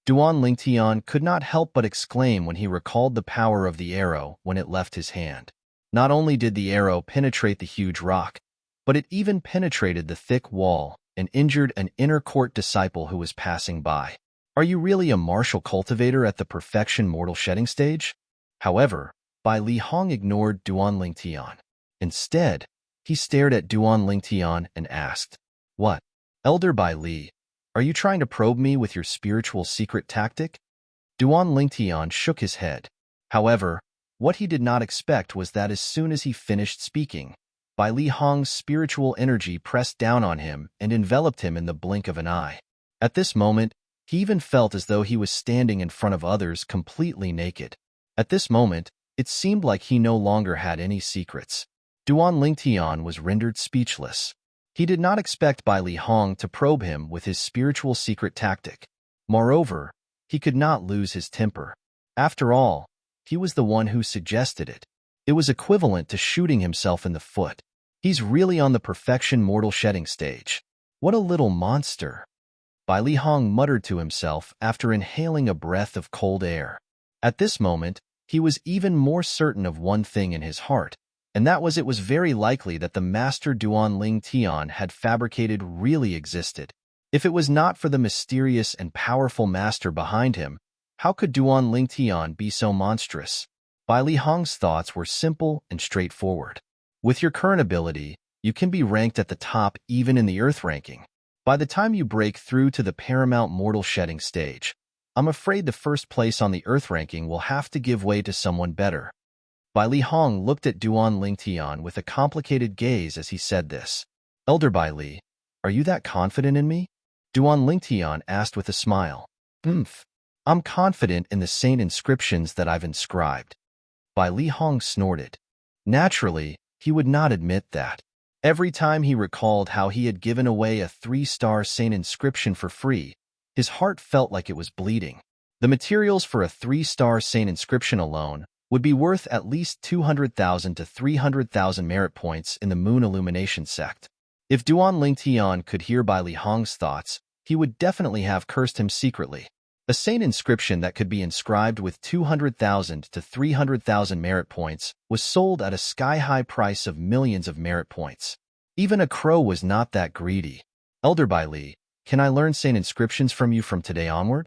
Duan Lingtian could not help but exclaim when he recalled the power of the arrow when it left his hand. Not only did the arrow penetrate the huge rock, but it even penetrated the thick wall and injured an inner court disciple who was passing by. Are you really a martial cultivator at the perfection mortal shedding stage? However, Bai Li Hong ignored Duan Lingtian. Instead, he stared at Duan Lingtian and asked, "What? Elder Bai Li, are you trying to probe me with your spiritual secret tactic?" Duan Lingtian shook his head. However, what he did not expect was that as soon as he finished speaking, Bai Li Hong's spiritual energy pressed down on him and enveloped him in the blink of an eye. At this moment, he even felt as though he was standing in front of others completely naked. At this moment, it seemed like he no longer had any secrets. Duan Lingtian was rendered speechless. He did not expect Bai Li Hong to probe him with his spiritual secret tactic. Moreover, he could not lose his temper. After all, he was the one who suggested it. It was equivalent to shooting himself in the foot. He's really on the perfection mortal shedding stage. What a little monster. Bai Li Hong muttered to himself after inhaling a breath of cold air. At this moment, he was even more certain of one thing in his heart, and that was it was very likely that the master Duan Lingtian had fabricated really existed. If it was not for the mysterious and powerful master behind him, how could Duan Lingtian be so monstrous? Bai Li Hong's thoughts were simple and straightforward. With your current ability, you can be ranked at the top even in the Earth ranking. By the time you break through to the paramount mortal shedding stage, I'm afraid the first place on the Earth ranking will have to give way to someone better. Bai Li Hong looked at Duan Lingtian with a complicated gaze as he said this. Elder Bai Li, are you that confident in me? Duan Lingtian asked with a smile. I'm confident in the saint inscriptions that I've inscribed. Bai Li Hong snorted. Naturally, he would not admit that. Every time he recalled how he had given away a 3-star saint inscription for free, his heart felt like it was bleeding. The materials for a 3-star saint inscription alone would be worth at least 200,000 to 300,000 merit points in the Moon Illumination sect. If Duan Lingtian could hear Bai Li Hong's thoughts, he would definitely have cursed him secretly. A saint inscription that could be inscribed with 200,000 to 300,000 merit points was sold at a sky-high price of millions of merit points. Even a crow was not that greedy. Elder Bai Li, can I learn saint inscriptions from you from today onward?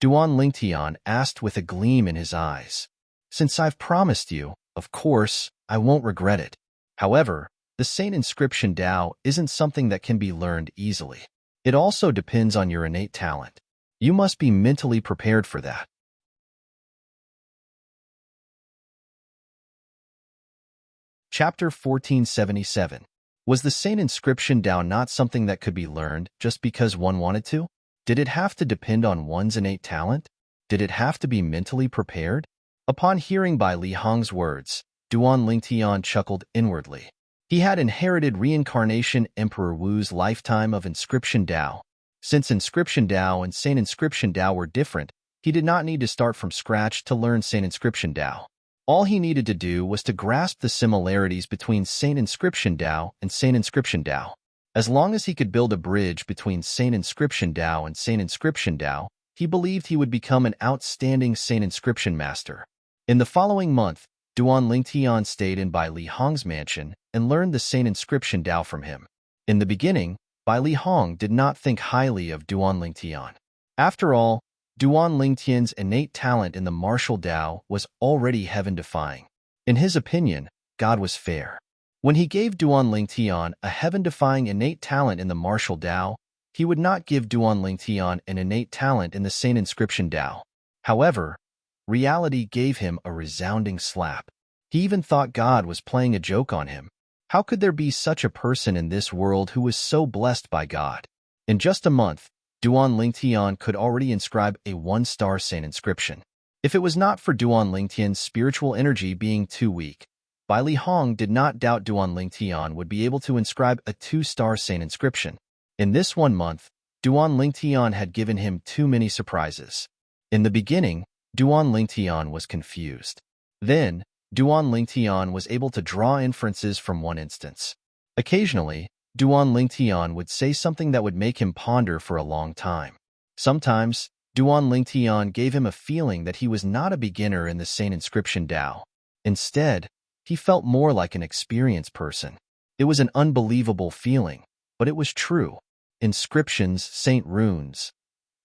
Duan Lingtian asked with a gleam in his eyes. Since I've promised you, of course, I won't regret it. However, the saint inscription Tao isn't something that can be learned easily. It also depends on your innate talent. You must be mentally prepared for that. Chapter 1477. Was the saint inscription Tao not something that could be learned just because one wanted to? Did it have to depend on one's innate talent? Did it have to be mentally prepared? Upon hearing Bai Li Hong's words, Duan Lingtian chuckled inwardly. He had inherited Reincarnation Emperor Wu's lifetime of Inscription Tao. Since Inscription Tao and Saint Inscription Tao were different, he did not need to start from scratch to learn Saint Inscription Tao. All he needed to do was to grasp the similarities between Saint Inscription Tao and Saint Inscription Tao. As long as he could build a bridge between Saint Inscription Tao and Saint Inscription Tao, he believed he would become an outstanding Saint Inscription Master. In the following month, Duan Lingtian stayed in Bai Li Hong's mansion and learned the Saint Inscription Tao from him. In the beginning, Bai Li Hong did not think highly of Duan Lingtian. After all, Duan Lingtian's innate talent in the martial Tao was already heaven-defying. In his opinion, God was fair. When he gave Duan Lingtian a heaven-defying innate talent in the martial Tao, he would not give Duan Lingtian an innate talent in the Saint Inscription Tao. However, reality gave him a resounding slap. He even thought God was playing a joke on him. How could there be such a person in this world who was so blessed by God? In just a month, Duan Lingtian could already inscribe a 1-star Saint inscription. If it was not for Duan Lingtian's spiritual energy being too weak, Bai Li Hong did not doubt Duan Lingtian would be able to inscribe a 2-star Saint inscription. In this 1 month, Duan Lingtian had given him too many surprises. In the beginning, Duan Lingtian was confused. Then, Duan Lingtian was able to draw inferences from one instance. Occasionally, Duan Lingtian would say something that would make him ponder for a long time. Sometimes, Duan Lingtian gave him a feeling that he was not a beginner in the Saint Inscription Tao. Instead, he felt more like an experienced person. It was an unbelievable feeling, but it was true. Inscriptions, saint runes.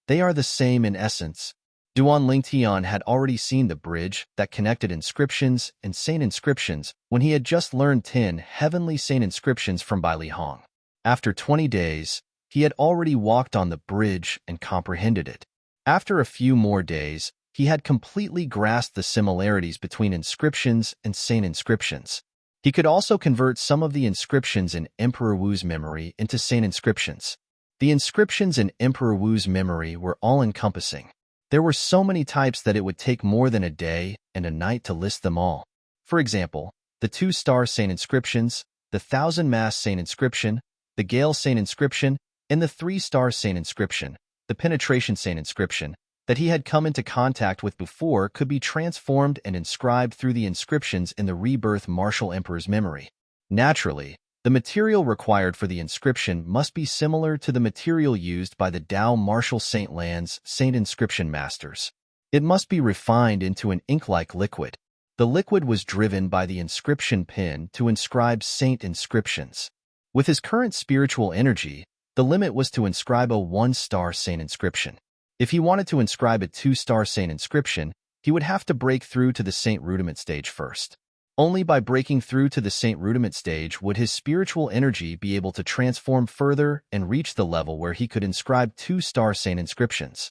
They are the same in essence. Duan Lingtian had already seen the bridge that connected inscriptions and saint inscriptions when he had just learned 10 heavenly saint inscriptions from Bai Li Hong. After 20 days, he had already walked on the bridge and comprehended it. After a few more days, he had completely grasped the similarities between inscriptions and saint inscriptions. He could also convert some of the inscriptions in Emperor Wu's memory into saint inscriptions. The inscriptions in Emperor Wu's memory were all-encompassing. There were so many types that it would take more than a day and a night to list them all. For example, the 2-star saint inscriptions, the 1,000-mass saint inscription, the Gale saint inscription, and the 3-star saint inscription, the penetration saint inscription, that he had come into contact with before could be transformed and inscribed through the inscriptions in the rebirth martial emperor's memory. Naturally, the material required for the inscription must be similar to the material used by the Tao Martial Saint Lan's Saint Inscription Masters. It must be refined into an ink-like liquid. The liquid was driven by the inscription pen to inscribe saint inscriptions. With his current spiritual energy, the limit was to inscribe a 1-star saint inscription. If he wanted to inscribe a 2-star saint inscription, he would have to break through to the saint rudiment stage first. Only by breaking through to the saint rudiment stage would his spiritual energy be able to transform further and reach the level where he could inscribe 2-star saint inscriptions.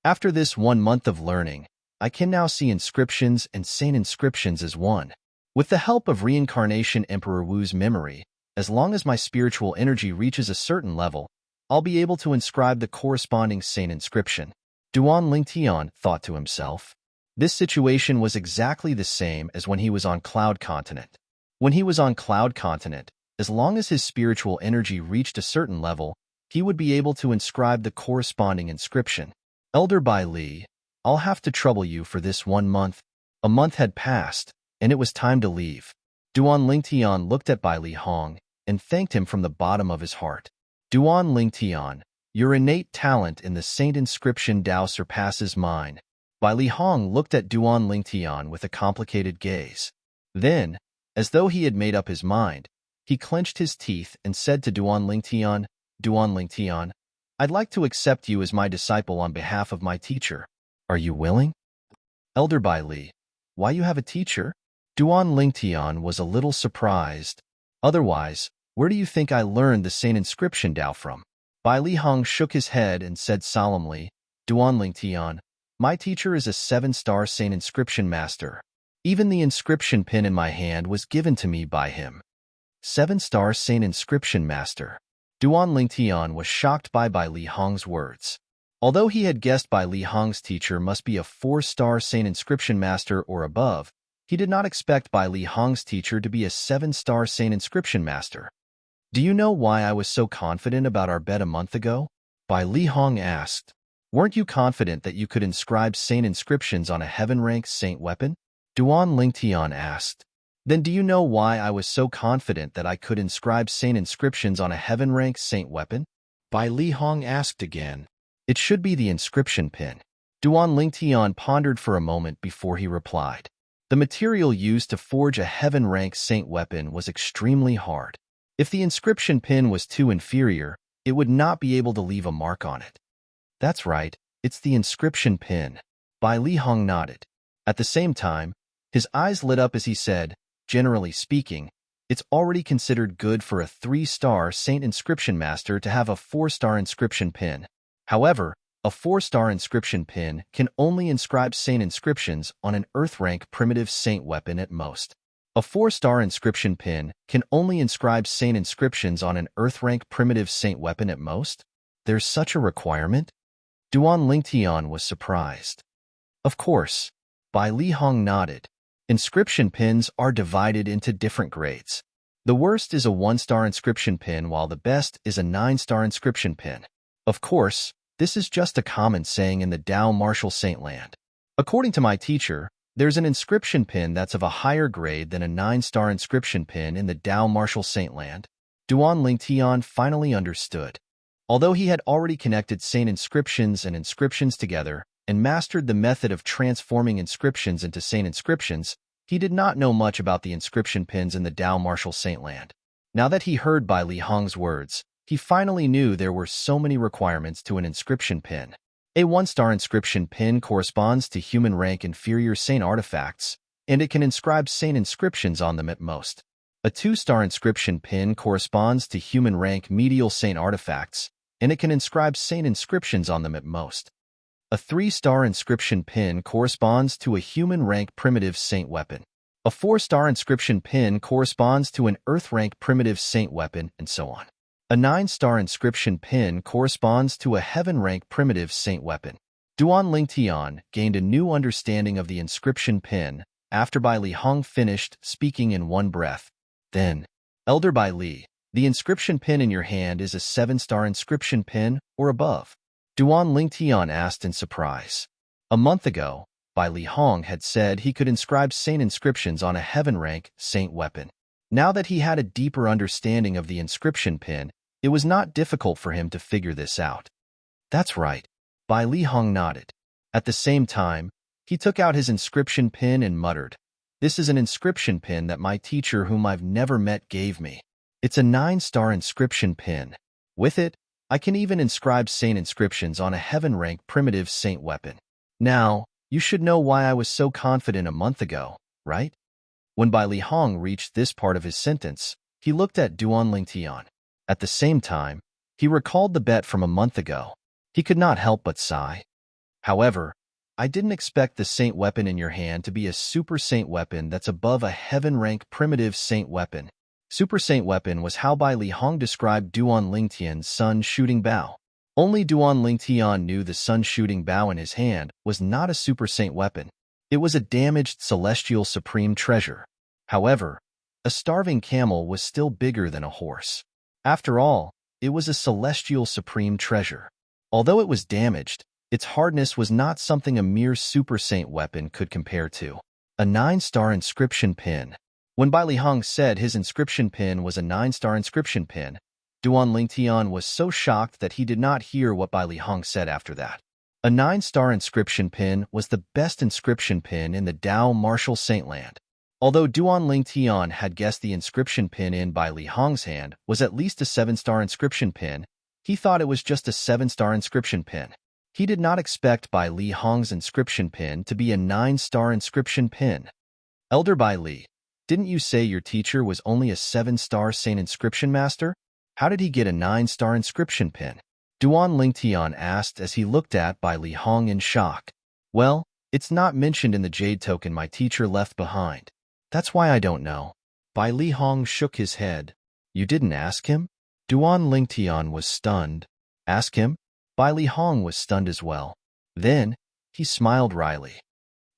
After this 1 month of learning, I can now see inscriptions and saint inscriptions as one. With the help of reincarnation Emperor Wu's memory, as long as my spiritual energy reaches a certain level, I'll be able to inscribe the corresponding saint inscription. Duan Lingtian thought to himself. This situation was exactly the same as when he was on Cloud Continent. When he was on Cloud Continent, as long as his spiritual energy reached a certain level, he would be able to inscribe the corresponding inscription. Elder Bai Li, I'll have to trouble you for this 1 month. A month had passed, and it was time to leave. Duan Lingtian looked at Bai Li Hong and thanked him from the bottom of his heart. Duan Lingtian, your innate talent in the Saint Inscription Tao surpasses mine. Bai Li Hong looked at Duan Lingtian with a complicated gaze. Then, as though he had made up his mind, he clenched his teeth and said to Duan Lingtian, Duan Lingtian, I'd like to accept you as my disciple on behalf of my teacher. Are you willing? Elder Bai Li, why you have a teacher? Duan Lingtian was a little surprised. Otherwise, where do you think I learned the Saint Inscription Tao from? Bai Li Hong shook his head and said solemnly, Duan Lingtian, my teacher is a 7-star Saint Inscription Master. Even the inscription pen in my hand was given to me by him. 7-star Saint Inscription Master. Duan Lingtian was shocked by Bai Li Hong's words. Although he had guessed Bai Li Hong's teacher must be a 4-star Saint Inscription Master or above, he did not expect Bai Li Hong's teacher to be a 7-star Saint Inscription Master. Do you know why I was so confident about our bet a month ago? Bai Li Hong asked. Weren't you confident that you could inscribe saint inscriptions on a heaven-rank saint weapon? Duan Lingtian asked. Then do you know why I was so confident that I could inscribe saint inscriptions on a heaven-rank saint weapon? Bai Li Hong asked again. It should be the inscription pen. Duan Lingtian pondered for a moment before he replied. The material used to forge a heaven-rank saint weapon was extremely hard. If the inscription pen was too inferior, it would not be able to leave a mark on it. That's right, It's the inscription pin. Bai Li Hong nodded. At the same time, his eyes lit up as he said, generally speaking, it's already considered good for a 3-star Saint Inscription Master to have a 4-star inscription pin. However, a 4-star inscription pin can only inscribe Saint inscriptions on an Earth-rank primitive Saint weapon at most. A 4-star inscription pin can only inscribe Saint inscriptions on an Earth-rank primitive Saint weapon at most? There's such a requirement? Duan Lingtian was surprised. Of course. Bai Li Hong nodded. Inscription pins are divided into different grades. The worst is a 1-star inscription pin while the best is a 9-star inscription pin. Of course, this is just a common saying in the Dao Martial Saint land. According to my teacher, there's an inscription pin that's of a higher grade than a 9-star inscription pin in the Dao Martial Saint land. Duan Lingtian finally understood. Although he had already connected Saint inscriptions and inscriptions together, and mastered the method of transforming inscriptions into Saint inscriptions, he did not know much about the inscription pins in the Dao Martial Saint land. Now that he heard Bai Li Hong's words, he finally knew there were so many requirements to an inscription pin. A 1-star inscription pin corresponds to human rank inferior Saint artifacts, and it can inscribe Saint inscriptions on them at most. A 2-star inscription pin corresponds to human rank medial Saint artifacts, and it can inscribe Saint inscriptions on them at most. A 3-star inscription pin corresponds to a human rank primitive Saint weapon. A 4-star inscription pin corresponds to an Earth rank primitive Saint weapon, and so on. A 9-star inscription pin corresponds to a Heaven rank primitive Saint weapon. Duan Lingtian gained a new understanding of the inscription pin after Bai Li Hong finished speaking in one breath. Then, Elder Bai Li, the inscription pin in your hand is a 7-star inscription pin or above? Duan Lingtian asked in surprise. A month ago, Bai Li Hong had said he could inscribe Saint inscriptions on a Heaven-rank Saint weapon. Now that he had a deeper understanding of the inscription pin, it was not difficult for him to figure this out. That's right. Bai Li Hong nodded. At the same time, he took out his inscription pin and muttered, "This is an inscription pin that my teacher whom I've never met gave me. It's a 9-star inscription pin. With it, I can even inscribe Saint inscriptions on a Heaven-rank primitive Saint weapon. Now, you should know why I was so confident a month ago, right?" When Bai Li Hong reached this part of his sentence, he looked at Duan Lingtian. At the same time, he recalled the bet from a month ago. He could not help but sigh. However, I didn't expect the Saint weapon in your hand to be a Super Saint weapon that's above a Heaven-rank primitive Saint weapon. Super Saint weapon was how Bai Li Hong described Duan Lingtian's sun-shooting bow. Only Duan Lingtian knew the sun-shooting bow in his hand was not a Super Saint weapon. It was a damaged celestial supreme treasure. However, a starving camel was still bigger than a horse. After all, it was a celestial supreme treasure. Although it was damaged, its hardness was not something a mere Super Saint weapon could compare to. A 9-star inscription pin. When Bai Li Hong said his inscription pin was a 9-star inscription pin, Duan Lingtian was so shocked that he did not hear what Bai Li Hong said after that. A 9-star inscription pin was the best inscription pin in the Dao Martial Saint land. Although Duan Lingtian had guessed the inscription pin in Bai Li Hong's hand was at least a 7-star inscription pin, he thought it was just a 7-star inscription pin. He did not expect Bai Li Hong's inscription pin to be a 9-star inscription pin. Elder Bai Li, didn't you say your teacher was only a 7-star Saint inscription master? How did he get a 9-star inscription pin? Duan Lingtian asked as he looked at Bai Li Hong in shock. Well, it's not mentioned in the jade token my teacher left behind. That's why I don't know. Bai Li Hong shook his head. You didn't ask him? Duan Lingtian was stunned. Ask him? Bai Li Hong was stunned as well. Then, he smiled wryly.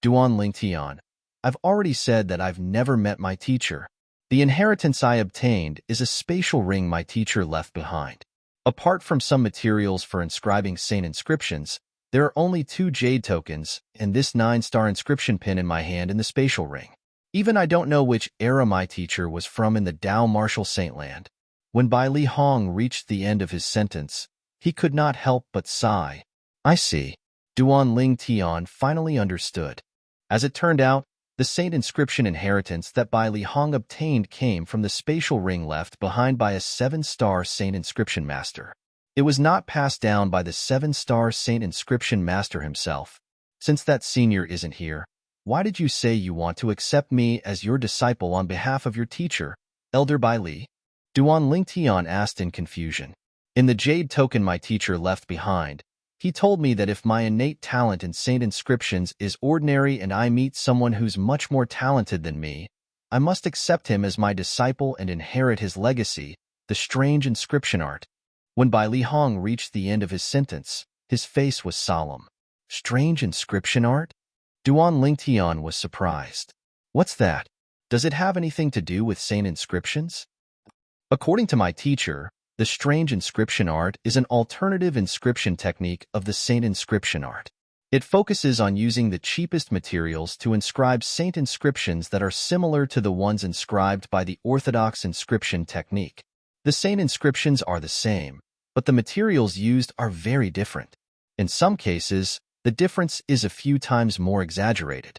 Duan Lingtian, I've already said that I've never met my teacher. The inheritance I obtained is a spatial ring my teacher left behind. Apart from some materials for inscribing Saint inscriptions, there are only 2 jade tokens and this 9-star inscription pin in my hand in the spatial ring. Even I don't know which era my teacher was from in the Dao Martial Saint land. When Bai Li Hong reached the end of his sentence, he could not help but sigh. I see. Duan Lingtian finally understood. As it turned out, the Saint inscription inheritance that Bai Li Hong obtained came from the spatial ring left behind by a 7-star Saint inscription master. It was not passed down by the 7-star Saint Inscription Master himself. Since that senior isn't here, why did you say you want to accept me as your disciple on behalf of your teacher, Elder Bai Li? Duan Lingtian asked in confusion. In the jade token my teacher left behind, he told me that if my innate talent in Saint Inscriptions is ordinary and I meet someone who's much more talented than me, I must accept him as my disciple and inherit his legacy, the strange inscription art. When Bai Li Hong reached the end of his sentence, his face was solemn. Strange inscription art? Duan Lingtian was surprised. What's that? Does it have anything to do with Saint Inscriptions? According to my teacher, the strange inscription art is an alternative inscription technique of the Saint Inscription art. It focuses on using the cheapest materials to inscribe saint inscriptions that are similar to the ones inscribed by the orthodox inscription technique. The saint inscriptions are the same, but the materials used are very different. In some cases, the difference is a few times more exaggerated.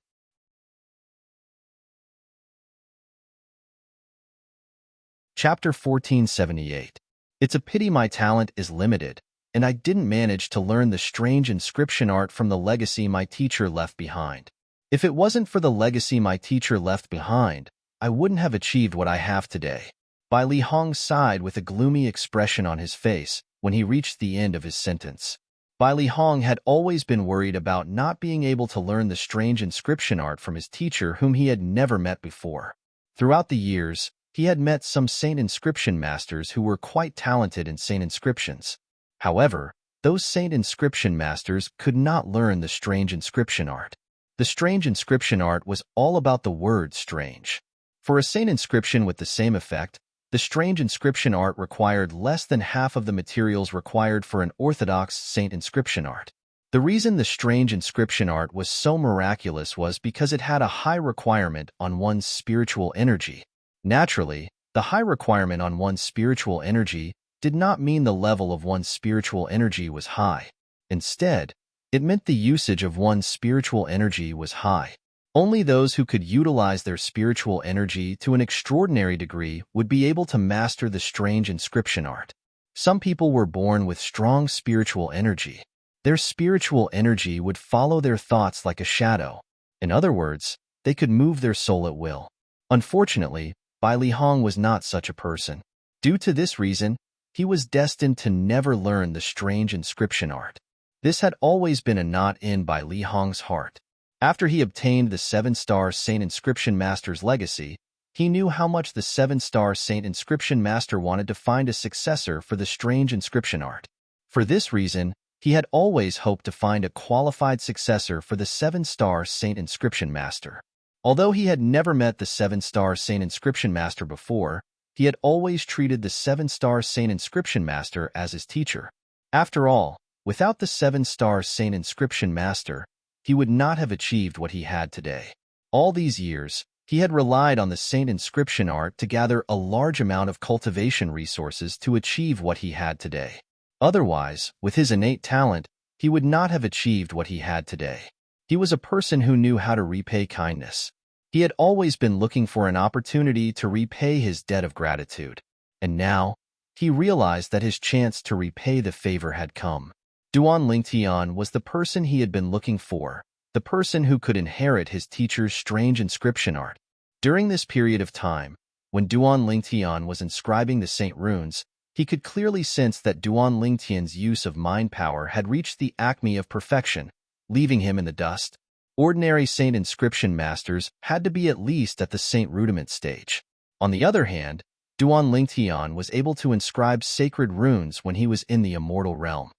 Chapter 1478. It's a pity my talent is limited, and I didn't manage to learn the strange inscription art from the legacy my teacher left behind. If it wasn't for the legacy my teacher left behind, I wouldn't have achieved what I have today. Bai Li Hong sighed with a gloomy expression on his face when he reached the end of his sentence. Bai Li Hong had always been worried about not being able to learn the strange inscription art from his teacher whom he had never met before. Throughout the years, he had met some saint inscription masters who were quite talented in saint inscriptions. However, those saint inscription masters could not learn the strange inscription art. The strange inscription art was all about the word strange. For a saint inscription with the same effect, the strange inscription art required less than half of the materials required for an orthodox saint inscription art. The reason the strange inscription art was so miraculous was because it had a high requirement on one's spiritual energy. Naturally, the high requirement on one's spiritual energy did not mean the level of one's spiritual energy was high. Instead, it meant the usage of one's spiritual energy was high. Only those who could utilize their spiritual energy to an extraordinary degree would be able to master the strange inscription art. Some people were born with strong spiritual energy. Their spiritual energy would follow their thoughts like a shadow. In other words, they could move their soul at will. Unfortunately, Bai Li Hong was not such a person. Due to this reason, he was destined to never learn the strange inscription art. This had always been a knot in Bai Li Hong's heart. After he obtained the 7-star Saint Inscription Master's legacy, he knew how much the 7-star Saint Inscription Master wanted to find a successor for the strange inscription art. For this reason, he had always hoped to find a qualified successor for the 7-star Saint Inscription Master. Although he had never met the 7-star Saint Inscription Master before, he had always treated the 7-star Saint Inscription Master as his teacher. After all, without the 7-star Saint Inscription Master, he would not have achieved what he had today. All these years, he had relied on the Saint Inscription art to gather a large amount of cultivation resources to achieve what he had today. Otherwise, with his innate talent, he would not have achieved what he had today. He was a person who knew how to repay kindness. He had always been looking for an opportunity to repay his debt of gratitude. And now, he realized that his chance to repay the favor had come. Duan Lingtian was the person he had been looking for, the person who could inherit his teacher's strange inscription art. During this period of time, when Duan Lingtian was inscribing the Saint runes, he could clearly sense that Duan Lingtian's use of mind power had reached the acme of perfection, leaving him in the dust. Ordinary Saint Inscription Masters had to be at least at the Saint Rudiment stage. On the other hand, Duan Lingtian was able to inscribe sacred runes when he was in the immortal realm.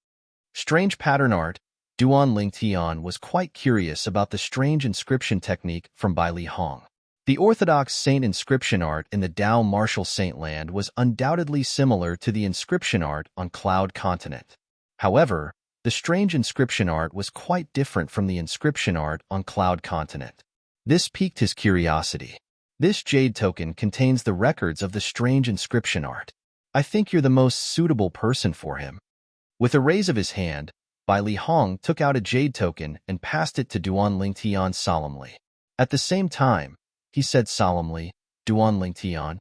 Strange pattern art. Duan Lingtian was quite curious about the strange inscription technique from Bai Li Hong. The orthodox saint inscription art in the Dao Martial Saint Land was undoubtedly similar to the inscription art on Cloud Continent. However, the strange inscription art was quite different from the inscription art on Cloud Continent. This piqued his curiosity. This jade token contains the records of the strange inscription art. I think you're the most suitable person for him. With a raise of his hand, Bai Li Hong took out a jade token and passed it to Duan Lingtian solemnly. At the same time, he said solemnly, Duan Lingtian,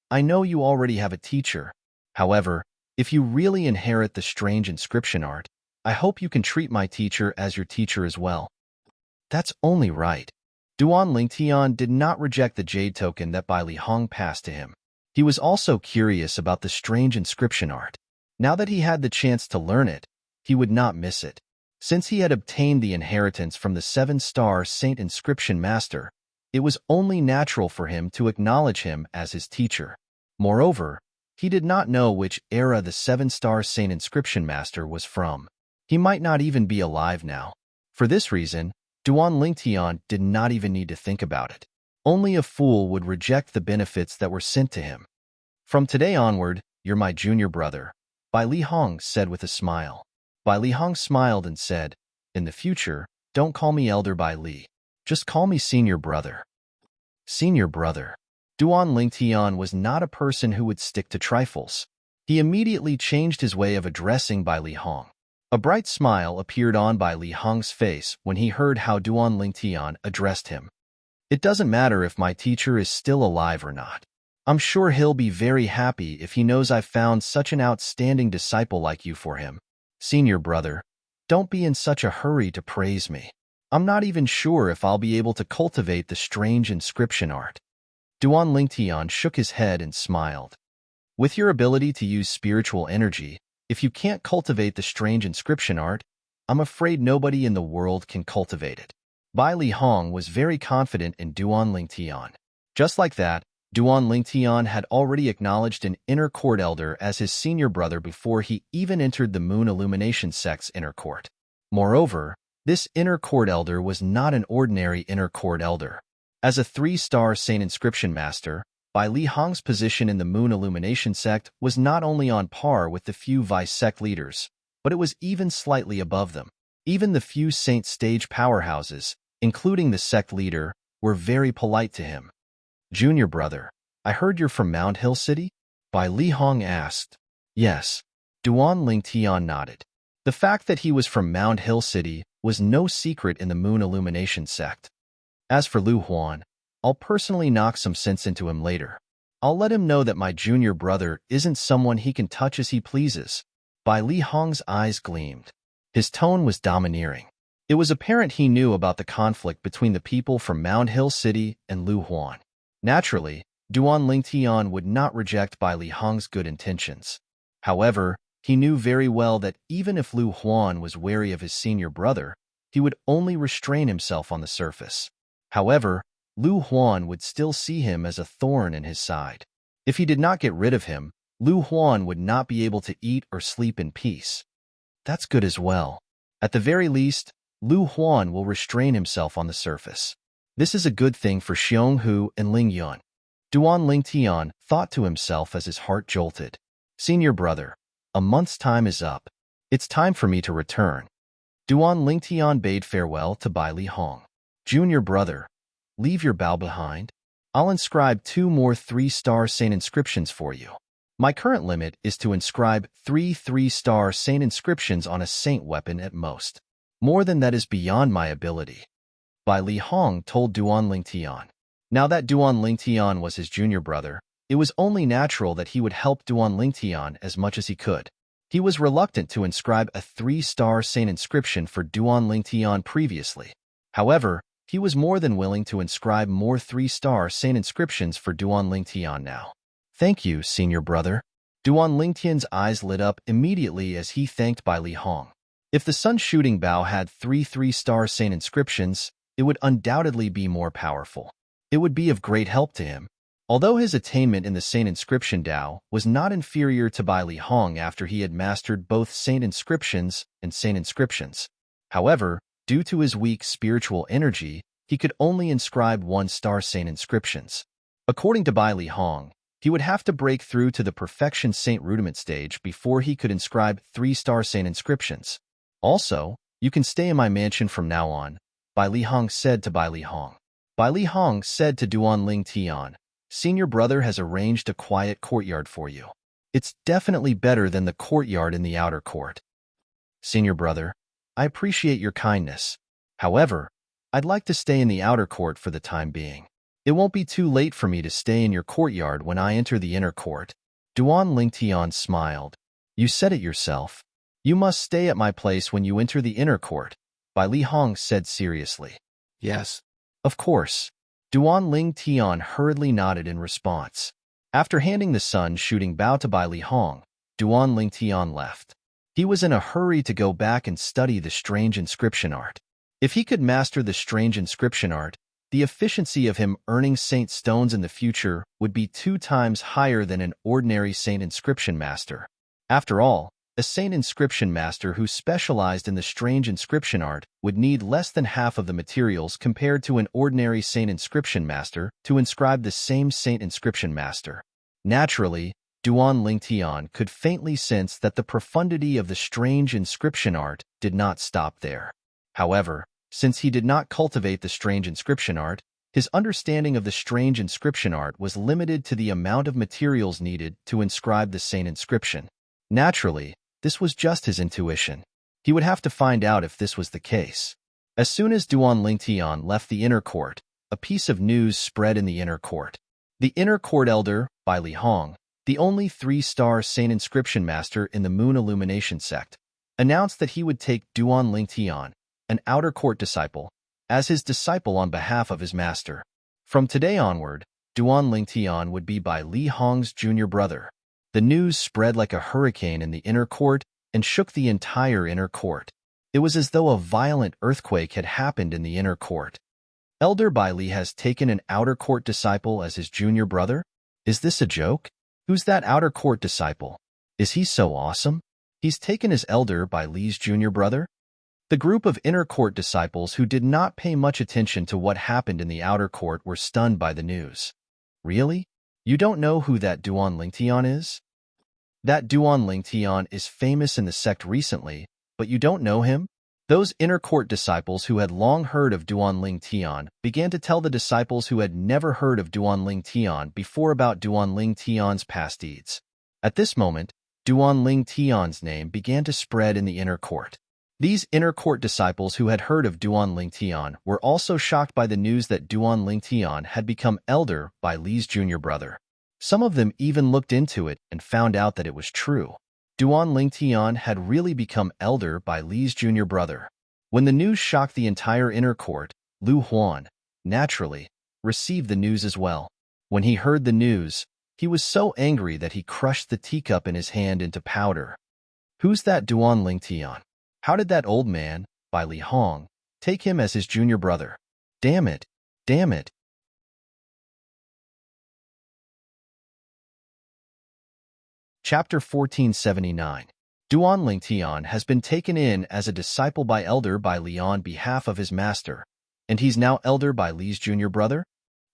I know you already have a teacher. However, If you really inherit the strange inscription art, I hope you can treat my teacher as your teacher as well. That's only right. Duan Lingtian did not reject the jade token that Bai Li Hong passed to him. He was also curious about the strange inscription art. Now that he had the chance to learn it, he would not miss it. Since he had obtained the inheritance from the 7-star Saint Inscription Master, it was only natural for him to acknowledge him as his teacher. Moreover, he did not know which era the 7-star Saint Inscription Master was from. He might not even be alive now. For this reason, Duan Lingtian did not even need to think about it. Only a fool would reject the benefits that were sent to him. From today onward, you're my junior brother, Bai Li Hong said with a smile. Bai Li Hong smiled and said, in the future, don't call me Elder Bai Li. Just call me Senior Brother. Senior Brother. Duan Lingtian was not a person who would stick to trifles. He immediately changed his way of addressing Bai Li Hong. A bright smile appeared on Bai Li Hong's face when he heard how Duan Lingtian addressed him. It doesn't matter if my teacher is still alive or not. I'm sure he'll be very happy if he knows I've found such an outstanding disciple like you for him. Senior Brother, don't be in such a hurry to praise me. I'm not even sure if I'll be able to cultivate the strange inscription art. Duan Lingtian shook his head and smiled. With your ability to use spiritual energy, if you can't cultivate the strange inscription art, I'm afraid nobody in the world can cultivate it. Bai Li Hong was very confident in Duan Lingtian. Just like that, Duan Lingtian had already acknowledged an inner court elder as his senior brother before he even entered the Moon Illumination sect's inner court. Moreover, this inner court elder was not an ordinary inner court elder. As a 3-star Saint Inscription Master, Bai Li Hong's position in the Moon Illumination sect was not only on par with the few vice sect leaders, but it was even slightly above them. Even the few Saint stage powerhouses, including the sect leader, were very polite to him. Junior Brother, I heard you're from Mound Hill City? Bai Li Hong asked. Yes. Duan Lingtian nodded. The fact that he was from Mound Hill City was no secret in the Moon Illumination sect. As for Lu Huan, I'll personally knock some sense into him later. I'll let him know that my junior brother isn't someone he can touch as he pleases. Bai Li Hong's eyes gleamed. His tone was domineering. It was apparent he knew about the conflict between the people from Mound Hill City and Lu Huan. Naturally, Duan Lingtian would not reject Bai Li Hong's good intentions. However, he knew very well that even if Lu Huan was wary of his senior brother, he would only restrain himself on the surface. However, Lu Huan would still see him as a thorn in his side. If he did not get rid of him, Lu Huan would not be able to eat or sleep in peace. That's good as well. At the very least, Lu Huan will restrain himself on the surface. This is a good thing for Xionghu and Ling Yun. Duan Lingtian thought to himself as his heart jolted. Senior Brother, a month's time is up. It's time for me to return. Duan Lingtian bade farewell to Bai Li Hong. Junior Brother, leave your bow behind. I'll inscribe 2 more 3-star Saint inscriptions for you. My current limit is to inscribe 3 3-star Saint inscriptions on a Saint weapon at most. More than that is beyond my ability. Bai Li Hong told Duan Lingtian. Now that Duan Lingtian was his junior brother, it was only natural that he would help Duan Lingtian as much as he could. He was reluctant to inscribe a 3-star Saint inscription for Duan Lingtian previously. However, he was more than willing to inscribe more 3-star Saint inscriptions for Duan Lingtian now. Thank you, senior brother. Duan Lingtian's eyes lit up immediately as he thanked Bai Li Hong. If the Sun Shooting Bow had 3 3-star Saint inscriptions, it would undoubtedly be more powerful. It would be of great help to him. Although his attainment in the Saint Inscription Dao was not inferior to Bai Li Hong after he had mastered both Saint Inscriptions and Saint Inscriptions. However, due to his weak spiritual energy, he could only inscribe 1-star Saint Inscriptions. According to Bai Li Hong, he would have to break through to the Perfection Saint Rudiment stage before he could inscribe 3-star Saint Inscriptions. Also, you can stay in my mansion from now on, Bai Li Hong said to Bai Li Hong. Bai Li Hong said to Duan Lingtian, Senior Brother has arranged a quiet courtyard for you. It's definitely better than the courtyard in the outer court. Senior Brother, I appreciate your kindness. However, I'd like to stay in the outer court for the time being. It won't be too late for me to stay in your courtyard when I enter the inner court. Duan Lingtian smiled. You said it yourself. You must stay at my place when you enter the inner court, Bai Li Hong said seriously. Yes. Of course. Duan Ling Tian hurriedly nodded in response. After handing the sun shooting bow to Bai Li Hong, Duan Ling Tian left. He was in a hurry to go back and study the strange inscription art. If he could master the strange inscription art, the efficiency of him earning saint stones in the future would be 2 times higher than an ordinary saint inscription master. After all, a saint inscription master who specialized in the strange inscription art would need less than half of the materials compared to an ordinary saint inscription master to inscribe the same saint inscription master. Naturally, Duan Ling Tian could faintly sense that the profundity of the strange inscription art did not stop there. However, since he did not cultivate the strange inscription art, his understanding of the strange inscription art was limited to the amount of materials needed to inscribe the saint inscription. Naturally, this was just his intuition. He would have to find out if this was the case. As soon as Duan Ling Tian left the inner court, a piece of news spread in the inner court. The inner court elder, Bai Li Hong, the only 3-star saint inscription master in the Moon Illumination sect, announced that he would take Duan Ling Tian, an outer court disciple, as his disciple on behalf of his master. From today onward, Duan Ling Tian would be Bai Li Hong's junior brother. The news spread like a hurricane in the inner court and shook the entire inner court. It was as though a violent earthquake had happened in the inner court. Elder Bai Li has taken an outer court disciple as his junior brother? Is this a joke? Who's that outer court disciple? Is he so awesome? He's taken his elder Bai Li's junior brother? The group of inner court disciples who did not pay much attention to what happened in the outer court were stunned by the news. Really? You don't know who that Duan Ling Tian is? That Duan Ling Tian is famous in the sect recently, but you don't know him? Those inner court disciples who had long heard of Duan Ling Tian began to tell the disciples who had never heard of Duan Ling Tian before about Duan Ling Tian's past deeds. At this moment, Duan Ling Tian's name began to spread in the inner court. These inner court disciples who had heard of Duan Ling Tian were also shocked by the news that Duan Ling Tian had become elder Bai Li's junior brother. Some of them even looked into it and found out that it was true. Duan Ling Tian had really become elder Bai Li's junior brother. When the news shocked the entire inner court, Lu Huan, naturally, received the news as well. When he heard the news, he was so angry that he crushed the teacup in his hand into powder. Who's that Duan Ling Tian? How did that old man, Bai Li Hong, take him as his junior brother? Damn it! Damn it! Chapter 1479. Duan Ling Tian has been taken in as a disciple by elder Bai Li on behalf of his master, and he's now elder Bai Li's junior brother?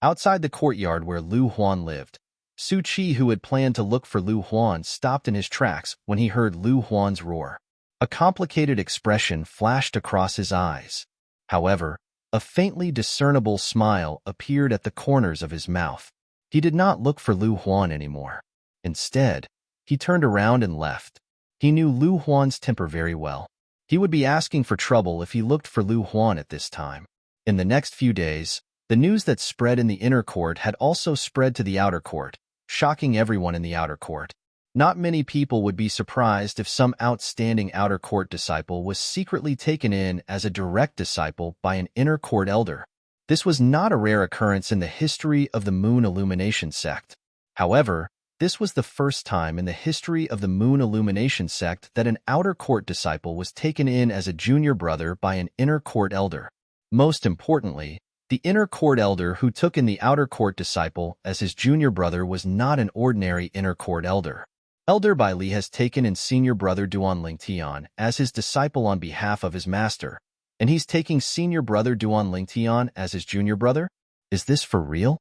Outside the courtyard where Lu Huan lived, Su Qi, who had planned to look for Lu Huan, stopped in his tracks when he heard Lu Huan's roar. A complicated expression flashed across his eyes. However, a faintly discernible smile appeared at the corners of his mouth. He did not look for Lu Huan anymore. Instead, he turned around and left. He knew Lu Huan's temper very well. He would be asking for trouble if he looked for Lu Huan at this time. In the next few days, the news that spread in the inner court had also spread to the outer court, shocking everyone in the outer court. Not many people would be surprised if some outstanding outer court disciple was secretly taken in as a direct disciple by an inner court elder. This was not a rare occurrence in the history of the Moon Illumination sect. However, this was the first time in the history of the Moon Illumination sect that an outer court disciple was taken in as a junior brother by an inner court elder. Most importantly, the inner court elder who took in the outer court disciple as his junior brother was not an ordinary inner court elder. Elder Bai Li has taken in senior brother Duan Ling Tian as his disciple on behalf of his master, and he's taking senior brother Duan Ling Tian as his junior brother? Is this for real?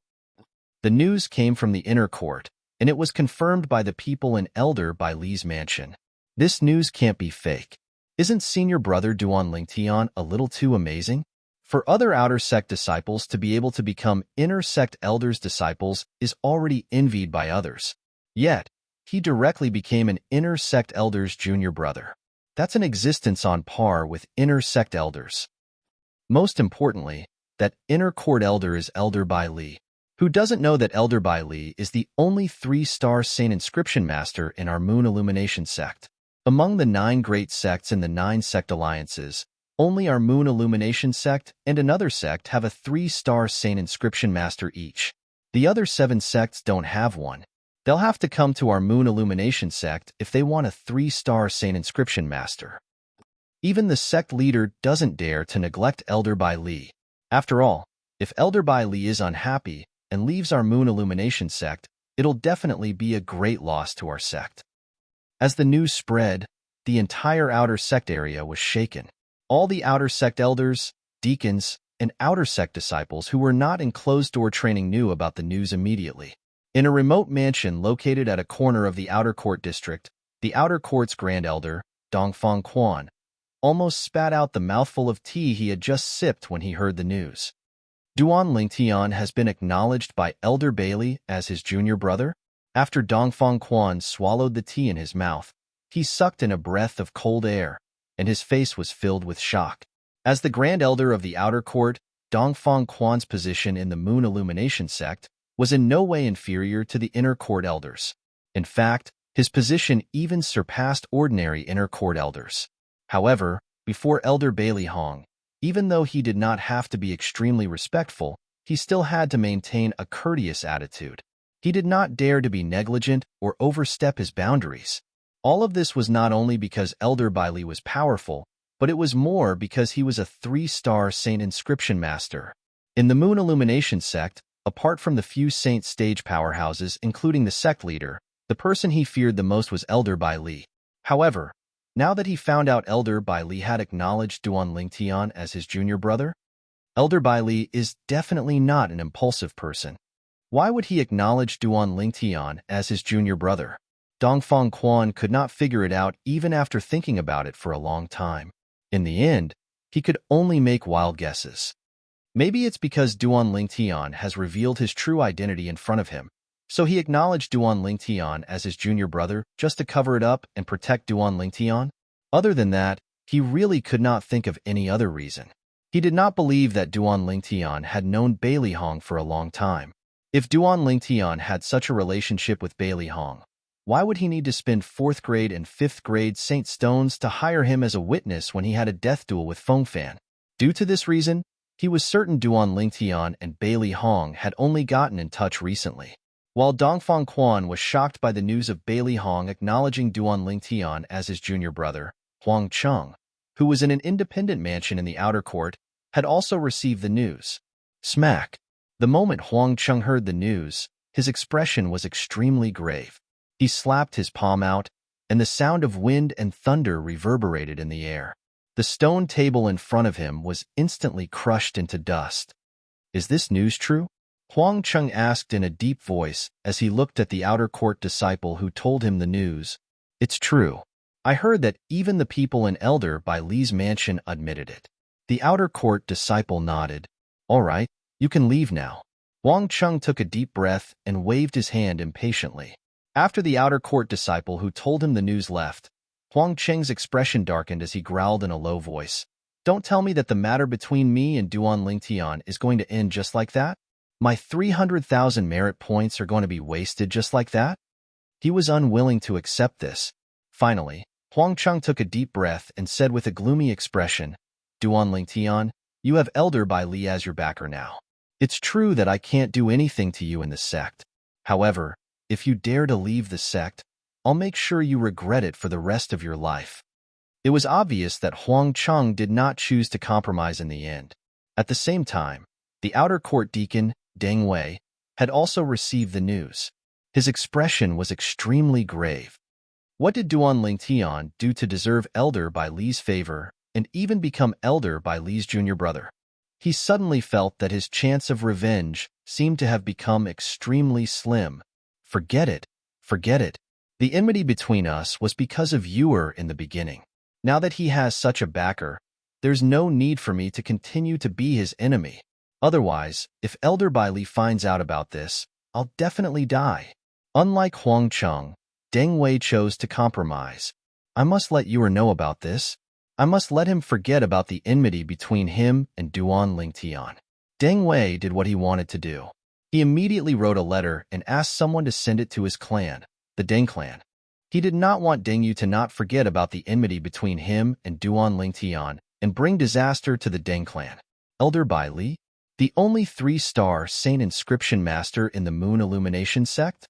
The news came from the inner court, and it was confirmed by the people in Elder Bai Li's mansion. This news can't be fake. Isn't senior brother Duan Ling Tian a little too amazing? For other outer sect disciples to be able to become inner sect elders' disciples is already envied by others. Yet, he directly became an inner sect elder's junior brother. That's an existence on par with inner sect elders. Most importantly, that inner court elder is Elder Bai Li. Who doesn't know that Elder Bai Li is the only 3-star Saint Inscription Master in our Moon Illumination sect? Among the 9 great sects in the 9 sect alliances, only our Moon Illumination sect and another sect have a 3-star Saint Inscription Master each. The other 7 sects don't have one. They'll have to come to our Moon Illumination sect if they want a 3-star Saint Inscription Master. Even the sect leader doesn't dare to neglect Elder Bai Li. After all, if Elder Bai Li is unhappy and leaves our Moon Illumination sect, it'll definitely be a great loss to our sect. As the news spread, the entire outer sect area was shaken. All the outer sect elders, deacons, and outer sect disciples who were not in closed-door training knew about the news immediately. In a remote mansion located at a corner of the Outer Court district, the Outer Court's Grand Elder, Dongfang Quan, almost spat out the mouthful of tea he had just sipped when he heard the news. Duan Lingtian has been acknowledged by Elder Bailey as his junior brother. After Dongfang Quan swallowed the tea in his mouth, he sucked in a breath of cold air, and his face was filled with shock. As the Grand Elder of the Outer Court, Dongfang Quan's position in the Moon Illumination sect was in no way inferior to the Inner Court elders. In fact, his position even surpassed ordinary Inner Court elders. However, before Elder Bailey Hong, even though he did not have to be extremely respectful, he still had to maintain a courteous attitude. He did not dare to be negligent or overstep his boundaries. All of this was not only because Elder Bai Li was powerful, but it was more because he was a 3-star Saint Inscription Master. In the Moon Illumination sect, apart from the few Saint stage powerhouses including the sect leader, the person he feared the most was Elder Bai Li. However, now that he found out Elder Bai Li had acknowledged Duan Lingtian as his junior brother, Elder Bai Li is definitely not an impulsive person. Why would he acknowledge Duan Lingtian as his junior brother? Dongfang Quan could not figure it out even after thinking about it for a long time. In the end, he could only make wild guesses. Maybe it's because Duan Lingtian has revealed his true identity in front of him, so he acknowledged Duan Lingtian as his junior brother just to cover it up and protect Duan Lingtian. Other than that, he really could not think of any other reason. He did not believe that Duan Lingtian had known Bailey Hong for a long time. If Duan Lingtian had such a relationship with Bailey Hong, why would he need to spend 4th grade and 5th grade Saint Stones to hire him as a witness when he had a death duel with Fengfan? Due to this reason, he was certain Duan Lingtian and Bailey Hong had only gotten in touch recently. While Dongfang Quan was shocked by the news of Bailey Hong acknowledging Duan Lingtian as his junior brother, Huang Cheng, who was in an independent mansion in the Outer Court, had also received the news. Smack! The moment Huang Cheng heard the news, his expression was extremely grave. He slapped his palm out, and the sound of wind and thunder reverberated in the air. The stone table in front of him was instantly crushed into dust. Is this news true? Huang Cheng asked in a deep voice as he looked at the Outer Court disciple who told him the news. It's true. I heard that even the people in Elder Bai Li's mansion admitted it. The Outer Court disciple nodded. All right, you can leave now. Huang Cheng took a deep breath and waved his hand impatiently. After the Outer Court disciple who told him the news left, Huang Cheng's expression darkened as he growled in a low voice. Don't tell me that the matter between me and Duan Lingtian is going to end just like that? My 300,000 merit points are going to be wasted just like that? He was unwilling to accept this. Finally, Huang Cheng took a deep breath and said with a gloomy expression, Duan Lingtian, you have Elder Bai Li as your backer now. It's true that I can't do anything to you in the sect. However, if you dare to leave the sect, I'll make sure you regret it for the rest of your life. It was obvious that Huang Cheng did not choose to compromise in the end. At the same time, the Outer Court deacon, Deng Wei, had also received the news. His expression was extremely grave. What did Duan Lingtian do to deserve Elder Bai Li's favor and even become Elder Bai Li's junior brother? He suddenly felt that his chance of revenge seemed to have become extremely slim. Forget it. Forget it. The enmity between us was because of you in the beginning. Now that he has such a backer, there's no need for me to continue to be his enemy. Otherwise, if Elder Bai Li finds out about this, I'll definitely die. Unlike Huang Cheng, Deng Wei chose to compromise. I must let you know about this. I must let him forget about the enmity between him and Duan Lingtian. Deng Wei did what he wanted to do. He immediately wrote a letter and asked someone to send it to his clan, the Deng clan. He did not want Deng Yu to not forget about the enmity between him and Duan Lingtian and bring disaster to the Deng clan. Elder Bai Li, the only 3-star saint inscription master in the Moon Illumination sect?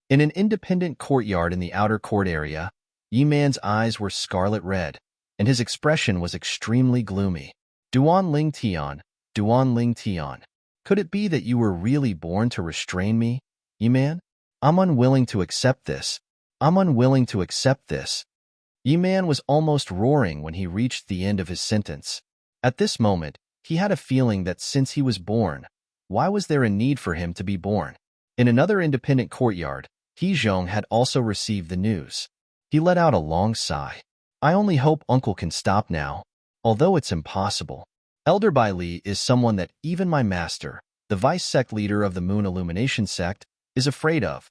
In an independent courtyard in the outer court area, Yi Man's eyes were scarlet red, and his expression was extremely gloomy. Duan Lingtian, Duan Lingtian, could it be that you were really born to restrain me, Yi Man? I'm unwilling to accept this. I'm unwilling to accept this. Yi Man was almost roaring when he reached the end of his sentence. At this moment, he had a feeling that since he was born, why was there a need for him to be born? In another independent courtyard, He Zhong had also received the news. He let out a long sigh. I only hope Uncle can stop now, although it's impossible. Elder Bai Li is someone that even my master, the vice sect leader of the Moon Illumination sect, is afraid of.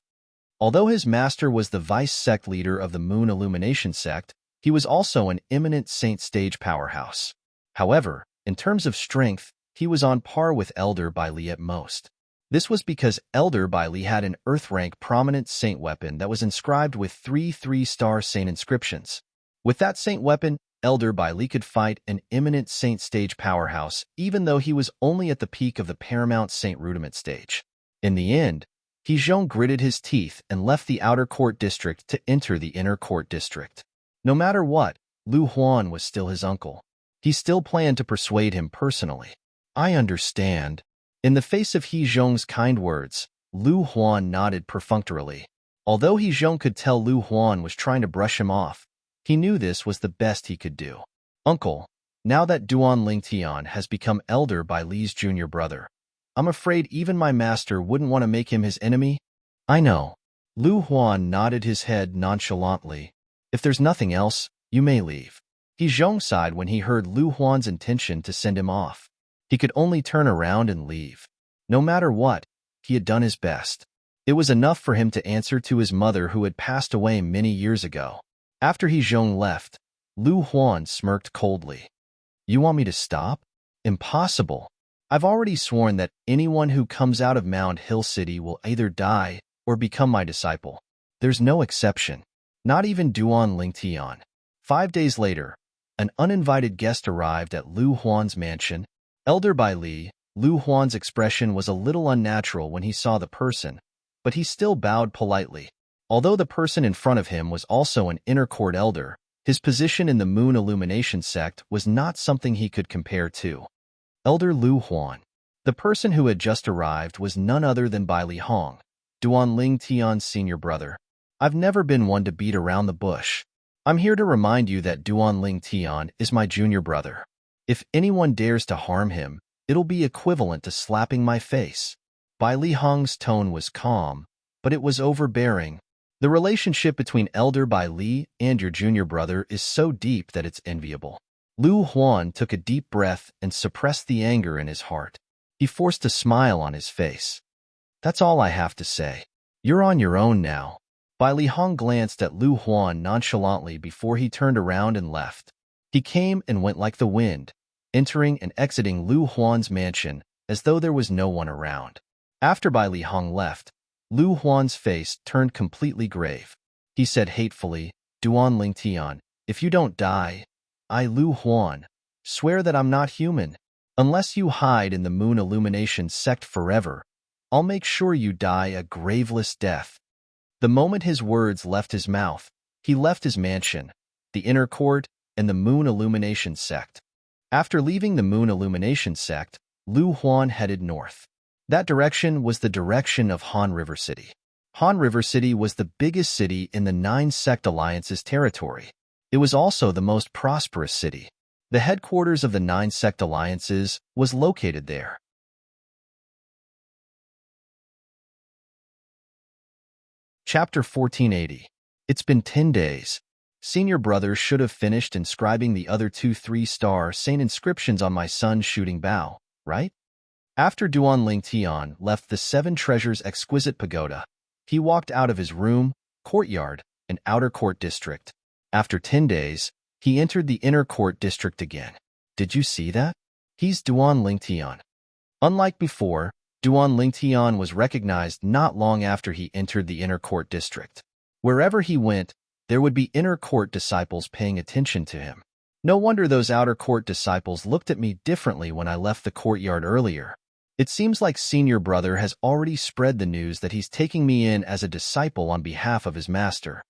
Although his master was the vice sect leader of the Moon Illumination sect, he was also an eminent saint stage powerhouse. However, in terms of strength, he was on par with Elder Bai Li at most. This was because Elder Bai Li had an Earth-rank prominent saint weapon that was inscribed with 3-star saint inscriptions. With that saint weapon, Elder Bai Li could fight an eminent saint stage powerhouse even though he was only at the peak of the paramount saint rudiment stage. In the end, He Zhong gritted his teeth and left the outer court district to enter the inner court district. No matter what, Lu Huan was still his uncle. He still planned to persuade him personally. I understand. In the face of He Zhong's kind words, Lu Huan nodded perfunctorily. Although He Zhong could tell Lu Huan was trying to brush him off, he knew this was the best he could do. Uncle, now that Duan Lingtian has become Elder Bai Li's junior brother, I'm afraid even my master wouldn't want to make him his enemy. I know. Lu Huan nodded his head nonchalantly. If there's nothing else, you may leave. He Zhong sighed when he heard Lu Huan's intention to send him off. He could only turn around and leave. No matter what, he had done his best. It was enough for him to answer to his mother who had passed away many years ago. After He Zhong left, Lu Huan smirked coldly. You want me to stop? Impossible. I've already sworn that anyone who comes out of Mound Hill City will either die or become my disciple. There's no exception. Not even Duan Lingtian. 5 days later, an uninvited guest arrived at Lu Huan's mansion. Elder Bai Li, Lu Huan's expression was a little unnatural when he saw the person, but he still bowed politely. Although the person in front of him was also an inner court elder, his position in the Moon Illumination sect was not something he could compare to. Elder Lu Huan. The person who had just arrived was none other than Bai Li Hong, Duan Lingtian's senior brother. I've never been one to beat around the bush. I'm here to remind you that Duan Lingtian is my junior brother. If anyone dares to harm him, it'll be equivalent to slapping my face. Bai Li Hong's tone was calm, but it was overbearing. The relationship between Elder Bai Li and your junior brother is so deep that it's enviable. Lu Huan took a deep breath and suppressed the anger in his heart. He forced a smile on his face. That's all I have to say. You're on your own now. Bai Li Hong glanced at Lu Huan nonchalantly before he turned around and left. He came and went like the wind, entering and exiting Lu Huan's mansion as though there was no one around. After Bai Li Hong left, Lu Huan's face turned completely grave. He said hatefully, Duan Lingtian, if you don't die, I, Lu Huan, swear that I'm not human. Unless you hide in the Moon Illumination sect forever, I'll make sure you die a graveless death. The moment his words left his mouth, he left his mansion, the inner court, and the Moon Illumination sect. After leaving the Moon Illumination sect, Lu Huan headed north. That direction was the direction of Han River City. Han River City was the biggest city in the 9 Sect Alliance's territory. It was also the most prosperous city. The headquarters of the 9 Sect Alliances was located there. Chapter 1480. It's been 10 days. Senior brother should have finished inscribing the other 2 3-star saint inscriptions on my son's shooting bow, right? After Duan Lingtian left the 7 Treasures exquisite pagoda, he walked out of his room, courtyard, and outer court district. After 10 days, he entered the inner court district again. Did you see that? He's Duan Lingtian. Unlike before, Duan Lingtian was recognized not long after he entered the inner court district. Wherever he went, there would be inner court disciples paying attention to him. No wonder those outer court disciples looked at me differently when I left the courtyard earlier. It seems like senior brother has already spread the news that he's taking me in as a disciple on behalf of his master.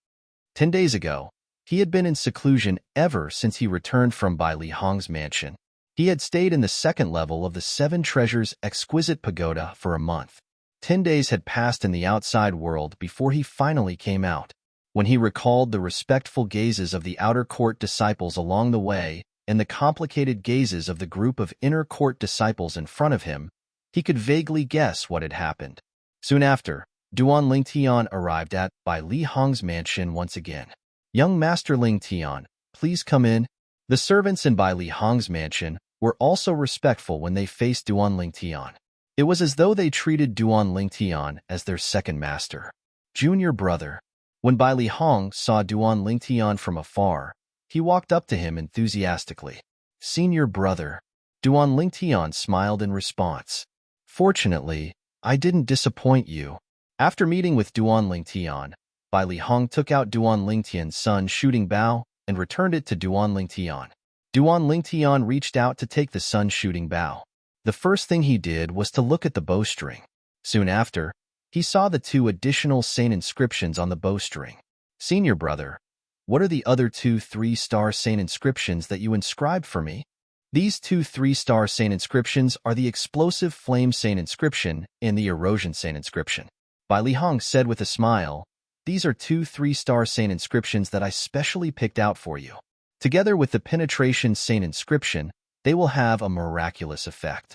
10 days ago, he had been in seclusion ever since he returned from Bai Li Hong's mansion. He had stayed in the second level of the Seven Treasures exquisite pagoda for a month. 10 days had passed in the outside world before he finally came out. When he recalled the respectful gazes of the outer court disciples along the way and the complicated gazes of the group of inner court disciples in front of him, he could vaguely guess what had happened. Soon after, Duan Lingtian arrived at Bai Li Hong's mansion once again. "Young Master Lingtian, please come in." The servants in Bai Li Hong's mansion were also respectful when they faced Duan Lingtian. It was as though they treated Duan Lingtian as their second master. "Junior brother." When Bai Li Hong saw Duan Lingtian from afar, he walked up to him enthusiastically. "Senior brother." Duan Lingtian smiled in response. "Fortunately, I didn't disappoint you." After meeting with Duan Lingtian, Bai Li Hong took out Duan Lingtian's sun's shooting bow and returned it to Duan Lingtian. Duan Lingtian reached out to take the sun's shooting bow. The first thing he did was to look at the bowstring. Soon after, he saw the 2 additional saint inscriptions on the bowstring. "Senior brother, what are the other 2 3-star saint inscriptions that you inscribed for me?" These 2 3-star saint inscriptions are the explosive flame saint inscription and the erosion saint inscription. Bai Li Hong said with a smile, "These are 2 3-star saint inscriptions that I specially picked out for you. Together with the penetration saint inscription, they will have a miraculous effect."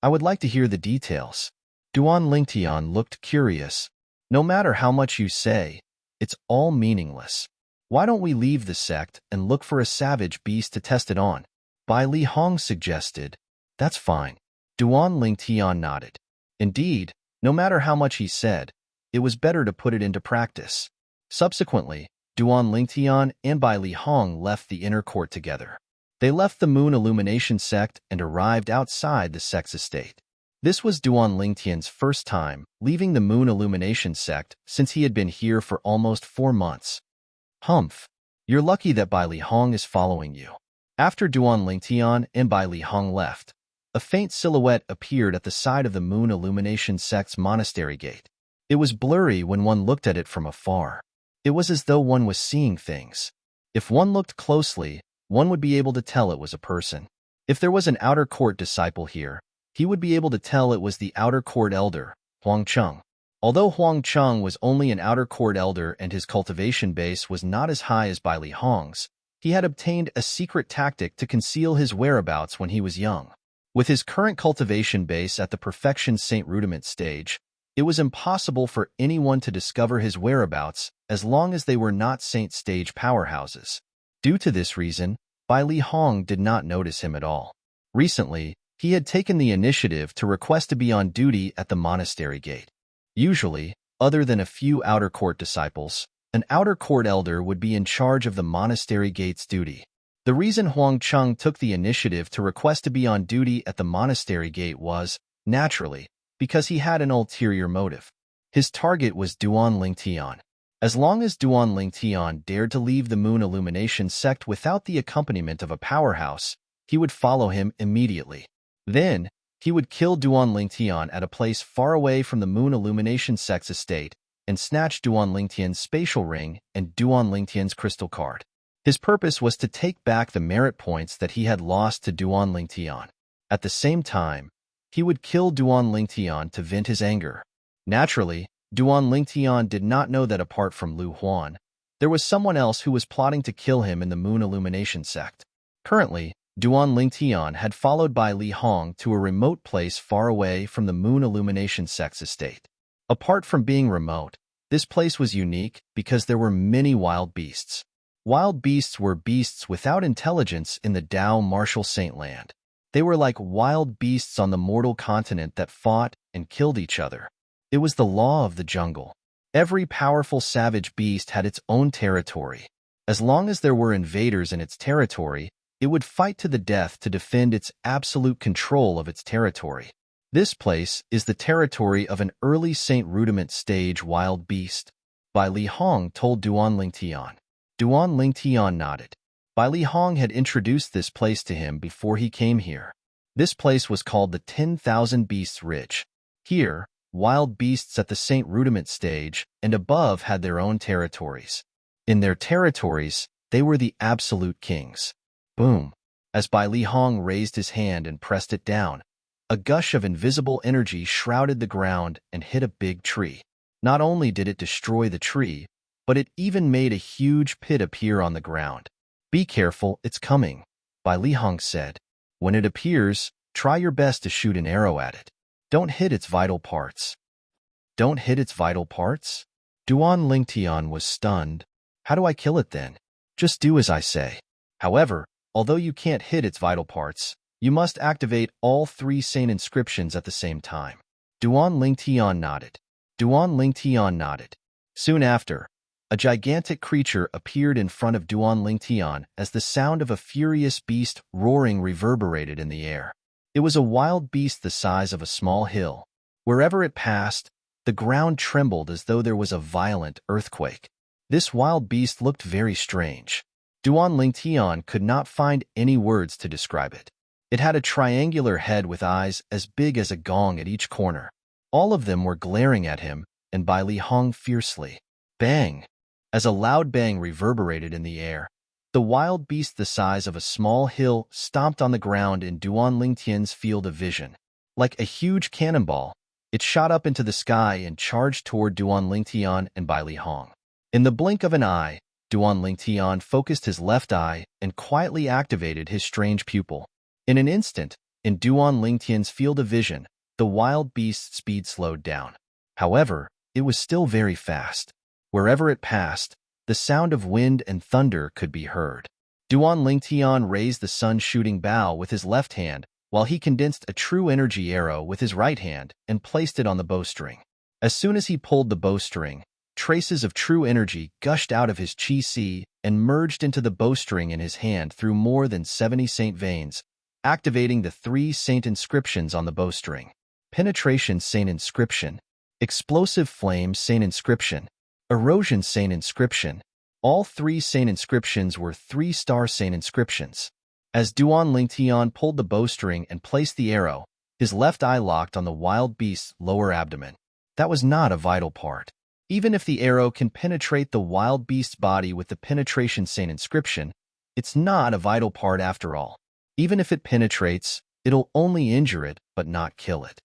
"I would like to hear the details." Duan Lingtian looked curious. "No matter how much you say, it's all meaningless. Why don't we leave the sect and look for a savage beast to test it on?" Bai Li Hong suggested. "That's fine." Duan Lingtian nodded. Indeed, no matter how much he said, it was better to put it into practice. Subsequently, Duan Lingtian and Bai Li Hong left the inner court together. They left the Moon Illumination sect and arrived outside the sect's estate. This was Duan Lingtian's first time leaving the Moon Illumination sect since he had been here for almost 4 months. "Humph, you're lucky that Bai Li Hong is following you." After Duan Lingtian and Bai Li Hong left, a faint silhouette appeared at the side of the Moon Illumination sect's monastery gate. It was blurry when one looked at it from afar. It was as though one was seeing things. If one looked closely, one would be able to tell it was a person. If there was an outer court disciple here, he would be able to tell it was the outer court elder, Huang Cheng. Although Huang Cheng was only an outer court elder and his cultivation base was not as high as Bai Li Hong's, he had obtained a secret tactic to conceal his whereabouts when he was young. With his current cultivation base at the Perfection Saint Rudiment stage, it was impossible for anyone to discover his whereabouts as long as they were not Saint stage powerhouses. Due to this reason, Bai Li Hong did not notice him at all. Recently, he had taken the initiative to request to be on duty at the monastery gate. Usually, other than a few outer court disciples, an outer court elder would be in charge of the monastery gate's duty. The reason Huang Cheng took the initiative to request to be on duty at the monastery gate was, naturally, because he had an ulterior motive. His target was Duan Lingtian. As long as Duan Lingtian dared to leave the Moon Illumination sect without the accompaniment of a powerhouse, he would follow him immediately. Then, he would kill Duan Lingtian at a place far away from the Moon Illumination sect's estate and snatch Duan Lingtian's spatial ring and Duan Lingtian's crystal card. His purpose was to take back the merit points that he had lost to Duan Lingtian. At the same time, he would kill Duan Lingtian to vent his anger. Naturally, Duan Lingtian did not know that apart from Lu Huan, there was someone else who was plotting to kill him in the Moon Illumination sect. Currently, Duan Lingtian had followed Bai Li Hong to a remote place far away from the Moon Illumination sect's estate. Apart from being remote, this place was unique because there were many wild beasts. Wild beasts were beasts without intelligence in the Dao Martial Saint Land. They were like wild beasts on the mortal continent that fought and killed each other. It was the law of the jungle. Every powerful savage beast had its own territory. As long as there were invaders in its territory, it would fight to the death to defend its absolute control of its territory. This place is the territory of an early Saint Rudiment stage wild beast. Bai Li Hong told Duan Lingtian. Duan Lingtian nodded. Bai Li Hong had introduced this place to him before he came here. This place was called the 10,000 Beasts Ridge. Here, wild beasts at the Saint Rudiment stage and above had their own territories. In their territories, they were the absolute kings. Boom! As Bai Li Hong raised his hand and pressed it down, a gush of invisible energy shrouded the ground and hit a big tree. Not only did it destroy the tree, but it even made a huge pit appear on the ground. Be careful, it's coming, Bai Li Hong said. When it appears, try your best to shoot an arrow at it. Don't hit its vital parts. Don't hit its vital parts? Duan Lingtian was stunned. How do I kill it then? Just do as I say. However, although you can't hit its vital parts, you must activate all 3 Saint inscriptions at the same time. Duan Lingtian nodded. Duan Lingtian nodded. Soon after, a gigantic creature appeared in front of Duan Lingtian as the sound of a furious beast roaring reverberated in the air. It was a wild beast the size of a small hill. Wherever it passed, the ground trembled as though there was a violent earthquake. This wild beast looked very strange. Duan Lingtian could not find any words to describe it. It had a triangular head with eyes as big as a gong at each corner. All of them were glaring at him, and Bai Li Hong fiercely. Bang! As a loud bang reverberated in the air, the wild beast the size of a small hill stomped on the ground in Duan Lingtian's field of vision. Like a huge cannonball, it shot up into the sky and charged toward Duan Lingtian and Bai Li Hong. In the blink of an eye, Duan Lingtian focused his left eye and quietly activated his strange pupil. In an instant, in Duan Lingtian's field of vision, the wild beast's speed slowed down. However, it was still very fast. Wherever it passed, the sound of wind and thunder could be heard. Duan Lingtian raised the sun-shooting bow with his left hand, while he condensed a true energy arrow with his right hand and placed it on the bowstring. As soon as he pulled the bowstring, traces of true energy gushed out of his chi and merged into the bowstring in his hand through more than 70 saint veins, activating the 3 saint inscriptions on the bowstring. Penetration Saint Inscription, Explosive Flame Saint Inscription, Erosion Saint Inscription. All 3 saint inscriptions were 3-star saint inscriptions. As Duan Lingtian pulled the bowstring and placed the arrow, his left eye locked on the wild beast's lower abdomen. That was not a vital part. Even if the arrow can penetrate the wild beast's body with the Penetration Saint Inscription, it's not a vital part after all. Even if it penetrates, it'll only injure it, but not kill it.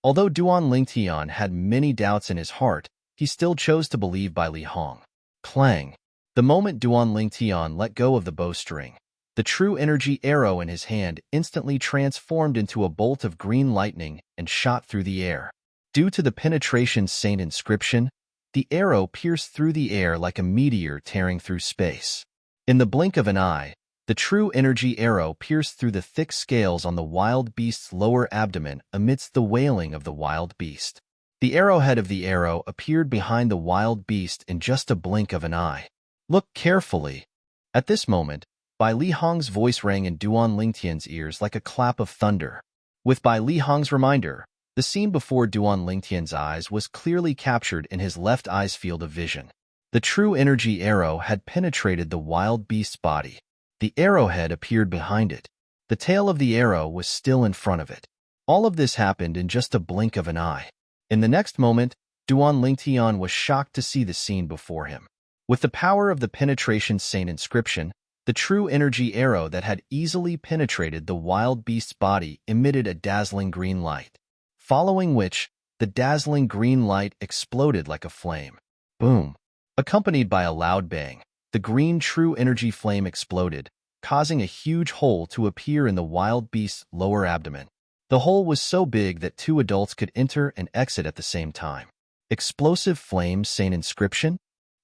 Although Duan Lingtian had many doubts in his heart, he still chose to believe Bai Li Hong. Clang! The moment Duan Lingtian let go of the bowstring, the true energy arrow in his hand instantly transformed into a bolt of green lightning and shot through the air. Due to the Penetration Saint Inscription, the arrow pierced through the air like a meteor tearing through space. In the blink of an eye, the true energy arrow pierced through the thick scales on the wild beast's lower abdomen amidst the wailing of the wild beast. The arrowhead of the arrow appeared behind the wild beast in just a blink of an eye. Look carefully. At this moment, Bai Li Hong's voice rang in Duan Lingtian's ears like a clap of thunder. With Bai Li Hong's reminder, the scene before Duan Lingtian's eyes was clearly captured in his left eye's field of vision. The true energy arrow had penetrated the wild beast's body. The arrowhead appeared behind it. The tail of the arrow was still in front of it. All of this happened in just a blink of an eye. In the next moment, Duan Lingtian was shocked to see the scene before him. With the power of the Penetration Saint Inscription, the true energy arrow that had easily penetrated the wild beast's body emitted a dazzling green light, following which, the dazzling green light exploded like a flame. Boom! Accompanied by a loud bang, the green true energy flame exploded, causing a huge hole to appear in the wild beast's lower abdomen. The hole was so big that 2 adults could enter and exit at the same time. Explosive Flame Saint Inscription?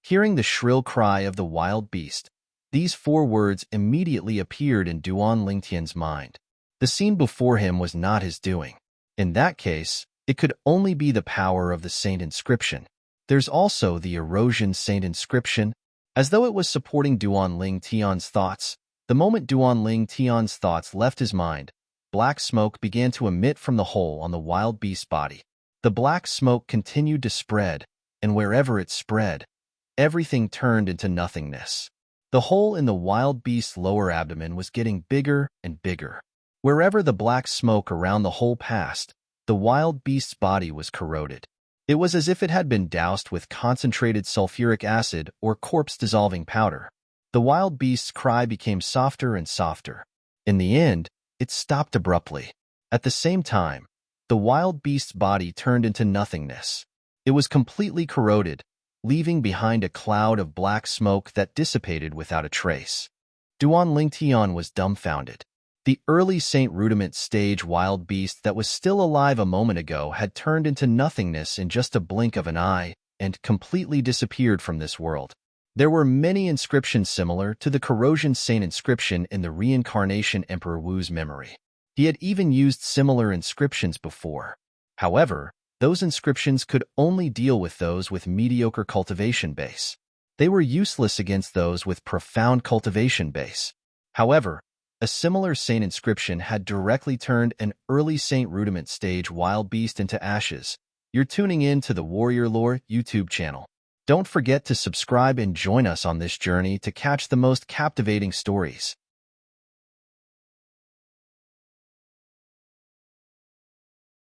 Hearing the shrill cry of the wild beast, these 4 words immediately appeared in Duan Lingtian's mind. The scene before him was not his doing. In that case, it could only be the power of the Saint Inscription. There's also the Erosion Saint Inscription. As though it was supporting Duan Lingtian's thoughts, the moment Duan Lingtian's thoughts left his mind, black smoke began to emit from the hole on the wild beast's body. The black smoke continued to spread, and wherever it spread, everything turned into nothingness. The hole in the wild beast's lower abdomen was getting bigger and bigger. Wherever the black smoke around the hole passed, the wild beast's body was corroded. It was as if it had been doused with concentrated sulfuric acid or corpse-dissolving powder. The wild beast's cry became softer and softer. In the end, it stopped abruptly. At the same time, the wild beast's body turned into nothingness. It was completely corroded, leaving behind a cloud of black smoke that dissipated without a trace. Duan Lingtian was dumbfounded. The early Saint Rudiment stage wild beast that was still alive a moment ago had turned into nothingness in just a blink of an eye and completely disappeared from this world. There were many inscriptions similar to the Corrosion Saint inscription in the Reincarnation Emperor Wu's memory. He had even used similar inscriptions before. However, those inscriptions could only deal with those with mediocre cultivation base. They were useless against those with profound cultivation base. However, a similar saint inscription had directly turned an early Saint Rudiment stage wild beast into ashes. You're tuning in to the Warrior Lore YouTube channel. Don't forget to subscribe and join us on this journey to catch the most captivating stories.